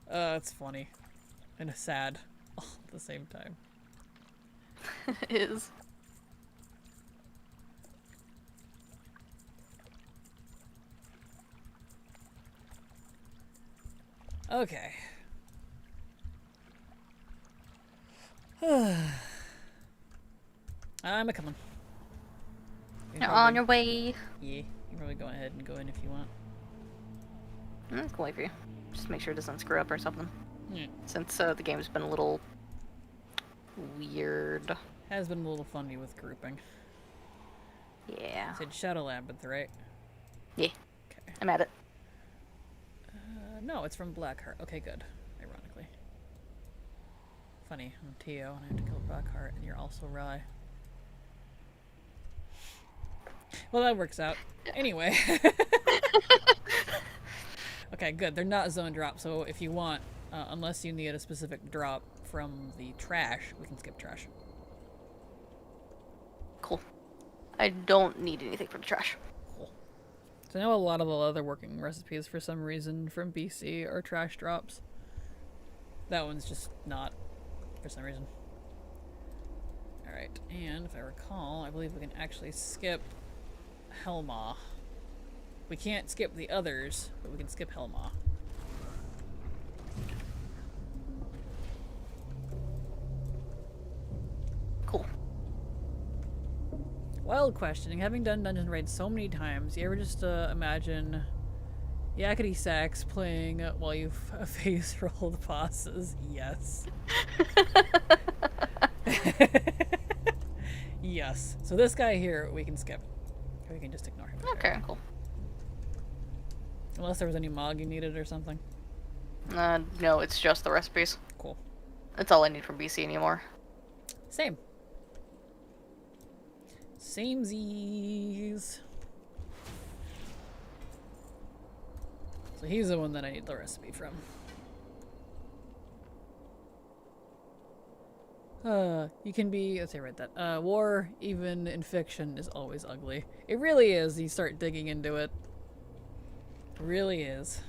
It's funny. And sad all at the same time. It is. Okay. I'm a coming. You're on your way. Yeah, you can probably go ahead and go in if you want. I can wait for you. Just make sure it doesn't screw up or something. Yeah. Since the game's been a little weird. Has been a little funny with grouping. Yeah. Said Shadow Labyrinth, right? Yeah. Okay. I'm at it. No, it's from Blackheart. Okay, good. Ironically. Funny, I'm Tio and I have to kill Blackheart and you're also Rye. Well, that works out. Anyway. Okay, good. They're not zone drop, so if you want, unless you need a specific drop from the trash, we can skip trash. Cool. I don't need anything for the trash. Cool. So I know a lot of the other working recipes, for some reason, from BC are trash drops. That one's just not, for some reason. Alright, and if I recall, I believe we can actually skip Helma. We can't skip the others, but we can skip Helma. Cool. Wild questioning. Having done Dungeon Raids so many times, you ever just imagine Yakety Sax playing while you face roll the bosses? Yes. Yes. So this guy here, we can skip. Or we can just ignore him. Okay, cool. Unless there was any mod you needed or something. No, it's just the recipes. Cool. That's all I need from BC anymore. Same. Samesies. So he's the one that I need the recipe from. You can be, let's say right that, war, even in fiction, is always ugly. It really is, you start digging into it. It really is.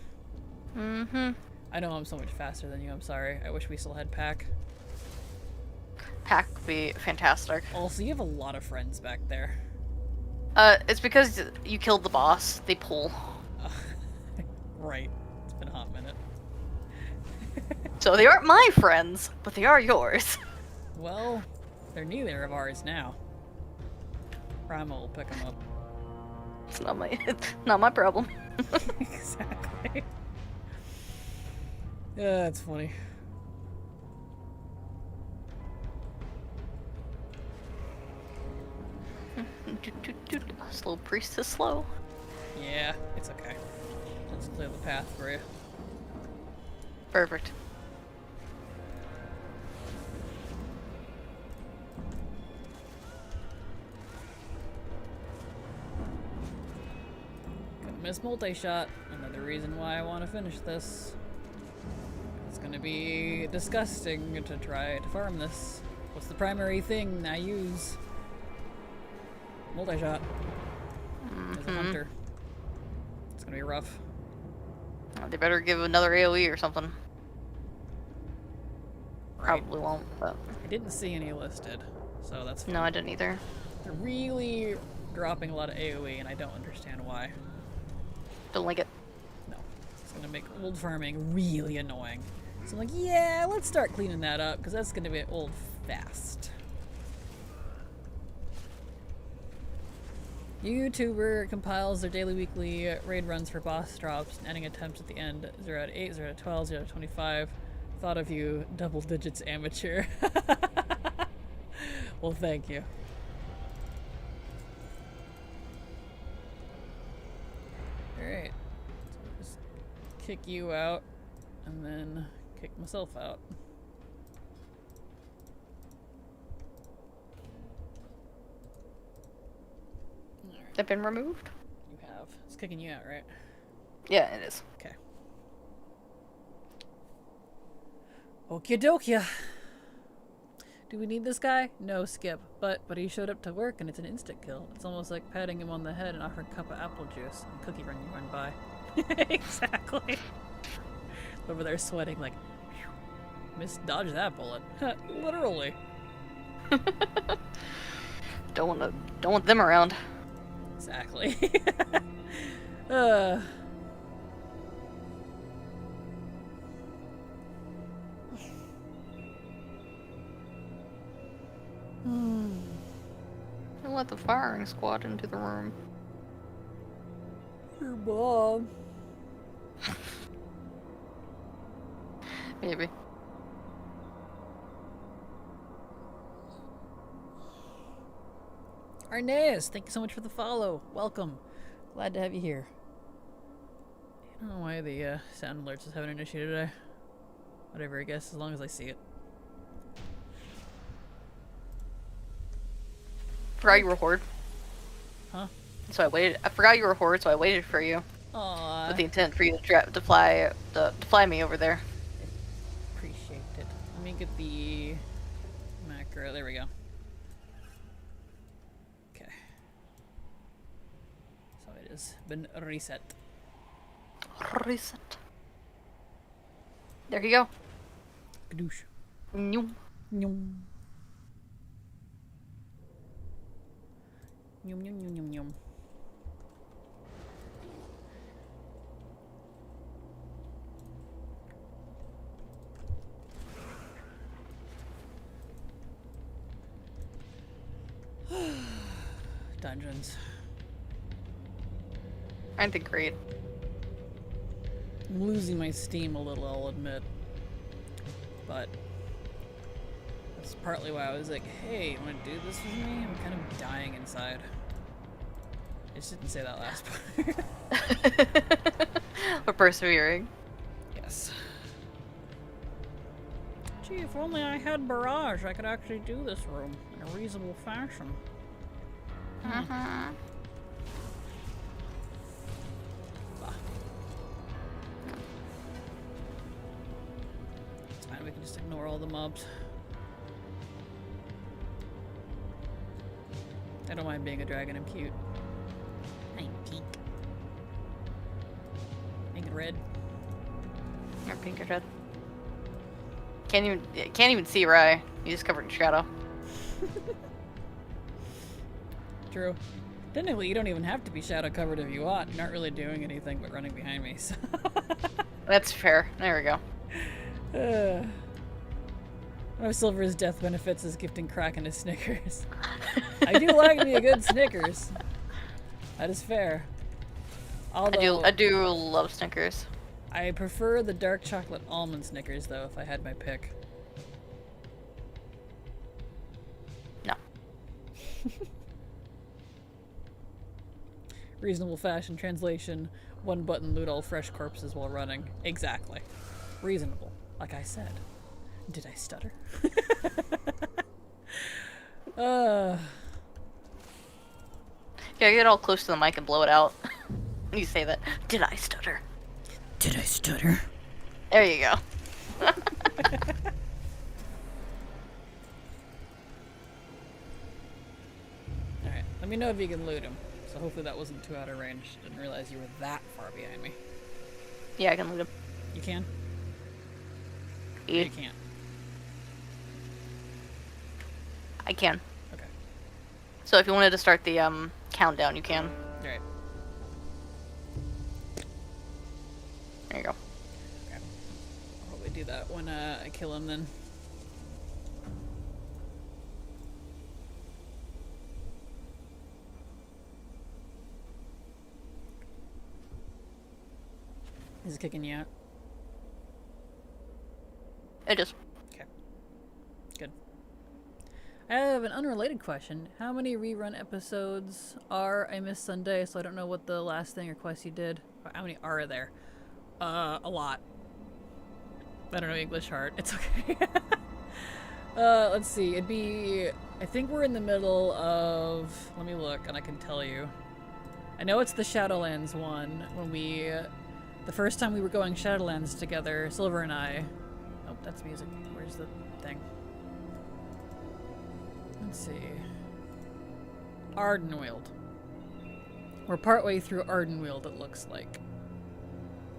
Mm-hmm. I know I'm so much faster than you, I'm sorry. I wish we still had pack. Pack would be fantastic. Also, you have a lot of friends back there. It's because you killed the boss. They pull. Right. It's been a hot minute. So they aren't my friends, but they are yours. Well, they're neither of ours now. Primal will pick them up. It's not my problem. Exactly. Yeah, that's funny. Slow priest is slow. Yeah, it's okay. Let's clear the path for you. Perfect. Gonna miss multi-shot. Another reason why I want to finish this. It's gonna be disgusting to try to farm this. What's the primary thing I use? Multi-shot. As a hunter. It's gonna be rough. They better give another AoE or something. Right. Probably won't, but... I didn't see any listed, so that's fine. No, I didn't either. They're really dropping a lot of AoE, and I don't understand why. Don't like it. No. It's gonna make old farming really annoying. So I'm like, yeah, let's start cleaning that up, because that's gonna be old fast. YouTuber compiles their daily, weekly raid runs for boss drops, and ending attempts at the end. 0 out of 8, 0 out of 12, 0 out of 25. Thought of you, double digits amateur. Well, thank you. Alright. So just kick you out, and then kick myself out. They've been removed? You have. It's kicking you out, right? Yeah, it is. Okay. Okie dokie. Do we need this guy? No, skip. But he showed up to work and it's an instant kill. It's almost like patting him on the head and offering a cup of apple juice and cookie run by. Exactly. Over there sweating like, dodge that bullet. Literally. Don't want them around. Exactly. Don't let the firing squad into the room. Your mom. Maybe. Arnaz, thank you so much for the follow. Welcome. Glad to have you here. I don't know why the sound alerts is having an issue today. Whatever, I guess, as long as I see it. Forgot you were Horde. Huh? So I waited. I forgot you were Horde, so I waited for you. Aww. With the intent for you to fly me over there. Appreciate it. Let me get the macro. There we go. Okay. So it has been reset. Reset. There you go. Kadoosh. Nyum. Nyum. Nyum nyum nyum nyum nyum. Dungeons. Aren't they great? I'm losing my steam a little, I'll admit. But that's partly why I was like, hey, you wanna do this with me? I'm kind of dying inside. I just didn't say that last part. We're persevering. Yes. Gee, if only I had Barrage, I could actually do this room in a reasonable fashion. Uh-huh. Bah. It's fine, we can just ignore all the mobs. I don't mind being a dragon, I'm cute. I'm pink. Pink and red. You're pink or red. Can't even see Rye. You just covered in shadow. True. Technically, you don't even have to be shadow covered if you want. You're not really doing anything but running behind me, so. That's fair. There we go. One of Silver's death benefits is gifting Kraken a Snickers. I do like me a good Snickers. That is fair. Although, I do love Snickers. I prefer the dark chocolate almond Snickers, though, if I had my pick. No. Reasonable fashion translation, one button loot all fresh corpses while running. Exactly. Reasonable. Like I said. Did I stutter? Yeah, get all close to the mic and blow it out. You say that. Did I stutter? Did I stutter? There you go. Alright, let me know if you can loot him. So hopefully that wasn't too out of range. Didn't realize you were that far behind me. Yeah, I can loot him. You can? Yeah. You can't. I can. Okay. So if you wanted to start the countdown, you can. Alright. There you go. Okay. I'll probably do that when I kill him then. Is it kicking you out? It is. Okay. Good. I have an unrelated question. How many rerun episodes are I Missed Sunday? So I don't know what the last thing or quest you did. How many are there? A lot. I don't know English hard. It's okay. Let's see. It'd be... I think we're in the middle of... Let me look and I can tell you. I know it's the Shadowlands one. When we... the first time we were going Shadowlands together, Silver and I... Oh, that's music. Where's the thing? Let's see. Ardenweald. We're partway through Ardenweald, it looks like.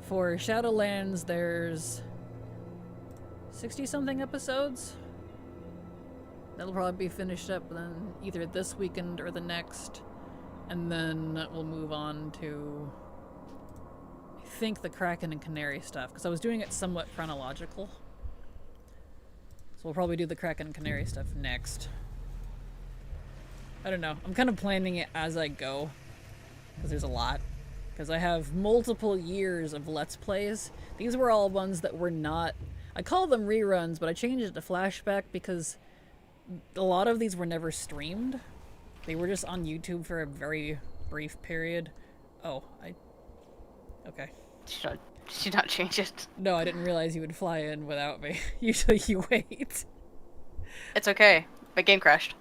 For Shadowlands, there's 60-something episodes. That'll probably be finished up then either this weekend or the next. And then we'll move on to, I think, the Kraken and Canary stuff, because I was doing it somewhat chronological. So we'll probably do the Kraken and Canary stuff next. I don't know. I'm kind of planning it as I go, because there's a lot. Because I have multiple years of Let's Plays. These were all ones that were not... I call them reruns, but I changed it to flashback because a lot of these were never streamed. They were just on YouTube for a very brief period. Oh, okay. Did you not change it? No, I didn't realize you would fly in without me. Usually you wait. It's okay. My game crashed.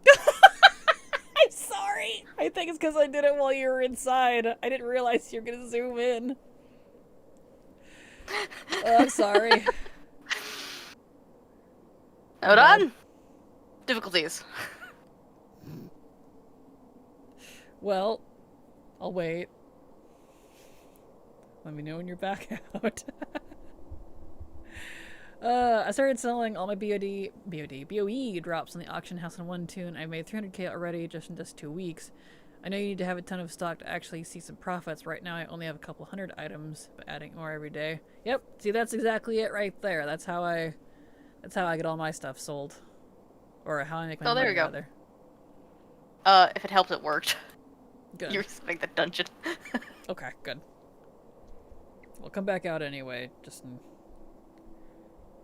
I'm sorry. I think it's because I did it while you were inside. I didn't realize you were going to zoom in. Oh, I'm sorry. Hold on. Difficulties. Well, I'll wait. Let me know when you're back out. I started selling all my BOE drops on the auction house in one tune. I made 300k already just in 2 weeks. I know you need to have a ton of stock to actually see some profits. Right now I only have a couple hundred items, but adding more every day. Yep, see, that's exactly it right there. That's how I get all my stuff sold. Or how I make my money, there we go. rather. If it helps, it worked. Good. You're resetting the dungeon. Okay, good. We'll come back out anyway, just in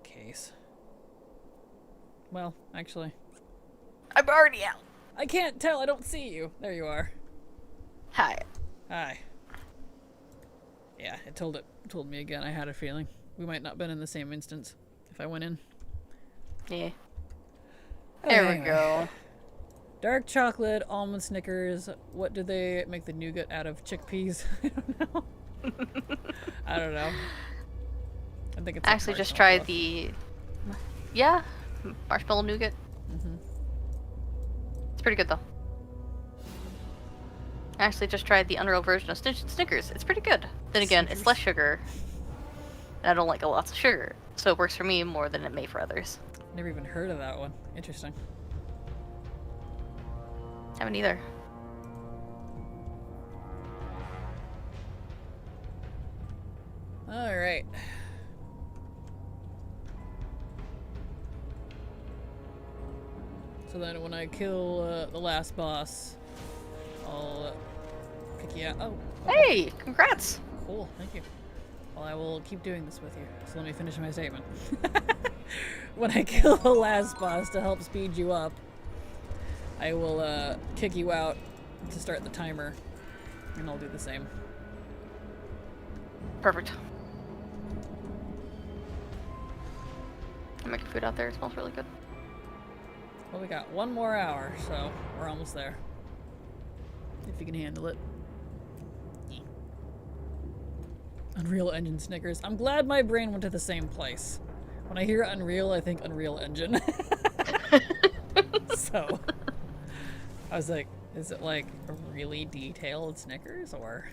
case. Well, actually, I'm already out. I can't tell. I don't see you. There you are. Hi. Hi. Yeah, it told me again. I had a feeling we might not have been in the same instance if I went in. Yeah. There we Anyway. go. Dark chocolate, almond Snickers. What do they make the nougat out of? Chickpeas? I don't know. I don't know. I think it's I actually just tried the... Yeah, marshmallow nougat. Mm-hmm. It's pretty good, though. I actually just tried the Unreal version of Snickers. It's pretty good. Then again, Snickers. it's less sugar. And I don't like lots of sugar. So it works for me more than it may for others. Never even heard of that one. Interesting. Haven't either. Alright. So then when I kill the last boss, I'll kick you out. Oh, okay. Hey, congrats! Cool, thank you. Well, I will keep doing this with you. So let me finish my statement. When I kill the last boss to help speed you up, I will kick you out to start the timer, and I'll do the same. Perfect. I'm making food out there. It smells really good. Well, we got 1 more hour, so we're almost there. If you can handle it. Unreal Engine Snickers. I'm glad my brain went to the same place. When I hear Unreal, I think Unreal Engine. So, I was like, is it like a really detailed Snickers, or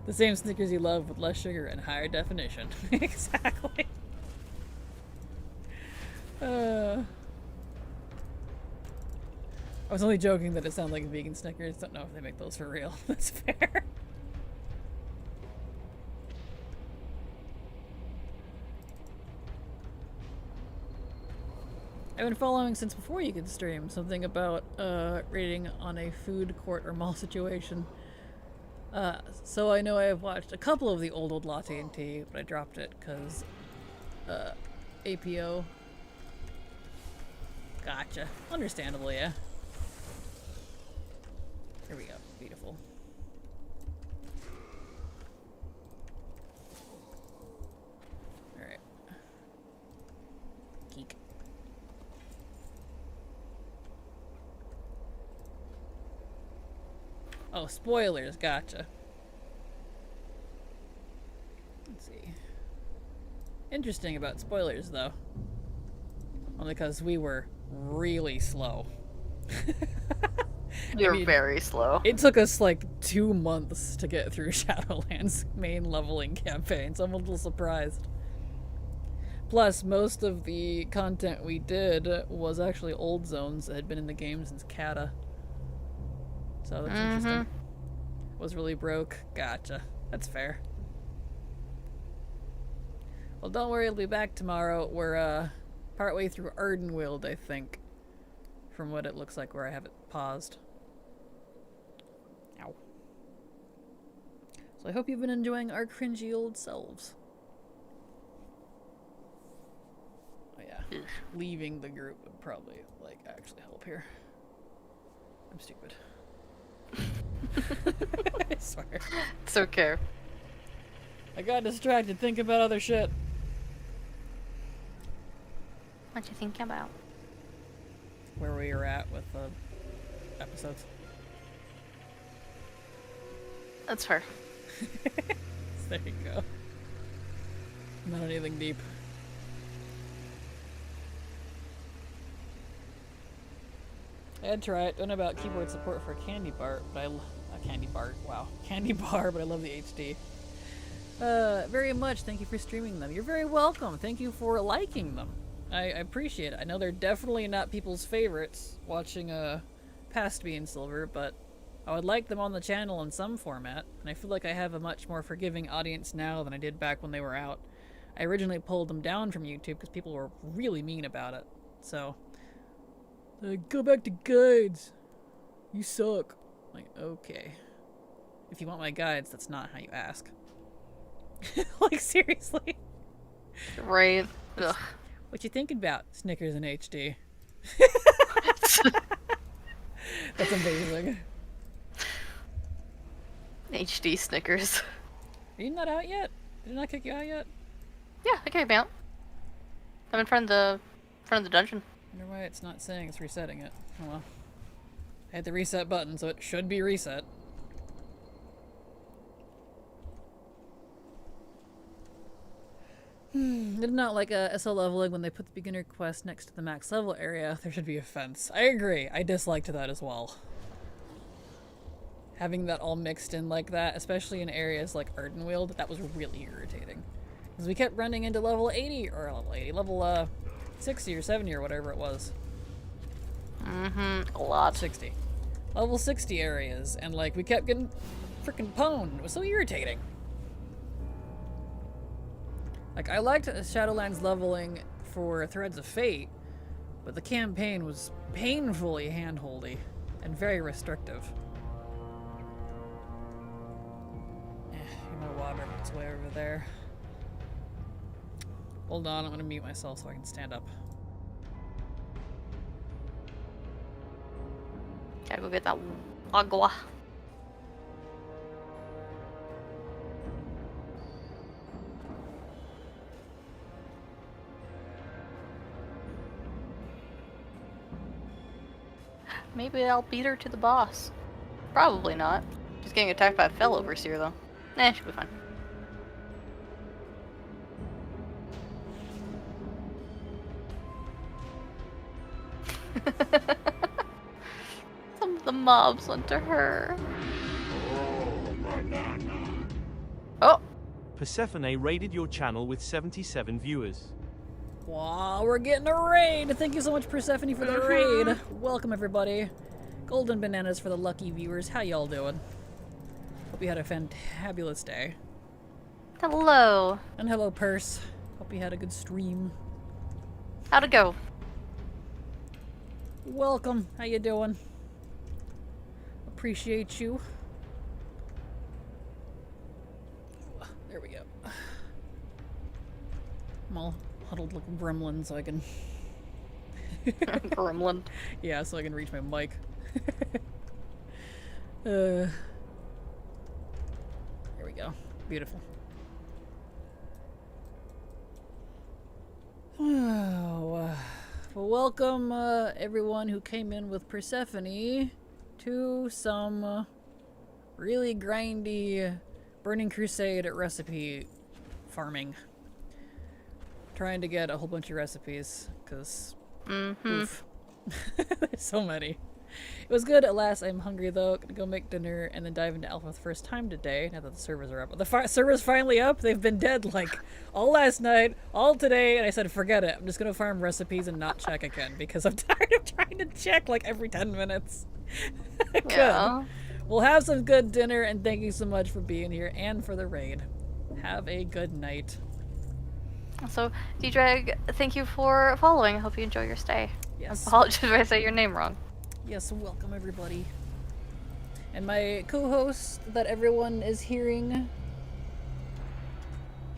the same Snickers you love with less sugar and higher definition? Exactly. I was only joking that it sounded like vegan Snickers. Don't know if they make those for real. That's fair. I've been following since before you could stream. Something about rating on a food court or mall situation. So I know I have watched a couple of the old Latte and Tea, but I dropped it because APO. Gotcha. Understandable, yeah. Here we go. Beautiful. Alright. Geek. Oh, spoilers. Gotcha. Let's see. Interesting about spoilers, though. Only because we were really slow. You're very slow. It took us like 2 months to get through Shadowlands' main leveling campaign, so I'm a little surprised. Plus, most of the content we did was actually old zones that had been in the game since Kata. So that's interesting. Was really broke. Gotcha. That's fair. Well, don't worry, I'll be back tomorrow. We're partway through Ardenweald, I think. From what it looks like where I have it paused. Ow. So I hope you've been enjoying our cringy old selves. Oh yeah. Leaving the group would probably, like, actually help here. I'm stupid. I swear. It's okay. I got distracted thinking about other shit. What you think about? Where we were at with the episodes. That's fair. There you go. Not anything deep. I'd try it. Don't know about keyboard support for Candy Bar, but Candy Bar. Wow, Candy Bar, but I love the HD. Very much. Thank you for streaming them. You're very welcome. Thank you for liking them. I appreciate it. I know they're definitely not people's favorites watching past being Silver, but I would like them on the channel in some format, and I feel like I have a much more forgiving audience now than I did back when they were out. I originally pulled them down from YouTube because people were really mean about it. So, go back to guides. You suck. Like, okay. If you want my guides, that's not how you ask. Like, seriously. Right. Ugh. What you thinking about, Snickers in HD? That's amazing. HD Snickers. Are you not out yet? Did I not kick you out yet? Yeah, I came out. I'm in front of the dungeon. I wonder why it's not saying it's resetting it. Oh well. I hit the reset button, so it should be reset. Did not like SL leveling when they put the beginner quest next to the max level area. There should be a fence. I agree. I disliked that as well. Having that all mixed in like that, especially in areas like Ardenweald, that was really irritating. Because we kept running into level 80, or level 80, level 60 or 70 or whatever it was. A lot. 60. Level 60 areas, and like we kept getting freaking pwned. It was so irritating. Like, I liked Shadowlands leveling for Threads of Fate, but the campaign was painfully handholdy and very restrictive. My water, it's way over there. Hold on, I'm gonna mute myself so I can stand up. Gotta go get that agua. Maybe I'll beat her to the boss. Probably not. She's getting attacked by a fell overseer though. Nah, she'll be fine. Some of the mobs went to her. Oh! Persephone raided your channel with 77 viewers. Wow, we're getting a raid! Thank you so much, Persephone, for the raid. Welcome, everybody. Golden bananas for the lucky viewers. How y'all doing? Hope you had a fantabulous day. Hello. And hello, Purse. Hope you had a good stream. How'd it go? Welcome. How you doing? Appreciate you. There we go. I'm all huddled like a gremlin so I can... Gremlin. Yeah, so I can reach my mic. There we go. Beautiful. Oh, well, welcome everyone who came in with Persephone to some really grindy Burning Crusade recipe farming. Trying to get a whole bunch of recipes, because oof. There's so many. It was good at last. I'm hungry though. Gonna go make dinner and then dive into Alpha for the first time today. Now that the servers are up. The servers finally up. They've been dead like all last night, all today, and I said forget it. I'm just gonna farm recipes and not check again because I'm tired of trying to check like every 10 minutes. Good. Yeah. We'll have some good dinner and thank you so much for being here and for the raid. Have a good night. So, D-Drag, thank you for following. I hope you enjoy your stay. Yes. Apologies if I say your name wrong. Yes, welcome everybody. And my co-host that everyone is hearing,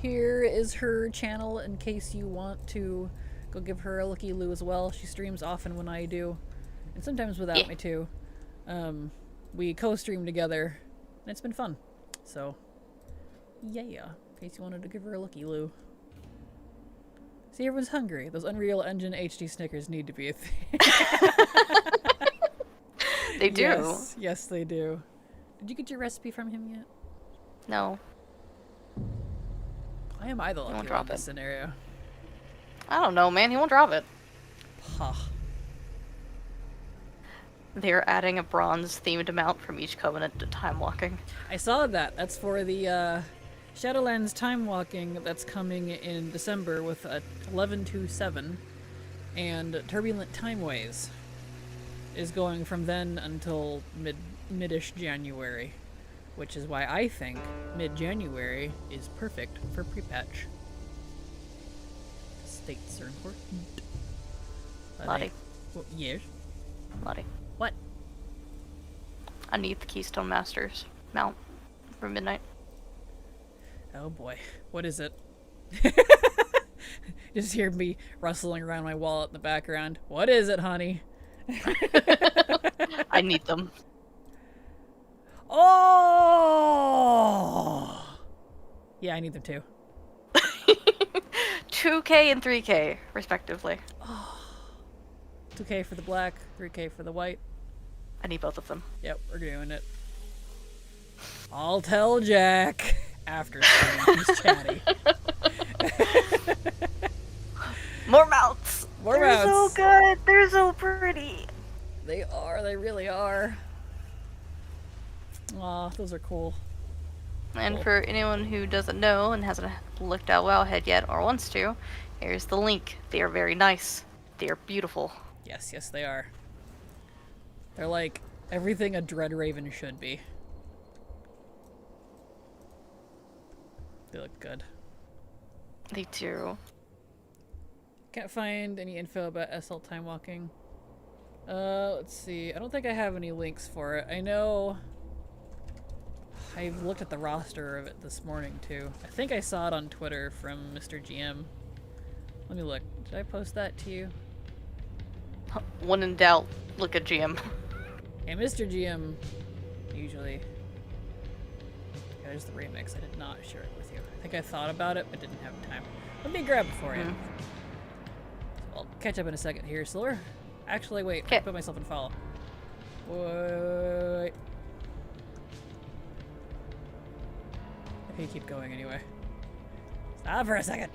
here is her channel in case you want to go give her a looky-loo as well. She streams often when I do, and sometimes without me too. We co-stream together, and it's been fun. So, yeah, in case you wanted to give her a looky-loo. See, everyone's hungry. Those Unreal Engine HD Snickers need to be a thing. They do. Yes, they do. Did you get your recipe from him yet? No. Why am I the lucky one drop in this it. scenario? I don't know, man. He won't drop it. Huh. They're adding a bronze-themed mount from each covenant to time walking. I saw that. That's for the Shadowlands time walking that's coming in December with 11/27, and Turbulent Timeways is going from then until mid-ish January, which is why I think mid-January is perfect for pre-patch. States are important. Latte. Well, yes. Latte. What? I need the Keystone Masters mount for midnight. Oh boy, what is it? Just hear me rustling around my wallet in the background. What is it, honey? I need them. Oh! Yeah, I need them too. 2K and 3K, respectively. 2K for the black, 3K for the white. I need both of them. Yep, we're doing it. I'll tell Jack after stream. He's chatty. More mounts! More They're mounts. so good! They're so pretty! They are, they really are. Aw, those are cool. And Cool. for anyone who doesn't know and hasn't looked at Wowhead yet or wants to, here's the link. They are very nice. They are beautiful. Yes, yes, they are. They're like everything a Dread Raven should be. They look good. They do. Can't find any info about SL time walking. Let's see. I don't think I have any links for it. I know I've looked at the roster of it this morning too. I think I saw it on Twitter from Mr. GM. Let me look. Did I post that to you? When in doubt, look at GM. Hey, Mr. GM usually... Yeah, there's the remix. I did not share it with you. I think I thought about it, but didn't have time. Let me grab it for you. I'll catch up in a second here, Slur. Actually, wait. I put myself in follow. Wait. Okay, keep going anyway. Stop for a second.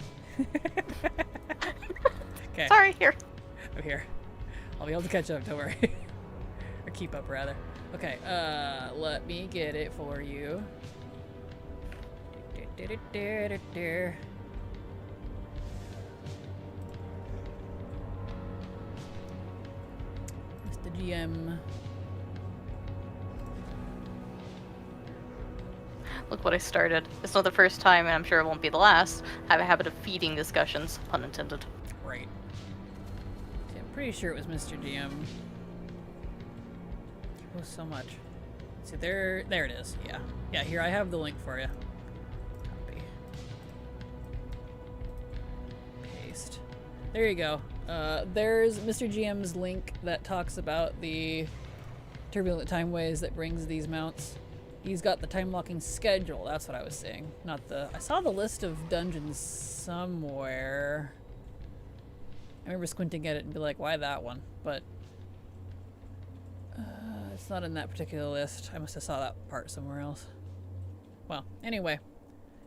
Okay. Sorry, here. I'm here. I'll be able to catch up, don't worry. Or keep up, rather. Okay, let me get it for you. Mr. GM. Look what I started. It's not the first time, and I'm sure it won't be the last. I have a habit of feeding discussions, pun intended. Right. See, I'm pretty sure it was Mr. GM. Oh, so much. See, there it is. Yeah. Yeah, here, I have the link for you. Copy. Paste. There you go. There's Mr. GM's link that talks about the turbulent timeways that brings these mounts. He's got the time locking schedule, that's what I was saying. Not the... I saw the list of dungeons somewhere. I remember squinting at it and be like, why that one? But... let's It's not in that particular list. I must have saw that part somewhere else. Well, anyway,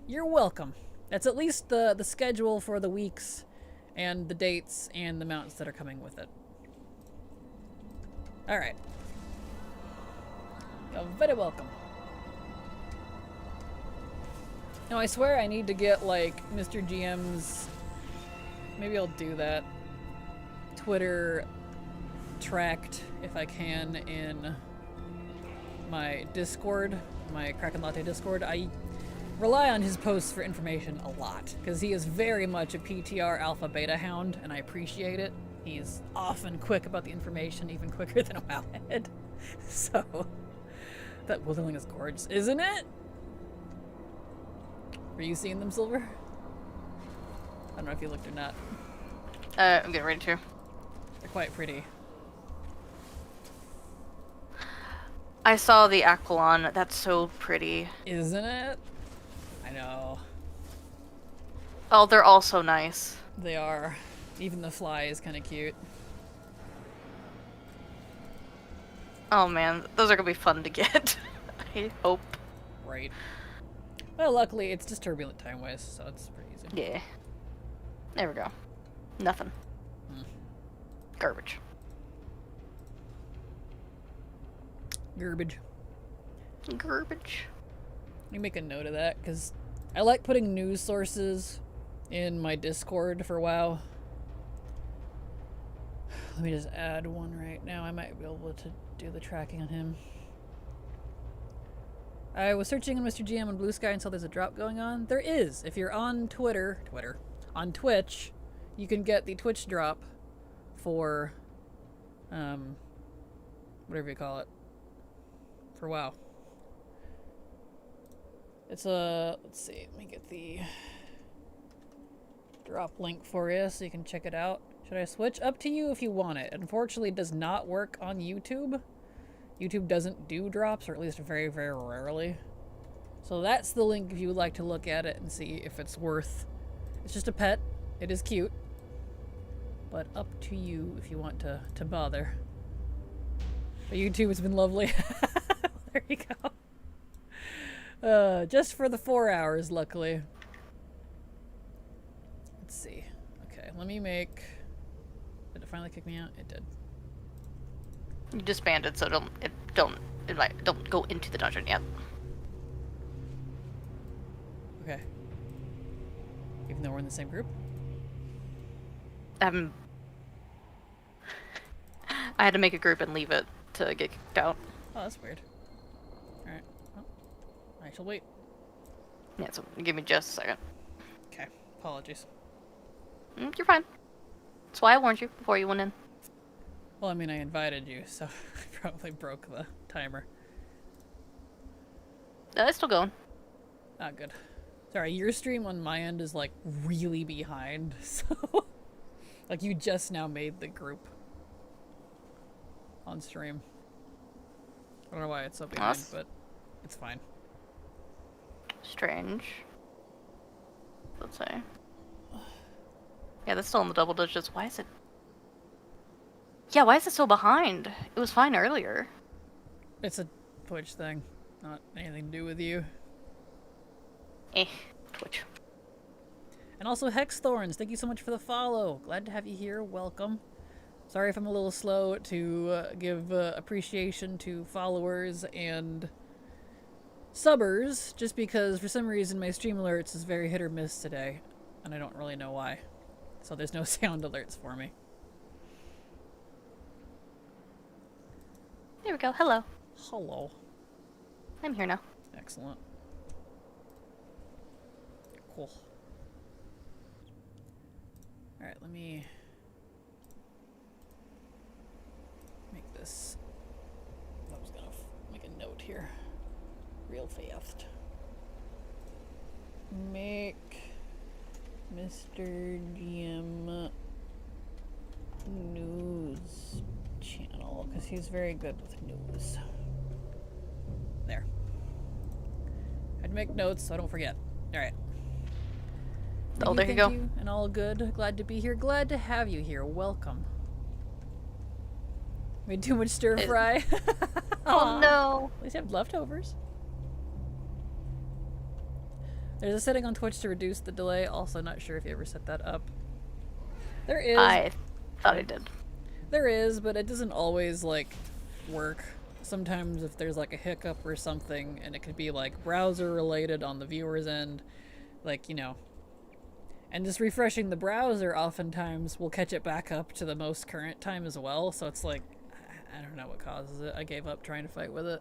you're welcome. That's at least the schedule for the weeks and the dates and the mounts that are coming with it. Alright. You're very welcome. Now I swear I need to get like Mr. GM's, maybe I'll do that, Twitter tracked if I can in my Discord, my Kraken Latte Discord. I rely on his posts for information a lot because he is very much a PTR alpha beta hound and I appreciate it. He's often quick about the information, even quicker than a wowhead. So, that withering is gorgeous, isn't it? Are you seeing them, Silver? I don't know if you looked or not. I'm getting ready to. They're quite pretty. I saw the Aquilon. That's so pretty. Isn't it? I know. Oh, they're all so nice. They are. Even the fly is kind of cute. Oh man, those are gonna be fun to get. I hope. Right. Well, luckily, it's just turbulent time-wise, so it's pretty easy. Yeah. There we go. Nothing. Garbage. Garbage. Garbage. Let me make a note of that, because I like putting news sources in my Discord for WoW. Let me just add one right now. I might be able to do the tracking on him. I was searching on Mr. GM on Blue Sky and saw there's a drop going on. There is. If you're on on Twitch, you can get the Twitch drop for, whatever you call it, for WoW. It's a, let's see, let me get the drop link for you so you can check it out. Should I switch? Up to you if you want it. Unfortunately, it does not work on YouTube. YouTube doesn't do drops, or at least very, very rarely. So that's the link if you would like to look at it and see if it's worth... It's just a pet. It is cute. But up to you if you want to bother. But YouTube has been lovely. There you go. Just for the 4 hours, luckily. Let's see. Okay, let me make... Did it finally kick me out? It did. You disbanded, so don't go into the dungeon yet. Okay. Even though we're in the same group? I had to make a group and leave it to get kicked out. Oh, that's weird. Alright. Well, I shall wait. Yeah, so give me just a second. Okay. Apologies. You're fine. That's why I warned you before you went in. Well, I mean, I invited you, so I probably broke the timer. It's still going. Ah, good. Sorry, your stream on my end is, like, really behind, so... like, you just now made the group on stream. I don't know why it's so behind, but it's fine. Strange. Let's say. Yeah, that's still in the double digits. Why is it... Yeah, why is it so behind? It was fine earlier. It's a Twitch thing, not anything to do with you. Twitch. And also Hexthorns, thank you so much for the follow. Glad to have you here. Welcome. Sorry if I'm a little slow to give appreciation to followers and subbers, just because for some reason my stream alerts is very hit or miss today, and I don't really know why. So there's no sound alerts for me. There we go. Hello. Hello. I'm here now. Excellent. Cool. Alright, let me make this. I was gonna make a note here. Real fast. Make Mr. GM news channel, because he's very good with news. There. I'd make notes so I don't forget. Alright. Oh, there you go. You, and all good. Glad to be here. Glad to have you here. Welcome. Made too much stir fry. Oh no. At least you have leftovers. There's a setting on Twitch to reduce the delay. Also, not sure if you ever set that up. There is. I thought I did. There is, but it doesn't always, like, work. Sometimes if there's, like, a hiccup or something, and it could be, like, browser-related on the viewer's end, like, you know. And just refreshing the browser oftentimes will catch it back up to the most current time as well, so it's like, I don't know what causes it. I gave up trying to fight with it.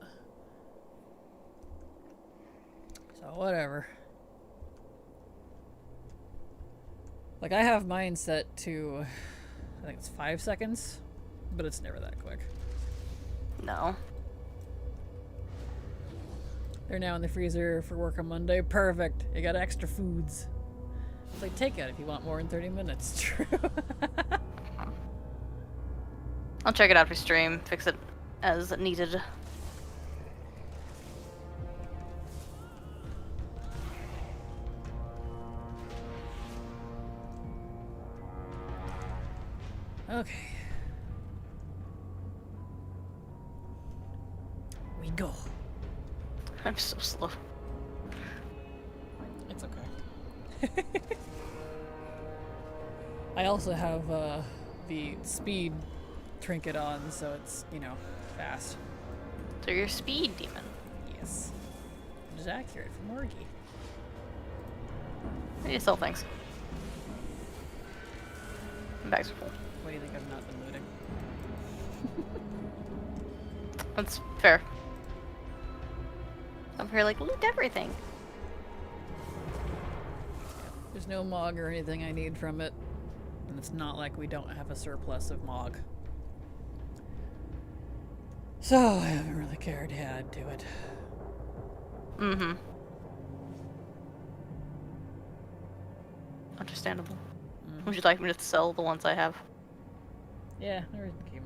So, whatever. Like, I have mine set to, I think it's 5 seconds, but it's never that quick. No. They're now in the freezer for work on Monday. Perfect. You got extra foods. It's like, take it if you want more in 30 minutes. True. I'll check it out for stream. Fix it as needed. Okay. We go. I'm so slow. It's okay. I also have the speed trinket on, so it's, you know, fast. So you're a speed demon. Yes. Which is accurate for Morgie. I need to sell things. My bags are full. What do you think I've not been looting? That's fair. I'm here like, loot everything. There's no Mog or anything I need from it. And it's not like we don't have a surplus of Mog. So, I haven't really cared to add to it. Mm-hmm. Understandable. Would you like me to sell the ones I have? Yeah, there's the game.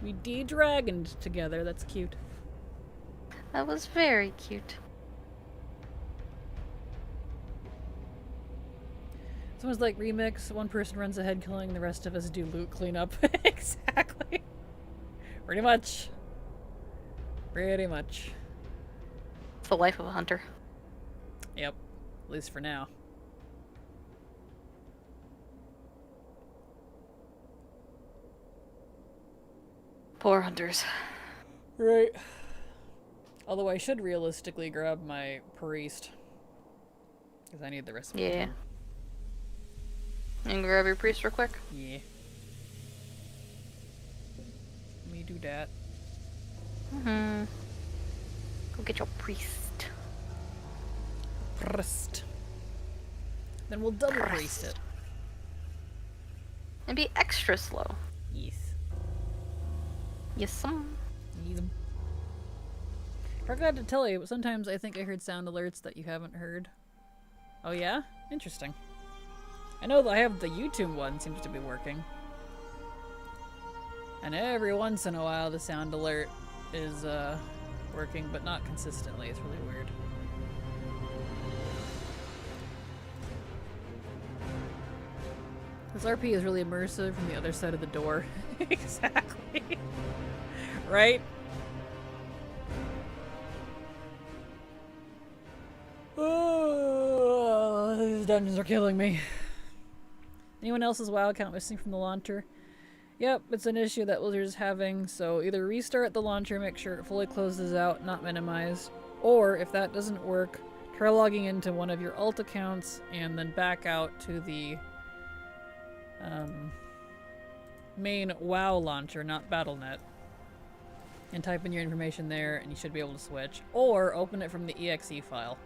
We de-dragoned together, that's cute. That was very cute. Someone's like, remix, one person runs ahead killing, the rest of us do loot cleanup. Exactly. Pretty much. Pretty much. It's the life of a hunter. Yep. At least for now. Poor hunters. Right. Although I should realistically grab my priest. Because I need the rest of Yeah. You can grab your priest real quick? Yeah. Let me do that. Mm-hmm. Go get your priest. Priest. Then we'll double priest it. And be extra slow. Yes. Yes, some. Need them. Forgot to tell you, but sometimes I think I heard sound alerts that you haven't heard. Oh yeah? Interesting. I know that I have the YouTube one, seems to be working. And every once in a while the sound alert is working, but not consistently. It's really weird. This RP is really immersive from the other side of the door. Exactly. Right? Oh, these dungeons are killing me. Anyone else's WoW account missing from the launcher? Yep, it's an issue that Blizzard's having, so either restart the launcher, make sure it fully closes out, not minimized, or if that doesn't work, try logging into one of your alt accounts and then back out to the main WoW launcher, not Battle.net, and type in your information there and you should be able to switch, or open it from the exe file.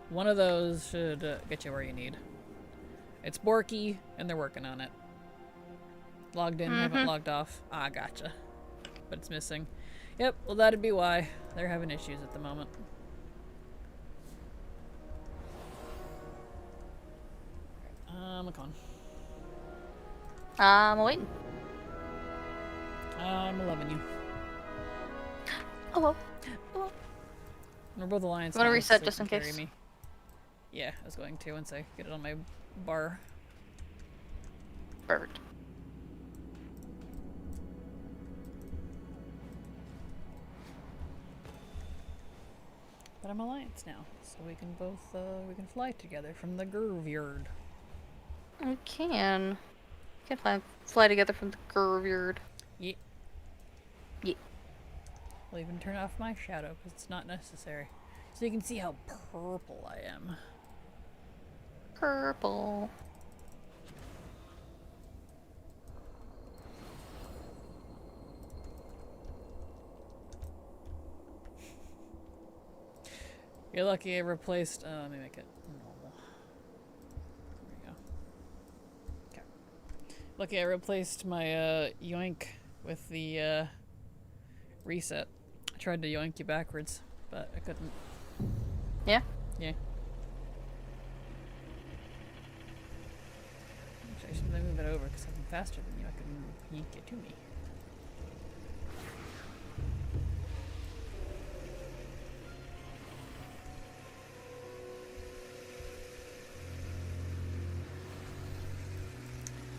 One of those should get you where you need. It's Borky, and they're working on it. Logged in, haven't logged off. Ah, gotcha. But it's missing. Yep, well that'd be why. They're having issues at the moment. Macon. I'm waiting. I'm loving you. Oh well. Oh well. We're both alliance. You wanna now, reset so just you in can carry case? me. Yeah, I was going to once I get it on my bar. Perfect. But I'm alliance now, so we can both we can fly together from the graveyard. We can. We can fly together from the graveyard. Yeah. Yeah. I'll even turn off my shadow because it's not necessary, so you can see how purple I am. Purple. You're lucky I replaced. Let me make it normal. There we go. Okay. Lucky I replaced my yoink with the reset. I tried to yoink you backwards, but I couldn't. Yeah? Yeah. Actually, I should move it over because I'm faster than you. I can yank it to me.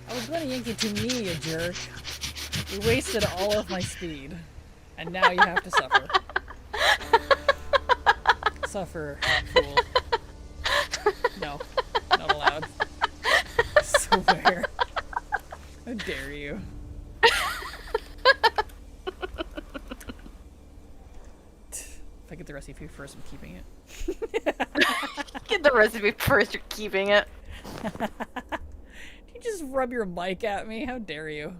I was gonna yank it to me, you jerk. You wasted all of my speed. And now you have to suffer. Suffer, fool. No, not allowed. I swear. How dare you? If I get the recipe first, I'm keeping it. Get the recipe first, you're keeping it. You just rub your mic at me? How dare you?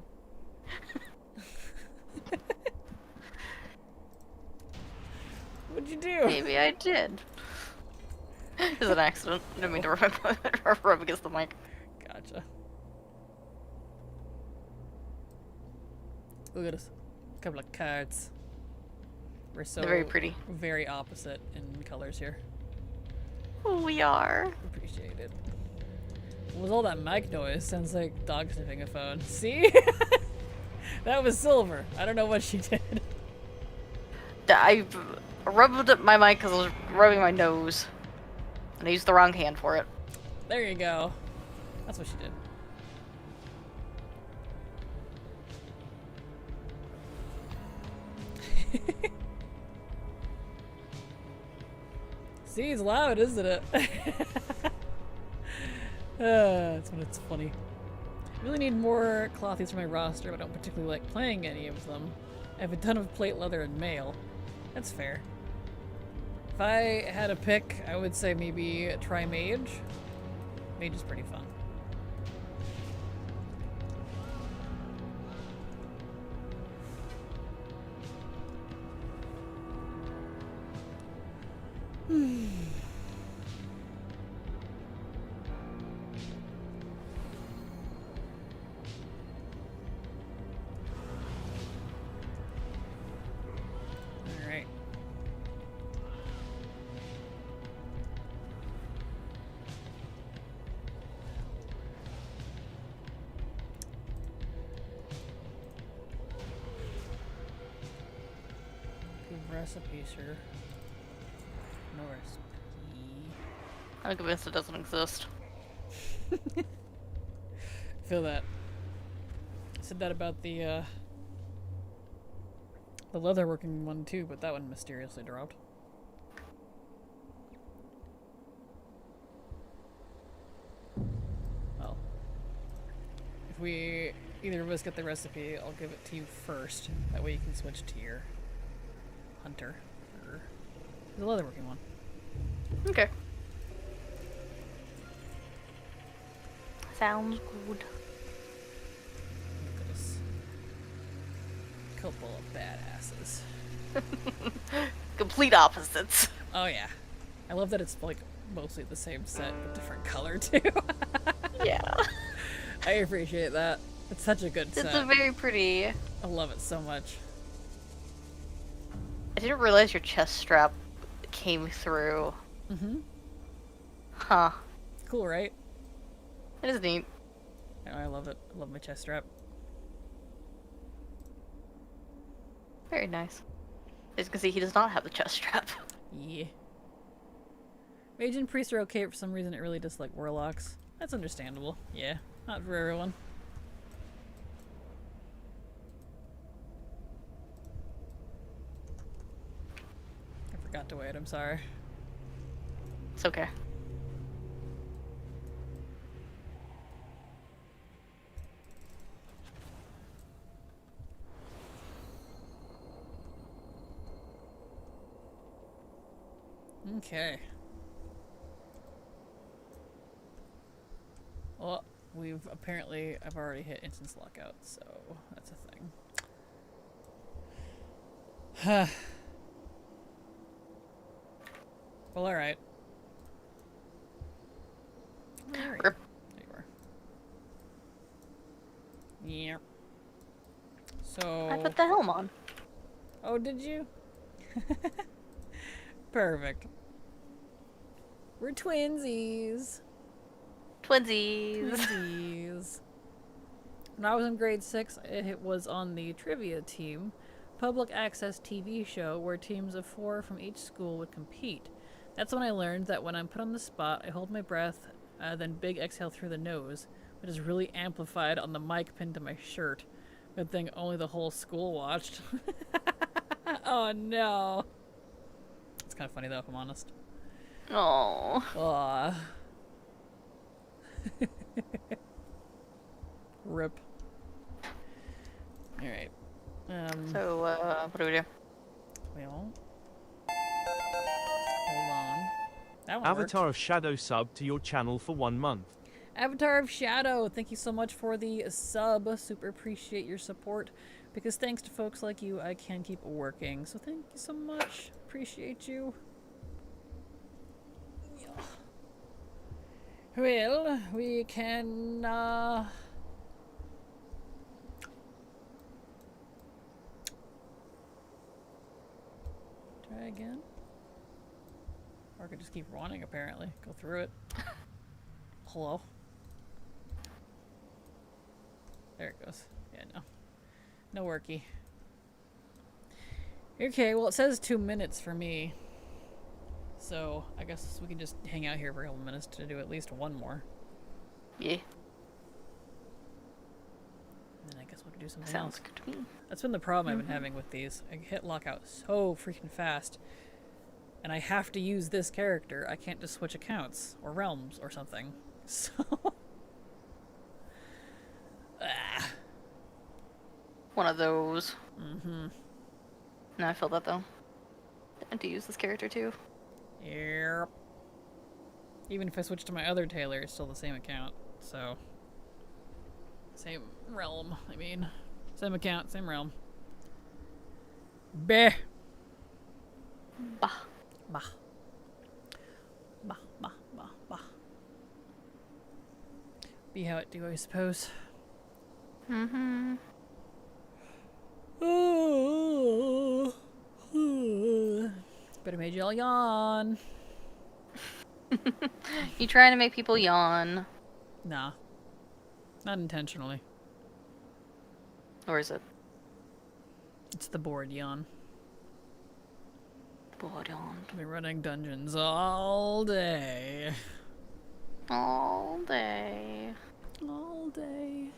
What'd you do? Maybe I did. It was an accident. I didn't mean to rub against the mic. Gotcha. Look at us. A couple of cards. We're so They're very pretty. very opposite in colors here. We are. Appreciate it. What was all that mic noise? Sounds like dog sniffing a phone. See? That was Silver. I don't know what she did. I rubbed up my mic because I was rubbing my nose. And I used the wrong hand for it. There you go. That's what she did. See, it's loud, isn't it? That's when it's funny. I really need more clothies for my roster, but I don't particularly like playing any of them. I have a ton of plate leather and mail. That's fair. If I had a pick, I would say maybe try mage. Mage is pretty fun. Alright. Good recipes here. No recipe. I'm convinced it doesn't exist. Feel that. I said that about the leatherworking one too, but that one mysteriously dropped. Well, if we either of us get the recipe, I'll give it to you first. That way you can switch to your hunter or the leatherworking one. Okay. Sounds good. Look at us. Couple of badasses. Complete opposites. Oh yeah. I love that it's like mostly the same set but different color too. Yeah. I appreciate that. It's such a good set. It's a very pretty. I love it so much. I didn't realize your chest strap came through. Mm-hmm. Huh. Cool, right? It is neat. Oh, I love it. I love my chest strap. Very nice. As you can see, he does not have the chest strap. Yeah. Mage and priest are okay, for some reason it really dislike warlocks. That's understandable. Yeah, not for everyone. I forgot to wait, I'm sorry. It's okay. Okay. Well, I've already hit instance lockout, so that's a thing. Well, alright. Where are you? Rip. There you are. Yep. So... I put the helm on. Oh, did you? Perfect. We're twinsies. Twinsies. Twinsies. When I was in grade 6, it was on the trivia team, public access TV show where teams of 4 from each school would compete. That's when I learned that when I'm put on the spot, I hold my breath, then big exhale through the nose, which is really amplified on the mic pinned to my shirt. Good thing only the whole school watched. Oh no. It's kind of funny though, if I'm honest. Oh. Aww. Rip. Alright. So, what do we do? Well. Hold on. That one Avatar worked. of Shadow sub to your channel for 1 month. Avatar of Shadow, thank you so much for the sub. Super appreciate your support. Because thanks to folks like you, I can keep working. So thank you so much. Appreciate you. Yeah. Well, we can, try again. Or I could just keep running, apparently. Go through it. Hello? There it goes. Yeah, no. No worky. Okay, well it says 2 minutes for me. So, I guess we can just hang out here for a couple minutes to do at least one more. Yeah. And then I guess we can do something Sounds else. good to me. That's been the problem I've been having with these. I hit lockout so freaking fast. And I have to use this character. I can't just switch accounts or realms or something. So... One of those. Mm-hmm. No, I feel that though. I had to use this character too. Yep. Even if I switch to my other tailor, it's still the same account. So... Same realm, I mean. Same account, same realm. Bah. Bah. Bah. Bah, bah, bah, bah. Be how it do, I suppose. Mm-hmm. Better made y'all yawn. You trying to make people yawn? Nah. Not intentionally. Or is it? It's the bored yawn. Bored yawn. I've been running dungeons all day. All day. All day.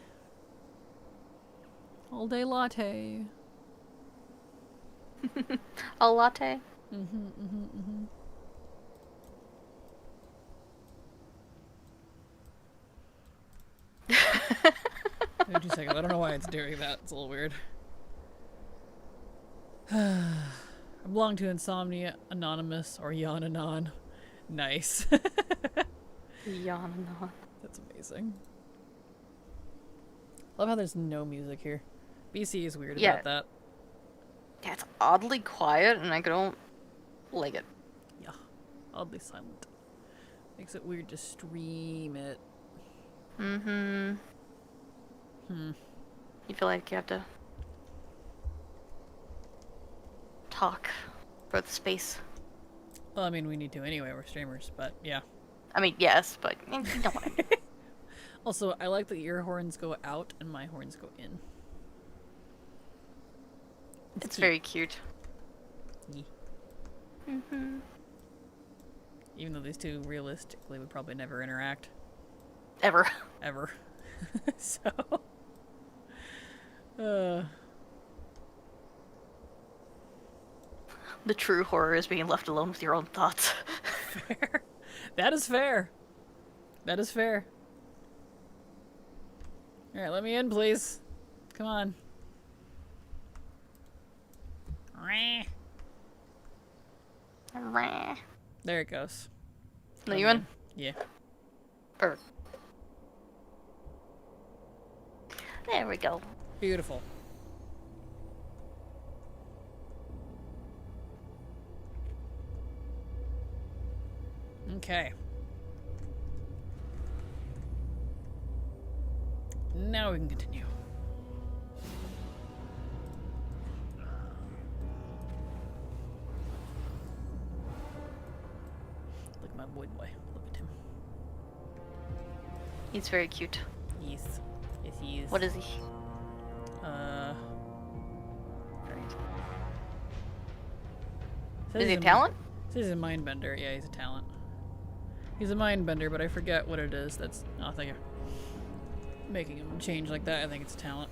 All day latte. A latte? Wait 2 seconds. I don't know why it's doing that. It's a little weird. I belong to Insomnia Anonymous or Yawn Anon. Nice. Yawn. That's amazing. Love how there's no music here. BC is weird Yeah. about that. Yeah, it's oddly quiet and I don't like it. Yeah. Oddly silent. Makes it weird to stream it. Mm-hmm. You feel like you have to talk for the space. Well, I mean, we need to anyway. We're streamers, but yeah. I mean, yes, but you know what I mean. Also, I like that your horns go out and my horns go in. It's very cute. Yeah. Mm-hmm. Even though these two realistically would probably never interact. Ever. Ever. So... Uh... The true horror is being left alone with your own thoughts. Fair. That is fair. That is fair. Alright, let me in, please. Come on. There it goes. Are you in? Yeah. Perfect. There we go. Beautiful. Okay. Now we can continue. Look at my boy. Look at him. He's very cute. Yes. Yes, he is. What is he? Is he a talent? Says he's a mindbender. Yeah, he's a talent. He's a mindbender, but I forget what it is. That's nothing. Making him change like that, I think it's a talent.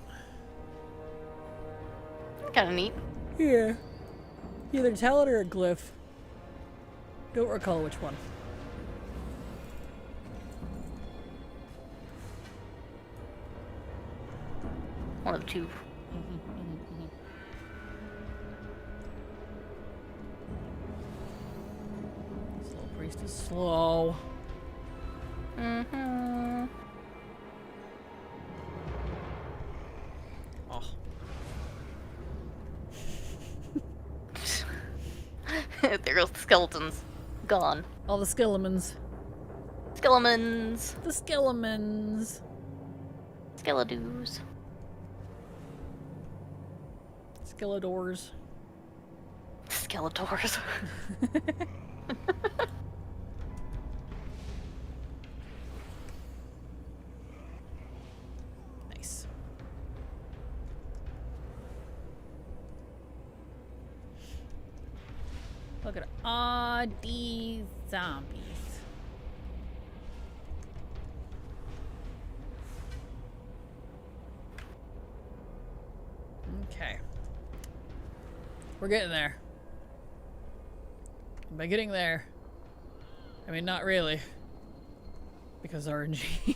Kind of neat. Yeah. Either a talent or a glyph. Don't recall which one. One of the two. Slow priest is slow. Mm-hmm. Oh. There goes the skeletons. Gone. All the skeletons. Skeletons. The skeletons. Skeledoos. Skeletors. Skeletors. Nice. Look at all these zombies. Okay. We're getting there. And by getting there, I mean not really. Because RNG.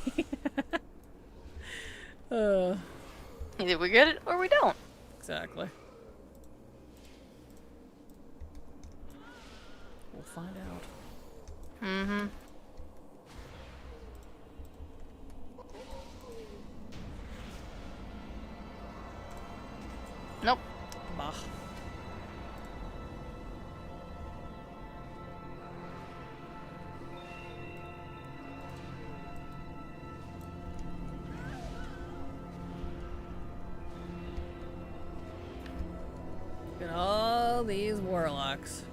Either we get it or we don't. Exactly. We'll find out. Mm-hmm. Nope. Bah. Look at all these warlocks.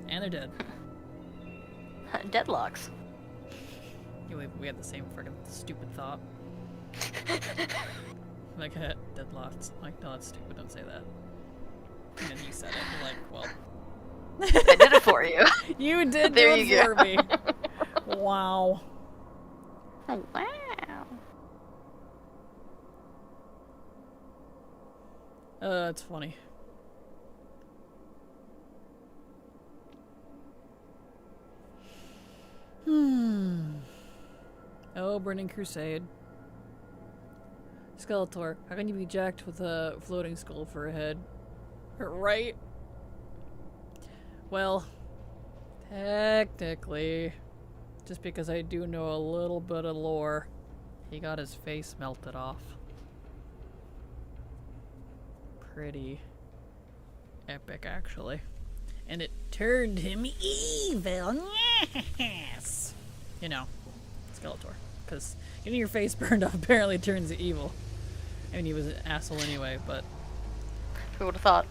And they're dead. Deadlocks. Yeah, we had the same friggin' stupid thought. Like, deadlocks. Like, no, that's stupid, don't say that. And then you said it, you're like, well. I did it for you. You did There do you it for go. me. Wow. Oh, wow. That's funny. Oh, Burning Crusade. Skeletor, how can you be jacked with a floating skull for a head? Right? Well, technically, just because I do know a little bit of lore, he got his face melted off. Pretty epic, actually. And it turned him evil. Yes! You know, Skeletor. Because getting your face burned off apparently turns you evil. I mean, he was an asshole anyway, but... Who would have thought?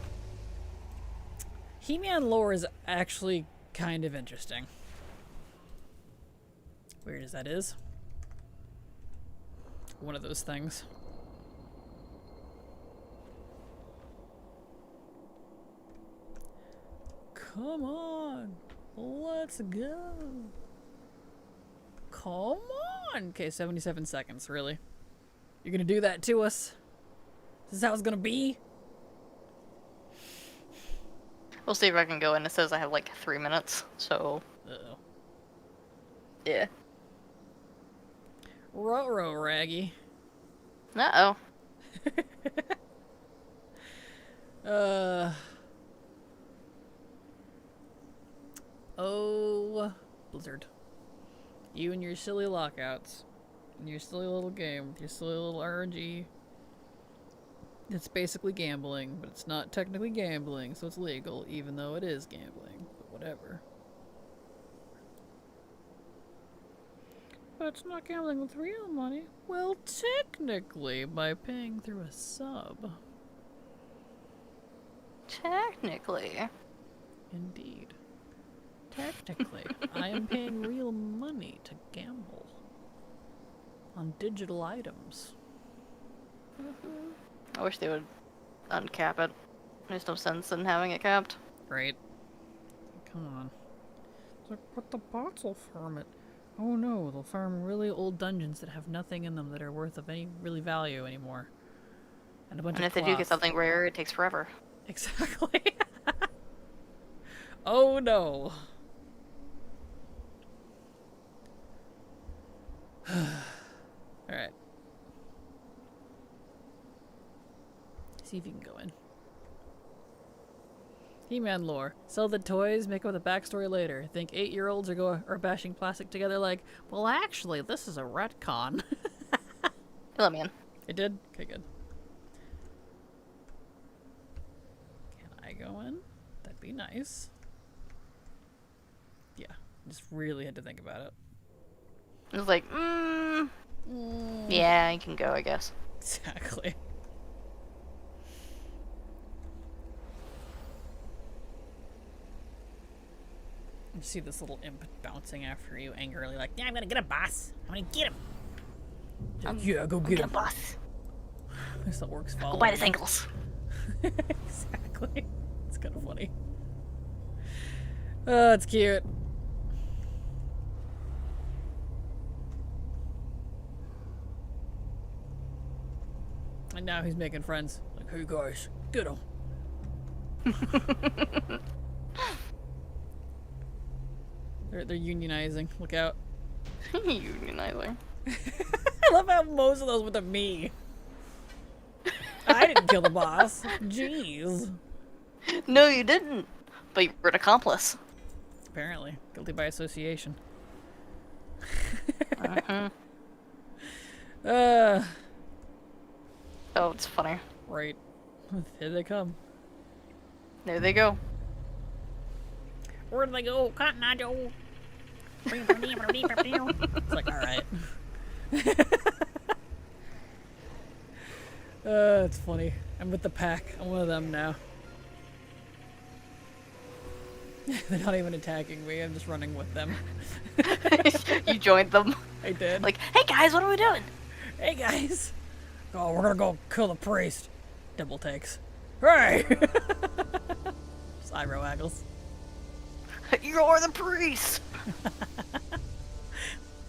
He-Man lore is actually kind of interesting. Weird as that is. One of those things. Come on! Let's go. Come on. Okay, 77 seconds, really. You're gonna do that to us? This is how it's gonna be? We'll see if I can go in. It says I have like 3 minutes, so. Uh-oh. Yeah. Ruh-roh, Raggy. Uh-oh. Oh, Blizzard. You and your silly lockouts. And your silly little game. Your silly little RNG. It's basically gambling, but it's not technically gambling, so it's legal, even though it is gambling. But whatever. But it's not gambling with real money. Well, technically, by paying through a sub. Technically. Indeed. Technically, I am paying real money to gamble on digital items. I wish they would uncap it. There's no sense in having it capped. Right. Come on. It's like, but the bots will farm it. Oh no, they'll farm really old dungeons that have nothing in them that are worth of any really value anymore. And a bunch And of if they do get cloth. something rare, it takes forever. Exactly. Oh no. Alright. See if you can go in. He-Man lore. Sell the toys, make up the backstory later. Think 8-year-olds are bashing plastic together like, well actually, this is a retcon. You let me in. It did? Okay, good. Can I go in? That'd be nice. Yeah, just really had to think about it. It was like, yeah, you can go, I guess. Exactly. You see this little imp bouncing after you angrily, like, yeah, I'm gonna get him, boss. I'm gonna get him. Yeah, go get him. Boss. This works Go following bite his me. ankles. Exactly. It's kind of funny. Oh, it's cute. And now he's making friends. Like, hey guys, get him. They're unionizing. Look out. Unionizing. I love how most of those were to me. I didn't kill the boss. Jeez. No, you didn't. But you were an accomplice. Apparently. Guilty by association. Uh-huh. Uh, Oh, it's funny. right. Here they come. There they go. Where do they go? Cotton Eye Joe. It's like, alright. It's funny. I'm with the pack. I'm one of them now. They're not even attacking me. I'm just running with them. You joined them. I did. Like, hey guys, what are we doing? hey guys. Oh, we're gonna go kill the priest. Double takes. Hey! Just eyebrow waggles. You're the priest.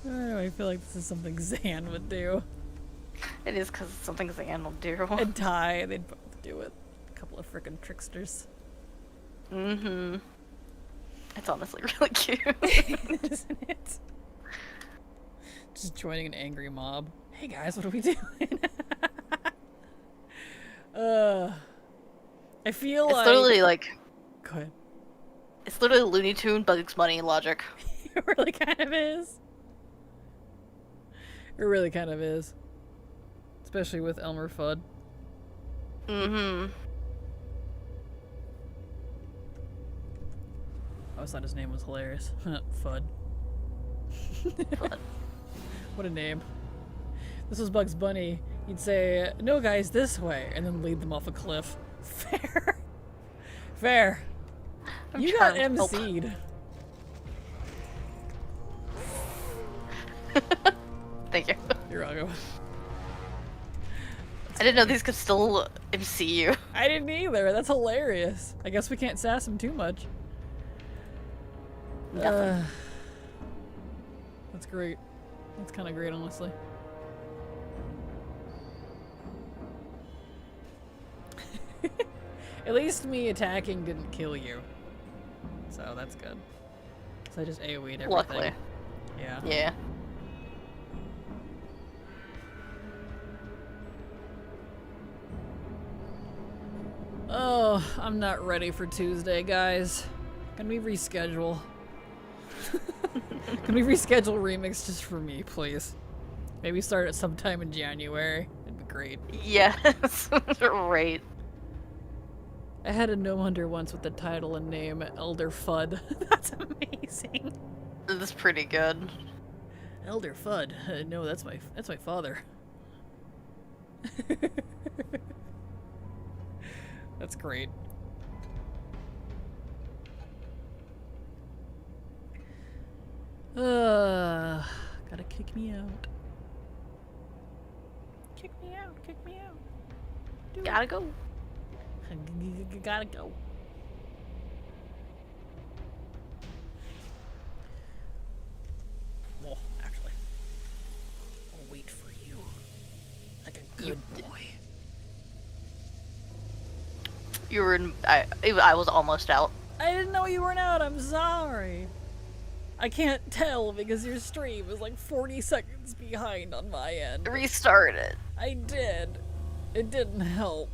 Oh, I feel like this is something Zan would do. It is because it's something Zan will do. And Ty, they'd both do it. A couple of frickin' tricksters. Mm-hmm. It's honestly really cute. Isn't it? Just joining an angry mob. Hey guys, what are we doing? I feel It's like... literally like, Go ahead. it's literally Looney Tune, Bugs Bunny logic. It really kind of is. It really kind of is. Especially with Elmer Fudd. Mm-hmm. I always thought his name was hilarious. Fudd. Fudd. What a name. This was Bugs Bunny. He'd say, no guys, this way, and then lead them off a cliff. Fair. Fair. I'm You got trying to help. MC'd. Thank you. You're welcome. I didn't know these could still MC you. I didn't either. That's hilarious. I guess we can't sass him too much. Nothing. That's great. That's kind of great, honestly. At least me attacking didn't kill you. So that's good. So I just AoE'd everything. Luckily. Yeah. Yeah. Oh, I'm not ready for Tuesday, guys. Can we reschedule? Can we reschedule Remix just for me, please? Maybe start at sometime in January. It'd be great. Yes. Right. I had a gnome hunter once with the title and name Elder Fudd. That's amazing. This is pretty good. Elder Fudd. No, that's my father. That's great. Gotta kick me out. Kick me out, kick me out. Gotta go. Gotta go. Well, actually, I'll wait for you. Like a good boy. You were in. I was almost out. I didn't know you weren't out. I'm sorry. I can't tell because your stream is like 40 seconds behind on my end. Restart it. I did. It didn't help.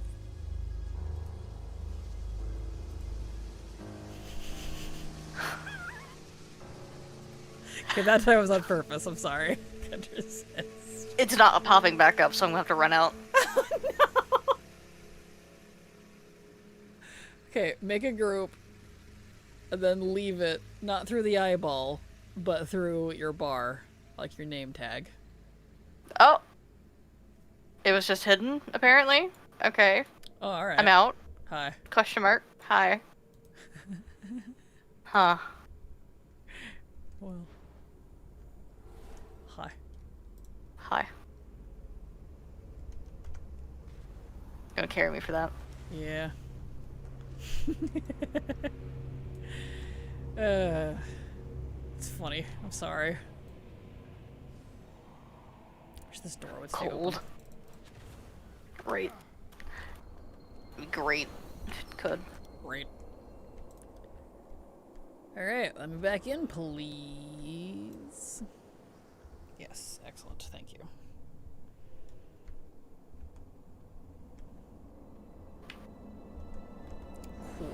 Okay, that time was on purpose. I'm sorry. It's not popping back up, so I'm gonna have to run out. Oh, no. Okay, make a group and then leave it, not through the eyeball, but through your bar, like your name tag. Oh. It was just hidden, apparently. Okay. Oh, alright. I'm out. Hi. Question mark. Hi. Huh. Well. Hi. Hi. Gonna carry me for that. Yeah. It's funny. I'm sorry. Wish this door would stay Cold. open. Great. Great. If it could. Great. Alright, let me back in, please. Yes, excellent. Thank you. Cool.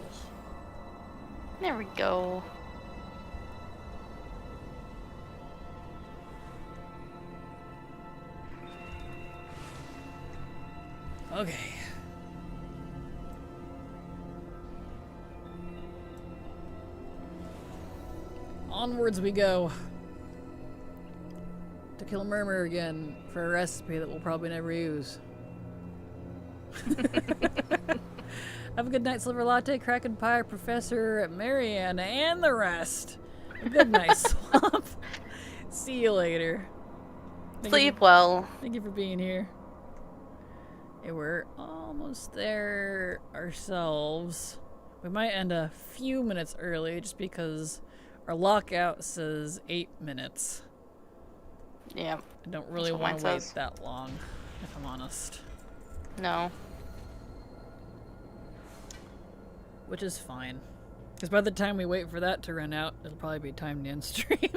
There we go. Okay. Onwards we go. To kill Murmur again for a recipe that we'll probably never use. Have a good night, Silver Latte, Kraken Pie, Professor, Mariana, and the rest. A good night, Swamp. See you later. Sleep well. Thank you for being here. Okay, we're almost there ourselves. We might end a few minutes early just because our lockout says 8 minutes. Yeah. I don't really want to wait that long, if I'm honest. No. Which is fine. Because by the time we wait for that to run out, it'll probably be time to end stream.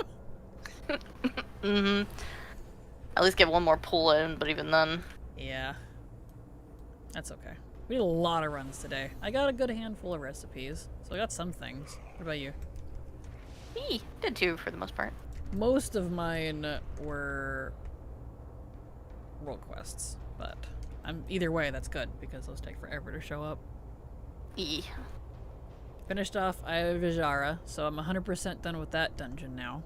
Mm-hmm. At least get one more pull in, but even then. Yeah. That's okay. We did a lot of runs today. I got a good handful of recipes, so I got some things. What about you? Me. Did too, for the most part. Most of mine were world quests, but either way, that's good, because those take forever to show up. Finished off IAU Vijara, so I'm 100% done with that dungeon now.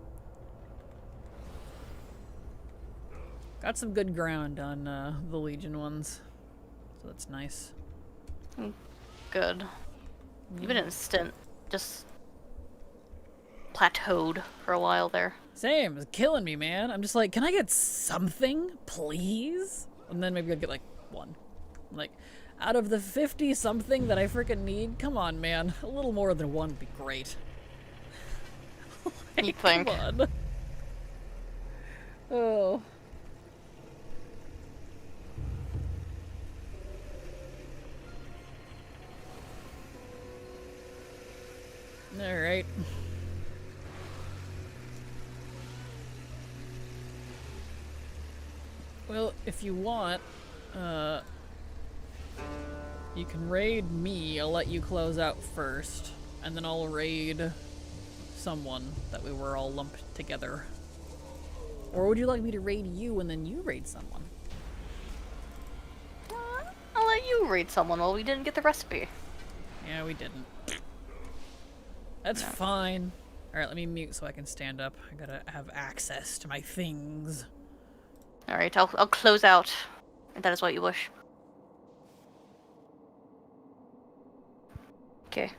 Got some good ground on the Legion ones, so that's nice. Good. You've been in a stint, just plateaued for a while there. Same, it's killing me, man. I'm just like, can I get something, please? And then maybe I'll get like one. Like, out of the 50-something that I freaking need, come on, man. A little more than one would be great. You think? Come on. Oh. Alright. Well, if you want, you can raid me. I'll let you close out first, and then I'll raid someone that we were all lumped together. Or would you like me to raid you and then you raid someone? I'll let you raid someone while we didn't get the recipe. Yeah, we didn't. That's fine. Alright, let me mute so I can stand up. I gotta have access to my things. Alright, I'll close out, if that is what you wish. Okay.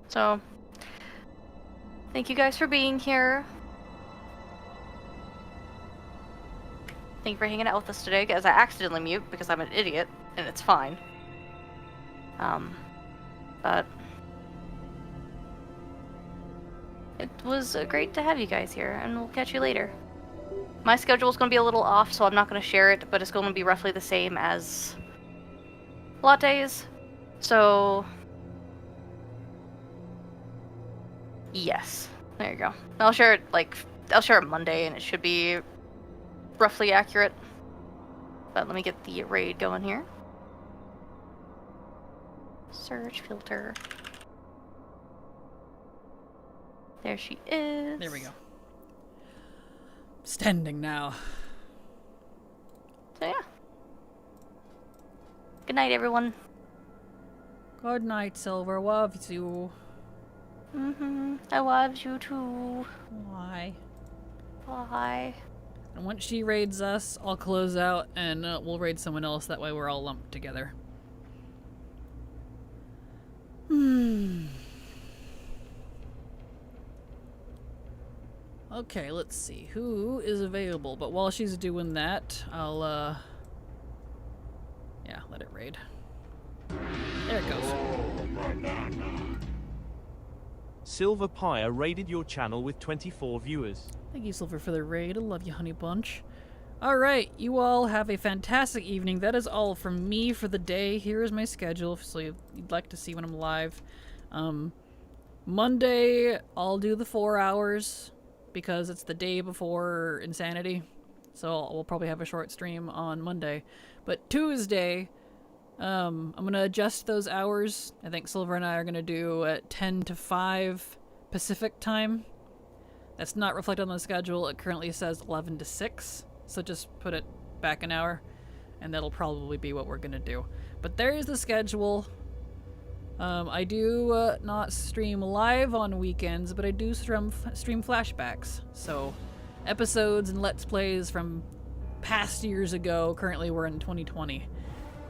So, thank you guys for being here. Thank you for hanging out with us today, as I accidentally mute because I'm an idiot, and it's fine. But it was great to have you guys here, and we'll catch you later. My schedule is going to be a little off, so I'm not going to share it, but it's going to be roughly the same as Latte's. So, yes, there you go. I'll share it Monday, and it should be roughly accurate. But let me get the raid going here. Search filter. There she is. There we go. Standing now. So yeah. Good night, everyone. Good night, Silver. Loves you. I love you too. Why? Bye. And once she raids us, I'll close out and we'll raid someone else. That way we're all lumped together. Okay, let's see. Who is available? But while she's doing that, I'll, yeah, let it raid. There it goes. Silver Pyre raided your channel with 24 viewers. Thank you, Silver, for the raid. I love you, honey bunch. Alright, you all have a fantastic evening. That is all from me for the day. Here is my schedule, so you'd like to see when I'm live. Monday, I'll do the 4 hours, because it's the day before Insanity. So we'll probably have a short stream on Monday. But Tuesday, I'm going to adjust those hours. I think Silver and I are going to do at 10 to 5 Pacific time. That's not reflected on the schedule. It currently says 11 to 6. So just put it back an hour, and that'll probably be what we're going to do. But there is the schedule. I do not stream live on weekends, but I do stream flashbacks. So episodes and Let's Plays from past years ago. Currently we're in 2020.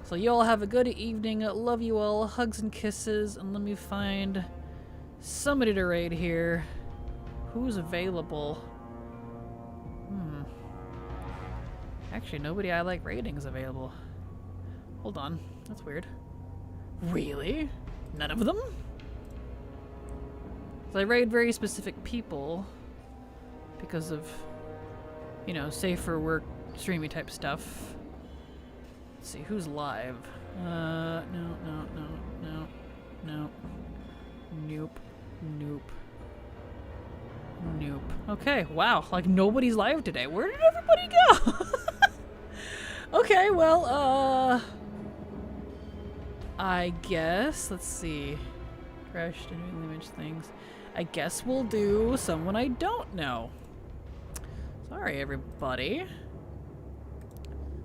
So you all have a good evening. Love you all. Hugs and kisses. And let me find somebody to raid here. Who's available? Actually, nobody I like raiding is available. Hold on. That's weird. Really? None of them? So I raid very specific people because of, you know, safer work, streamy type stuff. Let's see, who's live? No. Nope. Okay, wow, like nobody's live today. Where did everybody go? Okay, well, I guess, let's see. Crashed into image things. I guess we'll do someone I don't know. Sorry, everybody.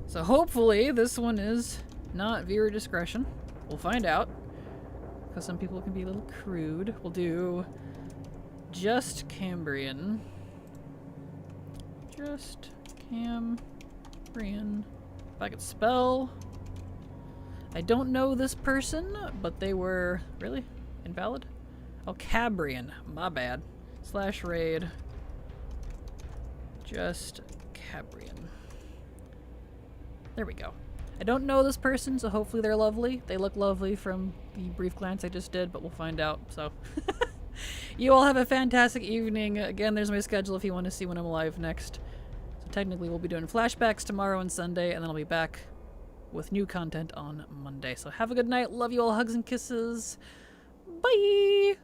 So hopefully this one is not viewer discretion. We'll find out. Because some people can be a little crude. We'll do just Cambrian. Just Cambrian. If I could spell. I don't know this person, but they were really invalid. Oh, Cabrian. My bad. / raid. Just Cabrian. There we go. I don't know this person, so hopefully they're lovely. They look lovely from the brief glance I just did, but we'll find out. So, You all have a fantastic evening. Again, there's my schedule if you want to see when I'm live next. So technically we'll be doing flashbacks tomorrow and Sunday, and then I'll be back with new content on Monday. So have a good night. Love you all. Hugs and kisses. Bye!